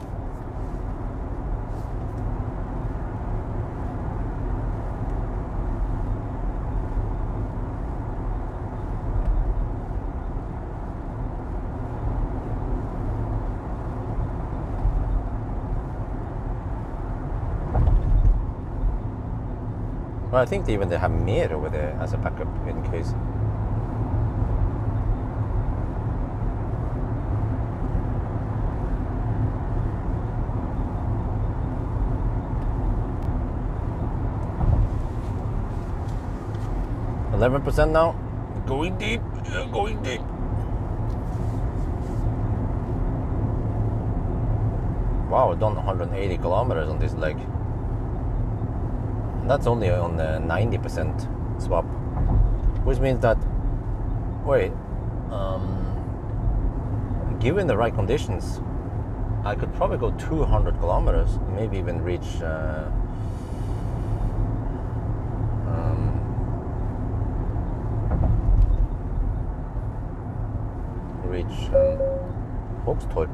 Well, I think they have Mer over there as a backup in case. %11 now. Going deep, going deep. Wow, I've done 180 kilometers on this leg. And that's only on the 90% swap, which means that, wait, given the right conditions, I could probably go 200 kilometers, maybe even reach Vågstorp.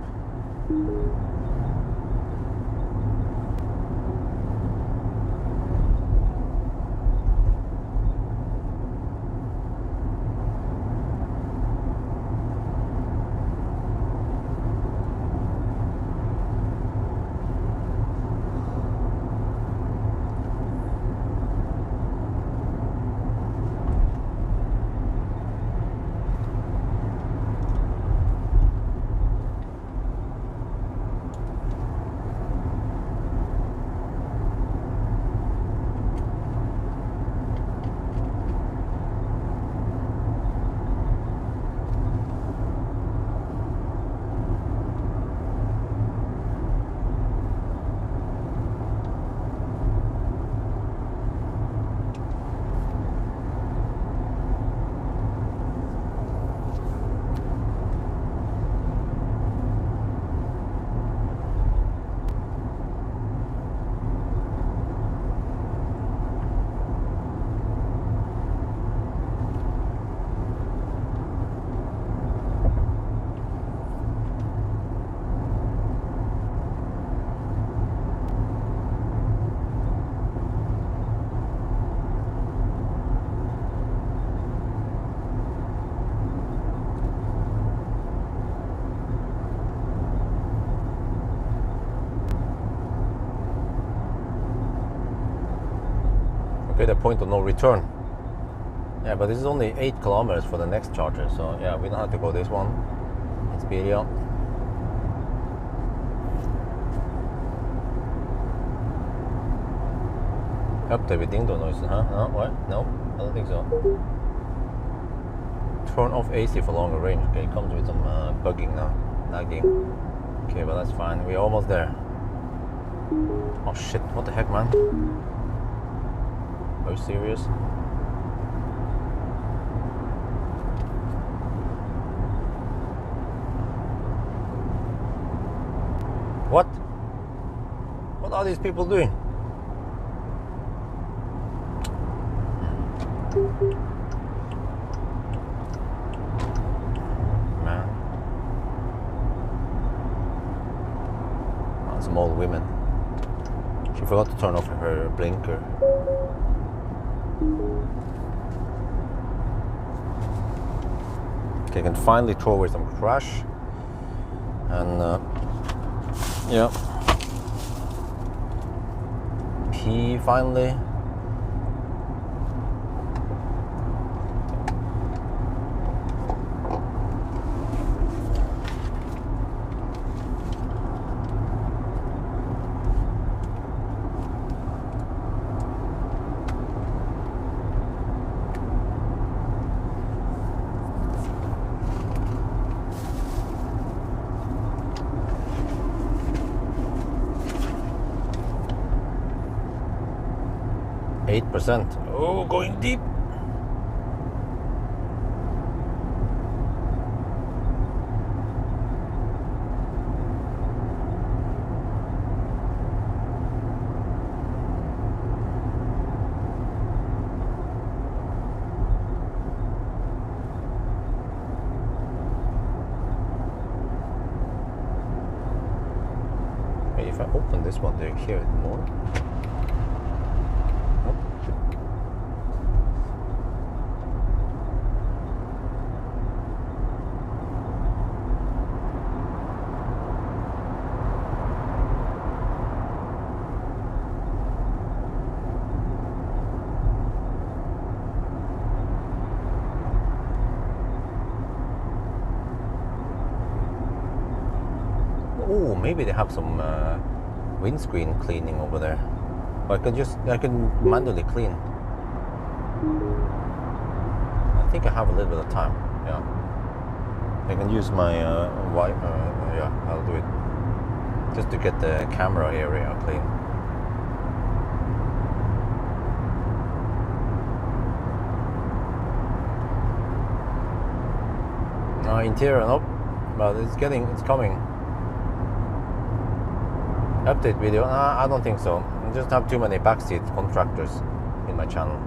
Okay, the point of no return. Yeah, but this is only 8 kilometers for the next charger, so yeah, we don't have to go this one. It's video. Update with ding dong noises, huh? No, what? No, I don't think so. Turn off AC for longer range. Okay, it comes with some bugging now, lagging. Okay, but that's fine. We're almost there. Oh shit! What the heck, man? Are you serious? What? What are these people doing? Man. Oh, some old women. She forgot to turn off her blinker. Okay, I can finally throw away some trash. And yeah. Pee finally. %. Oh, going deep. Hey, if I open this one, do you hear it more? Oh, maybe they have some windscreen cleaning over there. But I can manually clean. I think I have a little bit of time. Yeah, I can use my yeah, I'll do it just to get the camera area clean. Interior, nope, but it's coming. Update video? I don't think so. I just have too many backseat contractors in my channel.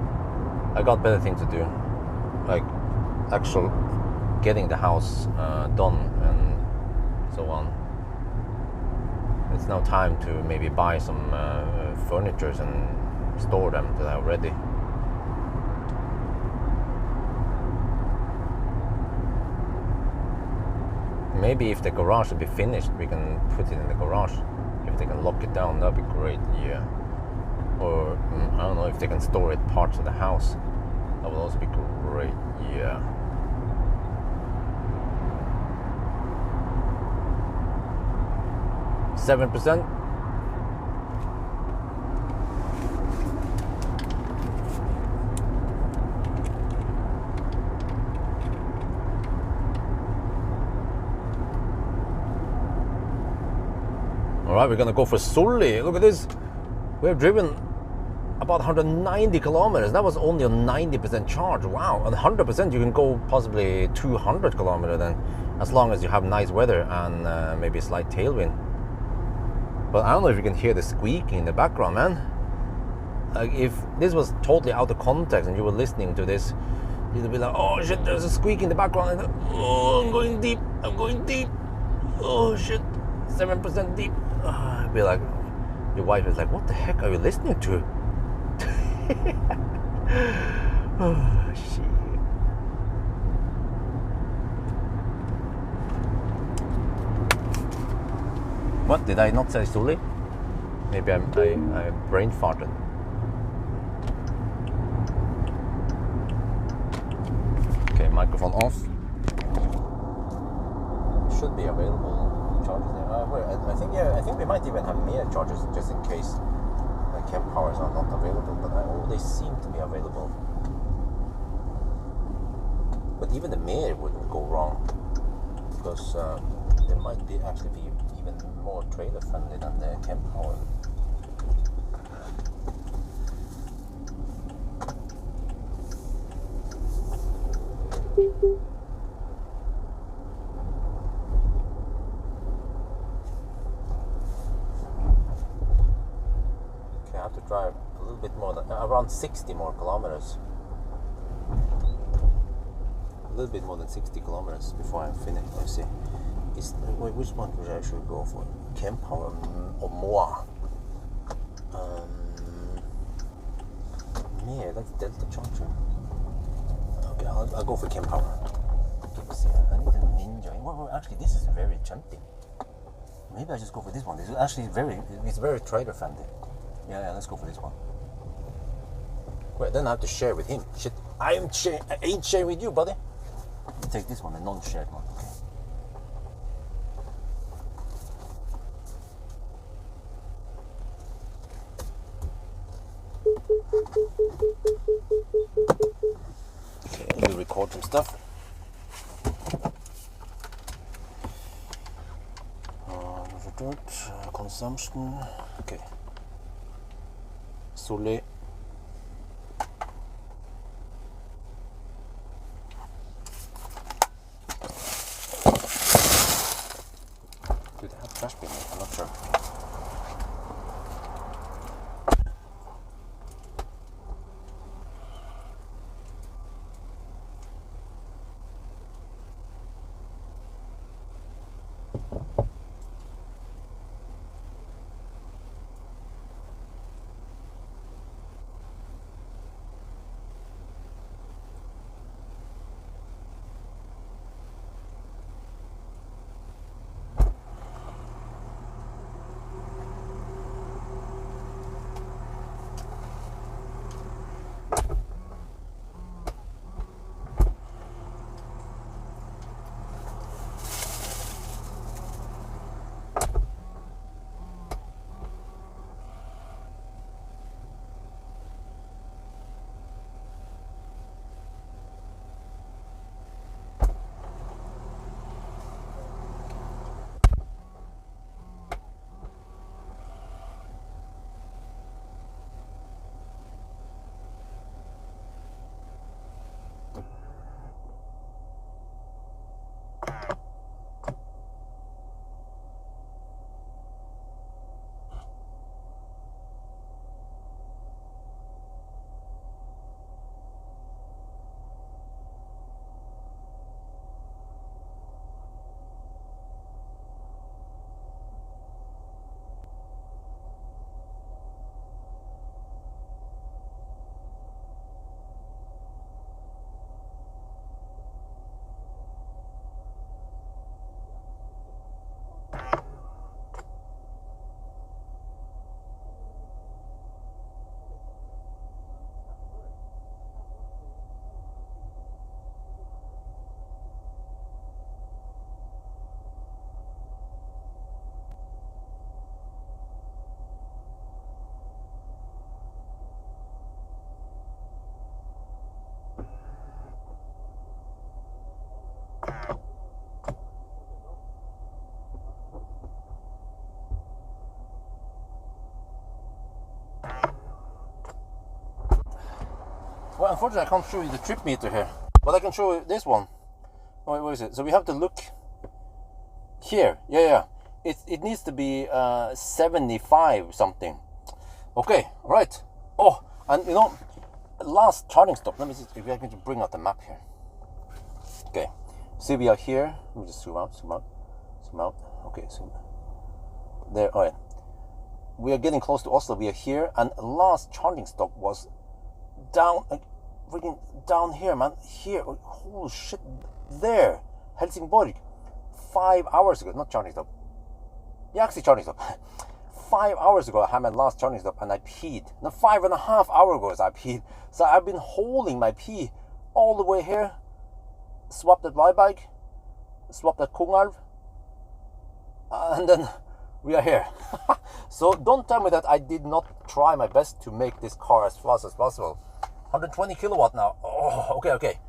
I got better things to do, like actual getting the house done and so on. it's now time to maybe buy some furnitures and store them till they're ready. Maybe if the garage will be finished, we can put it in the garage. If they can lock it down, that'd be great, yeah. Or, I don't know, if they can store it parts of the house. That would also be great, yeah. $7%. Alright, we're gonna go for Sully. Look at this. We've driven about 190 kilometers. That was only a 90% charge. Wow, on 100% you can go possibly 200 kilometers then, as long as you have nice weather and maybe a slight tailwind. But I don't know if you can hear the squeaking in the background, man. Like, if this was totally out of context and you were listening to this, you'd be like, oh shit, there's a squeak in the background. And, oh, I'm going deep. Oh shit, 7% deep. I'd be like, your wife is like, what the heck are you listening to? Oh shit. What, did I not say Sully? Maybe I brain farted. Okay, microphone off. Should be available charges there. I think we might even have mere charges just in case camp powers are not available, but they seem to be available. But even the mere wouldn't go wrong, because there might be actually be even more trailer friendly than the camp power. Okay, I have to drive a little bit more than around 60 more kilometers. A little bit more than 60 kilometers before I'm finished. Let's see. Which one would I should go for? Camp power or more? Yeah, that's Delta Charger. Okay, I'll go for camp power. Let's see. I need a Ninja. Well, actually, this is very jumpy. Maybe I just go for this one. This is actually it's very trailer friendly. Yeah, let's go for this one. Wait, then I have to share with him. Shit, I ain't sharing with you, buddy. I'll take this one, a non-shared one. Okay. Okay, we'll record some stuff. Consumption. Okay. Sully. Do they have trash bin? I'm not sure. Well, unfortunately, I can't show you the trip meter here, but I can show you this one. Wait, what is it? So we have to look here. Yeah. It needs to be 75 something. Okay, right. Oh, and you know, last charging stop. Let me see if I can bring out the map here. Okay, see we are here. Let me just zoom out. Okay, zoom. There. All right. We are getting close to Oslo. We are here, and last charging stop was down, freaking down here, man. Here, holy shit, there, Helsingborg. 5 hours ago, not charging stop. Yeah, actually charging stop. 5 hours ago, I had my last charging stop, and I peed. No, 5.5 hours ago, I peed. So I've been holding my pee all the way here. Swapped at Veiberg, swapped at Kungalv, and then we are here. So don't tell me that I did not try my best to make this car as fast as possible. 120 kilowatt now. Oh, okay.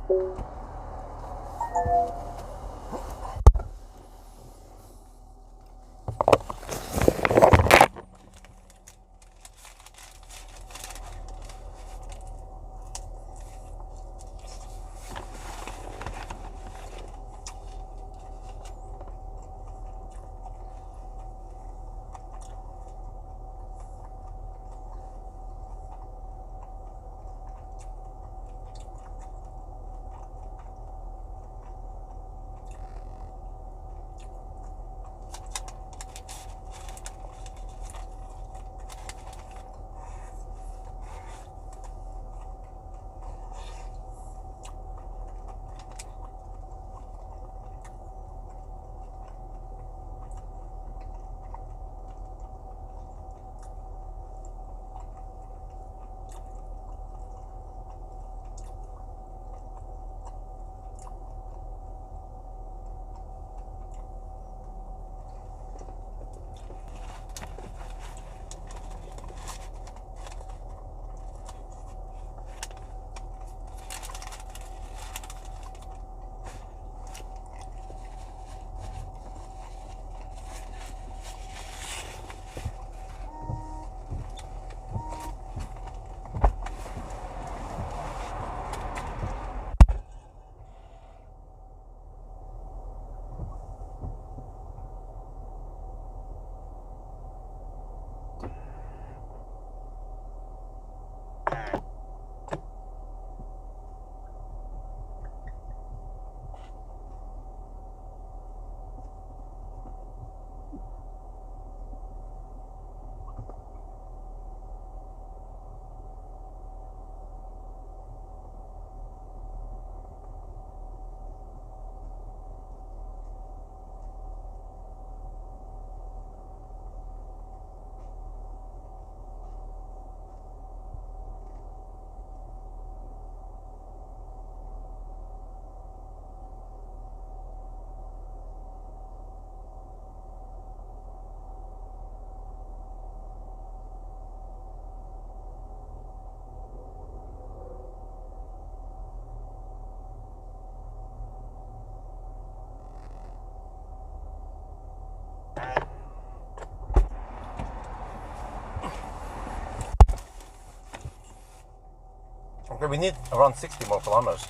Okay, we need around 60 more kilometers.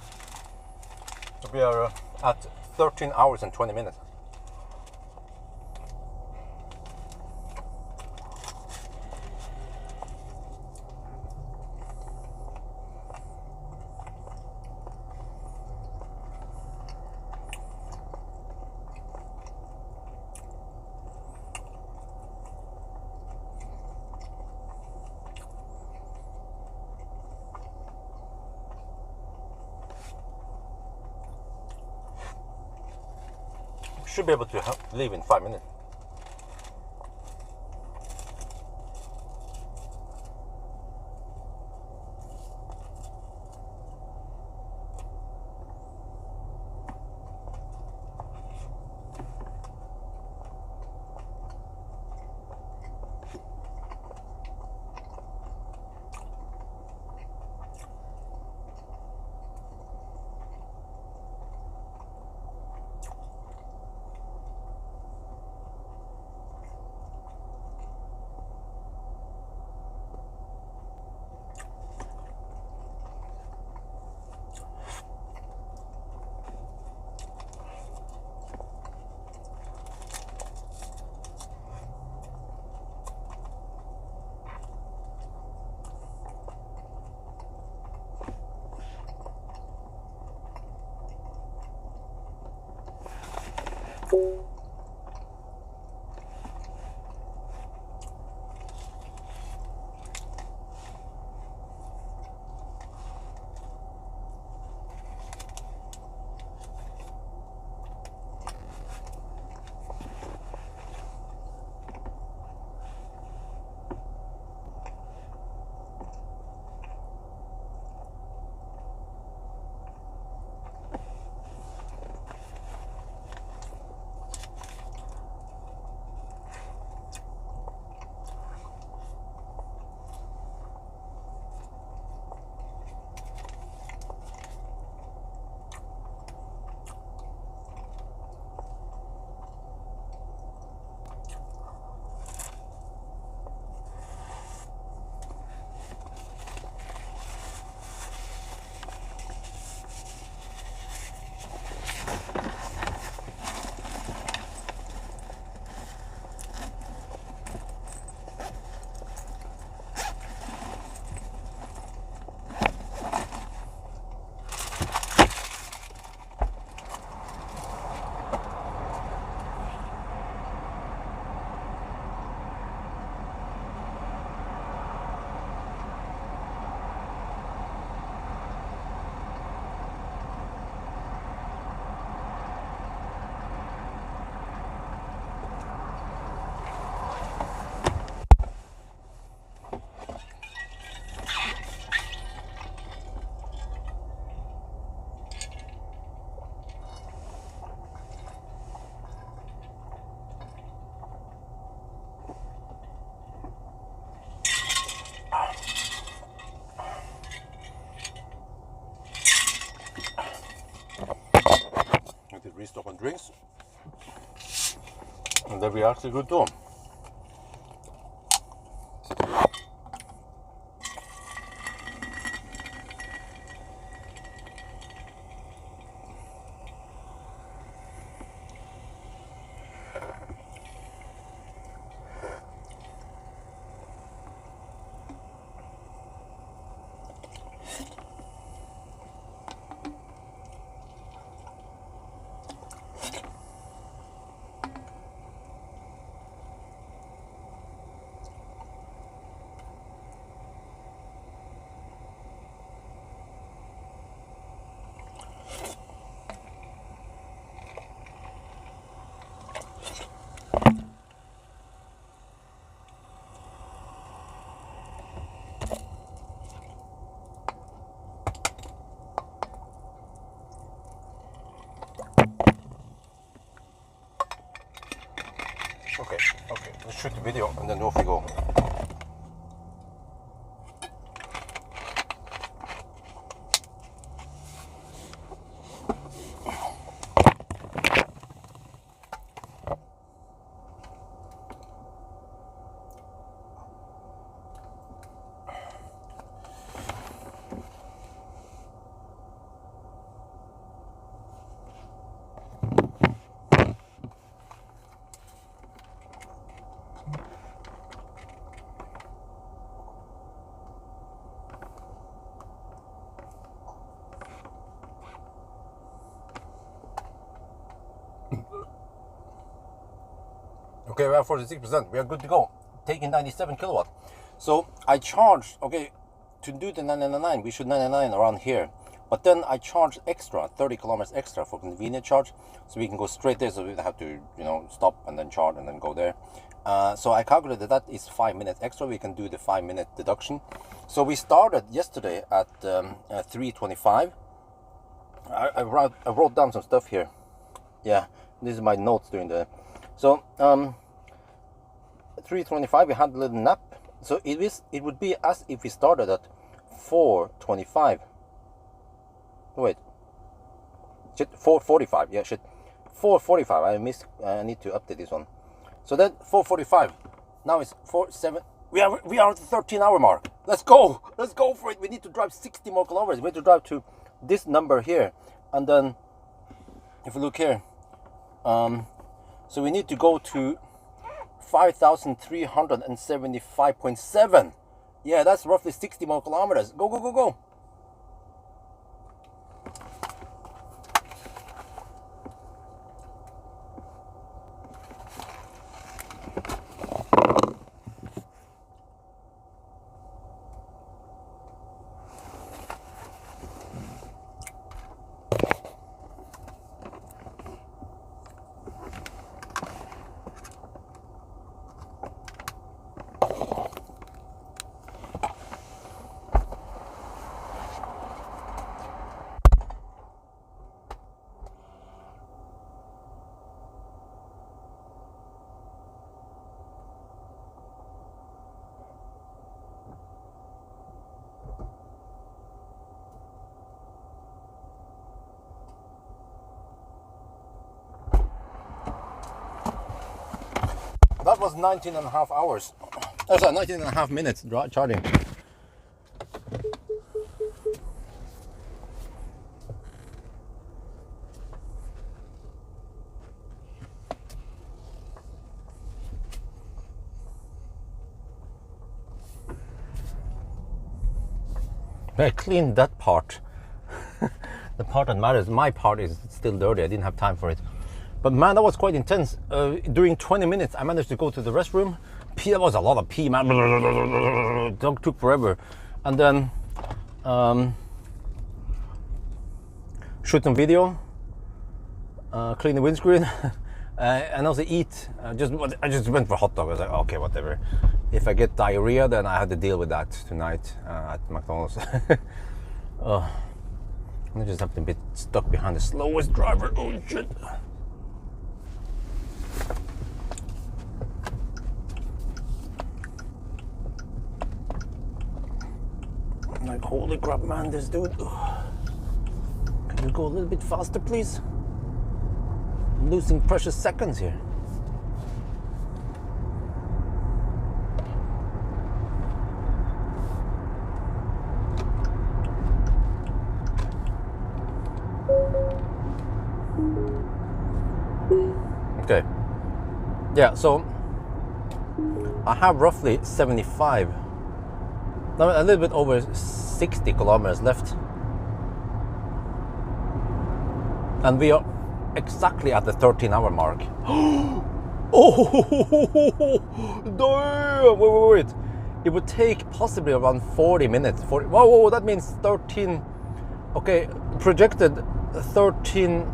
So we are at 13 hours and 20 minutes. Should be able to leave in 5 minutes. some drinks, and then we are actually good too. Okay, let's shoot the video and then off we go. Okay, we are 46%. We are good to go. Taking 97 kilowatt. So I charged, okay, to do the 999, we should 999 around here. But then I charged extra, 30 kilometers extra for convenient charge. So we can go straight there, so we don't have to, you know, stop and then charge and then go there. So I calculated that is 5 minutes extra. We can do the 5-minute deduction. So we started yesterday at 3:25. I wrote down some stuff here. Yeah, this is my notes during the... So 3:25 we had a little nap, so it would be as if we started at 4:25. Wait, shit, 4:45. Yeah, shit, 4:45. I need to update this one. So then 4:45. Now it's 4:07. We are at the 13-hour mark. Let's go for it. We need to drive 60 more kilometers. We need to drive to this number here, and then if we look here, so we need to go to 5,375.7. Yeah, that's roughly 60 more kilometers. Go, go, go, go. That was 19.5 hours. Oh, sorry, 19.5 minutes charging. I cleaned that part. The part that matters. My part is still dirty. I didn't have time for it. But man, that was quite intense. During 20 minutes, I managed to go to the restroom. Pee, that was a lot of pee, man. Dog took forever. And then shoot some video, clean the windscreen, and also eat. I just went for hot dog. I was like, okay, whatever. If I get diarrhea, then I had to deal with that tonight at McDonald's. I just have to be stuck behind the slowest driver. Oh shit. Like, holy crap, man, this dude. Can you go a little bit faster, please? losing precious seconds here. Okay. Yeah, so I have roughly 75, no, a little bit over 60 kilometers left. And we are exactly at the 13-hour mark. Oh, damn! Wait. It would take possibly around 40 minutes. Whoa, that means 13. Okay, projected 13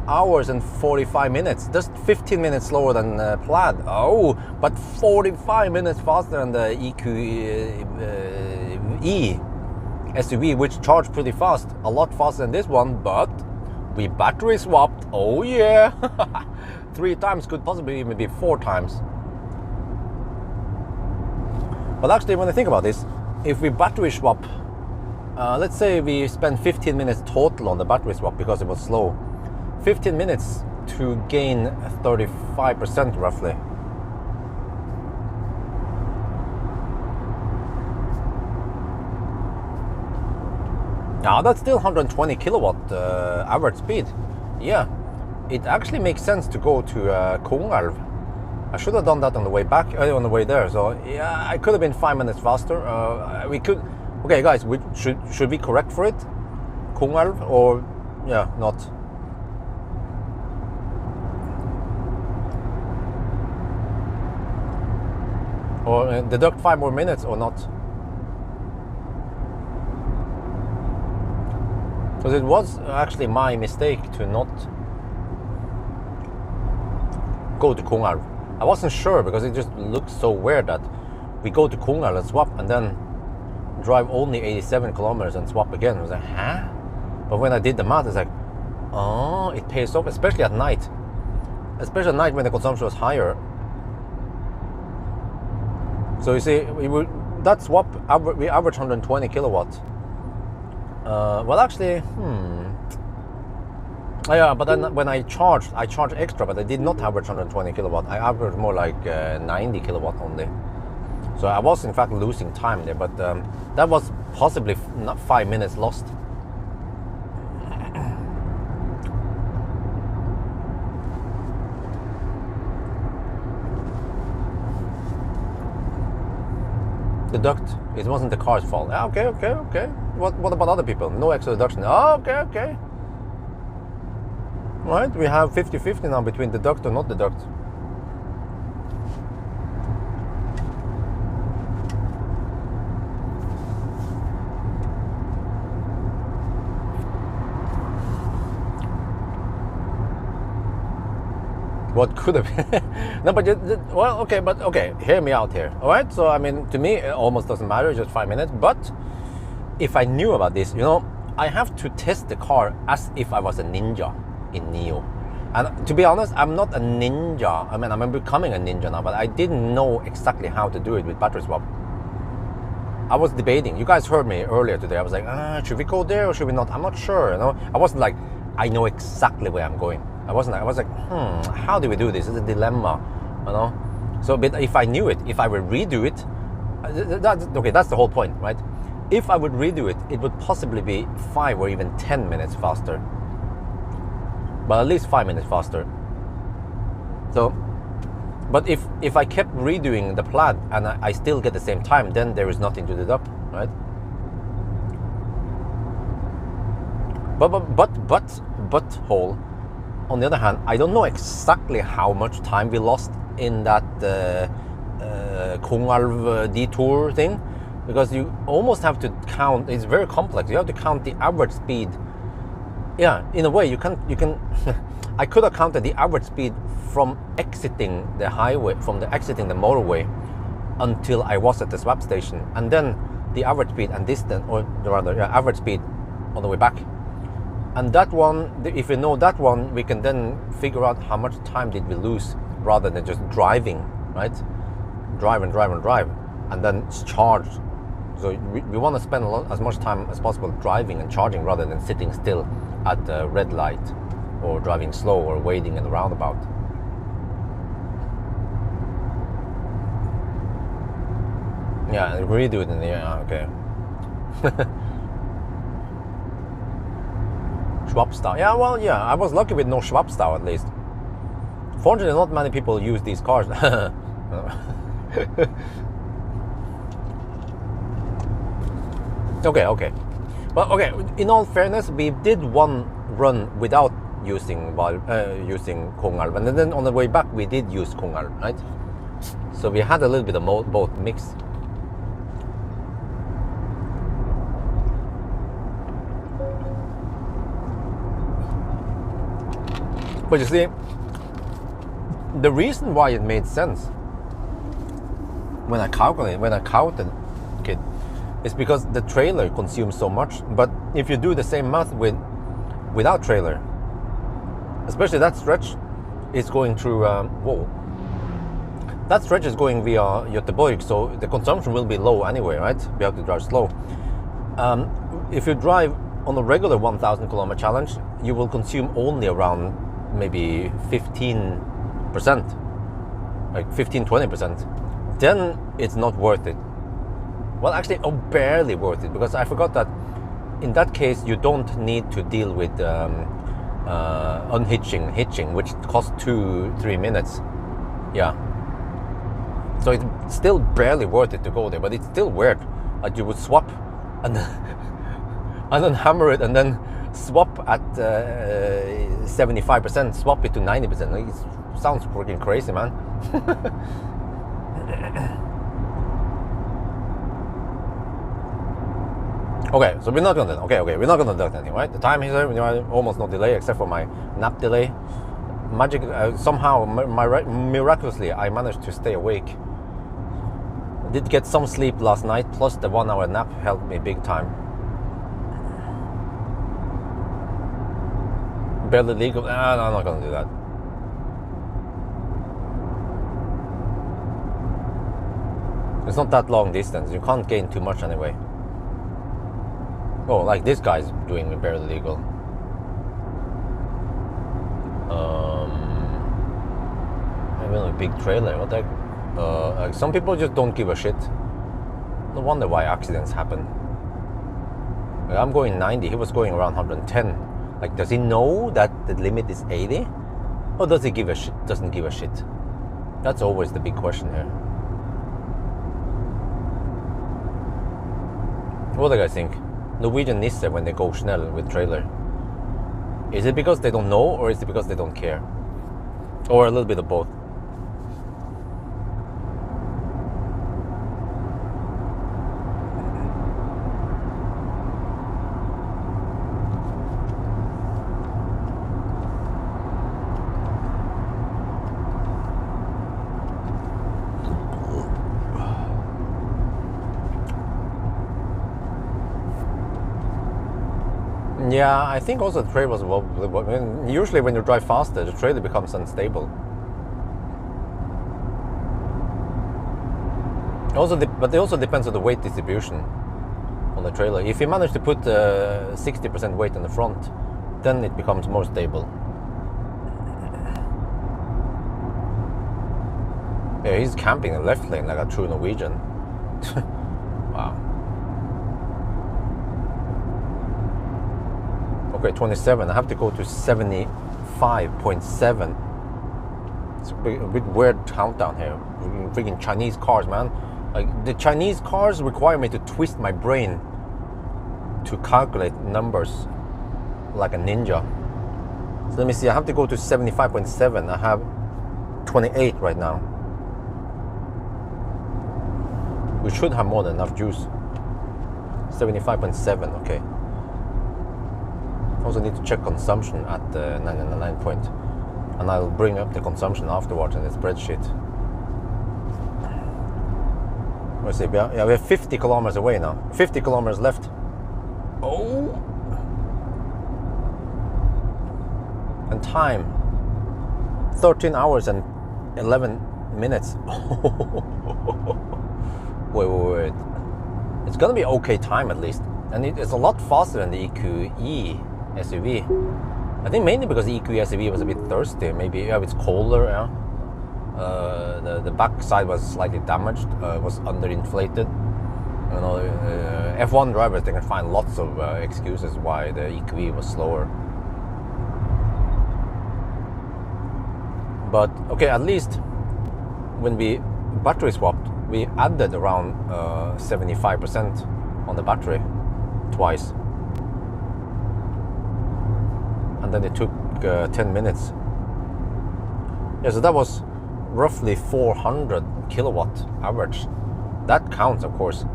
hours and 45 minutes. Just 15 minutes slower than Plaid. Oh, but 45 minutes faster than the EQE SUV, which charged pretty fast. A lot faster than this one, but we battery swapped. Oh yeah. 3 times, could possibly even be 4 times. But actually, when I think about this, if we battery swap, let's say we spend 15 minutes total on the battery swap because it was slow. 15 minutes to gain 35% roughly. Now that's still 120 kilowatt average speed. Yeah, it actually makes sense to go to Kongelv. I should have done that on the way back, on the way there. So yeah, I could have been 5 minutes faster. We could. Okay, guys, should we correct for it? Kongelv or yeah, not? Or deduct 5 more minutes or not? Because it was actually my mistake to not go to Kongelv. I wasn't sure because it just looked so weird that we go to Kongelv and swap and then drive only 87 kilometers and swap again. I was like, huh? But when I did the math, it's like, oh, it pays off, especially at night. Especially at night when the consumption was higher. So you see, that swap, we average 120 kilowatts. Well, actually, yeah, but then when I charged extra, but I did not average 120 kilowatt. I averaged more like 90 kilowatt only. So I was in fact losing time there, but that was possibly not 5 minutes lost. Deduct. It wasn't the car's fault. Okay. What about other people? No extra deduction. Oh, okay. Right, we have 50-50 now between deduct or not deduct. What could have been? No, but well, okay, hear me out here. All right, so I mean, to me, it almost doesn't matter, just 5 minutes. But if I knew about this, I have to test the car as if I was a ninja in Nio. And to be honest, I'm not a ninja. I mean, I'm becoming a ninja now, but I didn't know exactly how to do it with battery swap. I was debating. You guys heard me earlier today. I was like, should we go there or should we not? I'm not sure. I wasn't like, I know exactly where I'm going. I was like, how do we do this? It's a dilemma, So, but if I knew it, if I would redo it, that's the whole point, right? If I would redo it, it would possibly be 5 or even 10 minutes faster. But at least 5 minutes faster. So, but if I kept redoing the Plaid and I still get the same time, then there is nothing to deduct, right? But hole. On the other hand, I don't know exactly how much time we lost in that Kongelv detour thing, because you almost have to count. It's very complex. You have to count the average speed. Yeah, in a way, you can. I could have counted the average speed from exiting the highway, exiting the motorway, until I was at the swap station, and then the average speed and distance, or rather, average speed on the way back. And that one, if we know that one, we can then figure out how much time did we lose rather than just driving, right? Drive, and then charge. So we want to spend as much time as possible driving and charging rather than sitting still at a red light or driving slow or waiting in the roundabout. Yeah, redo it in the okay. Schwab style. Yeah, well, yeah, I was lucky with no Schwab style at least. Fortunately, not many people use these cars. Okay. Well, okay. In all fairness, we did one run without using Kongalv, and then on the way back we did use Kongalv, right? So we had a little bit of both mixed. But you see, the reason why it made sense when I counted it, is because the trailer consumes so much. But if you do the same math without trailer, especially that stretch is going through that stretch is going via Göteborg, so the consumption will be low anyway, right? We have to drive slow. If you drive on a regular 1,000 kilometer challenge, you will consume only around maybe 15%, like 15-20%. Then it's not worth it. Well, actually, barely worth it, because I forgot that in that case you don't need to deal with hitching, which costs 2-3 minutes. Yeah. So it's still barely worth it to go there, but it's still weird. Like you would swap and then hammer it and then swap at 75%, swap it to 90%. Like, it sounds freaking crazy, man. Okay, so we're not gonna. Okay, we're not gonna deduct anything, right? The time here, almost no delay except for my nap delay. Magic somehow, miraculously, I managed to stay awake. I did get some sleep last night, plus the 1 hour nap helped me big time. Barely legal. No, I'm not gonna do that. It's not that long distance. You can't gain too much anyway. Oh, like this guy's doing barely legal. Even a big trailer. What the heck? Like some people just don't give a shit. No wonder why accidents happen. Like I'm going 90. He was going around 110. Like, does he know that the limit is 80? Or does he give a shit? Doesn't give a shit? That's always the big question here. What do you guys think? Norwegian Nisse when they go Schnell with trailer. Is it because they don't know, or is it because they don't care? Or a little bit of both? Yeah, I think also the trailer was usually when you drive faster, the trailer becomes unstable. But it also depends on the weight distribution on the trailer. If you manage to put 60% weight in the front, then it becomes more stable. Yeah, he's camping in the left lane like a true Norwegian. Wow. Okay, 27. I have to go to 75.7. It's a bit weird countdown here. Freaking Chinese cars, man. Like, the Chinese cars require me to twist my brain to calculate numbers like a ninja. So let me see. I have to go to 75.7. I have 28 right now. We should have more than enough juice. 75.7. Okay. Also need to check consumption at the 999 point, and I'll bring up the consumption afterwards in the spreadsheet. Let's see, yeah, we're 50 kilometers away now. 50 kilometers left. Oh! And time, 13 hours and 11 minutes. Wait. It's gonna be okay time at least, and it's a lot faster than the EQE SUV. I think mainly because the EQSEV was a bit thirsty. Maybe it's colder. Yeah. The back side was slightly damaged. Was underinflated. You know, F1 drivers, they can find lots of excuses why the EQE was slower. But okay, at least when we battery swapped, we added around 75% on the battery twice. And then it took 10 minutes. Yeah, so that was roughly 400 kilowatt average. That counts, of course.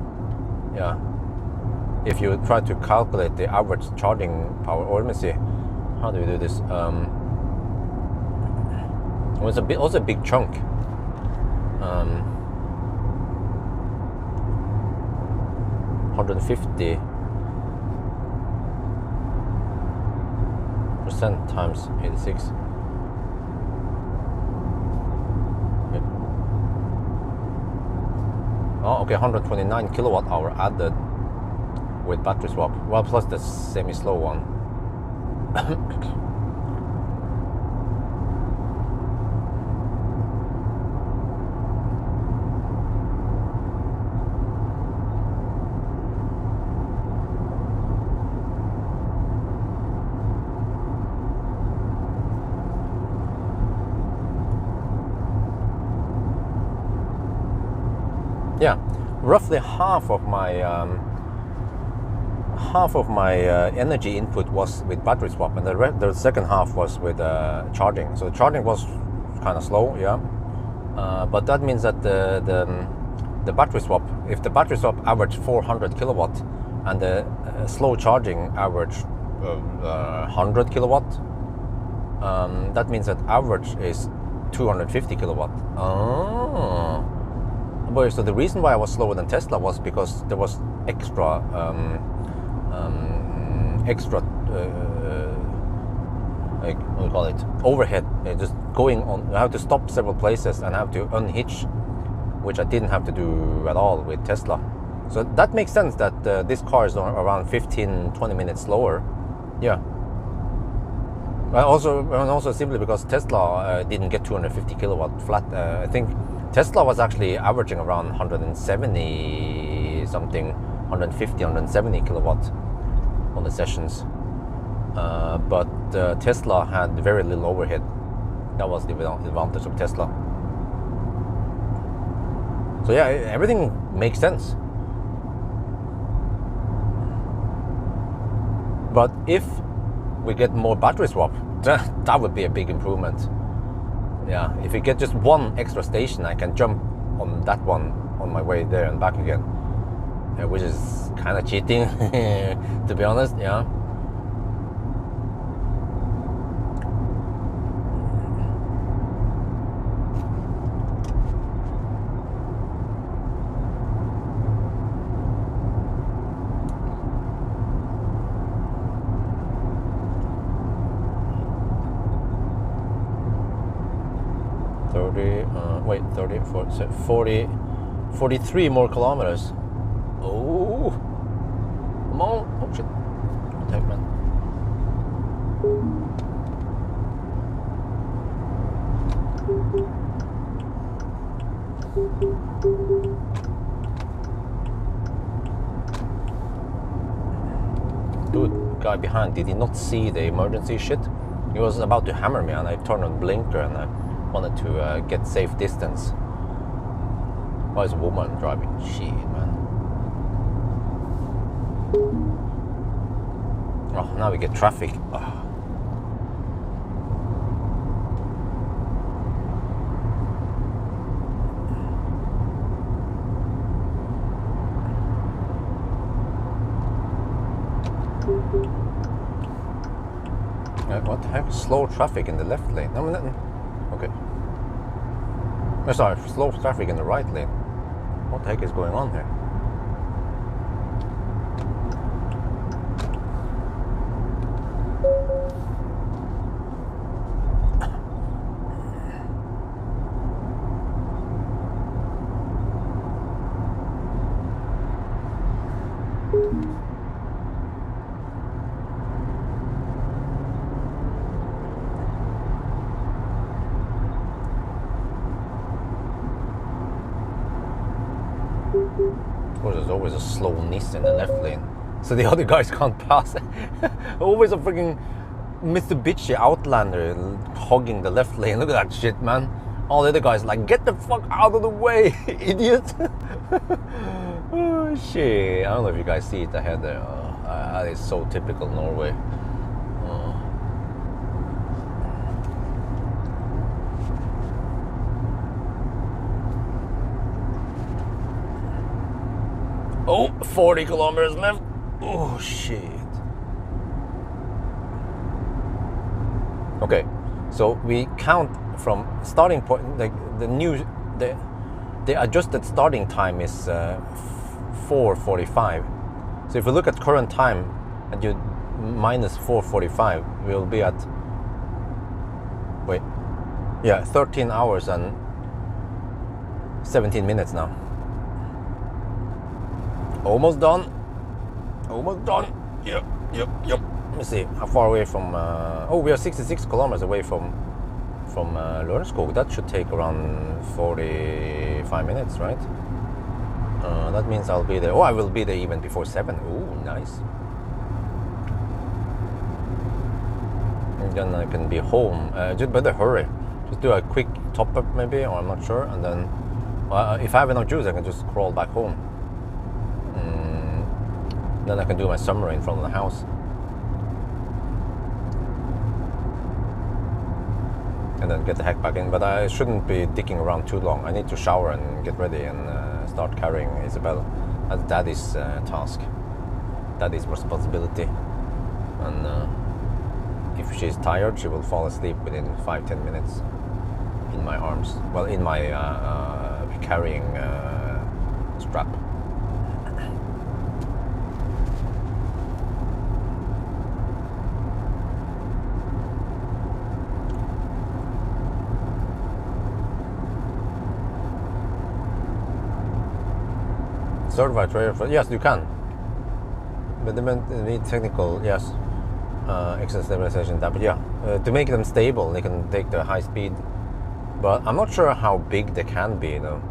Yeah. If you try to calculate the average charging power, or let me see, how do we do this? It was also a big chunk. 150% times 86. Yeah. Oh, okay, 129 kilowatt hour added with battery swap. Well, plus the semi-slow one. Yeah, roughly half of my energy input was with battery swap, and the second half was with charging. So the charging was kind of slow, yeah. But that means that the battery swap, if the battery swap averaged 400 kilowatt and the slow charging averaged 100 kilowatt, that means that average is 250 kilowatt. Oh. So the reason why I was slower than Tesla was because there was extra like, what do you call it, overhead, just going on. I have to stop several places and have to unhitch, which I didn't have to do at all with Tesla. So that makes sense that this car is around 15-20 minutes slower. Yeah. Also simply because Tesla didn't get 250 kilowatt flat. I think Tesla was actually averaging around 170 something, 150, 170 kilowatt on the sessions. But Tesla had very little overhead. That was the advantage of Tesla. So yeah, everything makes sense. But if we get more battery swap, that would be a big improvement. Yeah, if we get just one extra station, I can jump on that one on my way there and back again, which is kind of cheating, to be honest. Yeah. Wait, 43 more kilometers. Oh, come on. Oh shit. Take man. Dude, guy behind, did he not see the emergency shit? He was about to hammer me and I turned on blinker and I wanted to get safe distance. Why is a woman driving? Shit, man. Oh, now we get traffic. Oh. What the heck? Slow traffic in the left lane. No, okay. No, sorry, slow traffic in the right lane. What the heck is going on here? always a slowness in the left lane, so the other guys can't pass. Always a freaking Mitsubishi Outlander hogging the left lane. Look at that shit, man. All the other guys like, get the fuck out of the way, idiot. Oh shit, I don't know if you guys see it ahead there. That is so typical Norway. Oh, 40 kilometers left. Oh shit. Okay, so we count from starting point. The adjusted starting time is 4:45. So if you look at current time and you minus 4:45, we'll be at 13 hours and 17 minutes now. Almost done. Almost done. Yep. Let me see how far away from. We are 66 kilometers away from Lørenskog. That should take around 45 minutes, right? That means I'll be there. Oh, I will be there even before 7. Ooh, nice. And then I can be home. Just better hurry. Just do a quick top up maybe, or I'm not sure. And then, if I have enough juice, I can just crawl back home. Then I can do my summary in front of the house. And then get the heck back in. But I shouldn't be dicking around too long. I need to shower and get ready and start carrying Isabel. That's Daddy's task. Daddy's responsibility. And if she's tired, she will fall asleep within 5-10 minutes in my arms. Well, in my carrying strap. Certified trader for, yes, you can, but they need technical, yes, extra stabilization. But yeah, to make them stable, they can take the high speed. But I'm not sure how big they can be, though.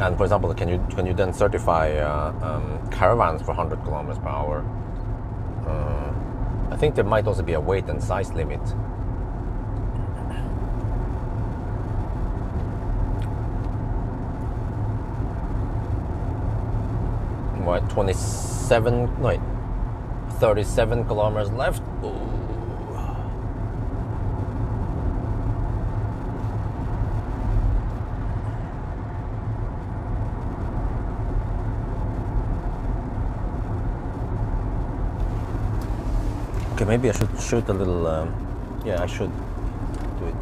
And for example, can you then certify caravans for 100 kilometers per hour? I think there might also be a weight and size limit. What, 37 kilometers left. Ooh. Okay, maybe I should shoot a little. Yeah, I should do it.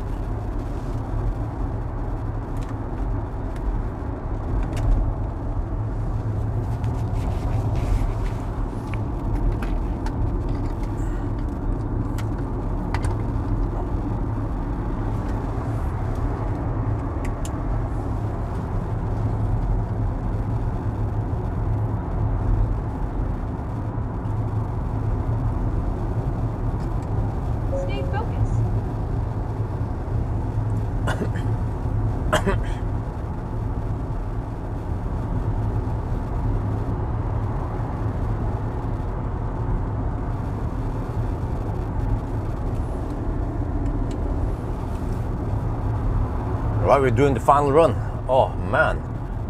Right, we're doing the final run. Oh man,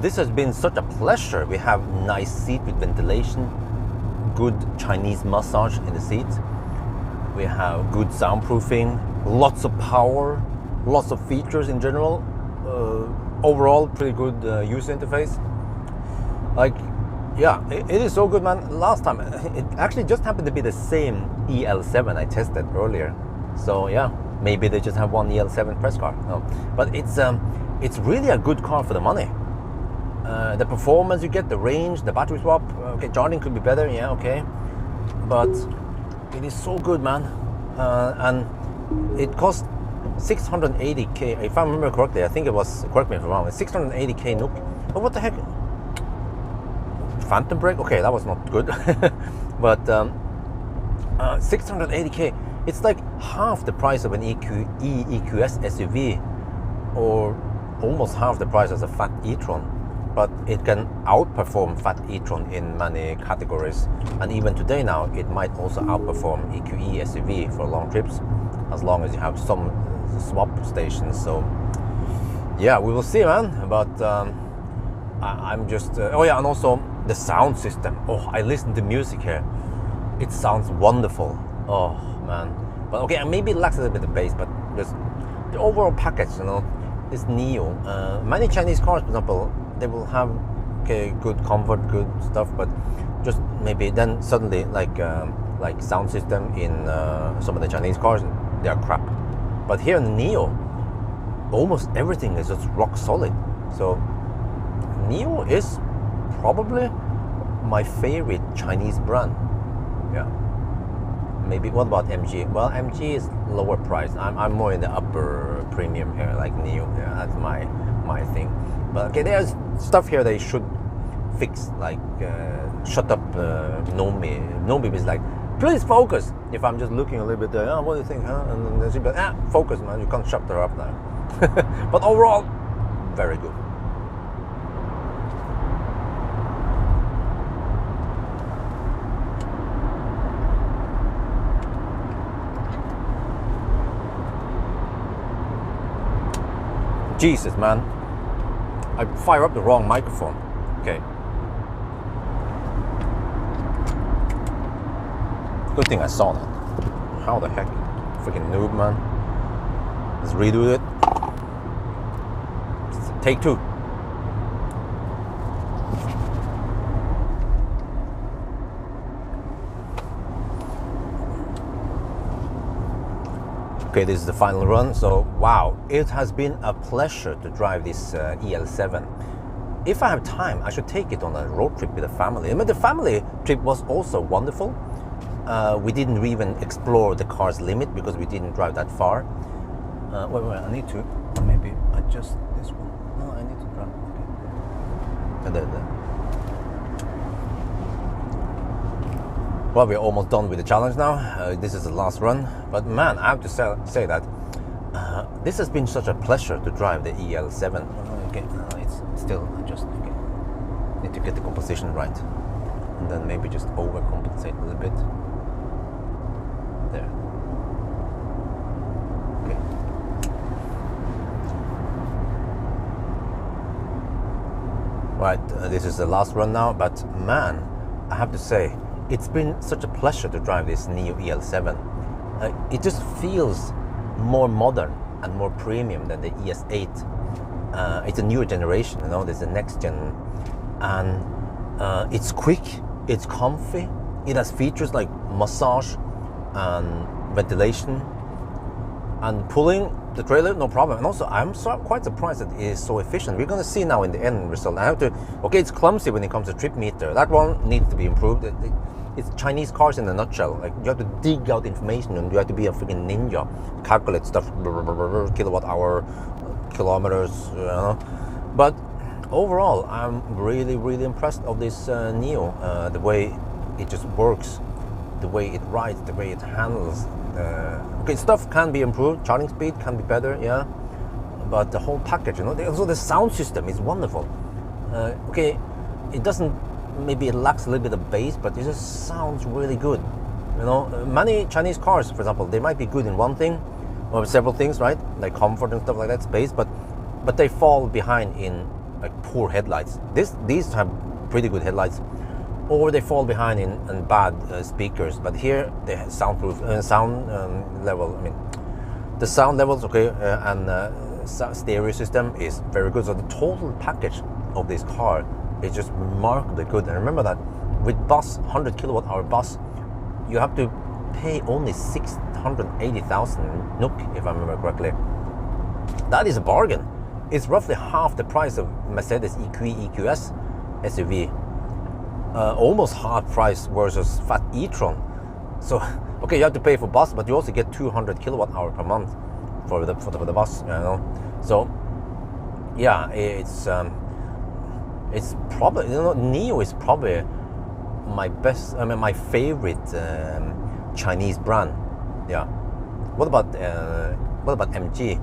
this has been such a pleasure. We have nice seat with ventilation, good Chinese massage in the seat. We have good soundproofing, lots of power, lots of features in general. Overall, pretty good user interface. Like, yeah, it is so good, man. Last time, it actually just happened to be the same EL7 I tested earlier. So yeah. Maybe they just have one EL7 press car. No, but it's really a good car for the money. The performance you get, the range, the battery swap. Okay, charging could be better. Yeah, okay, but it is so good, man. And it cost 680k. If I remember correctly, I think it was. Correct me if I'm wrong. 680k NOK. But what the heck? Phantom brake. Okay, that was not good. But 680k. It's like half the price of an EQS SUV, or almost half the price as a fat e-tron. but it can outperform Fat e-tron in many categories, and even today now it might also outperform EQE SUV for long trips, as long as you have some swap stations. So yeah, we will see, man. But I'm just oh yeah, and also the sound system. Oh, I listen to music here, it sounds wonderful. Oh man. But okay, maybe it lacks a little bit of bass, but just the overall package, you know, this Nio. Many Chinese cars, for example, they will have good comfort, good stuff, but just maybe then suddenly like sound system in some of the Chinese cars, they are crap. But here in the Nio, almost everything is just rock solid. So Nio is probably my favorite Chinese brand. Yeah. Maybe, what about MG? Well, MG is lower price. I'm more in the upper premium here, like Nio. Yeah, that's my thing. But okay, there's stuff here they should fix, like shut up Nomi. Nomi is like, please focus. If I'm just looking a little bit, what do you think, huh? And then she'll be like, focus, man. You can't shut her up now. But overall, very good. Jesus, man. I fire up the wrong microphone. Okay. Good thing I saw that. How the heck? Freaking noob, man. Let's redo it. Take two. Okay, this is the final run. So wow, it has been a pleasure to drive this EL7. If I have time, I should take it on a road trip with the family. I mean, the family trip was also wonderful. We didn't even explore the car's limit because we didn't drive that far. Wait, I need to maybe adjust this one. No, I need to drive. Okay. Well, we're almost done with the challenge now. This is the last run. But man, I have to say that this has been such a pleasure to drive the EL7. Okay, it's still just okay. Need to get the composition right, and then maybe just overcompensate a little bit. There. Okay. Right, this is the last run now. But man, I have to say, it's been such a pleasure to drive this Nio EL7. It just feels more modern and more premium than the ES8. It's a newer generation, you know, this is the next gen. And it's quick, it's comfy, it has features like massage and ventilation. And pulling the trailer, no problem. And also, I'm quite surprised that it is so efficient. We're going to see now in the end result. I have to, okay, it's clumsy when it comes to trip meter. That one needs to be improved. It's Chinese cars in a nutshell. Like, you have to dig out information and you have to be a freaking ninja. Calculate stuff, kilowatt hour, kilometers, you know. But overall, I'm really, really impressed of this Nio. The way it just works, the way it rides, the way it handles. Okay, stuff can be improved. Charging speed can be better, yeah. But the whole package, you know. Also, the sound system is wonderful. Okay, it doesn't. Maybe it lacks a little bit of bass, but it just sounds really good. You know, many Chinese cars, for example, they might be good in one thing or several things, right? Like comfort and stuff like that, space, but they fall behind in like poor headlights. These have pretty good headlights, or they fall behind in bad speakers. But here they have soundproof sound level. I mean, the sound levels, okay, and stereo system is very good. So the total package of this car is just remarkably good. And remember that with bus, 100 kilowatt hour bus, you have to pay only 680,000 NOK, if I remember correctly. That is a bargain. It's roughly half the price of Mercedes EQE EQS SUV. Almost half price versus Fat e-tron. So, okay, you have to pay for bus, but you also get 200 kilowatt hour per month for the bus, you know. So, yeah, it's probably, you know, Nio is probably my favorite Chinese brand. Yeah. What about MG?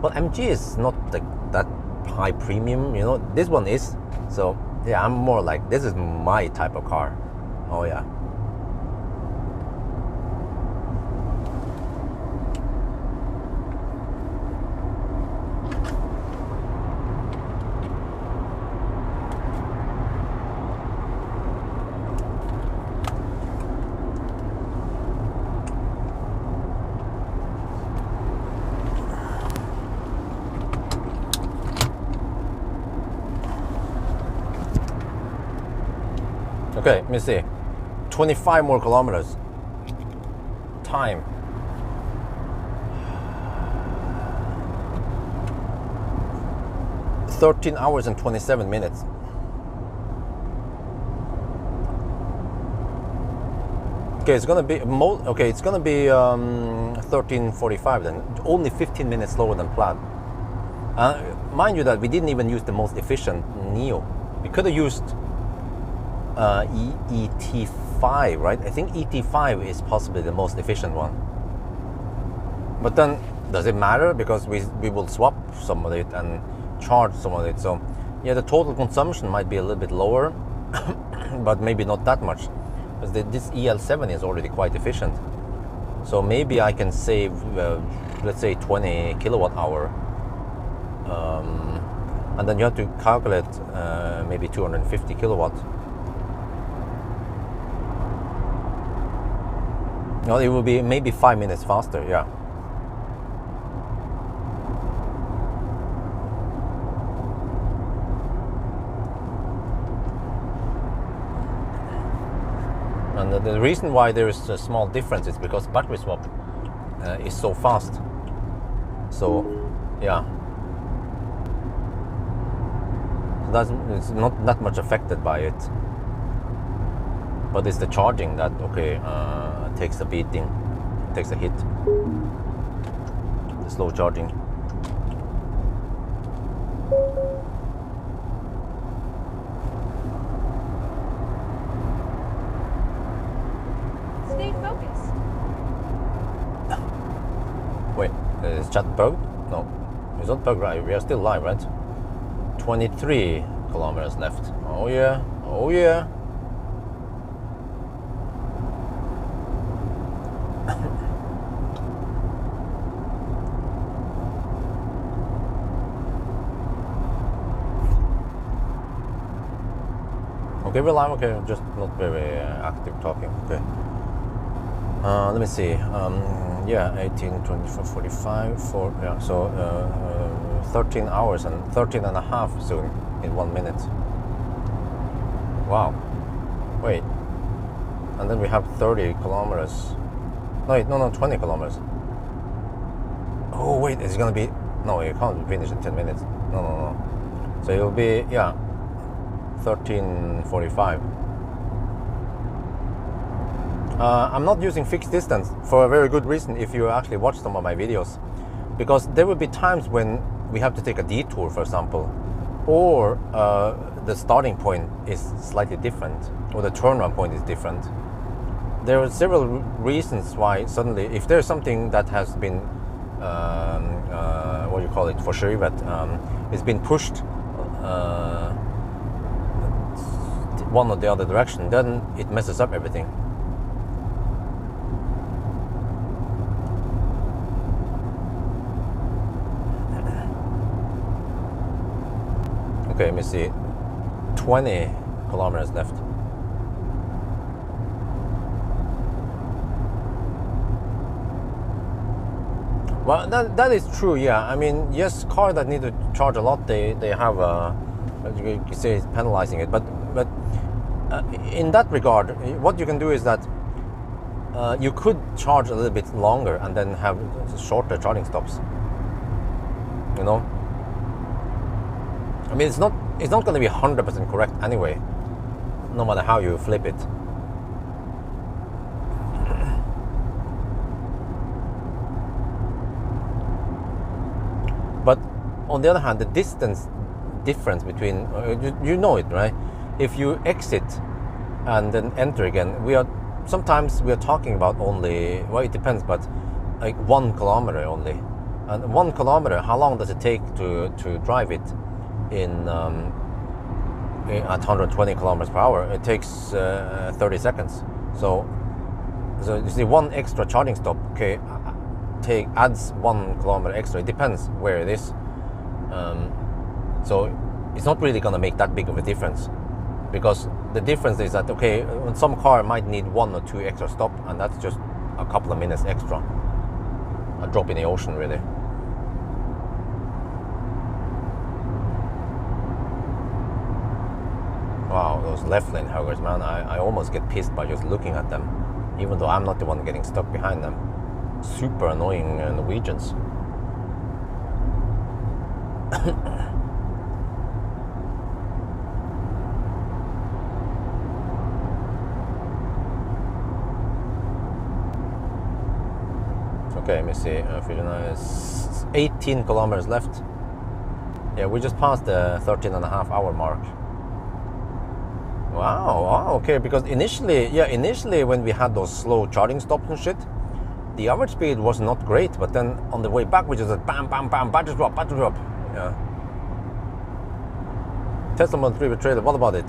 Well, MG is not that high premium, you know. This one is. So yeah, I'm more like, this is my type of car. Oh yeah. Okay, let me see. 25 more kilometers. Time. "13 hours and 27 minutes. Okay, it's gonna be it's gonna be 13:45 then. Only 15 minutes slower than planned. Mind you that we didn't even use the most efficient Nio. We could have used ET5, right? I think ET5 is possibly the most efficient one. But then, does it matter? Because we will swap some of it and charge some of it. So, yeah, the total consumption might be a little bit lower, but maybe not that much. Because this EL7 is already quite efficient. So maybe I can save, let's say, 20 kilowatt hour. And then you have to calculate maybe 250 kilowatt. No, it will be maybe 5 minutes faster, yeah. And the reason why there is a small difference is because battery swap is so fast. So, yeah. It's not that much affected by it. But it's the charging that, takes a beating, takes a hit. The slow charging. Stay focused. Wait, is chat bugged? No, it's not bugged, right? We are still live, right? 23 kilometers left. Oh yeah, oh yeah. Okay, we're live. Okay, just not very active talking. Okay. Let me see. Yeah, 18, 24, 45, 4. Yeah, so 13 hours and 13 and a half soon in 1 minute. Wow. Wait. And then we have 30 kilometers. No, 20 kilometers. Oh, wait, it's gonna be. No, you can't finish in 10 minutes. No. So it'll be, yeah, 13:45. I'm not using fixed distance for a very good reason if you actually watch some of my videos. Because there will be times when we have to take a detour, for example, or the starting point is slightly different, or the turnaround point is different. There are several reasons why suddenly, if there's something that has been, what do you call it, for sure, that it's been pushed one or the other direction, then it messes up everything. Okay, let me see. 20 kilometers left. Well, that is true, yeah. I mean, yes, cars that need to charge a lot, they have, you could say, it's penalizing it. But in that regard, what you can do is that you could charge a little bit longer and then have shorter charging stops. You know? I mean, it's not going to be 100% correct anyway, no matter how you flip it. But on the other hand, the distance difference between, you know it, right? If you exit and then enter again, sometimes we are talking about only, well, it depends, but like 1 kilometer only. And 1 kilometer, how long does it take to drive it? at 120 kilometers per hour, it takes 30 seconds. So you see, one extra charging stop, okay, adds 1 kilometer extra. It depends where it is. So it's not really gonna make that big of a difference, because the difference is that, okay, some car might need 1 or 2 extra stop, and that's just a couple of minutes extra. A drop in the ocean, really. Wow, those left lane huggers, man, I almost get pissed by just looking at them, even though I'm not the one getting stuck behind them. Super annoying Norwegians. Okay, let me see. 18 kilometers left. Yeah, we just passed the 13.5-hour mark. Wow, okay, because initially when we had those slow charging stops and shit, the average speed was not great, but then on the way back we just said bam, bam, bam, battery drop. Yeah. Tesla Model 3 with trailer, what about it?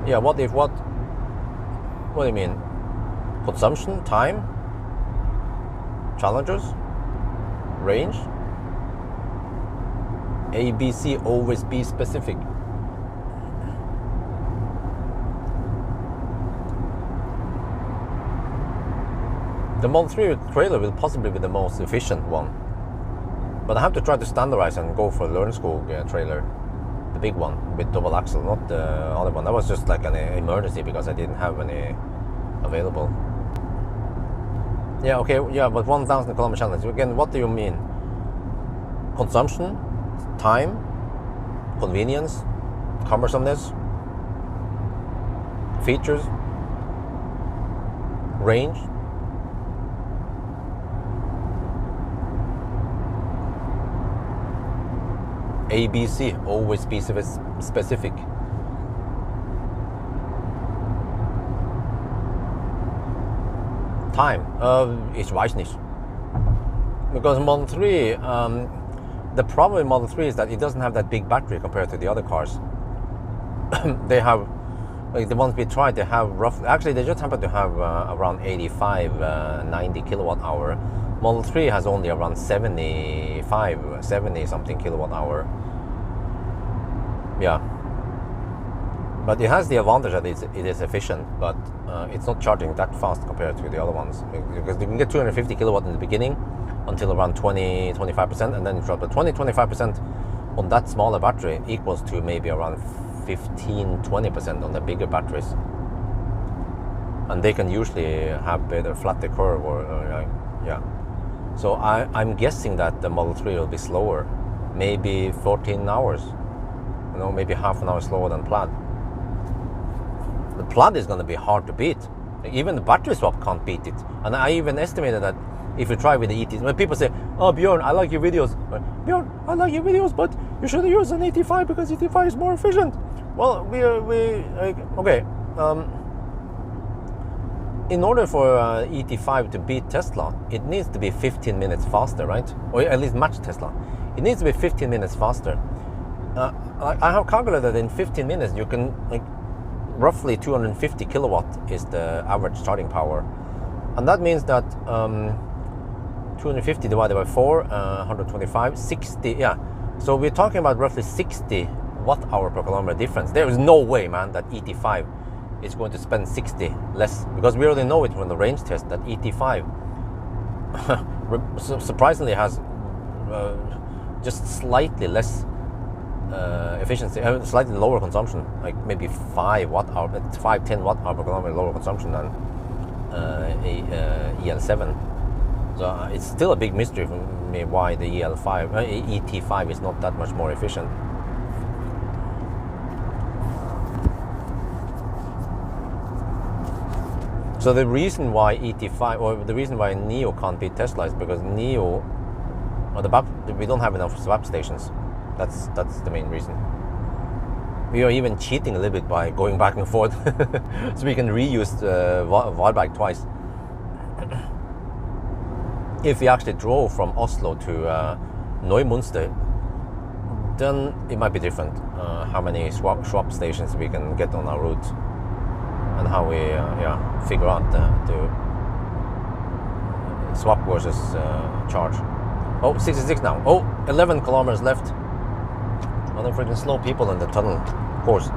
Yeah, what do you mean? Consumption, time, challengers, range, A, B, C, always be specific. The Model 3 with trailer will possibly be the most efficient one, but I have to try to standardize and go for the Lørenskog trailer, the big one with double axle, not the other one. That was just like an emergency because I didn't have any available. Yeah, okay, yeah, but 1,000 kilometer challenge. Again, what do you mean? Consumption, time, convenience, cumbersomeness, features, range. ABC, always be specific. Time, ich weiß nicht. Because Model 3, the problem with Model 3 is that it doesn't have that big battery compared to the other cars. They have, like the ones we tried, they have roughly, actually they just happen to have around 85, 90 kilowatt hour. Model 3 has only around 70 something kilowatt hour. Yeah. But it has the advantage that it is efficient, but it's not charging that fast compared to the other ones. Because you can get 250 kilowatt in the beginning until around 20-25%, and then it drops. But 20-25% on that smaller battery equals to maybe around 15-20% on the bigger batteries. And they can usually have better flatter curve yeah. So I'm guessing that the Model 3 will be slower, maybe 14 hours, maybe half an hour slower than Plaid. The Plaid is going to be hard to beat. Even the battery swap can't beat it. And I even estimated that if you try with the ET, when people say, "Oh, Bjorn, I like your videos," Bjorn, I like your videos, but you should use an ET5 because ET5 is more efficient. Well, in order for ET5 to beat Tesla, it needs to be 15 minutes faster, right? Or at least match Tesla. It needs to be 15 minutes faster. I have calculated that in 15 minutes you can, roughly 250 kilowatt is the average charging power. And that means that 250 divided by 4, 125, 60, yeah. So we're talking about roughly 60 watt-hour per kilometer difference. There is no way, man, that ET5 is going to spend 60 less, because we already know it from the range test that ET5 surprisingly has just slightly less efficiency, slightly lower consumption, like maybe 5-10 watt-hour per kilometer lower consumption than EL7. So it's still a big mystery for me why the ET5 is not that much more efficient. So the reason why ET5, or the reason why Nio can't beat Tesla, is because Nio, we don't have enough swap stations. That's the main reason. We are even cheating a little bit by going back and forth, so we can reuse the Varberg twice. If we actually drove from Oslo to Neumünster, then it might be different. How many swap stations we can get on our route, and how we figure out the swap versus charge. Oh, 66 now. Oh, 11 kilometers left. Oh, they freaking slow people in the tunnel, of course.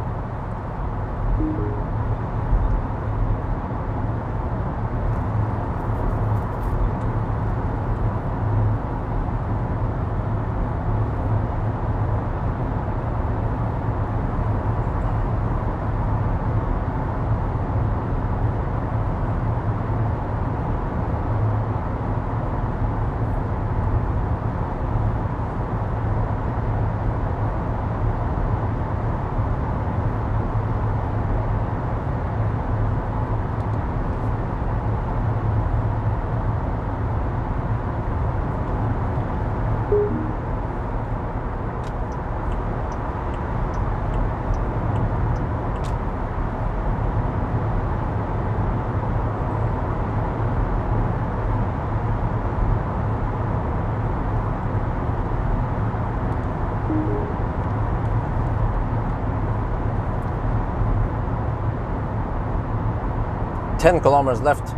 Ten kilometers left.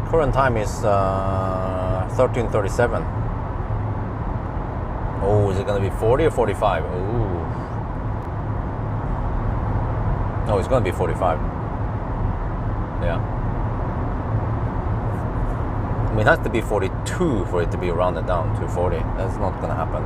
Current time is 13:37. Oh, is it gonna be 40 or 45? Ooh. No, it's gonna be 45. Yeah. I mean, it has to be 42 for it to be rounded down to 40. That's not gonna happen.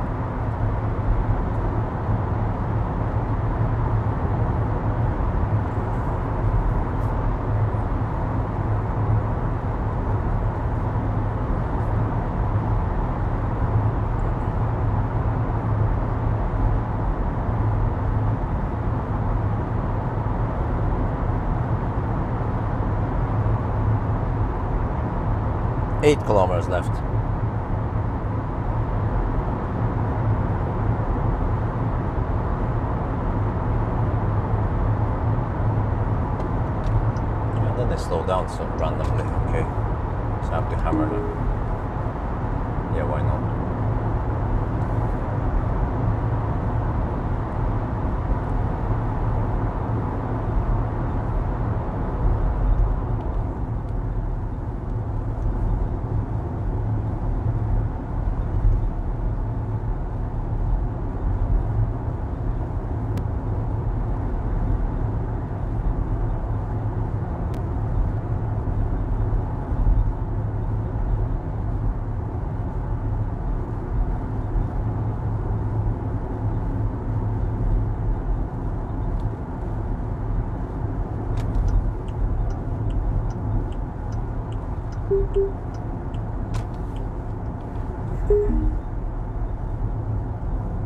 Eight kilometers left. And then they slow down so randomly. Okay, so I have to hammer them. Yeah, why not?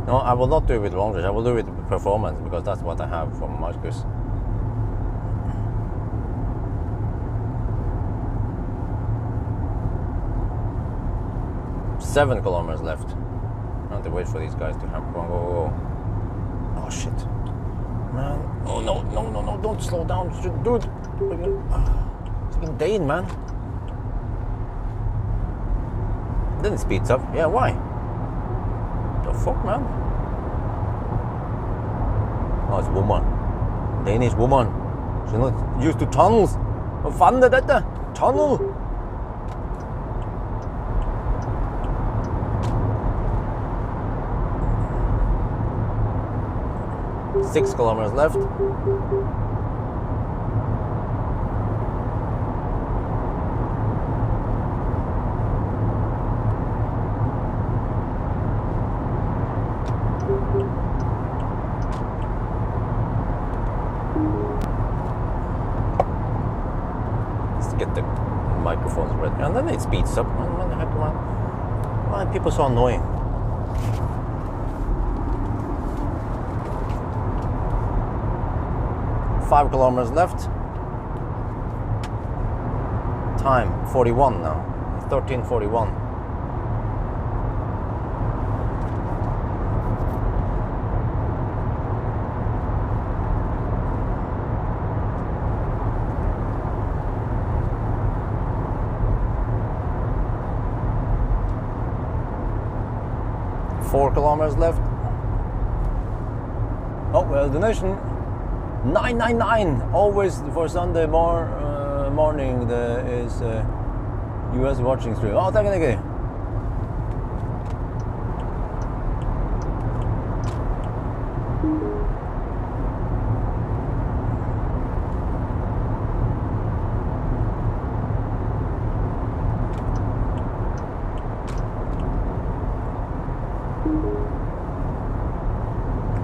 No, I will not do it with long range. I will do it with performance because that's what I have from Marcus. Seven kilometers left. I have to wait for these guys to have. Go. Oh shit, man! Oh no! Don't slow down, dude. It's been Dane, man. Then it speeds up. Yeah, why? The fuck, man? Oh, it's a woman. Danish woman. She's not used to tunnels. Hva faen er dette? Tunnel! Six kilometers left. Get the microphones ready, and then it speeds up. Why are people so annoying? Five kilometers left. Time 41 now. 13:41. 4 kilometers left. Oh, well, donation 999. Always for Sunday morning there is US watching stream. Oh, thank you.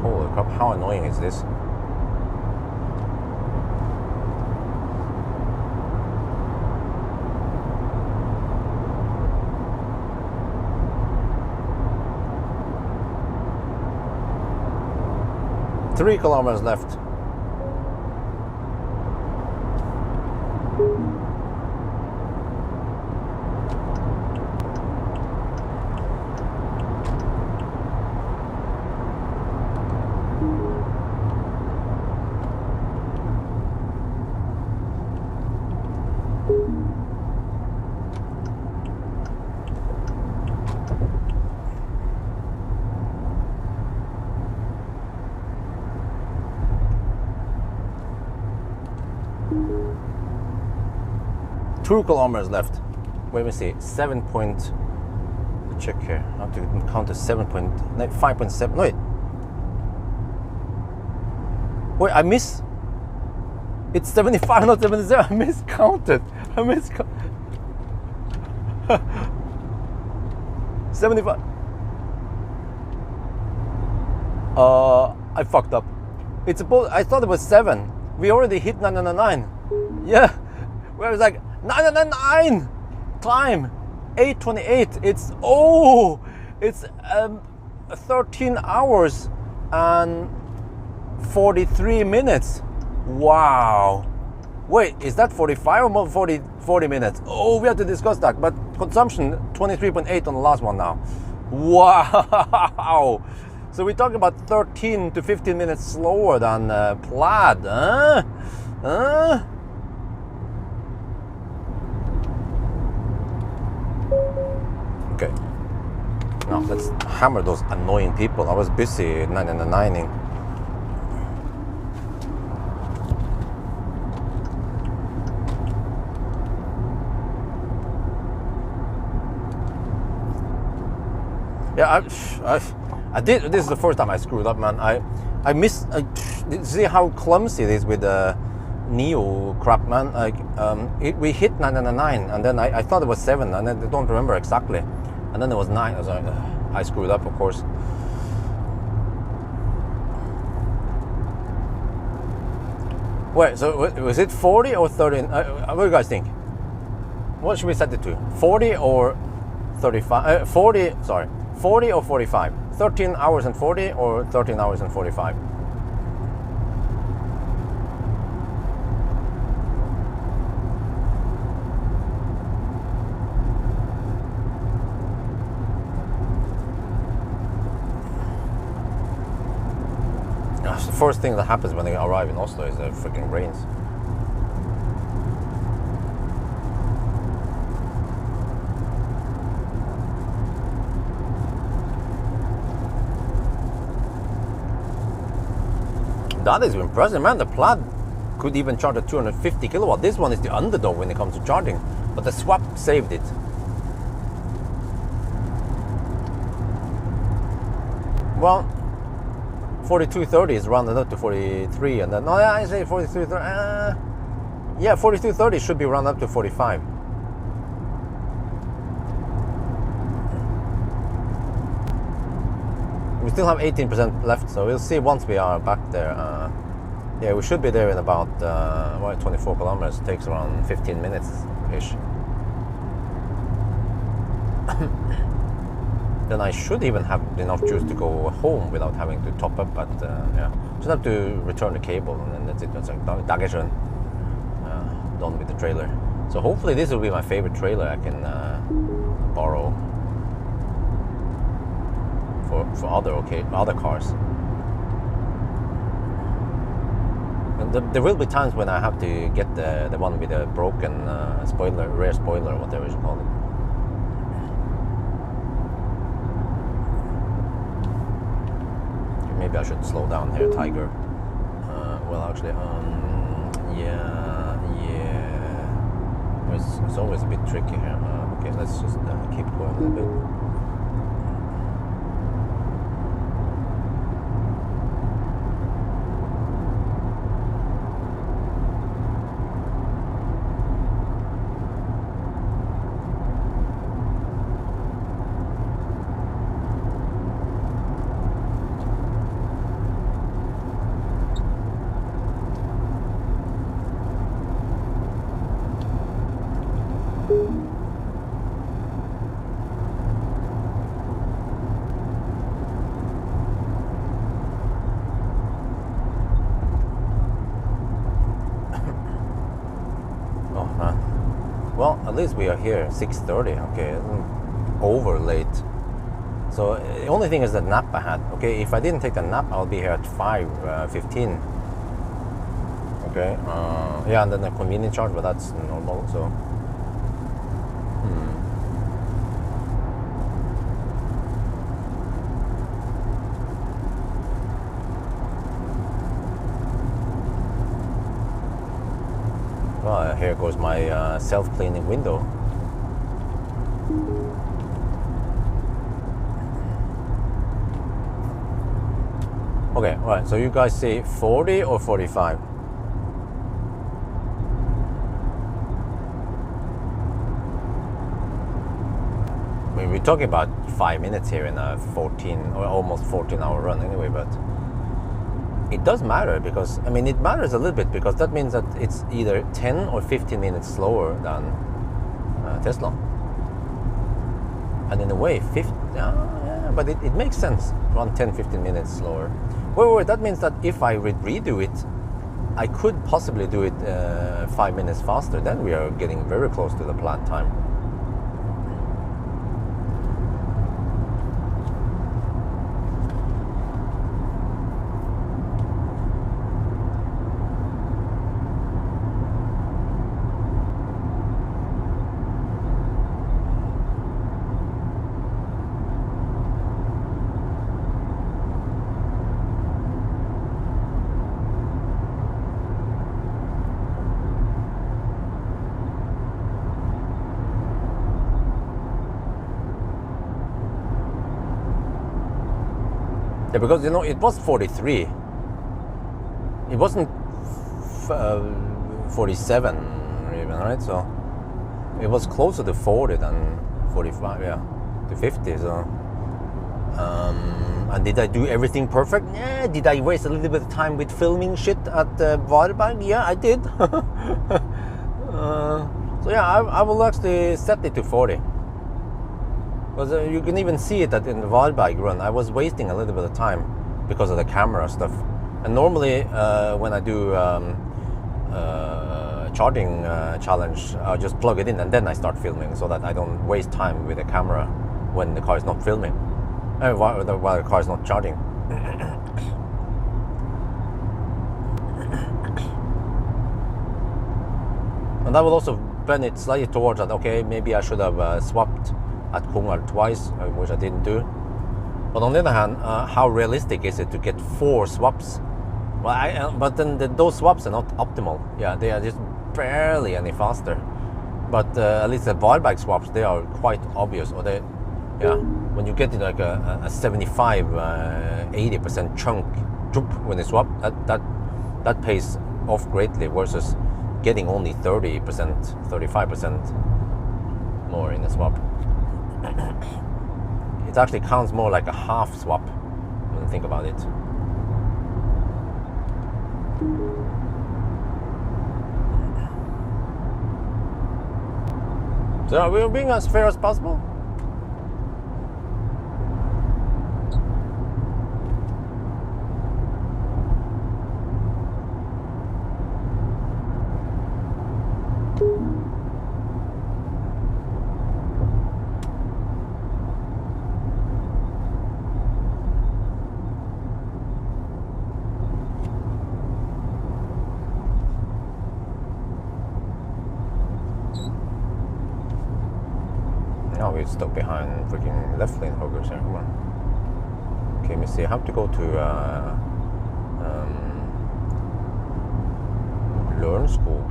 Holy crap, how annoying is this? Three kilometers left. Two kilometers left. Wait, let me see. 7 point. Check here. I have to count to 5.7. No, wait. Wait, I miss. It's 75, not 77. I miscounted. 75. I fucked up. It's supposed. I thought it was 7. We already hit 999. Yeah. Where it's like 999. Time 8:28. It's 13 hours and 43 minutes. Wow. Wait, is that 45 or more 40 minutes? Oh, we have to discuss that. But consumption 23.8 on the last one now. Wow. So we're talking about 13 to 15 minutes slower than Plaid. Okay. Now let's hammer those annoying people. I was busy 999ing. Yeah, I did. This is the first time I screwed up, man. I missed. See how clumsy it is with the Nio crap, man. Like, we hit 999, and then I thought it was 7, and then I don't remember exactly, and then it was 9. I was like, I screwed up, of course. Wait, so was it 40 or 30? What do you guys think? What should we set it to? 40 or 35? 40. Sorry. 40 or 45? 13 hours and 40 or 13 hours and 45? Gosh, the first thing that happens when they arrive in Oslo is the freaking rains. That is impressive, man. The Plaid could even charge at 250 kilowatt. This one is the underdog when it comes to charging, but the swap saved it. Well, 4230 is rounded up to 43, and then no, I say 4330. Yeah, 4230 should be rounded up to 45. We still have 18% left, so we'll see once we are back there. Yeah, we should be there in about 24 kilometers. It takes around 15 minutes-ish. Then I should even have enough juice to go home without having to top up, but yeah. Just have to return the cable, and then that's it. That's like Dagesjön. Done with the trailer. So hopefully this will be my favorite trailer I can borrow for other cars. And there will be times when I have to get the one with the broken spoiler, rear spoiler, whatever you call it. maybe I should slow down here, Tiger. Well, actually, it's always a bit tricky here. Okay, let's just keep going a little bit. Well, at least we are here 6:30. Okay, over late. So the only thing is the nap I had. Okay, if I didn't take the nap, I'll be here at 5:15. Okay. Yeah, and then the convenience charge, but that's normal. So. Well, here goes my self-cleaning window. Okay, right, so you guys see 40 or 45? I mean, we're talking about 5 minutes here in a 14 or almost 14-hour run anyway, but it does matter because, I mean, it matters a little bit because that means that it's either 10 or 15 minutes slower than Tesla. And in a way, 50, yeah, but it makes sense, around 10-15 minutes slower. Wait, that means that if I redo it, I could possibly do it 5 minutes faster. Then we are getting very close to the planned time. Yeah, because you know it was 43. It wasn't 47 even, right? So it was closer to 40 than 45, yeah, to 50. So and did I do everything perfect? Yeah. Did I waste a little bit of time with filming shit at Varberg? Yeah, I did. So yeah, I will actually set it to 40. Because you can even see it that in the Varberg run, I was wasting a little bit of time because of the camera stuff. And normally when I do charging challenge, I'll just plug it in and then I start filming so that I don't waste time with the camera when the car is not filming, while the car is not charging. And that will also bend it slightly towards that, okay, maybe I should have swapped at Kungal twice, which I didn't do. But on the other hand, how realistic is it to get 4 swaps? Well, but then those swaps are not optimal. Yeah, they are just barely any faster. But at least the Varberg swaps, they are quite obvious. Or they, yeah, when you get in like a 75, 80% chunk when they swap, that pays off greatly versus getting only 30%, 35% more in a swap. It actually counts more like a half swap when you think about it. So we're being as fair as possible. Now we're stuck behind freaking left lane hoggers here. Come on. Okay, let me see. I have to go to Lørenskog,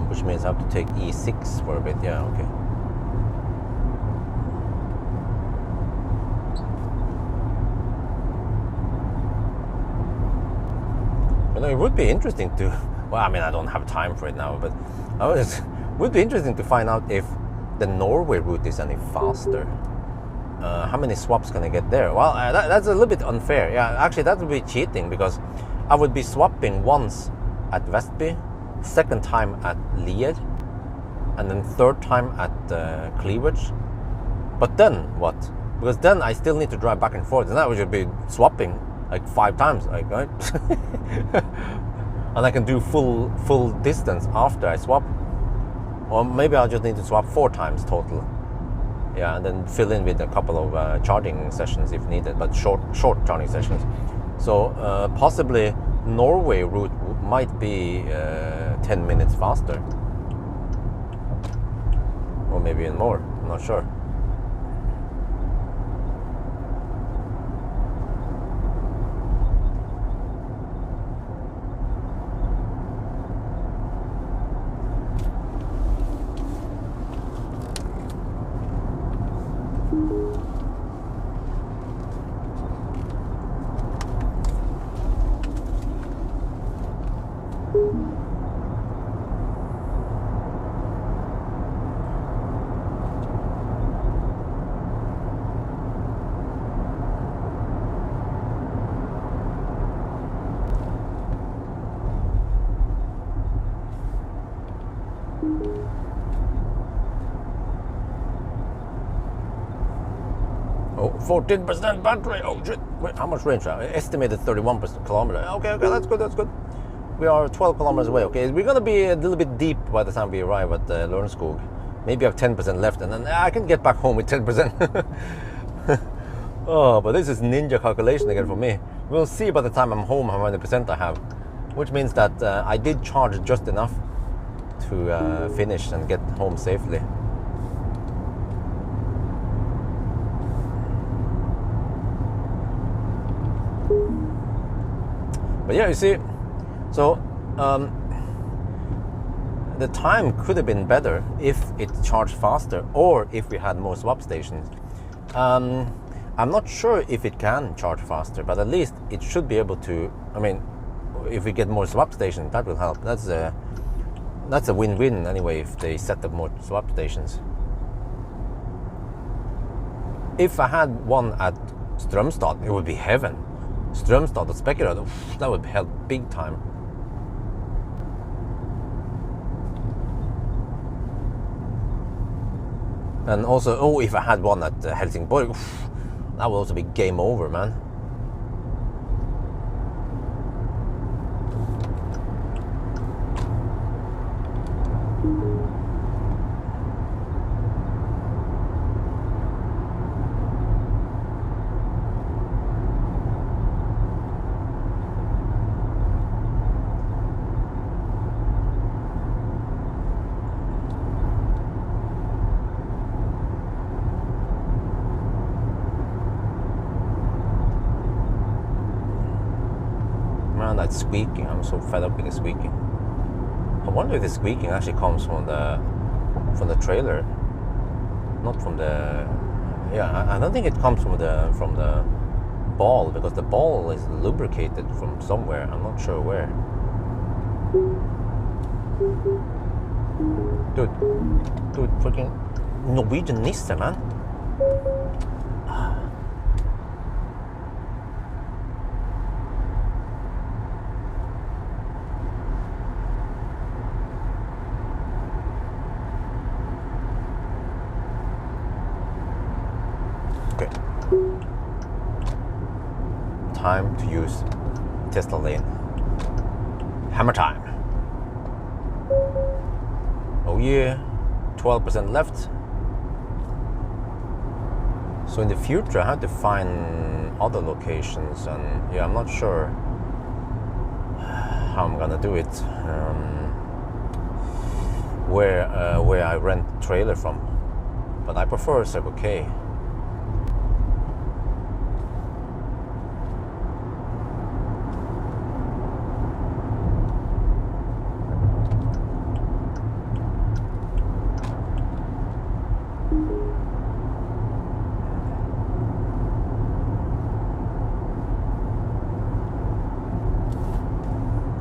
which means I have to take E6 for a bit. Yeah, okay. You know, it would be interesting to. Well, I mean, I don't have time for it now, but it would be interesting to find out if the Norway route is any faster. How many swaps can I get there? Well, that's a little bit unfair. Yeah, actually, that would be cheating because I would be swapping once at Vestby, second time at Lier, and then third time at Cleavage. But then what? Because then I still need to drive back and forth, and that would be swapping like 5 times, like, right? And I can do full distance after I swap, or maybe I'll just need to swap 4 times total. Yeah, and then fill in with a couple of charging sessions if needed, but short charging sessions. So possibly Norway route might be 10 minutes faster, or maybe even more. I'm not sure. Oh, 14% battery. Oh shit! Wait, how much range? Estimated 31% kilometer. Okay, that's good. We are 12 kilometers away. Okay, we're gonna be a little bit deep by the time we arrive at Lørenskog. Maybe I have 10% left, and then I can get back home with 10%. Oh, but this is ninja calculation again for me. We'll see by the time I'm home how many percent I have, which means that I did charge just enough to finish and get home safely. But yeah, you see, so the time could have been better if it charged faster, or if we had more swap stations. I'm not sure if it can charge faster, but at least it should be able to. I mean, if we get more swap stations, that will help. That's a win-win anyway if they set up more swap stations. If I had one at Strømstad, it would be heaven. Strømstad og Spekerød, that would help big time. And also, if I had one at Helsingborg, that would also be game over, man. That squeaking, I'm so fed up with the squeaking. I wonder if the squeaking actually comes from the trailer, not from the. Yeah, I don't think it comes from the ball, because the ball is lubricated from somewhere. I'm not sure where. Dude, freaking Norwegian Nisse, man. Time to use Tesla lane. Hammer time. Oh yeah, 12% left. So in the future I have to find other locations, and yeah, I'm not sure how I'm gonna do it. Where I rent trailer from. but I prefer Circle K.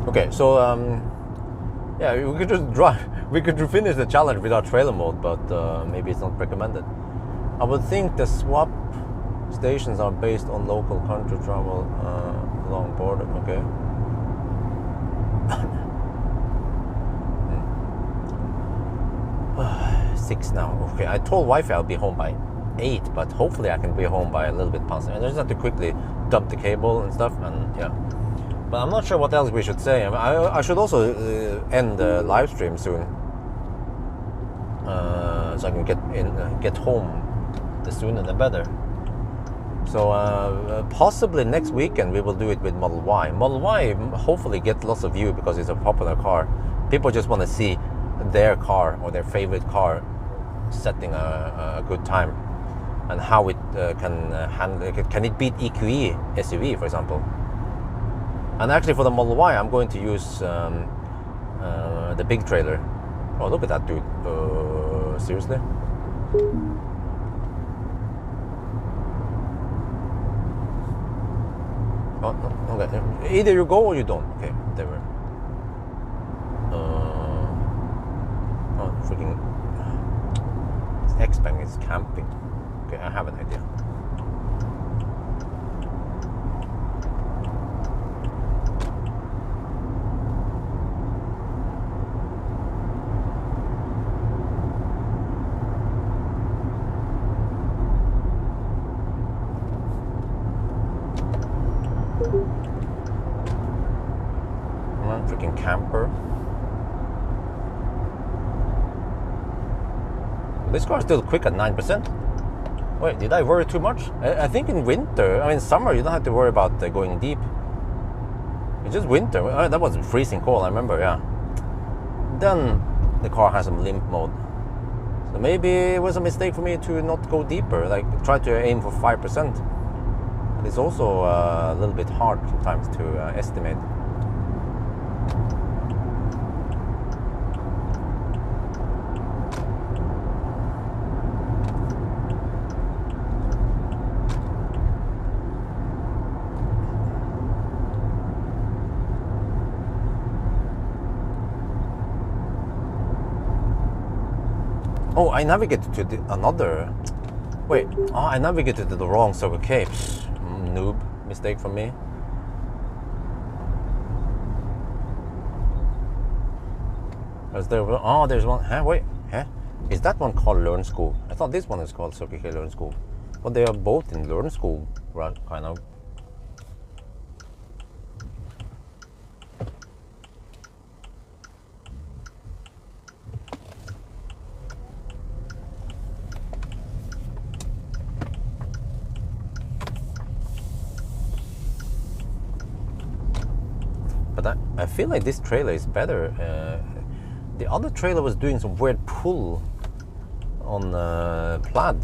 Okay, so yeah, we could just drive. We could finish the challenge without trailer mode, but maybe it's not recommended. I would think the swap stations are based on local country travel along border. Okay. 6 now. Okay, I told Wi-Fi I'll be home by 8, but hopefully I can be home by a little bit past. And I just have to quickly dump the cable and stuff, and yeah. But I'm not sure what else we should say. I should also end the live stream soon, so I can get home the sooner the better. So possibly next weekend we will do it with Model Y. Model Y hopefully get lots of view because it's a popular car. People just want to see their car or their favorite car setting a good time, and how it can handle it. Can it beat EQE SUV, for example? And actually for the Model Y, I'm going to use the big trailer. Oh, look at that dude. Seriously? Oh, okay. Either you go or you don't. Okay, whatever. Oh, freaking... X-Bang is camping. Okay, I have an idea. Freaking camper. This car is still quick at 9%. Wait, did I worry too much? I think in winter, I mean summer, you don't have to worry about going deep. It's just winter. That was freezing cold, I remember, yeah. Then the car has some limp mode. So maybe it was a mistake for me to not go deeper, like try to aim for 5%. But it's also a little bit hard sometimes to estimate. Oh, I navigated to another... Wait, I navigated to the wrong Circle K. Noob. Mistake from me. Is there... Oh, there's one... Huh? Wait. Huh? Is that one called Learn School? I thought this one is called Circle K Learn School. But they are both in Learn School, right? Kind of. But I feel like this trailer is better. The other trailer was doing some weird pull on Plaid.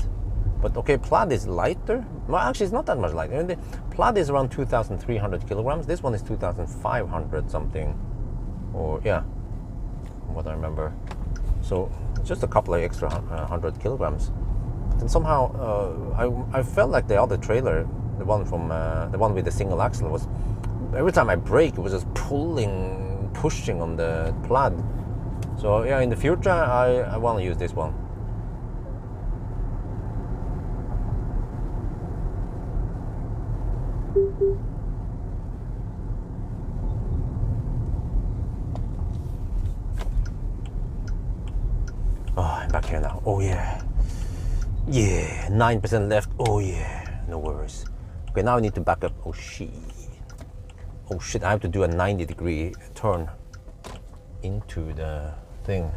But okay, Plaid is lighter. Well, actually, it's not that much lighter. The Plaid is around 2,300 kilograms. This one is 2,500 something. Or, yeah, what I remember. So, just a couple of extra 100 kilograms. And somehow, I felt like the other trailer, the one with the single axle, was... Every time I brake, it was just pushing on the Plaid. So yeah, in the future, I want to use this one. Oh, I'm back here now. Oh yeah. Yeah, 9% left. Oh yeah, no worries. Okay, now I need to back up. Oh shit. Oh shit, I have to do a 90-degree turn into the thing.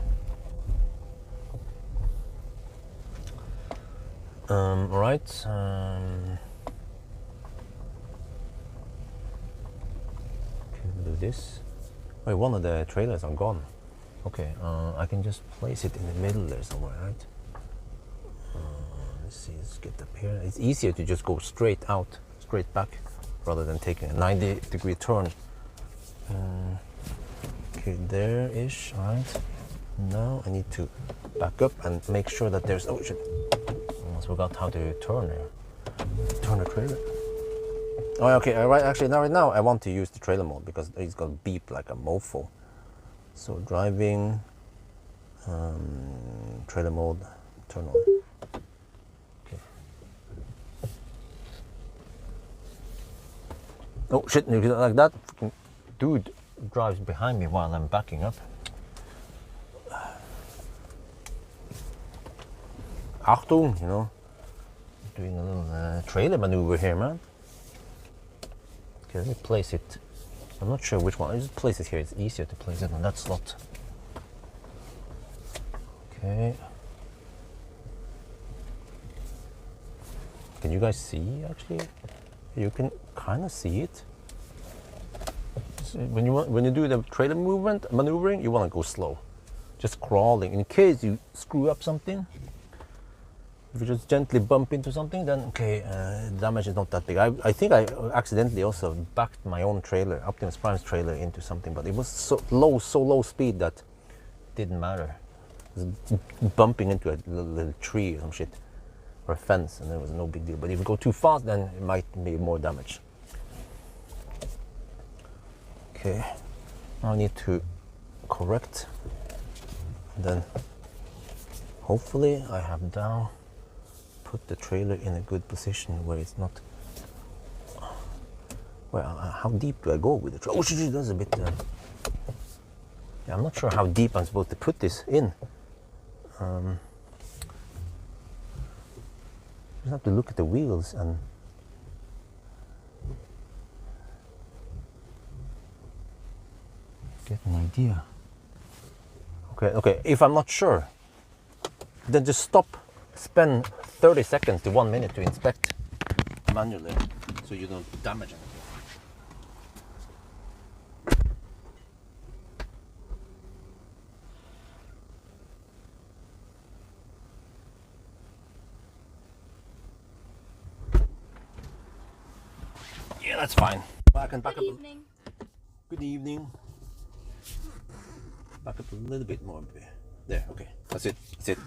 Alright. Can we do this? Wait, one of the trailers are gone. Okay, I can just place it in the middle there somewhere, right? let's see, let's get up here. It's easier to just go straight out, straight back, rather than taking a 90-degree turn. Okay, there-ish, right? Now I need to back up and make sure that there's, oh shit, almost forgot how to turn there. Turn the trailer. Oh, okay, right, actually, right now I want to use the trailer mode because it's gonna beep like a mofo. So driving, trailer mode, turn on. Okay. Oh shit, like that fucking dude drives behind me while I'm backing up. Achtung, you know, doing a little trailer maneuver here, man. Okay, let me place it. I'm not sure which one. I just place it here. It's easier to place it on that slot. Okay. Can you guys see, actually? You can kind of see it. So when you do the trailer maneuvering, you want to go slow. Just crawling. In case you screw up something, if you just gently bump into something, then okay, damage is not that big. I think I accidentally also backed my own trailer, Optimus Prime's trailer, into something, but it was so low speed that it didn't matter. It was bumping into a little tree or some shit, or a fence, and there was no big deal. But if you go too fast, then it might be more damage. Okay, now I need to correct, and then hopefully I have now put the trailer in a good position where it's not. Well, how deep do I go with the trailer? Oh shit, that's a bit. Yeah, I'm not sure how deep I'm supposed to put this in. Just have to look at the wheels and. Get an idea. Okay, if I'm not sure, then just stop, spend 30 seconds to 1 minute to inspect manually so you don't damage anything. Yeah, that's fine. I can back up. Good evening. Back up a little bit more. There, okay. That's it. That's it.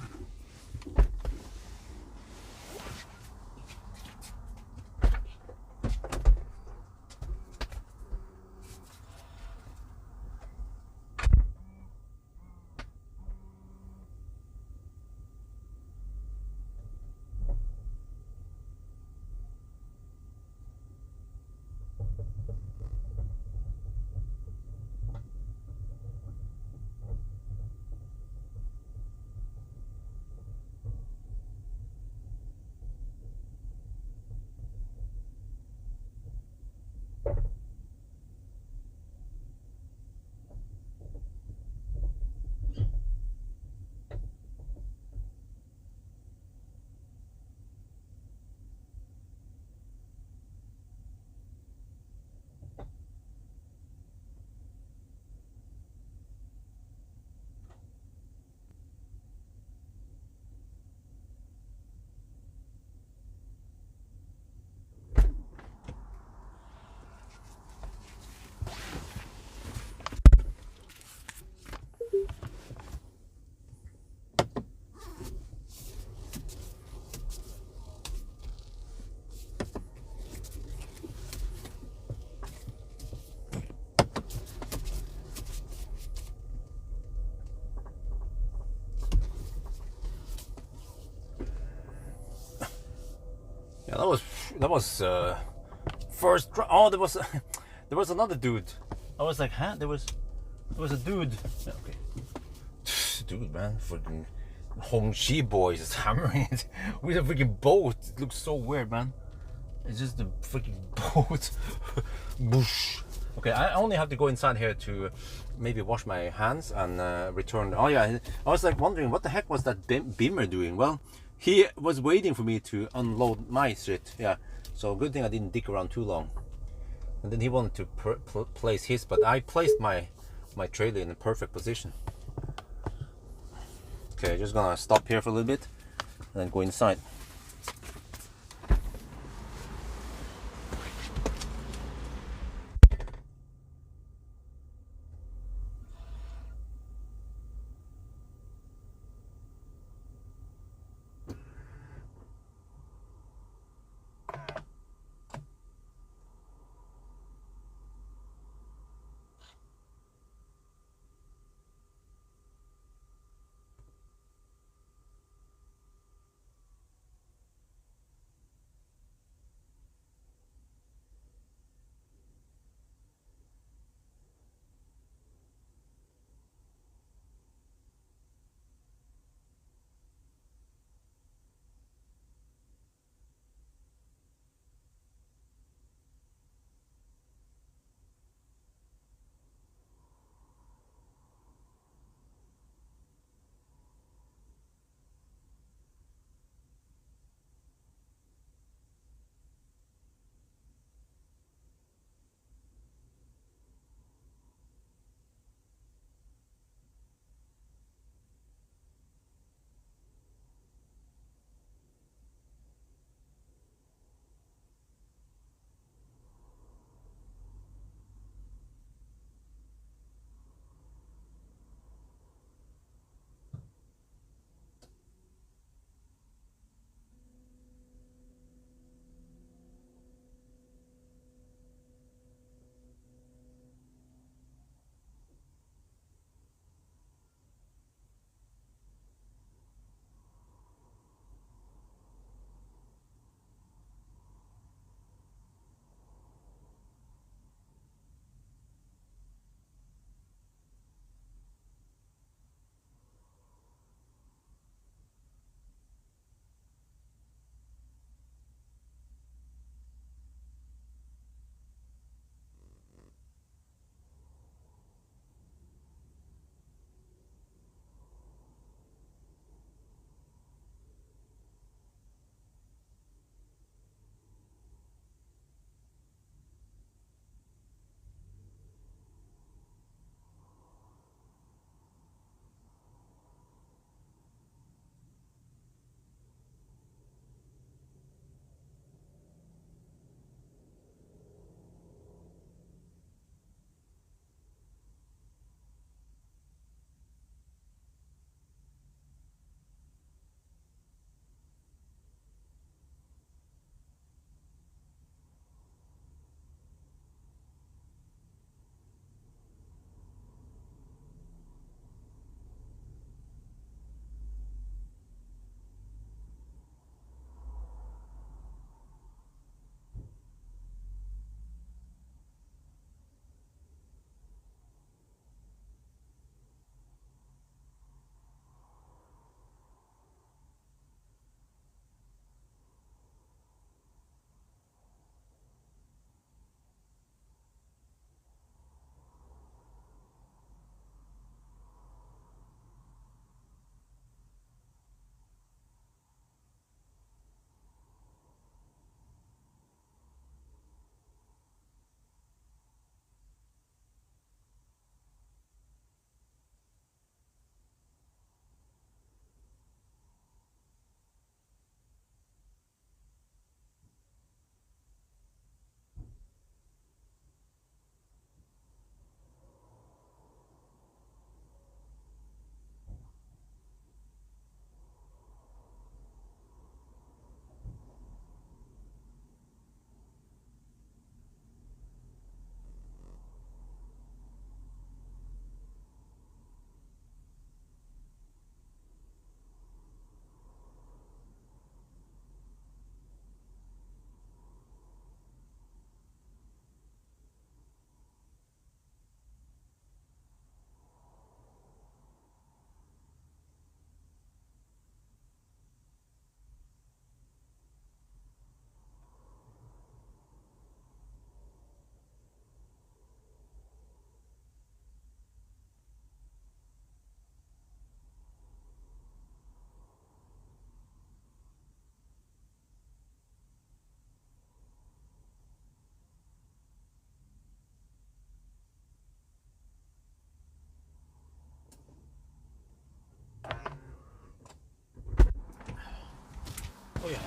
Yeah, that was first. Oh, there was another dude. I was like, huh? There was a dude. Yeah, okay, dude, man, freaking Hongxi boys is hammering it with a freaking boat. It looks so weird, man. It's just a freaking boat. Boosh. Okay, I only have to go inside here to maybe wash my hands and return. Oh yeah, I was like wondering what the heck was that Beamer doing? Well, he was waiting for me to unload my shit. Yeah, so good thing I didn't dick around too long. And then he wanted to place his, but I placed my trailer in a perfect position. Okay, just gonna stop here for a little bit and then go inside.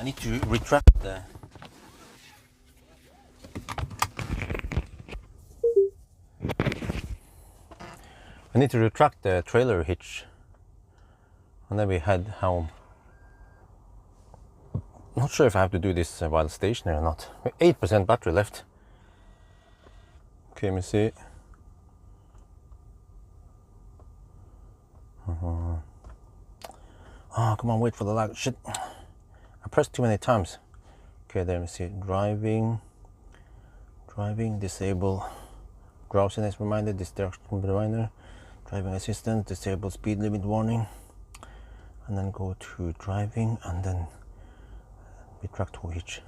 I need to retract the. I need to retract the trailer hitch, and then we head home. Not sure if I have to do this while stationary or not. 8% battery left. Okay, let me see. Oh, come on, wait for the lag. Shit. I pressed too many times. Okay, there, let me see. Driving, disable. Drowsiness reminder, distraction reminder. Driving assistant, disable speed limit warning. And then go to driving and then retract tow hitch.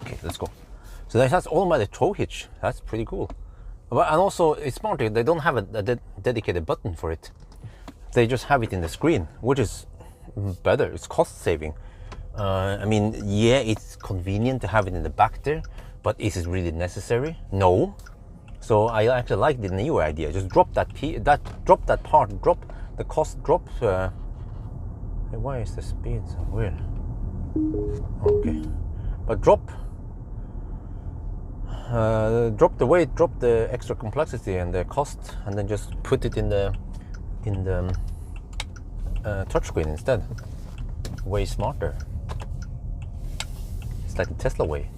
Okay, let's go. So that's all my tow hitch. That's pretty cool. And also, it's smart. They don't have a dedicated button for it. They just have it in the screen, which is better. It's cost saving. I mean, yeah, it's convenient to have it in the back there, but is it really necessary? No. So I actually like the Nio idea. Just drop that drop that part, drop the cost, drop. Hey, why is the speed so weird? Okay, but drop the weight, drop the extra complexity and the cost, and then just put it in the touchscreen instead. Way smarter. It's like the Tesla way.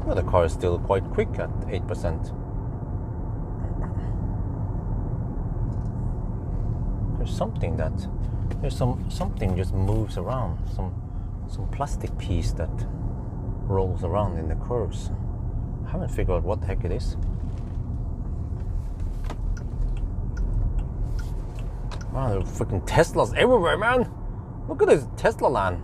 Well, the car is still quite quick at 8%. There's something just moves around, some plastic piece that rolls around in the curves. I haven't figured out what the heck it is. Wow, there are freaking Teslas everywhere, man! Look at this Tesla land.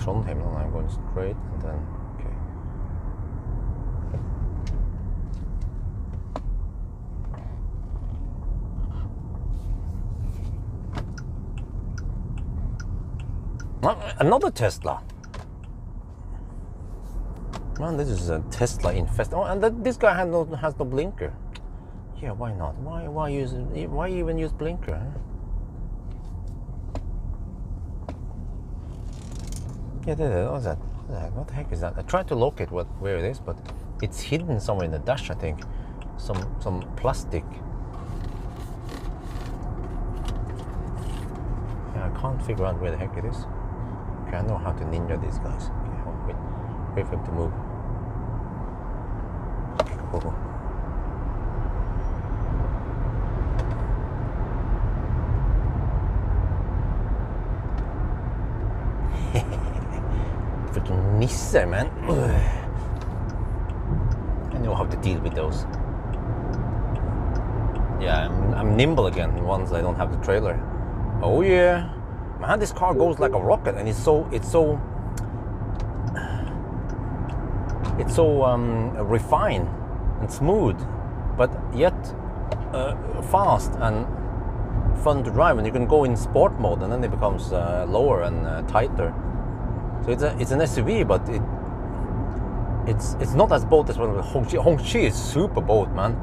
Trondheim, and I'm going straight, and then okay. Another Tesla. Man, this is a Tesla infest. Oh, and this guy has no blinker. Yeah, why not? Why even use blinker? Huh? Yeah, what the heck is that? I tried to locate where it is, but it's hidden somewhere in the dash, I think. Some plastic. Yeah, I can't figure out where the heck it is. Okay, I know how to ninja these guys. Okay, hold on, wait for him to move. Okay, go. Freaking Nisse, man. I know how to deal with those. Yeah, I'm nimble again once I don't have the trailer. Oh yeah, man, this car goes like a rocket, and it's so refined and smooth, but yet fast and fun to drive. And you can go in sport mode, and then it becomes lower and tighter. So it's an SUV, but it's not as boat as one of the Hongqi is super boat, man.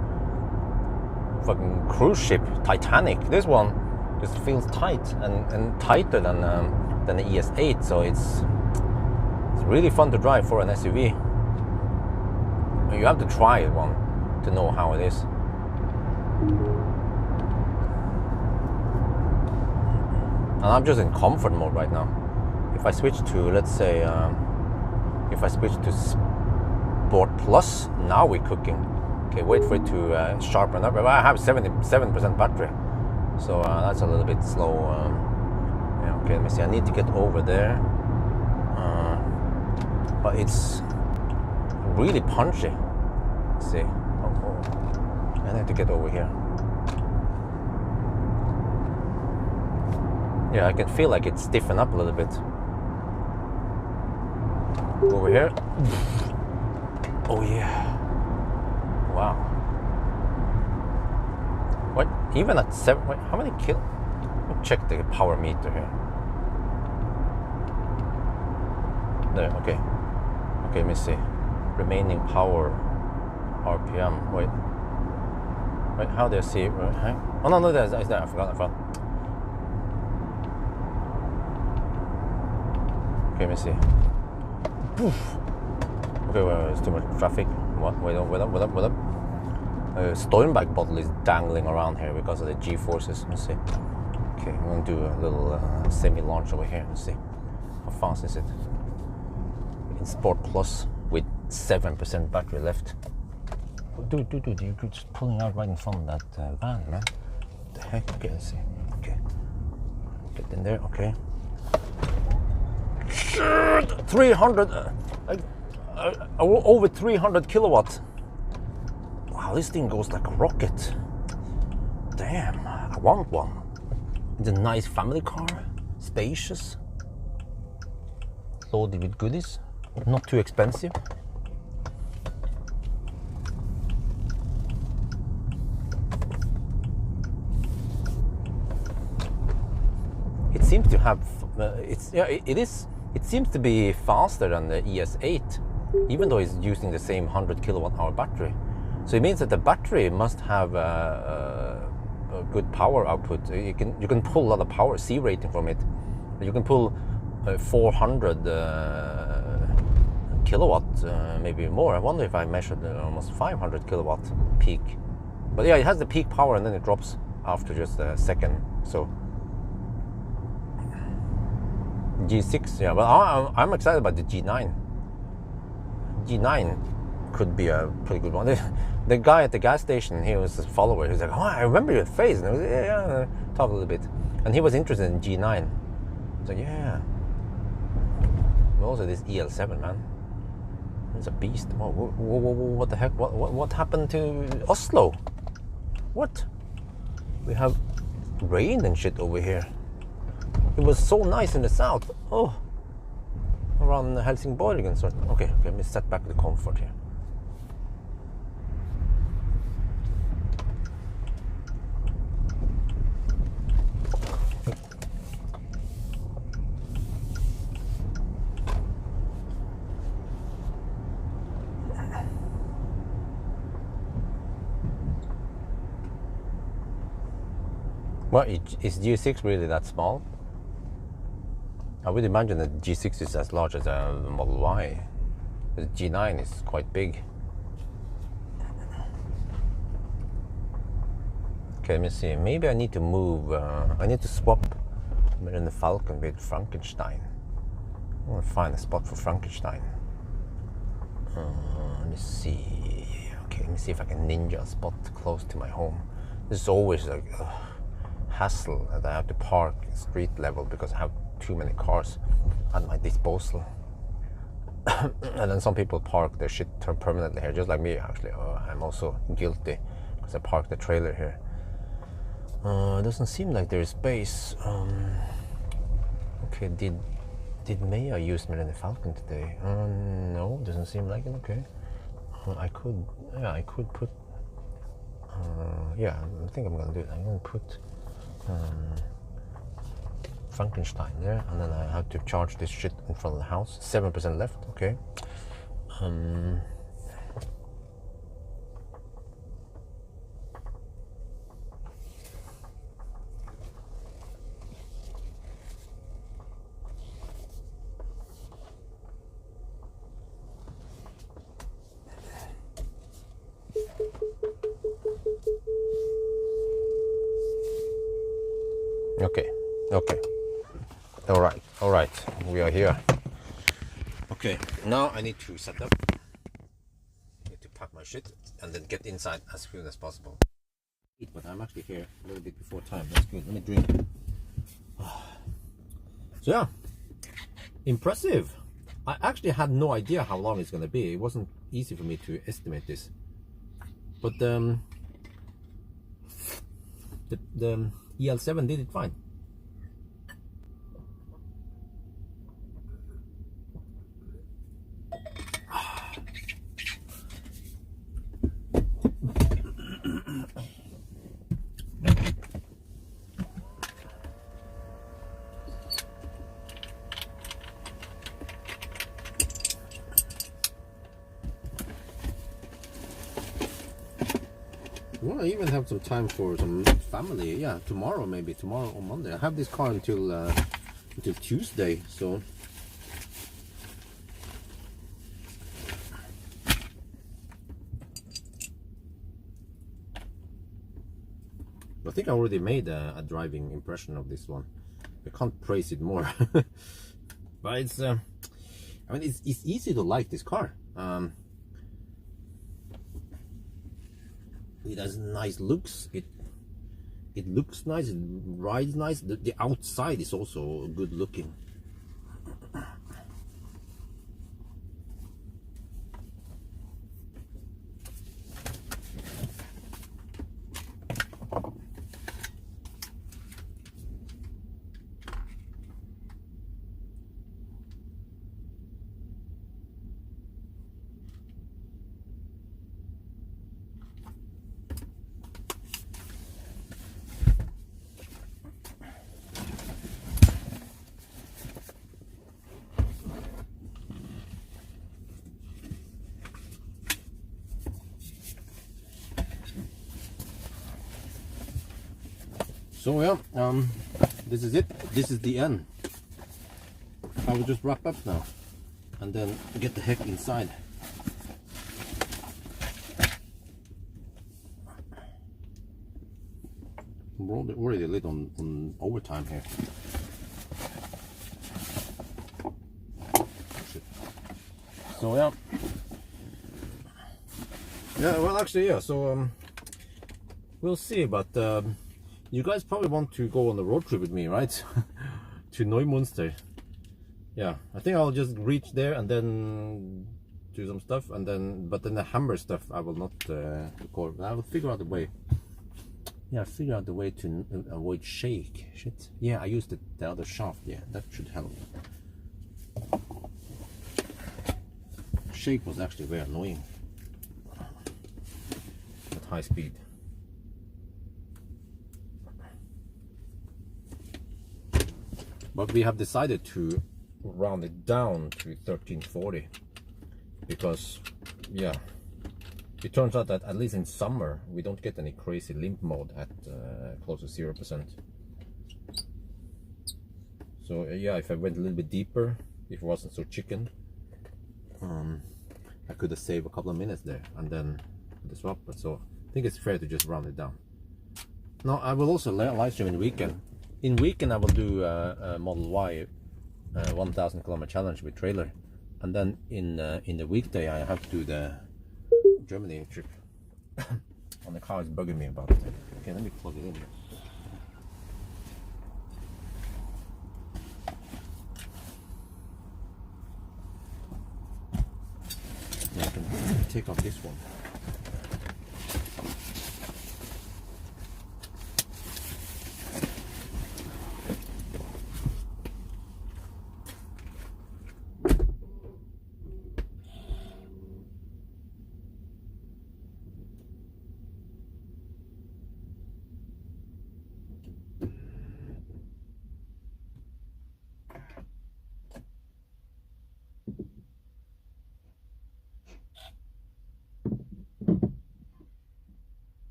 Fucking cruise ship, Titanic. This one just feels tight and tighter than the ES8. So it's really fun to drive for an SUV. You have to try one to know how it is. And I'm just in comfort mode right now. If I switch to, let's say, if I switch to Sport Plus, now we're cooking. Okay, wait for it to sharpen up. I have 77% battery, so that's a little bit slow. Yeah, okay, let me see. I need to get over there, but it's really punchy. Let's see. I need to get over here. Yeah, I can feel like it's stiffened up a little bit. Over here. Oh yeah. Wow. What? Even at 7, wait, how many kilo? Let's check the power meter here. There, okay. Okay, let me see. Remaining power RPM. Wait. Wait, how do I see it? Oh no, there's that. I forgot. Okay, let me see. Poof. Okay, well, it's too much traffic. What? Wait up. Stormback bottle is dangling around here because of the G-forces. Let me see. Okay, I'm gonna do a little semi-launch over here. Let's see. How fast is it? In Sport Plus with 7% battery left. Dude, you're just pulling out right in front of that van, man. What the heck? Okay, let's see. Okay. Get in there, okay. 300, over 300 kilowatts. Wow, this thing goes like a rocket. Damn, I want one. It's a nice family car, spacious, loaded with goodies, not too expensive. It seems to have, it seems to be faster than the ES8, even though it's using the same 100 kilowatt hour battery. So it means that the battery must have a good power output. You can pull a lot of power, C rating from it. You can pull 400 kilowatt, maybe more. I wonder if I measured almost 500 kilowatt peak. But yeah, it has the peak power and then it drops after just a second. So G6, yeah, but I'm excited about the G9. G9 could be a pretty good one. The guy at the gas station, he was a follower. He was like, "Oh, I remember your face." And I was like, yeah, talk a little bit. And he was interested in G9. I was like, yeah. But also this EL7, man. It's a beast. Whoa, what the heck? What happened to Oslo? What? We have rain and shit over here. It was so nice in the south. Oh, around Helsingborg and sort. Okay, let me set back the comfort here. Well, is G6 really that small? I would imagine that G6 is as large as a Model Y. The G9 is quite big. Okay, let me see. Maybe I need to move. I need to swap the Falcon with Frankenstein. I want to find a spot for Frankenstein. Let me see. Okay, let me see if I can ninja a spot close to my home. This is always like a hassle that I have to park street level because I have too many cars at my disposal. And then some people park their shit permanently here, just like me actually. I'm also guilty because I parked the trailer here. It doesn't seem like there is space. Okay, did Maya use Millennium Falcon today? No, doesn't seem like it. Okay, I could put. Yeah, I think I'm gonna do it. I'm gonna put Frankenstein there, and then I have to charge this shit in front of the house. 7% left. Okay. Okay. All right. We are here. Okay. Now I need to set up. I need to pack my shit and then get inside as soon as possible. But I'm actually here a little bit before time. That's good. Let me drink. So yeah, impressive. I actually had no idea how long it's gonna be. It wasn't easy for me to estimate this. But the EL7 did it fine. Well, I even have some time for some family. Yeah, tomorrow maybe, tomorrow or Monday. I have this car until Tuesday, so I think I already made a driving impression of this one. I can't praise it more. But it's I mean it's easy to like this car. It has nice looks. It looks nice. It rides nice. The outside is also good looking. So yeah, this is it. This is the end. I will just wrap up now and then get the heck inside. I'm already lit on overtime here. So yeah. Yeah, well actually yeah, so we'll see, but you guys probably want to go on a road trip with me, right? To Neumünster. Yeah, I think I'll just reach there and then do some stuff, and then but then the Hammer stuff I will not record. I will figure out a way. Yeah, figure out the way to avoid shake. Shit. Yeah, I used the other shaft. Yeah, that should help. Shake was actually very annoying at high speed. But we have decided to round it down to 1340 because, yeah, it turns out that at least in summer we don't get any crazy limp mode at close to 0%. So yeah, if I went a little bit deeper, if it wasn't so chicken, I could have saved a couple of minutes there and then the swap. But so I think it's fair to just round it down. Now I will also live stream in the weekend. In weekend I will do a Model Y 1000 kilometer challenge with trailer, and then in the weekday I have to do the Germany trip. And the car is bugging me about it. Okay, let me plug it in here. I can take off this one.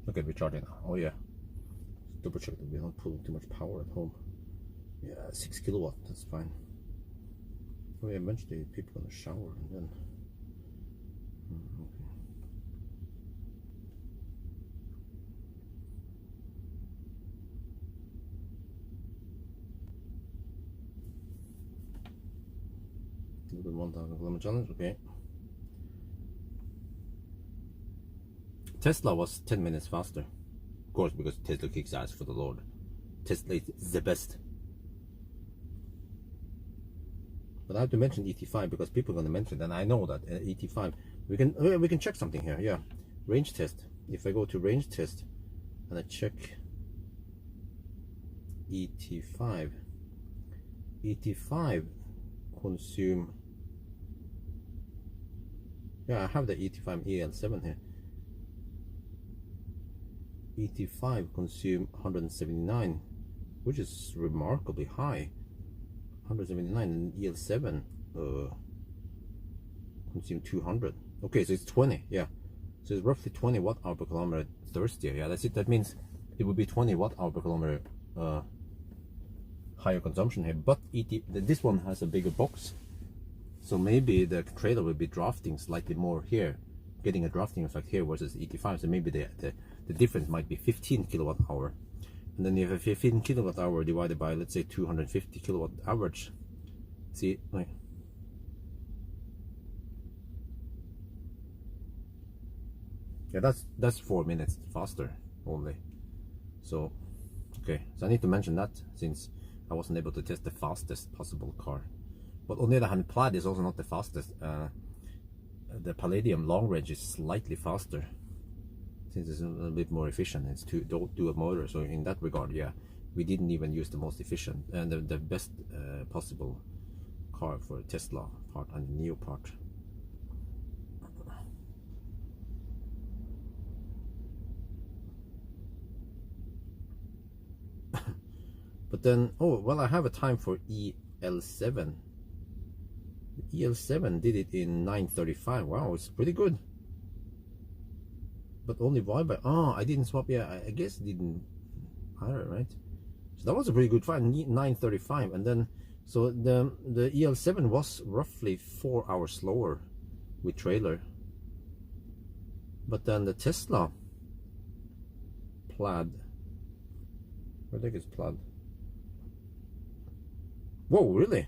Look at recharging now. Oh yeah. Double check that we don't pull too much power at home. Yeah, 6 kilowatt, that's fine. Oh yeah, eventually people gonna shower and then. Okay. A little bit 1,000 kilometer challenge, okay. Tesla was 10 minutes faster. Of course, because Tesla kicks ass for the Lord. Tesla is the best. But I have to mention ET5 because people are going to mention it, and I know that ET5. We can check something here. Yeah, range test. If I go to range test and I check ET5, ET5 consume. Yeah, I have the ET5 EL7 here. ET5 consume 179, which is remarkably high. 179, and EL7 consume 200. Okay, so it's 20. Yeah, so it's roughly 20 watt-hour per kilometer thirstier. Yeah, that's it. That means it would be 20 watt-hour per kilometer higher consumption here. But this one has a bigger box, so maybe the trailer will be drafting slightly more here, getting a drafting effect here versus ET5. So maybe the difference might be 15 kilowatt hour. And then you have a 15 kilowatt hour divided by, let's say, 250 kilowatt average. See, like, yeah, that's 4 minutes faster only. So, okay, so I need to mention that since I wasn't able to test the fastest possible car. But on the other hand, Plaid is also not the fastest. The Palladium long range is slightly faster, since it's a little bit more efficient. It's dual motor, so in that regard, yeah, we didn't even use the most efficient and the best possible car for Tesla part and the Nio part. But then, oh well, I have a time for EL7. The EL7 did it in 9:35. Wow, it's pretty good. But only why by I didn't swap. Yeah, I guess it didn't matter, right? So that was a pretty good fight. 9:35, and then so the EL7 was roughly 4 hours slower with trailer. But then the Tesla Plaid, I think it's Plaid. Whoa, really?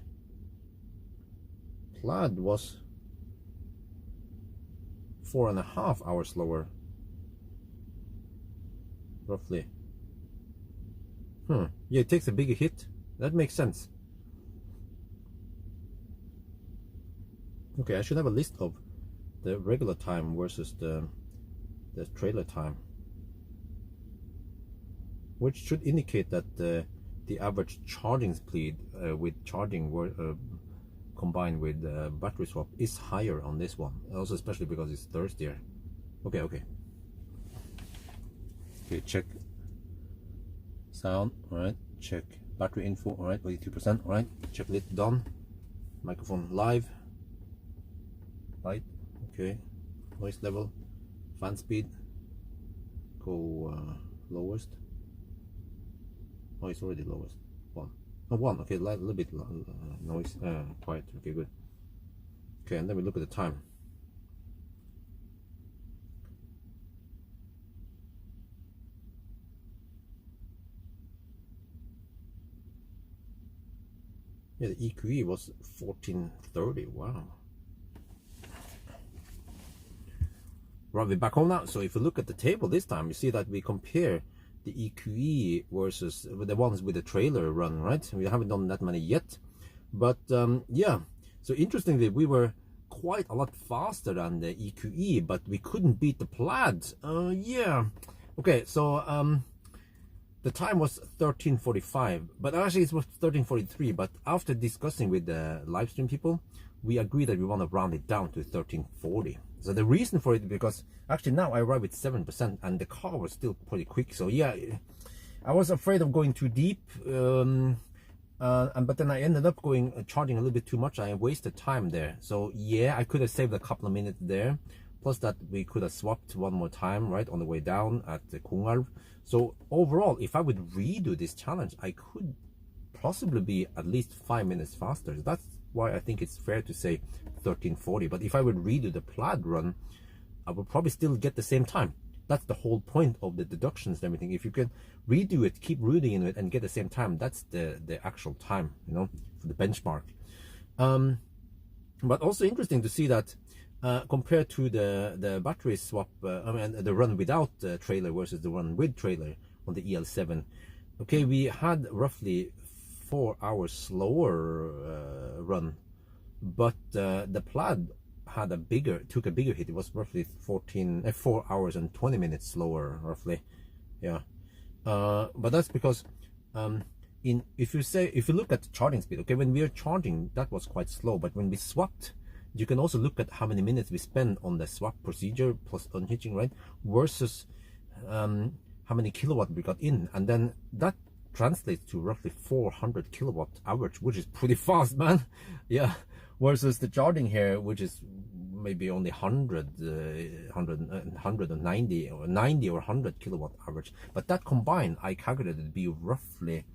Plaid was 4.5 hours slower. Roughly. Yeah, it takes a bigger hit. That makes sense. Okay, I should have a list of the regular time versus the trailer time, which should indicate that the average charging speed with charging combined with battery swap is higher on this one. Also, especially because it's thirstier. Okay, check sound. All right, check battery info. All right, 82%. All right, check lit done. Microphone live. Light. Okay, noise level, fan speed. Go lowest. Oh, it's already lowest. 1. Oh, 1. Okay, a little bit noise. Quiet. Okay, good. Okay, and then we look at the time. Yeah, the EQE was 1430. Wow. Right, we're back home now. So if you look at the table this time, you see that we compare the EQE versus the ones with the trailer run, right? We haven't done that many yet, but yeah. So interestingly, we were quite a lot faster than the EQE, but we couldn't beat the Plaid. Yeah. Okay, so the time was 13:45, but actually it was 13:43. But after discussing with the live stream people, we agreed that we want to round it down to 13:40. So the reason for it, because actually now I arrived with 7% and the car was still pretty quick. So yeah, I was afraid of going too deep, but then I ended up charging a little bit too much. I wasted time there. So yeah, I could have saved a couple of minutes there, plus that we could have swapped one more time right on the way down at the Kungalv. So overall, if I would redo this challenge, I could possibly be at least 5 minutes faster. That's why I think it's fair to say 13:40. But if I would redo the plaid run, I would probably still get the same time. That's the whole point of the deductions and everything. If you can redo it, keep rooting in it, and get the same time, that's the actual time, you know, for the benchmark. But also interesting to see that compared to the battery swap, I mean the run without trailer versus the run with trailer on the EL7. Okay, we had roughly 4 hours slower run, but the plaid had took a bigger hit. It was roughly 4 hours and 20 minutes slower, roughly. Yeah, but that's because if you look at the charging speed, okay, when we are charging, that was quite slow, but when we swapped, you can also look at how many minutes we spend on the swap procedure plus unhitching, right, versus how many kilowatt we got in, and then that translates to roughly 400 kilowatt average, which is pretty fast, man. Yeah, versus the charging here, which is maybe only 190 or 90 or 100 kilowatt average. But that combined, I calculated to be roughly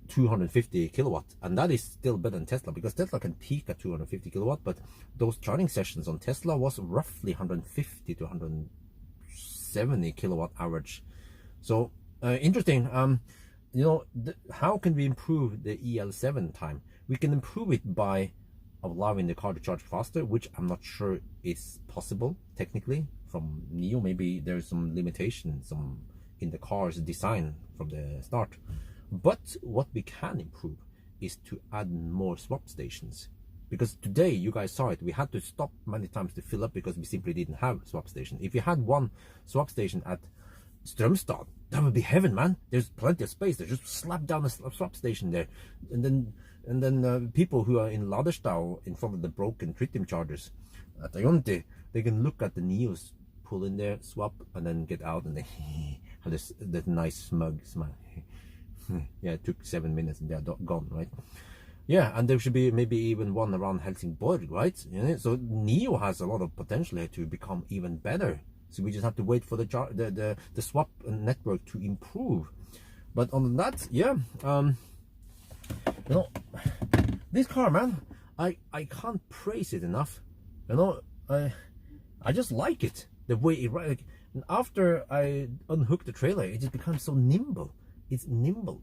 250 kilowatt, and that is still better than Tesla, because Tesla can peak at 250 kilowatt, but those charging sessions on Tesla was roughly 150 to 170 kilowatt average. So interesting. You know, how can we improve the EL7 time? We can improve it by allowing the car to charge faster, which I'm not sure is possible technically from Nio. Maybe there's some limitations in the car's design from the start. But what we can improve is to add more swap stations, because today, you guys saw it, we had to stop many times to fill up because we simply didn't have swap station. If you had one swap station at Strömstad, that would be heaven, man. There's plenty of space. They just slap down a swap station there, and then people who are in Laderstad in front of the broken Tritium chargers at Ionti, they can look at the Nios, pull in there, swap, and then get out, and they have that nice smug smile. Yeah, it took 7 minutes and they're gone, right? Yeah, and there should be maybe even one around Helsingborg, right? You know, so Nio has a lot of potential here to become even better. So we just have to wait for the swap network to improve. But on that, yeah, you know, this car, man, I can't praise it enough. You know, I just like it, the way it rides. Like, after I unhook the trailer, it just becomes so nimble. It's nimble.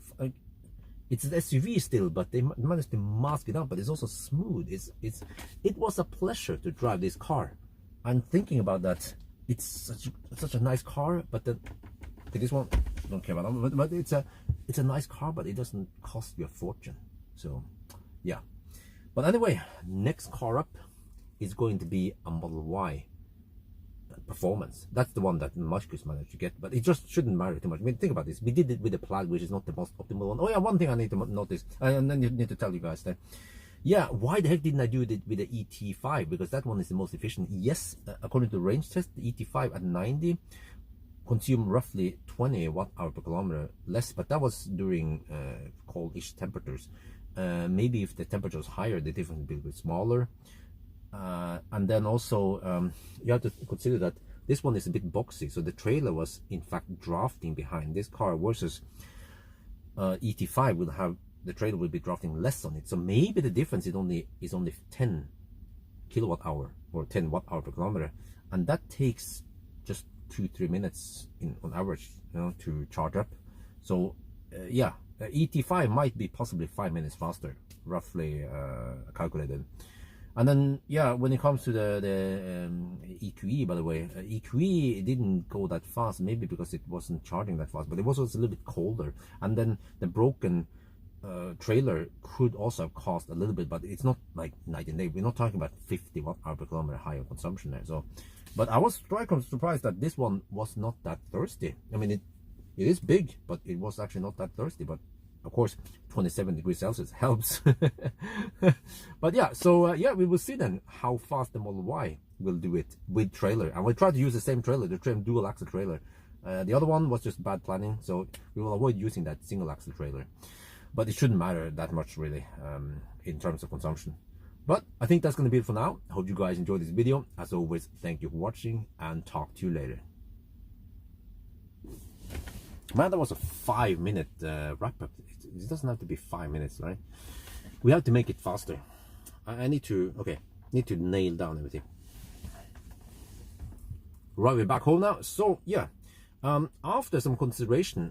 It's an SUV still, but they managed to mask it up. But it's also smooth. It was a pleasure to drive this car. I'm thinking about that. It's such a nice car, but then this one, I don't care about that. But it's a nice car, but it doesn't cost you a fortune. So yeah. But anyway, next car up is going to be a Model Y Performance. That's the one that Marcus managed to get, but it just shouldn't matter too much. I mean, think about this. We did it with the Plaid, which is not the most optimal one. Oh yeah, one thing I need to notice, and then you need to tell you guys that, yeah, why the heck didn't I do it with the ET5? Because that one is the most efficient. Yes, according to the range test, the ET5 at 90 consume roughly 20 watt-hour per kilometer less, but that was during cold-ish temperatures. Maybe if the temperature was higher, the difference would be a bit smaller. And then also you have to consider that this one is a bit boxy, so the trailer was in fact drafting behind this car, versus ET5 will have, the trailer will be drafting less on it. So maybe the difference is only 10 kilowatt hour or 10 watt-hour per kilometer, and that takes just 2-3 minutes on average, you know, to charge up. So yeah, ET5 might be possibly 5 minutes faster, roughly calculated. And then, yeah, when it comes to the EQE, by the way, EQE didn't go that fast, maybe because it wasn't charging that fast, but it was also a little bit colder. And then the broken trailer could also have caused a little bit, but it's not like night and day. We're not talking about 50 watt-hour per kilometer higher consumption there. So, but I was surprised that this one was not that thirsty. I mean, it is big, but it was actually not that thirsty. But of course, 27 degrees Celsius helps. But yeah, so yeah, we will see then how fast the Model Y will do it with trailer. And we'll try to use the same trailer, the same dual axle trailer. The other one was just bad planning, so we will avoid using that single axle trailer. But it shouldn't matter that much really in terms of consumption. But I think that's going to be it for now. I hope you guys enjoyed this video. As always, thank you for watching and talk to you later. Man, that was a 5-minute wrap up. It doesn't have to be 5 minutes, right? We have to make it faster. I need to, okay, need to nail down everything. Right, we're back home now. So yeah, after some consideration,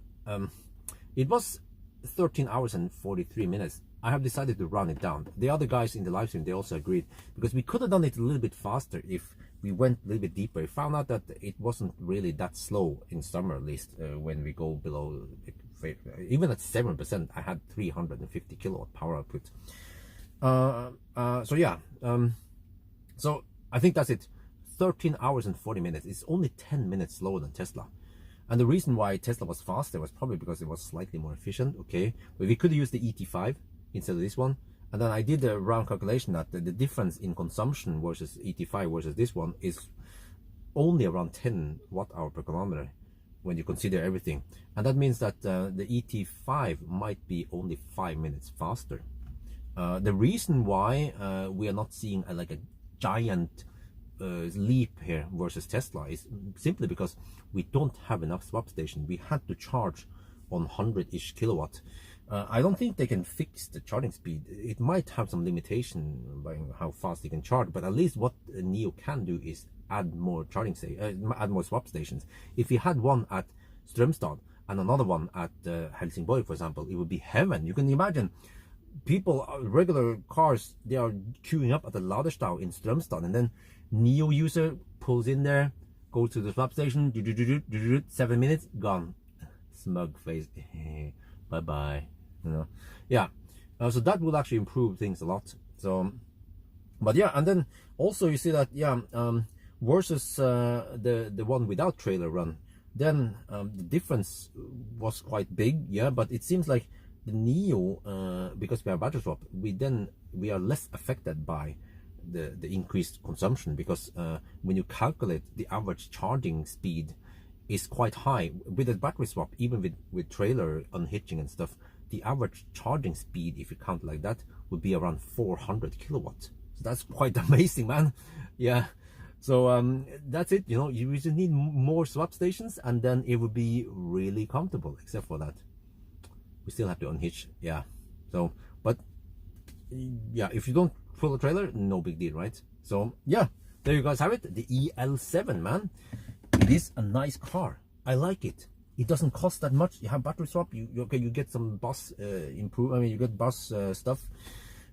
it was 13 hours and 43 minutes. I have decided to run it down. The other guys in the live stream, they also agreed, because we could have done it a little bit faster if we went a little bit deeper. We found out that it wasn't really that slow in summer, at least when we go below, even at 7%, I had 350 kilowatt power output. So yeah, so I think that's it. 13 hours and 40 minutes. It's only 10 minutes slower than Tesla. And the reason why Tesla was faster was probably because it was slightly more efficient, okay? But we could have used the ET5 instead of this one. And then I did a round calculation that the difference in consumption versus ET5 versus this one is only around 10 watt-hour per kilometer when you consider everything. And that means that the ET5 might be only 5 minutes faster. The reason why we are not seeing like a giant leap here versus Tesla is simply because we don't have enough swap station. We had to charge on 100-ish kilowatt. I don't think they can fix the charging speed. It might have some limitation by how fast they can charge, but at least what Nio can do is add more charging, add more swap stations. If we had one at Strömstad and another one at Helsingborg, for example, it would be heaven. You can imagine people, regular cars, they are queuing up at the Laderstau in Strömstad, and then Nio user pulls in there, goes to the swap station, 7 minutes, gone. Smug face. Bye bye. You know, yeah. So that would actually improve things a lot. So, but yeah, and then also you see that, yeah, versus the one without trailer run, then the difference was quite big, yeah. But it seems like the Nio, because we have battery swap, we are less affected by the increased consumption, because when you calculate the average charging speed is quite high with the battery swap. Even with trailer unhitching and stuff, the average charging speed, if you count like that, would be around 400 kilowatts. So that's quite amazing, man. Yeah. So that's it. You know, you just need more swap stations, and then it would be really comfortable. Except for that, we still have to unhitch. Yeah. So, but yeah, if you don't pull a trailer, no big deal, right? So yeah, there you guys have it. The EL7, man. It is a nice car. I like it. It doesn't cost that much. You have battery swap. You get some bus you get bus stuff,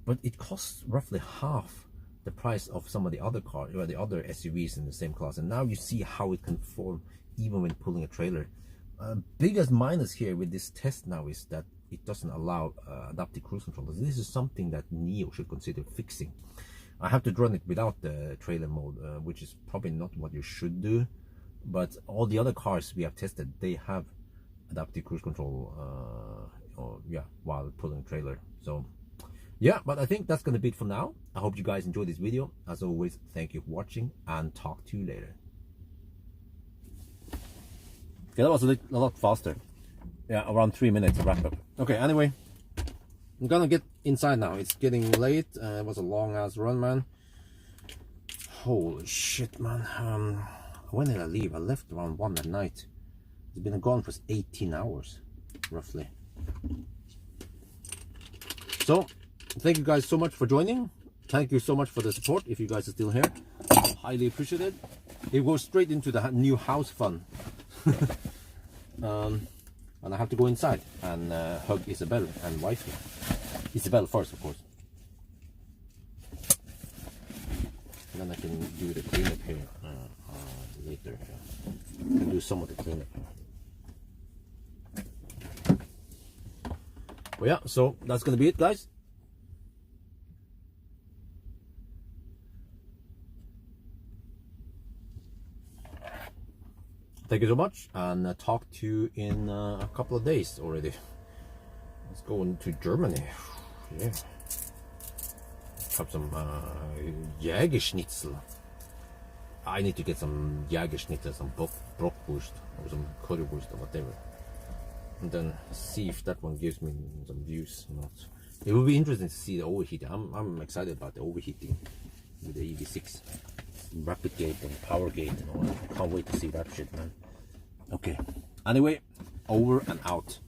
but it costs roughly half the price of some of the other cars, or the other SUVs in the same class. And now you see how it can perform even when pulling a trailer. Biggest minus here with this test now is that it doesn't allow adaptive cruise control. This is something that Nio should consider fixing. I have to run it without the trailer mode, which is probably not what you should do. But all the other cars we have tested, they have adaptive cruise control, while pulling a trailer. So yeah, but I think that's gonna be it for now. I hope you guys enjoyed this video. As always, thank you for watching, and talk to you later. Okay, that was a lot faster. Yeah, around 3 minutes to wrap up. Okay, anyway, I'm gonna get inside now. It's getting late. It was a long ass run, man. Holy shit, man. When did I leave? I left around 1 at night. It's been gone for 18 hours, roughly. So, thank you guys so much for joining. Thank you so much for the support. If you guys are still here, highly appreciated. It goes straight into the new house fun. And I have to go inside and hug Isabel and wifey. Isabel first, of course. And then I can do the cleanup here later. I can do some of the cleanup. But yeah, so that's gonna be it, guys. Thank you so much, and talk to you in a couple of days already. Let's go into Germany. Yeah. Have some Jägerschnitzel. I need to get some Jägerschnitzel, some Brockwurst, or some Currywurst, or whatever. And then see if that one gives me some views or not. It will be interesting to see the overheating. I'm excited about the overheating with the EV6. Rapid gate and power gate and all that. Can't wait to see that shit, man. Okay. Anyway, over and out.